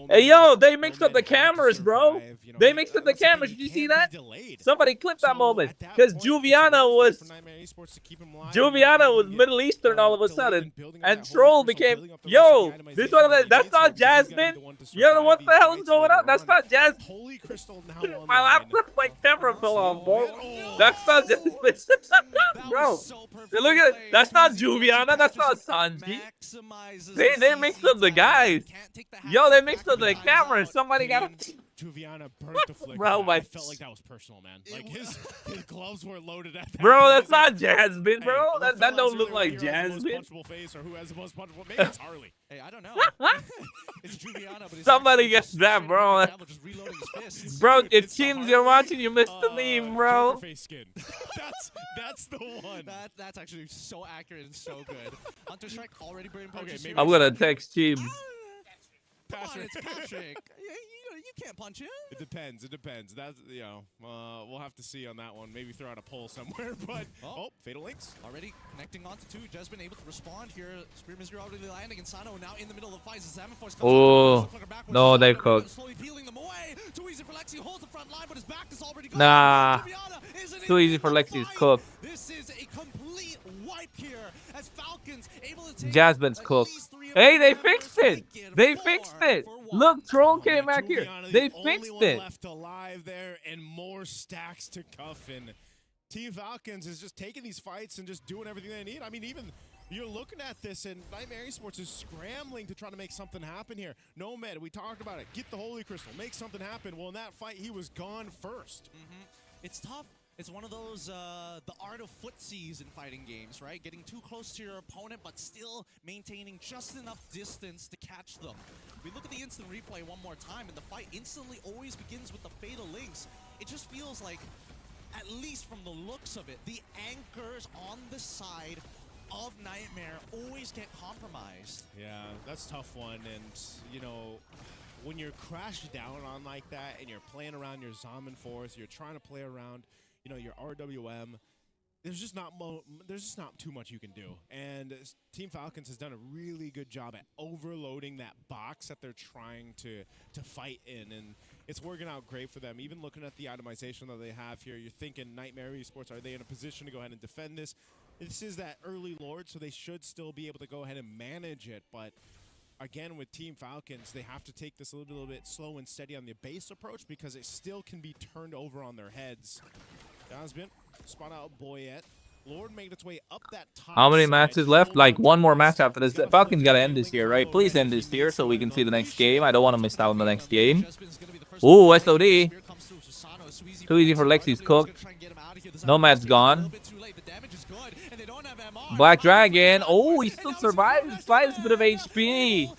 Hey, yo, they mixed up the cameras, bro. They mixed up the cameras. Did you see that? Somebody clipped that moment. Because Juviana was Middle Eastern all of a sudden. And Troll became, yo, this one of the, that's not Jasmine. Yo, what the hell is going on? That's not Jasmine. My laptop, my camera fell off, bro. That's not Jasmine. Bro, look at it. That's not Juviana. That's not Sanji. They mixed up the guys. Yo, they mixed up the camera. Somebody got Juviana burnt the flick. Bro, I felt like that was personal, man. Like his gloves were loaded at that. Bro, that's not Jasmine, bro. Hey, that don't look like Jasmine. Face or who has the most punchable? Maybe it's Harley. Hey, I don't know. It's Juviana, but it's somebody gets that, bro. Bro, it seems you're watching. You missed the meme, bro. Face skin. That's the one. That's actually so accurate and so good. Hunter Strike already burning punches. I'm gonna text Team. Come on, it's Patrick. You can't punch him. It depends. It depends. That's, you know, we'll have to see on that one. Maybe throw out a poll somewhere. But Fatal Links already connecting onto two. Just been able to respond here. Spear Misery already landing, and Sano now in the middle of the fight. Oh no, they cooked. Slowly peeling them away. Too easy for Lexi. Holds the front line, but his back is already gone. Nah, too easy for Lexi's cook. This is a complete wipe here as Falcons able to take Jasmine's cooked. Hey, they fixed it. They fixed it. Look, Troll came back here. They fixed it. Left alive there, and more stacks to Cuffin. Team Falcons is just taking these fights and just doing everything they need. I mean, even you're looking at this, and Nightmare Esports is scrambling to try to make something happen here. Nomad, we talked about it. Get the Holy Crystal, make something happen. Well, in that fight, he was gone first. It's tough. It's one of those, the art of footsies in fighting games, right? Getting too close to your opponent, but still maintaining just enough distance to catch them. We look at the instant replay one more time, and the fight instantly always begins with the Fatal Links. It just feels like, at least from the looks of it, the anchors on the side of Nightmare always get compromised. Yeah, that's a tough one, and, you know, when you're crashed down on like that, and you're playing around your Zombie Force, you're trying to play around, you know, your RWM, there's just not too much you can do. And Team Falcons has done a really good job at overloading that box that they're trying to fight in, and it's working out great for them. Even looking at the itemization that they have here, you're thinking Nightmare Esports, are they in a position to go ahead and defend this? This is that early Lord, so they should still be able to go ahead and manage it, but again, with Team Falcons, they have to take this a little bit slow and steady on the base approach because it still can be turned over on their heads. Jasmine, spot out Boyette. Lord made its way up that top. How many matches left? Like one more match after this. Falcons gotta end this here, right? Please end this here so we can see the next game. I don't want to miss out on the next game. Ooh, SOD. Too easy for Lexi's cook. Nomad's gone. Black Dragon. Oh, he still survived. He slides a bit of HP.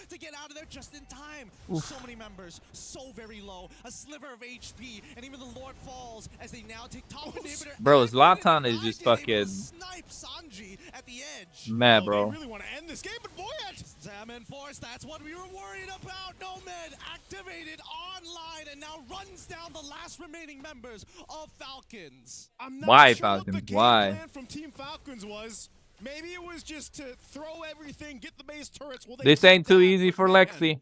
Just in time. So many members, so very low. A sliver of HP, and even the Lord falls as they now take top inhibitor. Bro, Zlatan is just fucking snipe Sanji at the edge. mad, bro. They really want to end this game, but Boyette! Salmon Force, that's what we were worried about. Nomad activated online and now runs down the last remaining members of Falcons. I'm not Why sure Falcons? What the Why? game plan from Team Falcons was. Maybe it was just to throw everything, get the base turrets. Well, This ain't too easy for Lexi.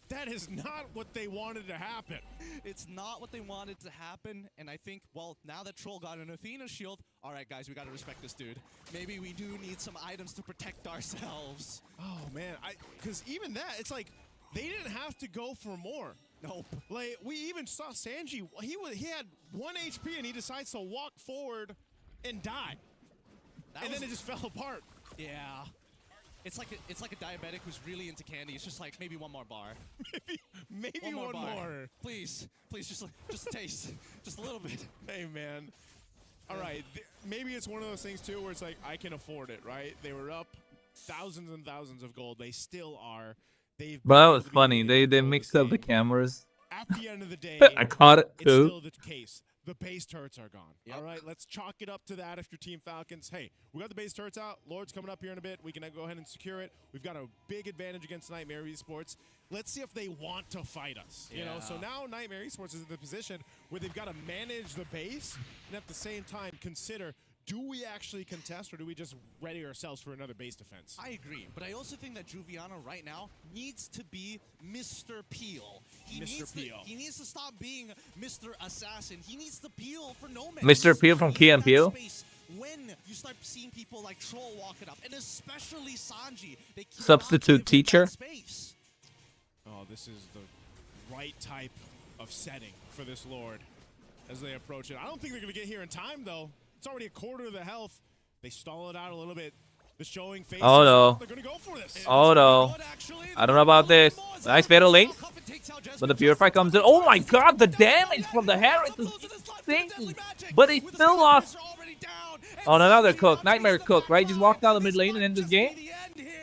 That is not what they wanted to happen. It's not what they wanted to happen, and I think, well, now that Troll got an Athena shield, all right, guys, we got to respect this dude. Maybe we do need some items to protect ourselves. Oh, man, because even that, it's like, they didn't have to go for more. Nope. Like, we even saw Sanji, he had 1 HP, and he decides to walk forward and die. And then it just fell apart. Yeah. It's like a diabetic who's really into candy. It's just like maybe one more bar. maybe one more. Please, just taste, just a little bit. Hey man. All right, maybe it's one of those things too where it's like I can afford it, right? They were up thousands and thousands of gold. They still are. Bro, that was funny. They mixed up the cameras. At the end of the day, I caught it too. It's still the case. The base turrets are gone. Yep. All right, let's chalk it up to that if you're Team Falcons. Hey, we got the base turrets out. Lord's coming up here in a bit. We can go ahead and secure it. We've got a big advantage against Nightmare Esports. Let's see if they want to fight us. You know, so now Nightmare Esports is in the position where they've got to manage the base and at the same time consider, do we actually contest, or do we just ready ourselves for another base defense? I agree, but I also think that Juviano right now needs to be Mr. Peel. He needs to stop being Mr. Assassin. He needs to peel for no man. Mr. Peel from Key and Peele. When you start seeing people like Troll walk it up, and especially Sanji, they Substitute teacher. Oh, this is the right type of setting for this Lord as they approach it. I don't think they're going to get here in time, though. It's already a quarter of the health. They stall it out a little bit. The showing face. Oh, no. They're going to go for this. Oh, no. I don't know about this. Nice fatal link. But the Purify comes in. Oh, my God. The damage from the Harris is insane. But he still lost. On another Cook. Nightmare Cook, right? Just walk down the mid lane and end this game.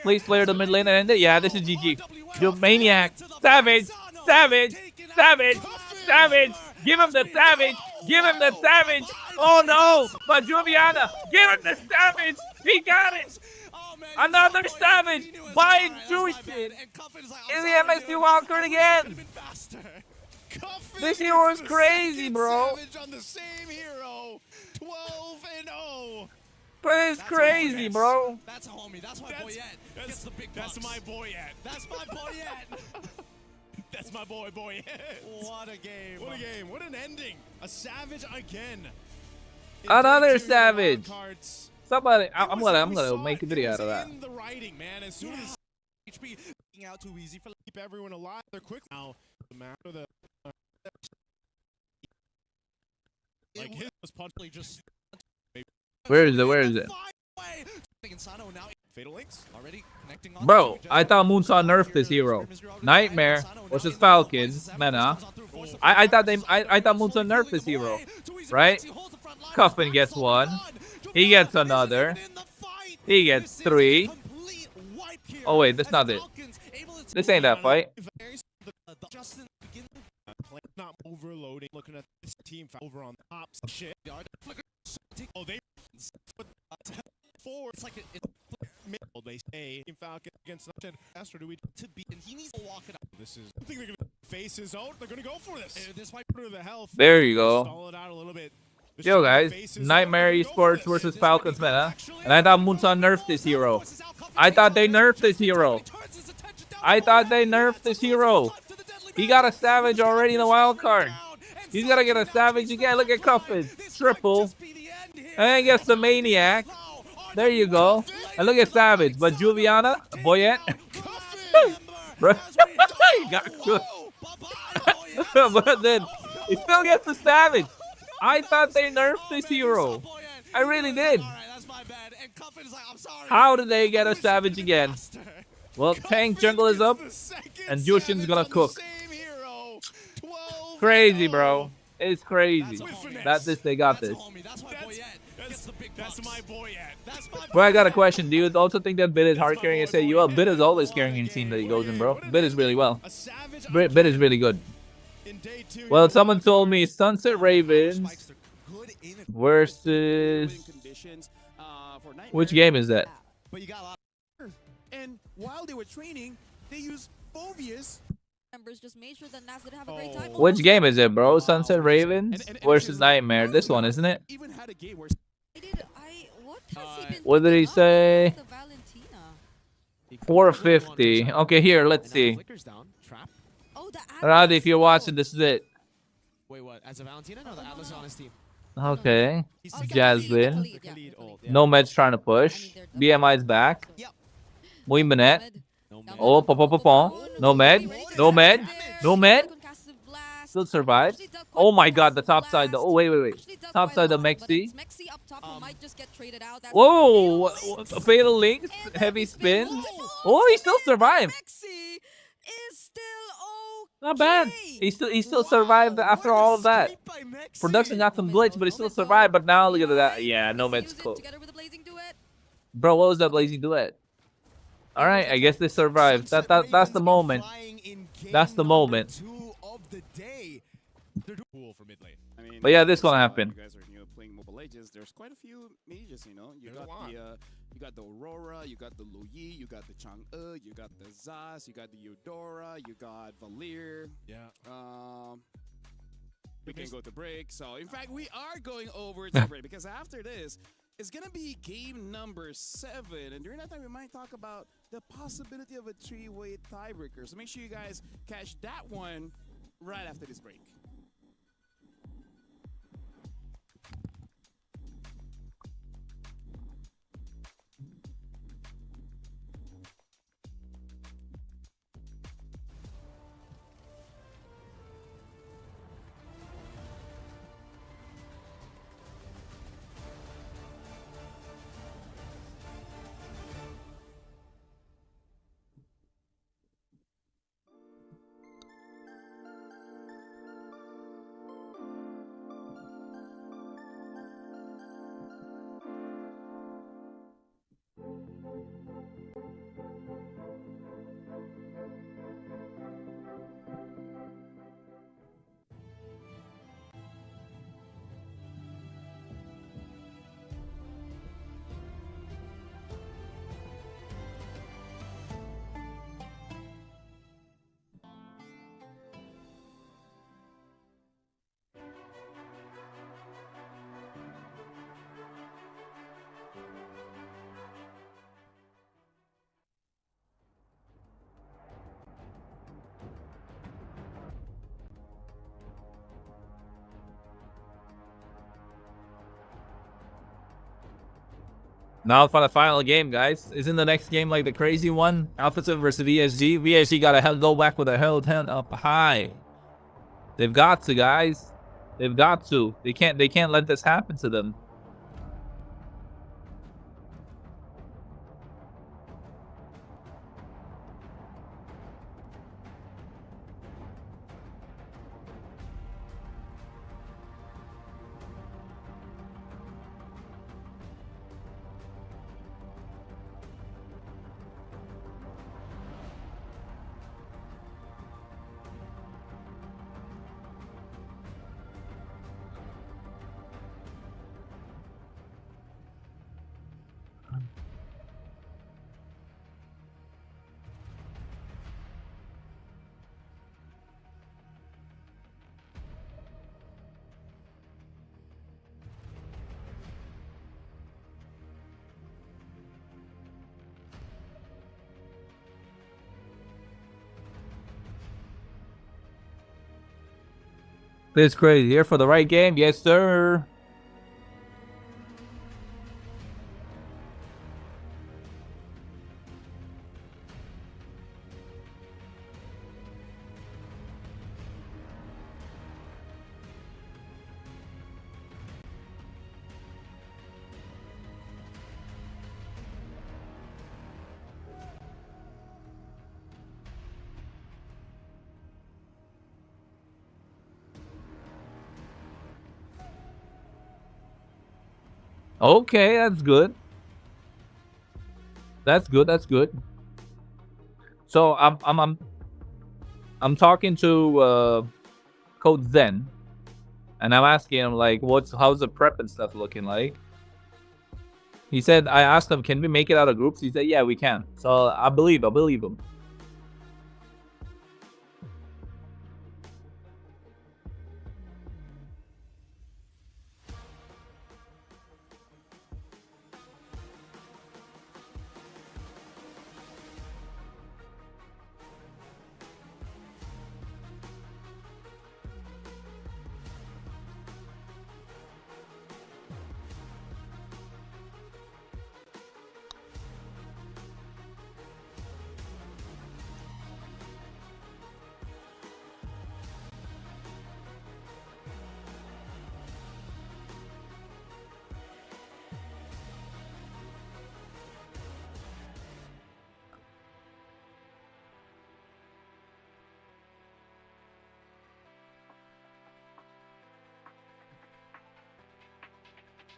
Please clear the mid lane and end it. Yeah, this is GG. You maniac. Savage. Savage. Savage. Savage. Give him the savage. Give him the savage. Oh no. But Juviana. Give him the savage. He got it. Another savage by Jushin. In the MSD Wildcard again. This hero is crazy, bro. On the same hero. 12-0. But it's crazy, bro. That's a homie. That's my boy Ed. Gets the big bucks. That's my boy Ed. That's my boy Ed. That's my boy Ed. What a game. What a game. What an ending. A savage again. Another savage. Somebody, I'm gonna make a video out of that. In the writing, man. As soon as HP out too easy for keep everyone alive, they're quick now. The map of the like his was punchly just. Where is it? Where is it? Fatal links already connecting. Bro, I thought Moonsaw nerfed this hero. Nightmare versus Falcons, Mena. I thought Moonsaw nerfed this hero, right? Cuffin gets one. He gets another. He gets three. Oh wait, that's not it. This ain't that fight. Not overloading. Looking at this team over on top. Shit. Oh, they forward. It's like it's middle. They say Falcon against Faster. Do we to be? And he needs to walk it up. This is. I think they're gonna face his own. They're gonna go for this. This might put the health. There you go. Stall it out a little bit. Yo guys, Nightmare Esports versus Falcons Meta. And I thought Moonsaw nerfed this hero. I thought they nerfed this hero. I thought they nerfed this hero. He got a savage already in the wild card. He's gonna get a savage again. Look at Cuffin. Triple. And gets the maniac. There you go. And look at Savage. But Juviana, Boyette. Bro, he got good. But then he still gets the Savage. I thought they nerfed this hero. I really did. How did they get a Savage again? Well, Tank Jungle is up. And Jushin's gonna cook. Crazy, bro. It's crazy. That's this. They got this. That's my boy Ed. Bro, I got a question. Do you also think that Bit is hard carrying and say, well, Bit is always carrying in team that he goes in, bro. Bit is really well. Bit is really good. Well, someone told me Sunset Ravens versus... Which game is that? And while they were training, they used Phobius. Members just made sure that Nas didn't have a great time. Which game is it, bro? Sunset Ravens versus Nightmare. This one, isn't it? Even had a game where what did he say? 450. Okay, here, let's see. Rowdy, if you're watching, this is it. Wait, what? As a Valentina? No, the Atlas on his team. Okay. Jasmine. Nomad's trying to push. BMI's back. Muy Benet. Oh, Popopopon. Nomad. Nomad. Nomad. Still survives. Oh my god, the top side. Oh, wait. Top side of Mexi. Whoa. Fatal links. Heavy spin. Oh, he still survived. Not bad. He still survived after all of that. Production got some glitch, but he still survived. But now look at that. Yeah, Nomad's cool. Bro, what was that blazing duet? All right, I guess they survived. That's the moment. That's the moment. But yeah, this one happened. You guys are playing Mobile Legends. There's quite a few mages, you know. You got the Aurora, you got the Luyi, you got the Chang'e, you got the Zas, you got the Eudora, you got Valir. Yeah. We can go to break. So in fact, we are going over to break because after this, is going to be game number 7. And during that time, we might talk about the possibility of a 3-way tiebreaker. So make sure you guys catch that one right after this break. Now for the final game, guys. Isn't the next game like the crazy one? Alpha 7 versus VSG. VSG got to go back with a held hand up high. They've got to, guys. They've got to. They can't let this happen to them. This crazy. Here for the right game? Yes, sir. Okay, that's good. That's good. That's good. So I'm talking to Code Zen, and I'm asking him like, how's the prep and stuff looking like? He said, I asked him, can we make it out of groups? He said, yeah, we can. So I believe him.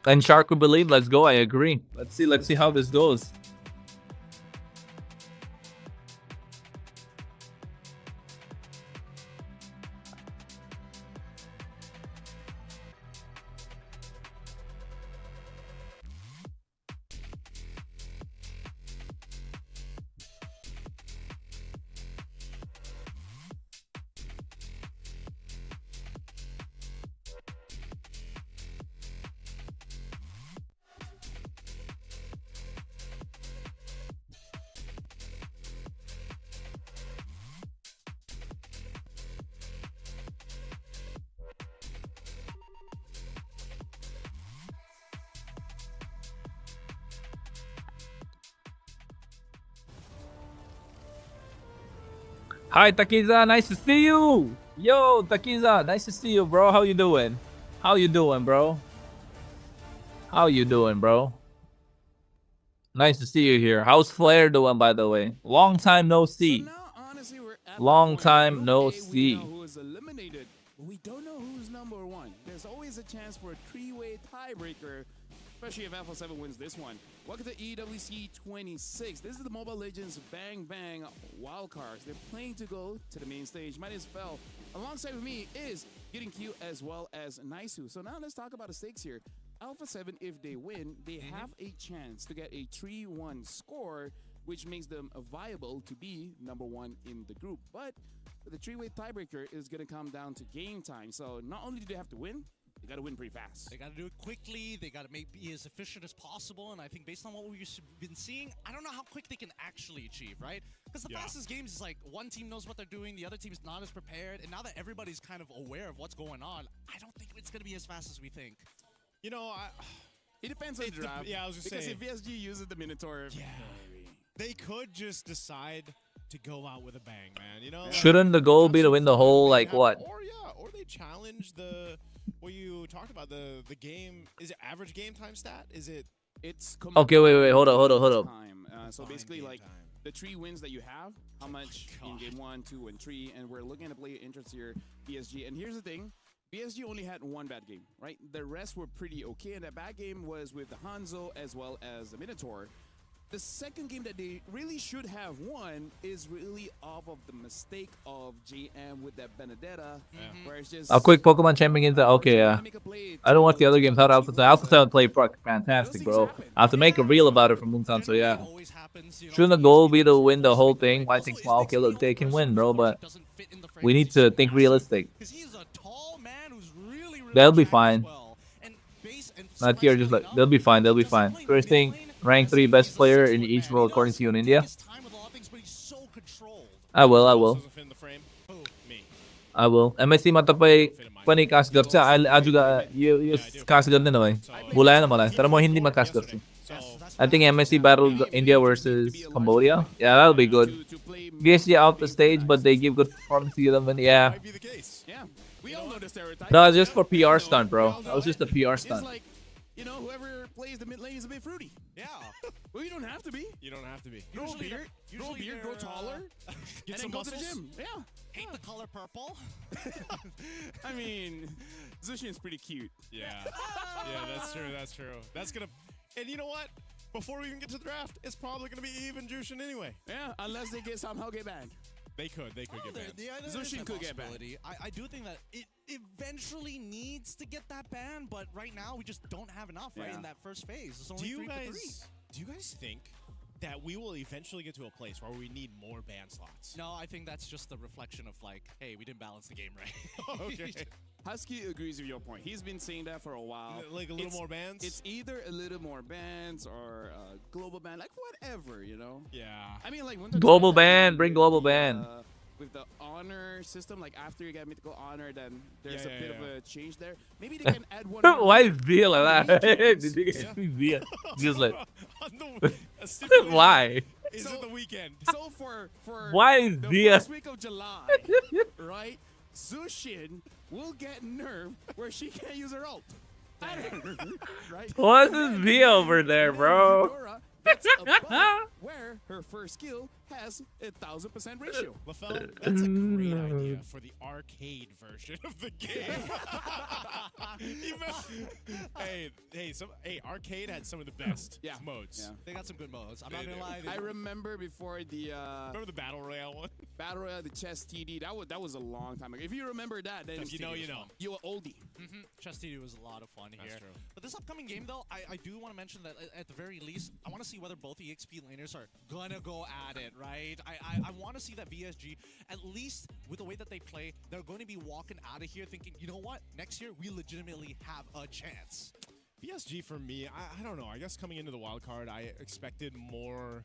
And Shark would believe. Let's go. I agree. Let's see how this goes. Hi, Takiza. Nice to see you. Yo, Takiza. Nice to see you, bro. How you doing? How you doing, bro? How you doing, bro? Nice to see you here. How's Flair doing, by the way? Long time no see. So now, honestly, we're at Long the point time Group no A, see. We know who is eliminated, but we don't know who's number one. There's always a chance for a three-way tiebreaker, especially if Alpha 7 wins this one. Welcome to EWC26. This is the Mobile Legends Bang Bang Wildcards. They're playing to go to the main stage. My name is Fel. Alongside with me is Getting Q as well as Naisu. So now let's talk about the stakes here. Alpha 7, if they win, they have a chance to get a 3-1 score, which makes them viable to be number one in the group. But the three-way tiebreaker is going to come down to game time. So not only do they have to win, they got to win pretty fast. They got to do it quickly. They got to be as efficient as possible. And I think based on what we've been seeing, I don't know how quick they can actually achieve, right? Because the fastest games is like one team knows what they're doing, the other team's not as prepared. And now that everybody's kind of aware of what's going on, I don't think it's going to be as fast as we think. You know, it depends on the draft. Yeah, I was just saying. Because if VSG uses the Minotaur, they could just decide to go out with a bang, man. You know, Shouldn't the goal be to win the whole, like, what? Or they challenge the what you talked about, the game. Is it average game time stat? Is it? It's Okay, wait. Hold up. Time. So basically, like the 3 wins that you have, how much in game 1, 2, and 3, and we're looking at player interest here, PSG. And here's the thing. PSG only had one bad game, right? The rest were pretty okay, and that bad game was with the Hanzo as well as the Minotaur. The second game that they really should have won is really off of the mistake of JM with that Benedetta, where it's just A quick Pokemon champion into okay, yeah. I don't watch the other games. How Alpha 7? Alpha 7 played fantastic, bro. I have to make a reel about it from Moonsan, so yeah. Shouldn't the goal be to win the whole thing? Why think small? Okay, look, they can win, bro, but we need to think realistic. They'll be fine. Not here, just like they'll be fine. They'll be fine. First thing, rank 3 best player in each role according to you in India. I will. MSC matapay pani kasgar sa juga you kasgar din naman. Bulaya naman lang. Pero mo hindi makasgar. I think MSC battled India versus Cambodia. Yeah, that'll be good. PSG out the stage, but they give good performance to them. Yeah. We all know the stereotype. That was just for PR stunt, bro. That was just a PR stunt. Like, you know, whoever plays the mid lane is a bit fruity. Yeah. Well, you don't have to be. You don't have to be. Grow a beard, grow taller, and then go to the gym. Yeah. Hate the color purple. I mean, Zushin's pretty cute. Yeah. Yeah, that's true. That's gonna. And you know what? Before we even get to the draft, it's probably gonna be even Jushin anyway. Yeah, unless they somehow get banned. They could get banned. Zushin could get banned. I do think that it eventually needs to get that ban, but right now we just don't have enough right in that first phase. It's only 3 for 3. Do you guys think that we will eventually get to a place where we need more ban slots? No, I think that's just a reflection of like, hey, we didn't balance the game right. Okay. Husky agrees with your point. He's been saying that for a while. Like a little more bans? It's either a little more bans or a global ban, like whatever, you know? Yeah. I mean, like when Global ban, bring global ban. With the honor system, like after you get mythical honor, then there's a bit of a change there. Maybe they can add one more. Why is Via like that? Did you get me Via? Just like why? Is it the weekend? So for why is the Via? first week of July, right? Zushin will get nerfed where she can't use her ult. Right? What's this Via over there, bro? That's a buff where her first skill has 1,000% ratio. LaFell, that's a great idea for the arcade version of the game. Hey, arcade had some of the best modes. Yeah. They got some good modes. I'm not gonna lie. I remember before the remember the battle royale one. Battle royale, the chess TD. That was a long time ago. If you remember that, then you know. You were oldie. Chess TD was a lot of fun here. True. But this upcoming game, though, I do want to mention that at the very least, I want to see whether both the EXP laners are gonna go at it, right? I want to see that VSG, at least with the way that they play, they're going to be walking out of here thinking, you know what? Next year, we legitimately have a chance. PSG for me, I don't know. I guess coming into the wild card, I expected more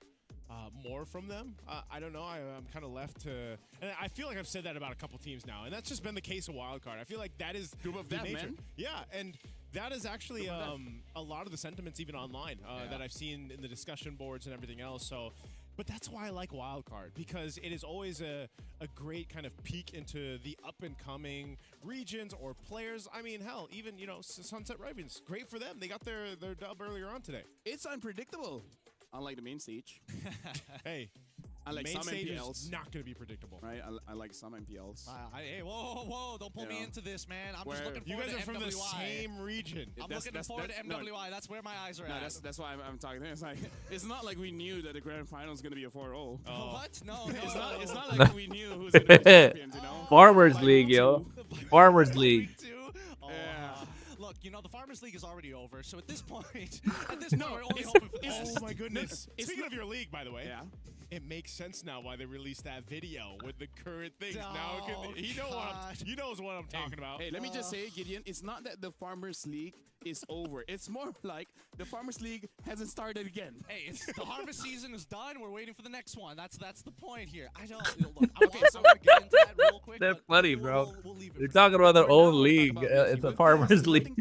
from them. I don't know. I'm kind of left to, and I feel like I've said that about a couple teams now, and that's just been the case of wild card. I feel like that is Group of the death, nature. man. Yeah, and that is actually a lot of the sentiments even online that I've seen in the discussion boards and everything else. So But that's why I like Wildcard, because it is always a great kind of peek into the up-and-coming regions or players. I mean, hell, even, you know, Sunset Ravens, great for them. They got their dub earlier on today. It's unpredictable, unlike the main stage. Hey, unlike main some stage MPLs. is not going to be predictable. Right? I like some MPLs. Hey, whoa, don't pull me into this, man. I'm just looking You forward guys to are from the MWI. same region. I'm looking forward to MWI. That's where my eyes are at. That's why I'm talking. It's like it's not like we knew that the grand final is going to be a 4-0. What? No. It's not like we knew who's going to be champions, you know? Farmers League, yo. Farmers League. Look, you know, the Farmers League is already over, so at this point, we're only hoping for the best. Oh my goodness. Speaking of your league, by the way, yeah, it makes sense now why they released that video with the current things. Now he knows what I'm talking about. Hey, let me just say, Gideon, it's not that the Farmers League is over. It's more like the Farmers League hasn't started again. Hey, the harvest season is done. We're waiting for the next one. That's the point here. I don't. Look, I want to get into that real quick. That's funny, bro. They're talking about their own league. It's a Farmers League.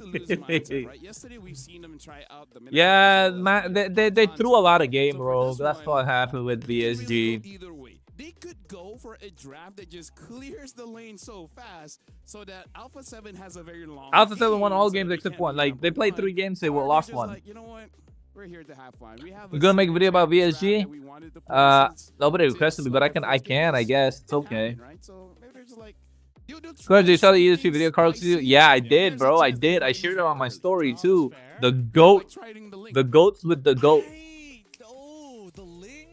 Yesterday we've seen them try out the yeah, man, they threw a lot of game, bro. That's what happened with VSG. Either way, they could go for a draft that just clears the lane so fast, so that Alpha 7 has a very long. Alpha 7 won all games except one. Like they played 3 games, they lost one. Like, you know what? We're here to have fun. We're gonna make a video about VSG. Nobody requested me, but I can, I guess. It's okay. So maybe they're just like, Cause you saw the ESG video, Carlos? Yeah, I did, bro. I did. I shared it on my story too. The goats with the goat. Oh, the Ling.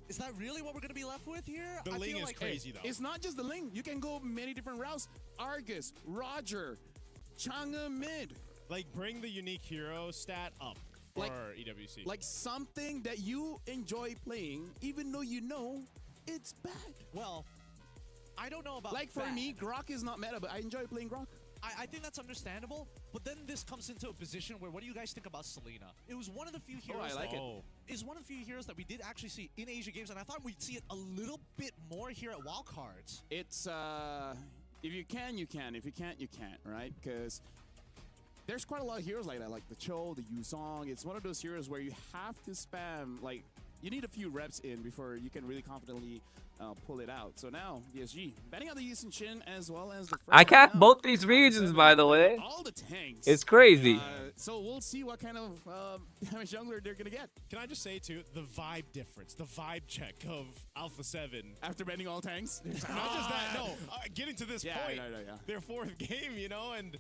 Is that really what we're gonna be left with here? The Ling is crazy though. It's not just the Ling. You can go many different routes. Argus, Roger, Chang'e mid. Like bring the unique hero stat up for EWC. Like something that you enjoy playing, even though you know it's bad. Well, I don't know about for me, Grok is not meta, but I enjoy playing Grok. I think that's understandable, but then this comes into a position where, what do you guys think about Selena? It was one of the few heroes. I like it. Is one of the few heroes that we did actually see in Asia games, and I thought we'd see it a little bit more here at Wildcards. It's if you can, you can. If you can't, you can't. Right? Because there's quite a lot of heroes like that, like the Cho, the Yuzong. It's one of those heroes where you have to spam. Like you need a few reps in before you can really confidently pull it out. So now, DSG, betting on the Yusin Shin as well as the... I capped both these regions, by the way. All the tanks. It's crazy. So we'll see what kind of damage jungler they're going to get. Can I just say, too, the vibe difference, the vibe check of Alpha 7. After betting all tanks? Not just that, no. Getting to this point, yeah. their 4th game, you know, and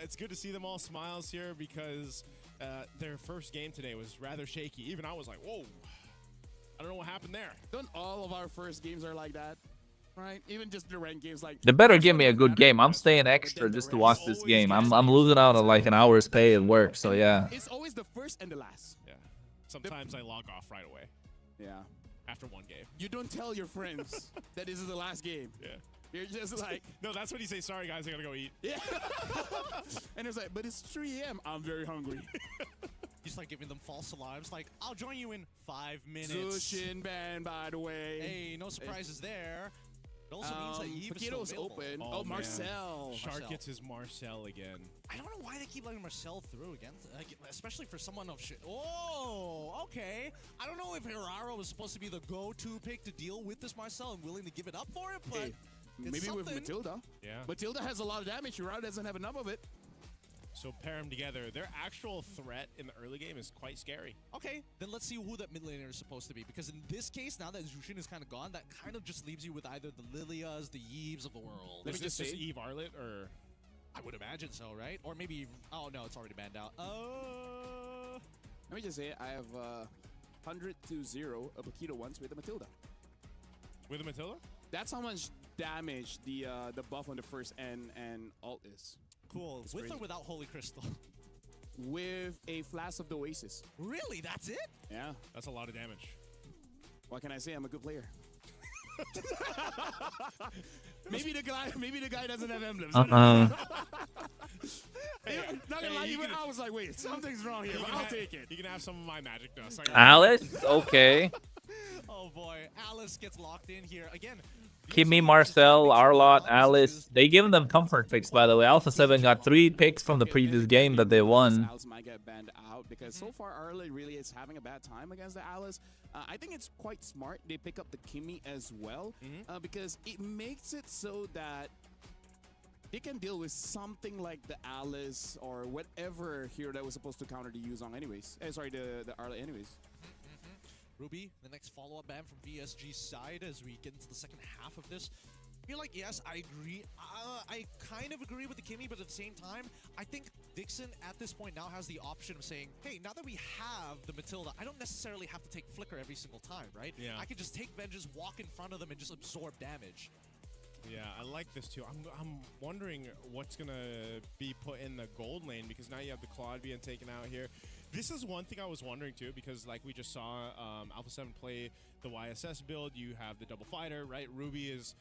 it's good to see them all smiles here because their first game today was rather shaky. Even I was like, whoa. I don't know what happened there. Don't all of our first games are like that, right? Even just the ranked games, like they better give me a good game. I'm staying extra just to watch this game. I'm losing out on like an hour's pay at work, so yeah. It's always the first and the last. Yeah. Sometimes I log off right away. Yeah. After one game. You don't tell your friends that this is the last game. Yeah. You're just like... No, that's when you say, sorry guys, I gotta go eat. Yeah. And it's like, but it's 3 a.m. I'm very hungry. Just like giving them false alarms, like, I'll join you in 5 minutes. Zushin ban, by the way. Hey, no surprises there. It also means that Eve is still available. Open. Oh, Marcel. Shark gets his Marcel again. I don't know why they keep letting Marcel through again, especially for someone of shit. Oh, okay. I don't know if Hiraro was supposed to be the go-to pick to deal with this Marcel and willing to give it up for it, but maybe something. With Matilda. Yeah. Matilda has a lot of damage. Hiraro doesn't have enough of it. So pair them together. Their actual threat in the early game is quite scary. Okay, then let's see who that mid laner is supposed to be. Because in this case, now that Zushin is kind of gone, that kind of just leaves you with either the Lilias, the Yeves of the world. Is this just Eve Arlet, or...? I would imagine so, right? Or maybe... Oh, no, it's already banned out. Let me just say, I have 100-0 a Bakito once with a Matilda. With a Matilda? That's how much damage the buff on the first and alt is. Cool. With or without Holy Crystal? With a Flask of the Oasis. Really? That's it? Yeah. That's a lot of damage. What can I say? I'm a good player. maybe the guy doesn't have emblems. Not gonna lie, even I was like, wait, something's wrong here, but I'll take it. You can have some of my magic dust. Alice? Okay. Oh boy, Alice gets locked in here. Again, Kimmy, Marcel, Arlott, Alice. They gave them comfort picks, by the way. Alpha 7 got 3 picks from the previous game that they won. Alice might get banned out because so far Arlott really is having a bad time against the Alice. I think it's quite smart they pick up the Kimmy as well because it makes it so that they can deal with something like the Alice or whatever hero that was supposed to counter the Yuzong anyways. Sorry, the Arlott anyways. Ruby, the next follow-up ban from VSG's side as we get into the second half of this. I feel like, yes, I agree. I kind of agree with the Kimmy, but at the same time, I think Dixon at this point now has the option of saying, hey, now that we have the Matilda, I don't necessarily have to take Flicker every single time, right? Yeah. I can just take Vengeance, walk in front of them, and just absorb damage. Yeah, I like this too. I'm wondering what's going to be put in the gold lane because now you have the Claude being taken out here. This is one thing I was wondering too because like we just saw Alpha 7 play the YSS build. You have the double fighter, right? Ruby is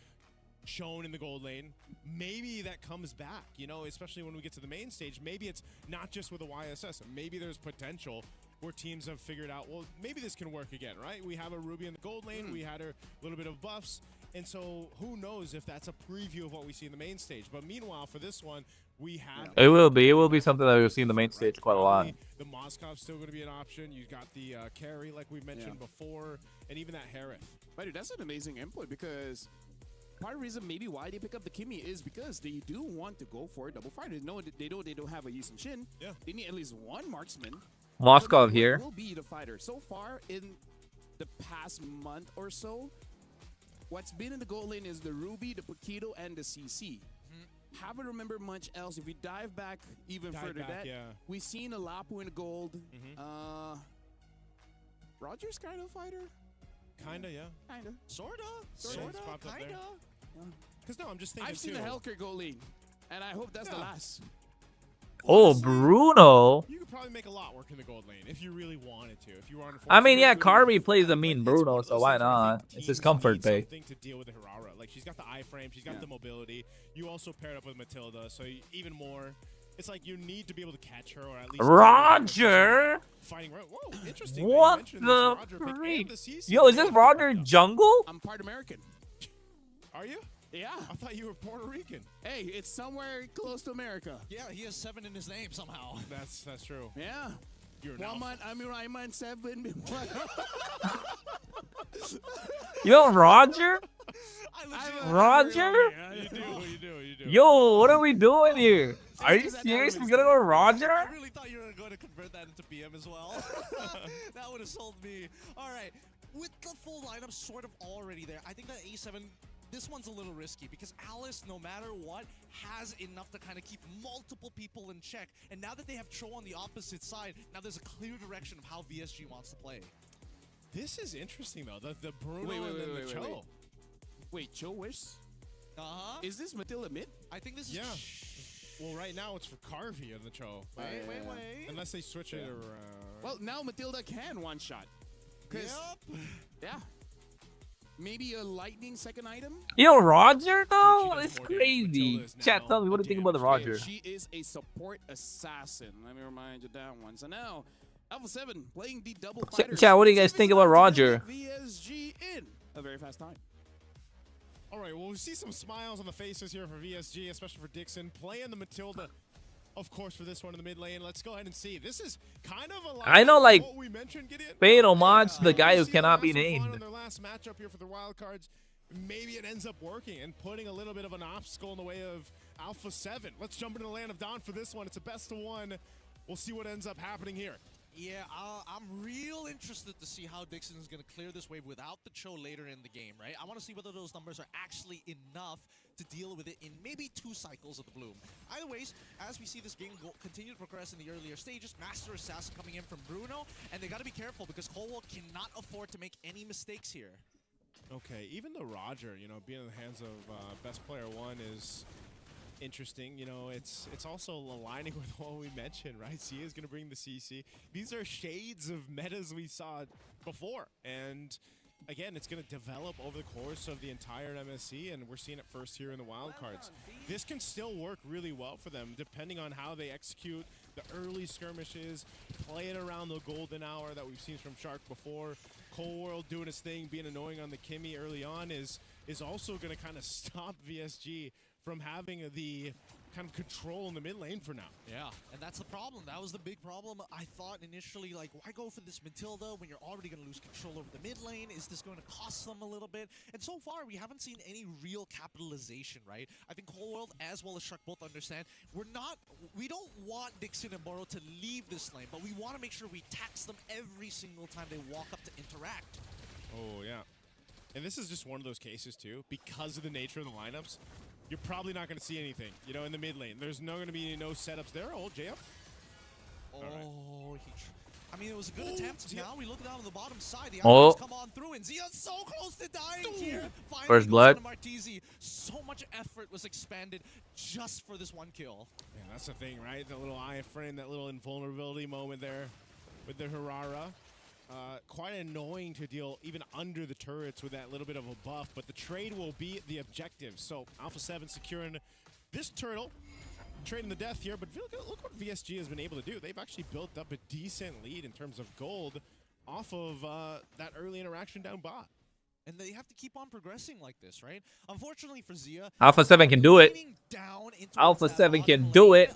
shown in the gold lane. Maybe that comes back, you know, especially when we get to the main stage. Maybe it's not just with the YSS. Maybe there's potential where teams have figured out, well, maybe this can work again, right? We have a Ruby in the gold lane. We had her a little bit of buffs. And so who knows if that's a preview of what we see in the main stage. But meanwhile, for this one, we have... It will be something that we'll see in the main stage quite a lot. The Moscov's still going to be an option. You've got the carry, like we mentioned before, and even that Harith. But dude, that's an amazing input because part of the reason maybe why they pick up the Kimmy is because they do want to go for a double fighter. They don't have a Yi Shin. Yeah. They need at least one marksman. Moskov here. Will be the fighter. So far in the past month or so, what's been in the gold lane is the Ruby, the Paquito, and the CC. Haven't remembered much else. If we dive back even further, we've seen a Lapu in the gold. Roger's kind of a fighter. Kinda, yeah. Kinda. Sorta. Kinda. Because no, I'm just thinking I've seen the Hellcare gold lane, and I hope that's the last. Oh, Bruno. You could probably make a lot work in the gold lane if you really wanted to. If you were on. I mean, yeah, Karmi plays a mean Bruno, so why not? It's his comfort pick. Something to deal with the Hirara. Like she's got the iframe, she's got the mobility. You also paired up with Matilda, so even more. It's like you need to be able to catch her or at least. Roger. Fighting right. Whoa, interesting. What the freak? Yo, is this Roger Jungle? I'm part American. Are you? Yeah. I thought you were Puerto Rican. Hey, it's somewhere close to America. Yeah, he has 7 in his name somehow. That's true. Yeah. You're I'm on 7. Yo, Roger? Roger? You do. Yo, what are we doing here? Are you serious? We're gonna go Roger? I really thought you were going to convert that into PM as well. That would have sold me. All right. With the full lineup sort of already there, I think that A7... This one's a little risky because Alice, no matter what, has enough to kind of keep multiple people in check. And now that they have Cho on the opposite side, now there's a clear direction of how VSG wants to play. This is interesting, though. The Bruno and then the Cho. Wait, Cho Wish? Uh-huh. Is this Matilda mid? I think this is... Yeah. Well, right now it's for Carvey and the Cho. Wait. Unless they switch it around. Well, now Matilda can one-shot. Yep. Yeah. Maybe a lightning second item? Yo, Roger, though? It's crazy. Chat, tell me, what do you think about the Roger? She is a support assassin. Let me remind you that one. So now, Alpha 7 playing the double fighter. Chat, what do you guys think about Roger? VSG in a very fast time. All right, well, we see some smiles on the faces here for VSG, especially for Dixon. Playing the Matilda, of course, for this one in the mid lane. Let's go ahead and see. This is kind of a lot. I know, like, what we mentioned, Gideon. paid homage to the guy who cannot be named. On their last matchup here for the Wildcards, maybe it ends up working and putting a little bit of an obstacle in the way of Alpha 7. Let's jump into the Land of Dawn for this one. It's a best of 1. We'll see what ends up happening here. Yeah, I'm real interested to see how Dixon is going to clear this wave without the Cho later in the game, right? I want to see whether those numbers are actually enough to deal with it in maybe 2 cycles of the Bloom. Either ways, as we see this game continue to progress in the earlier stages, Master Assassin coming in from Bruno, and they got to be careful because Colwell cannot afford to make any mistakes here. Okay, even the Roger, you know, being in the hands of Best Player 1 is interesting. You know, it's also aligning with what we mentioned, right? Sia is going to bring the CC. These are shades of metas we saw before, and again, it's going to develop over the course of the entire MSC, and we're seeing it first here in the Wildcards. This can still work really well for them, depending on how they execute the early skirmishes, play it around the golden hour that we've seen from Shark before. Cold World doing his thing, being annoying on the Kimmy early on is is also going to kind of stop VSG from having the kind of control in the mid lane for now. Yeah, and that's the problem. That was the big problem. I thought initially, like, why go for this Matilda when you're already going to lose control over the mid lane? Is this going to cost them a little bit? And so far, we haven't seen any real capitalization, right? I think Whole World as well as Shark both understand we don't want Dixon and Boro to leave this lane, but we want to make sure we tax them every single time they walk up to interact. Oh, yeah. And this is just one of those cases, too, because of the nature of the lineups. You're probably not going to see anything, you know, in the mid lane. There's going to be no setups there. Oh, JM. Oh, I mean, it was a good attempt. Now we look down on the bottom side. The Oh. come on through, and Zia's so close to dying here. Finally First blood. Martizi. So much effort was expanded just for this one kill. Yeah, that's the thing, right? The little iframe, that little invulnerability moment there with the Harara. Quite annoying to deal even under the turrets with that little bit of a buff, but the trade will be the objective. So Alpha 7 securing this turtle, trading the death here, but look what VSG has been able to do. They've actually built up a decent lead in terms of gold off of that early interaction down bot. And they have to keep on progressing like this, right? Unfortunately for Zia, Alpha 7 can do it. Alpha 7 can do it.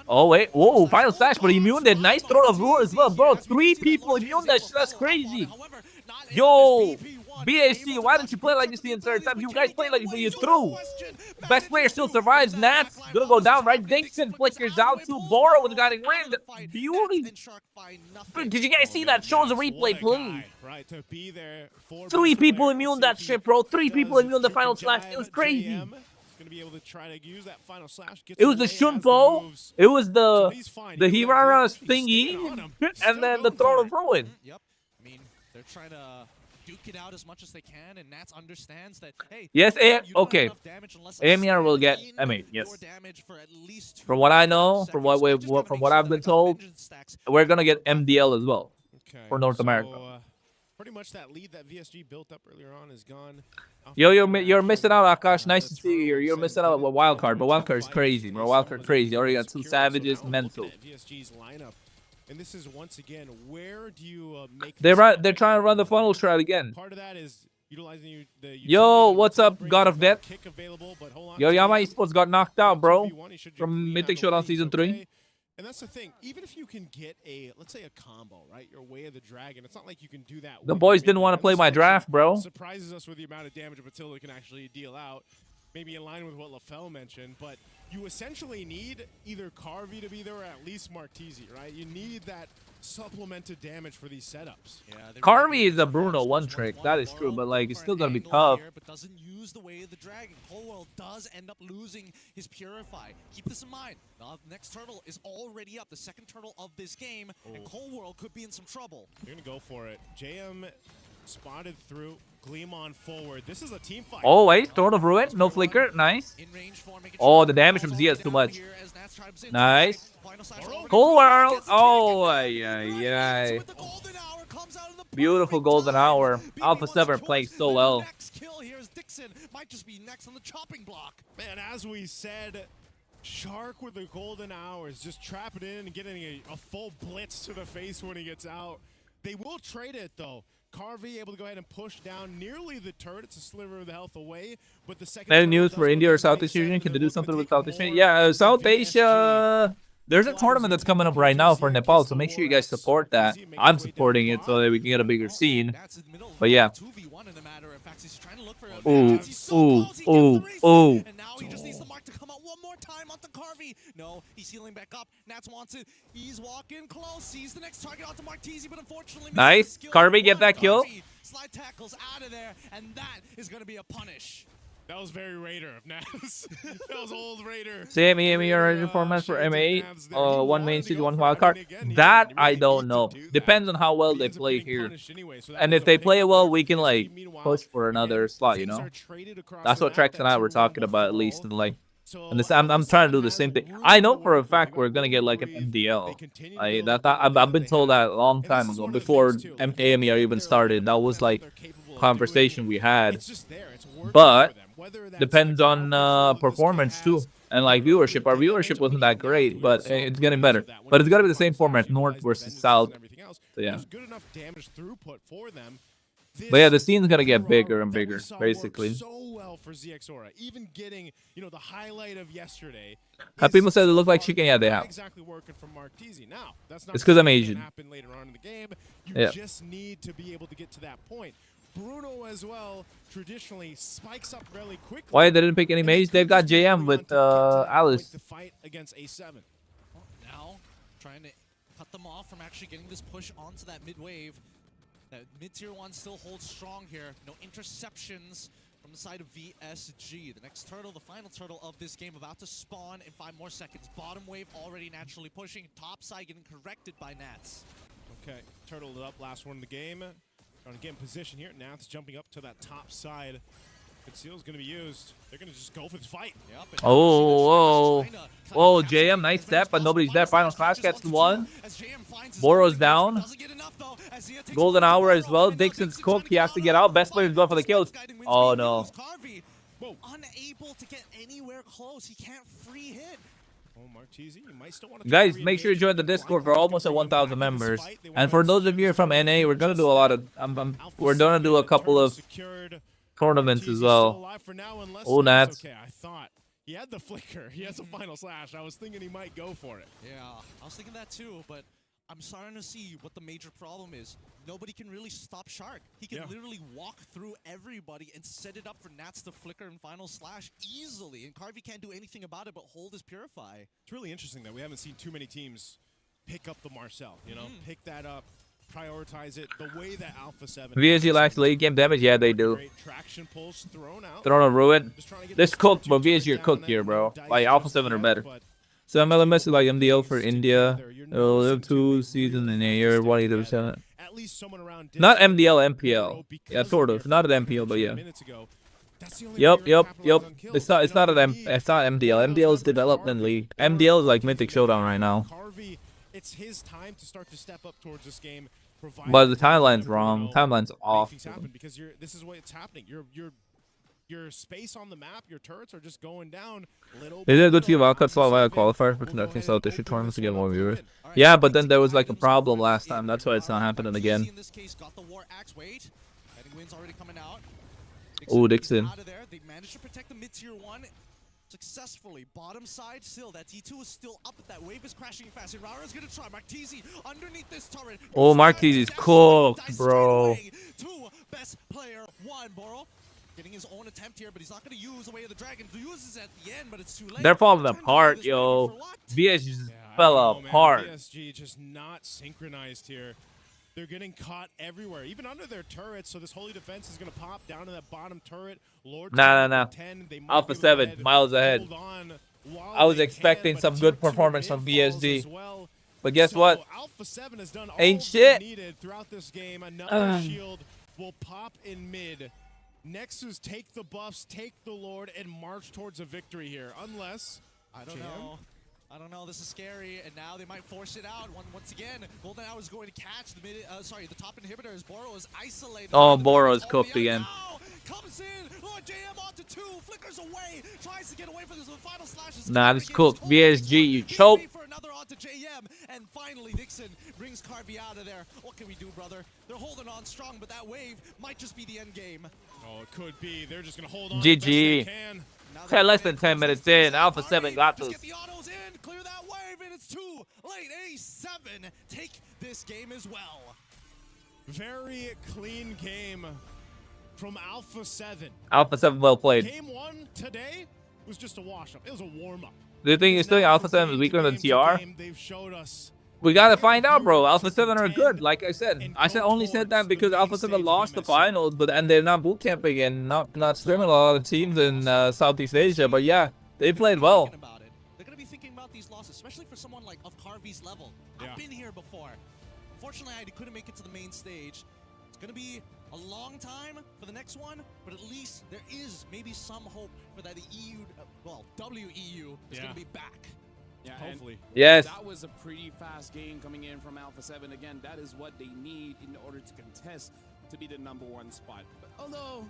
Oh, wait. Whoa, final slash, but he immuned it. Nice throw of lure as well, bro. 3 people immuned that shit. That's crazy. Yo, BAC, why didn't you play like this the entire time? You guys play like this, you through. Best player still survives. Nats gonna go down, right? Dixon flickers out to Boro with the guiding wind. Beauty. Did you guys see that? Show us a replay, please. Right, to be there for 3 people immune that shit, bro. 3 people immune the final slash. It was crazy. Gonna be able to try to use that final slash. It was the Shunpo, it was the Hirara thingy, and then the Throne of Ruin. Yep. I mean, they're trying to duke it out as much as they can, and Nats understands that, hey, yes, okay. AMR will get, I mean, yes. From what I know, from what I've been told, we're gonna get MDL as well for North America. Pretty much that lead that VSG built up earlier on is gone. Yo, you're missing out, Akash. Nice to see you here. You're missing out with Wildcard, but Wildcard is crazy, bro. Wildcard crazy. Already got 2 savages, mental. VSG's lineup, and this is once again, where do you make? They're trying to run the funnel strat again. Part of that is utilizing the. Yo, what's up, God of Death? Yo, Yama Esports got knocked out, bro, from Mythic Showdown Season 3. And that's the thing. Even if you can get let's say a combo, right? Your Way of the Dragon. It's not like you can do that. The boys didn't want to play my draft, bro. Surprises us with the amount of damage Matilda can actually deal out. Maybe in line with what LaFell mentioned, but you essentially need either Carvey to be there or at least Martizi, right? You need that supplemented damage for these setups. Yeah, Carvey is a Bruno one trick. That is true, but like it's still gonna be tough. But doesn't use the Way of the Dragon. Whole World does end up losing his Purify. Keep this in mind. The next turtle is already up, the second turtle of this game, and Whole World could be in some trouble. They're gonna go for it. JM spotted through. Gleamon forward. This is a team fight. Oh wait, Throne of Ruin, no flicker, nice. Oh, the damage from Zia is too much. Nice. Cool World. Oh yeah. Beautiful golden hour. Alpha 7 plays so well. Might just be next on the chopping block. Man, as we said, Shark with the golden hours, just trapping in and getting a full blitz to the face when he gets out. They will trade it though. Carvey able to go ahead and push down nearly the turret. It's a sliver of the health away, but the second. Any news for India or Southeast Asian? Can they do something with Southeast Asian? Yeah, South Asia. There's a tournament that's coming up right now for Nepal, so make sure you guys support that. I'm supporting it so that we can get a bigger scene. But yeah. Ooh. And now he just needs the mark to come out one more time onto Carvey. No, he's healing back up. Nats wants it. He's walking close. Sees the next target onto Martizi, but unfortunately, nice. Carvey, get that kill. Slide tackles out of there, and that is going to be a punish. That was very Raider of Nats. That was old Raider. Same EMER format for MA8. 1 main seed, 1 wildcard. That I don't know. Depends on how well they play here. And if they play well, we can like push for another slot, you know? That's what Trex and I were talking about, at least in like. And this, I'm trying to do the same thing. I know for a fact we're gonna get like an MDL. I've been told that a long time ago, before AMER even started. That was like conversation we had. But depends on performance too, and like viewership. Our viewership wasn't that great, but it's getting better. But it's gotta be the same format, North versus South. So yeah. Good enough damage throughput for them. But yeah, the scene's gonna get bigger and bigger, basically. So well for ZXora, even getting the highlight of yesterday. Have people said it looked like chicken? Yeah, they have. Exactly working for Martese. Now that's not. It's because I'm Asian. Happen later on in the game. You just need to be able to get to that point. Bruno as well traditionally spikes up really quickly. Why they didn't pick any mage? They've got JM with Alice. To fight against A7. Well, now trying to cut them off from actually getting this push onto that mid wave. That mid-tier 1 still holds strong here. No interceptions from the side of VSG. The next turtle, the final turtle of this game, about to spawn in 5 more seconds. Bottom wave already naturally pushing. Top side getting corrected by Nats. Okay, turtled it up, last one in the game. Trying to get in position here. Nats jumping up to that top side. Conceal's going to be used. They're going to just go for the fight. Yep, Oh, whoa, JM, nice step, but nobody's there. Final class gets one. Boro's down. Golden hour as well. Dixon's cooked. He has to get out. Best player is going for the kills. Oh no. Unable to get anywhere close. He can't free hit. Guys, make sure you join the Discord. We're almost at 1,000 members. And for those of you from NA, we're gonna do a lot of. We're gonna do a couple of tournaments as well. Oh, Nats. Okay, I thought he had the flicker. He has a final slash. I was thinking he might go for it. Yeah, I was thinking that too, but I'm starting to see what the major problem is. Nobody can really stop Shark. He can literally walk through everybody and set it up for Nats to flicker and final slash easily. And Carvey can't do anything about it but hold his Purify. It's really interesting that we haven't seen too many teams pick up the Marcel, pick that up, prioritize it the way that Alpha 7. VSG lacks late game damage. Yeah, they do. Traction pulse thrown out. Thrown a ruin. This cooked, but VSG are cooked here, bro. Like Alpha 7 are better. So MLMS is like MDL for India. It'll live 2 seasons in a year. 1 EWC. Not MDL, MPL. Yeah, sort of. Not an MPL, but yeah. Yep. It's not MDL. MDL is development league. MDL is like Mythic Showdown right now. It's his time to start to step up towards this game. But the timeline's wrong. Timeline's off. Because this is what's happening. Your space on the map, your turrets are just going down. They did a good few Wildcard slot via qualifier for conducting South District tournaments to get more viewers. Yeah, but then there was like a problem last time. That's why it's not happening again. Oh, Dixon. They managed to protect the mid-tier 1 successfully. Bottom side still. That T2 is still up, but that wave is crashing fast. And Rara's gonna try. Martese underneath this turret. Oh, Martese is cooked, bro. Two best player 1, Boro. Getting his own attempt here, but he's not going to use the way of the dragon. He uses at the end, but it's too late. They're falling apart, yo. VSG just fell apart. VSG just not synchronized here. They're getting caught everywhere, even under their turrets. So this holy defense is going to pop down to that bottom turret. Lord Nah. Alpha 7, miles ahead. I was expecting some good performance from VSG. But guess what? Ain't shit. Throughout this game, another shield will pop in mid. Nexus take the buffs, take the Lord, and march towards a victory here. Unless, I don't know. This is scary, and now they might force it out. Once again, Golden Hour is going to catch the the top inhibitor as Boro is isolated. Oh, Boro is cooked again. Comes in, Lord JM onto 2, flickers away, tries to get away from this. The final slash is nah, this is cooked. VSG, you choke. For another onto JM, and finally Dixon brings Carvey out of there. What can we do, brother? They're holding on strong, but that wave might just be the end game. Oh, it could be. They're just gonna hold on. GG. Less than 10 minutes in. Alpha 7 got this. Get the autos in, clear that wave, and it's too late. A7 take this game as well. Very clean game from Alpha 7. Alpha 7 well played. Game 1 today was just a wash-up. It was a warm-up. Do you think you're still Alpha 7 is weaker than TR? They've showed us. We gotta find out, bro. Alpha 7 are good, like I said. I only said that because Alpha 7 lost the finals, and they're not boot camping and not streaming a lot of teams in Southeast Asia. But yeah, they played well. They're gonna be thinking about these losses, especially for someone like of Carvey's level. I've been here before. Unfortunately, I couldn't make it to the main stage. It's gonna be a long time for the next one, but at least there is maybe some hope for that EU, WEU is gonna be back. Yeah, hopefully. Yes. That was a pretty fast game coming in from Alpha 7. Again, that is what they need in order to contest to be the #1 spot. But although,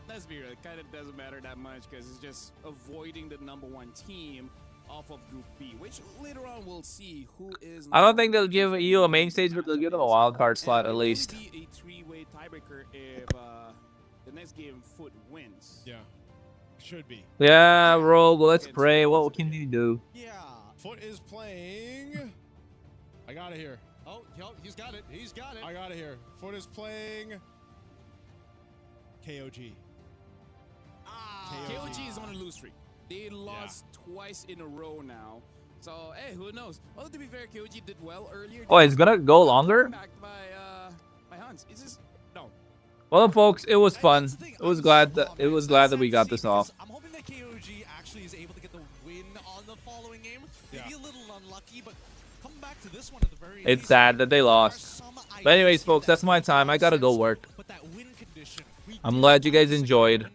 let's be real, it kind of doesn't matter that much because it's just avoiding the #1 team. off of Group B, which later on we'll see who is. I don't think they'll give EU a main stage, but they'll give them a wild card slot at least. It will be a three-way tiebreaker if the next game Foot wins. Yeah, should be. Yeah, Rogue, let's pray. What can you do? Yeah. Foot is playing. I got it here. Oh, he's got it. He's got it. I got it here. Foot is playing KOG. KOG is on a lose streak. They lost twice in a row now. So, hey, who knows? Well, to be fair, KOG did well earlier. Oh, it's gonna go longer? Backed by Hans. Is this? No. Well, folks, it was fun. It was glad that we got this off. I'm hoping that KOG actually is able to get the win on the following game. Maybe a little unlucky, but coming back to this one at the very It's sad that they lost. But anyways, folks, that's my time. I gotta go work. I'm glad you guys enjoyed.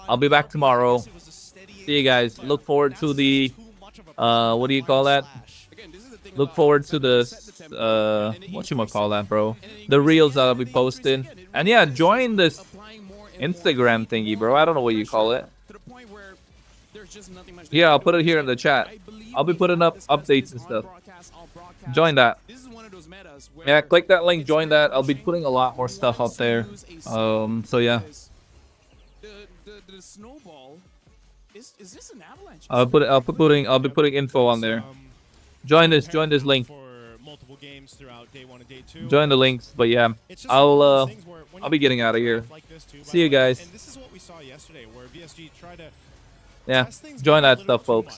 I'll be back tomorrow. See you guys. Look forward to the what do you call that? Look forward to the whatchamacallit, bro? The reels that I'll be posting. And yeah, join this Instagram thingy, bro. I don't know what you call it. Yeah, I'll put it here in the chat. I'll be putting up updates and stuff. Join that. Yeah, click that link, join that. I'll be putting a lot more stuff out there. So yeah. The snowball is this an avalanche? I'll be putting info on there. Join this link. Join the links, but yeah, I'll be getting out of here. See you guys. Yeah, join that stuff, folks.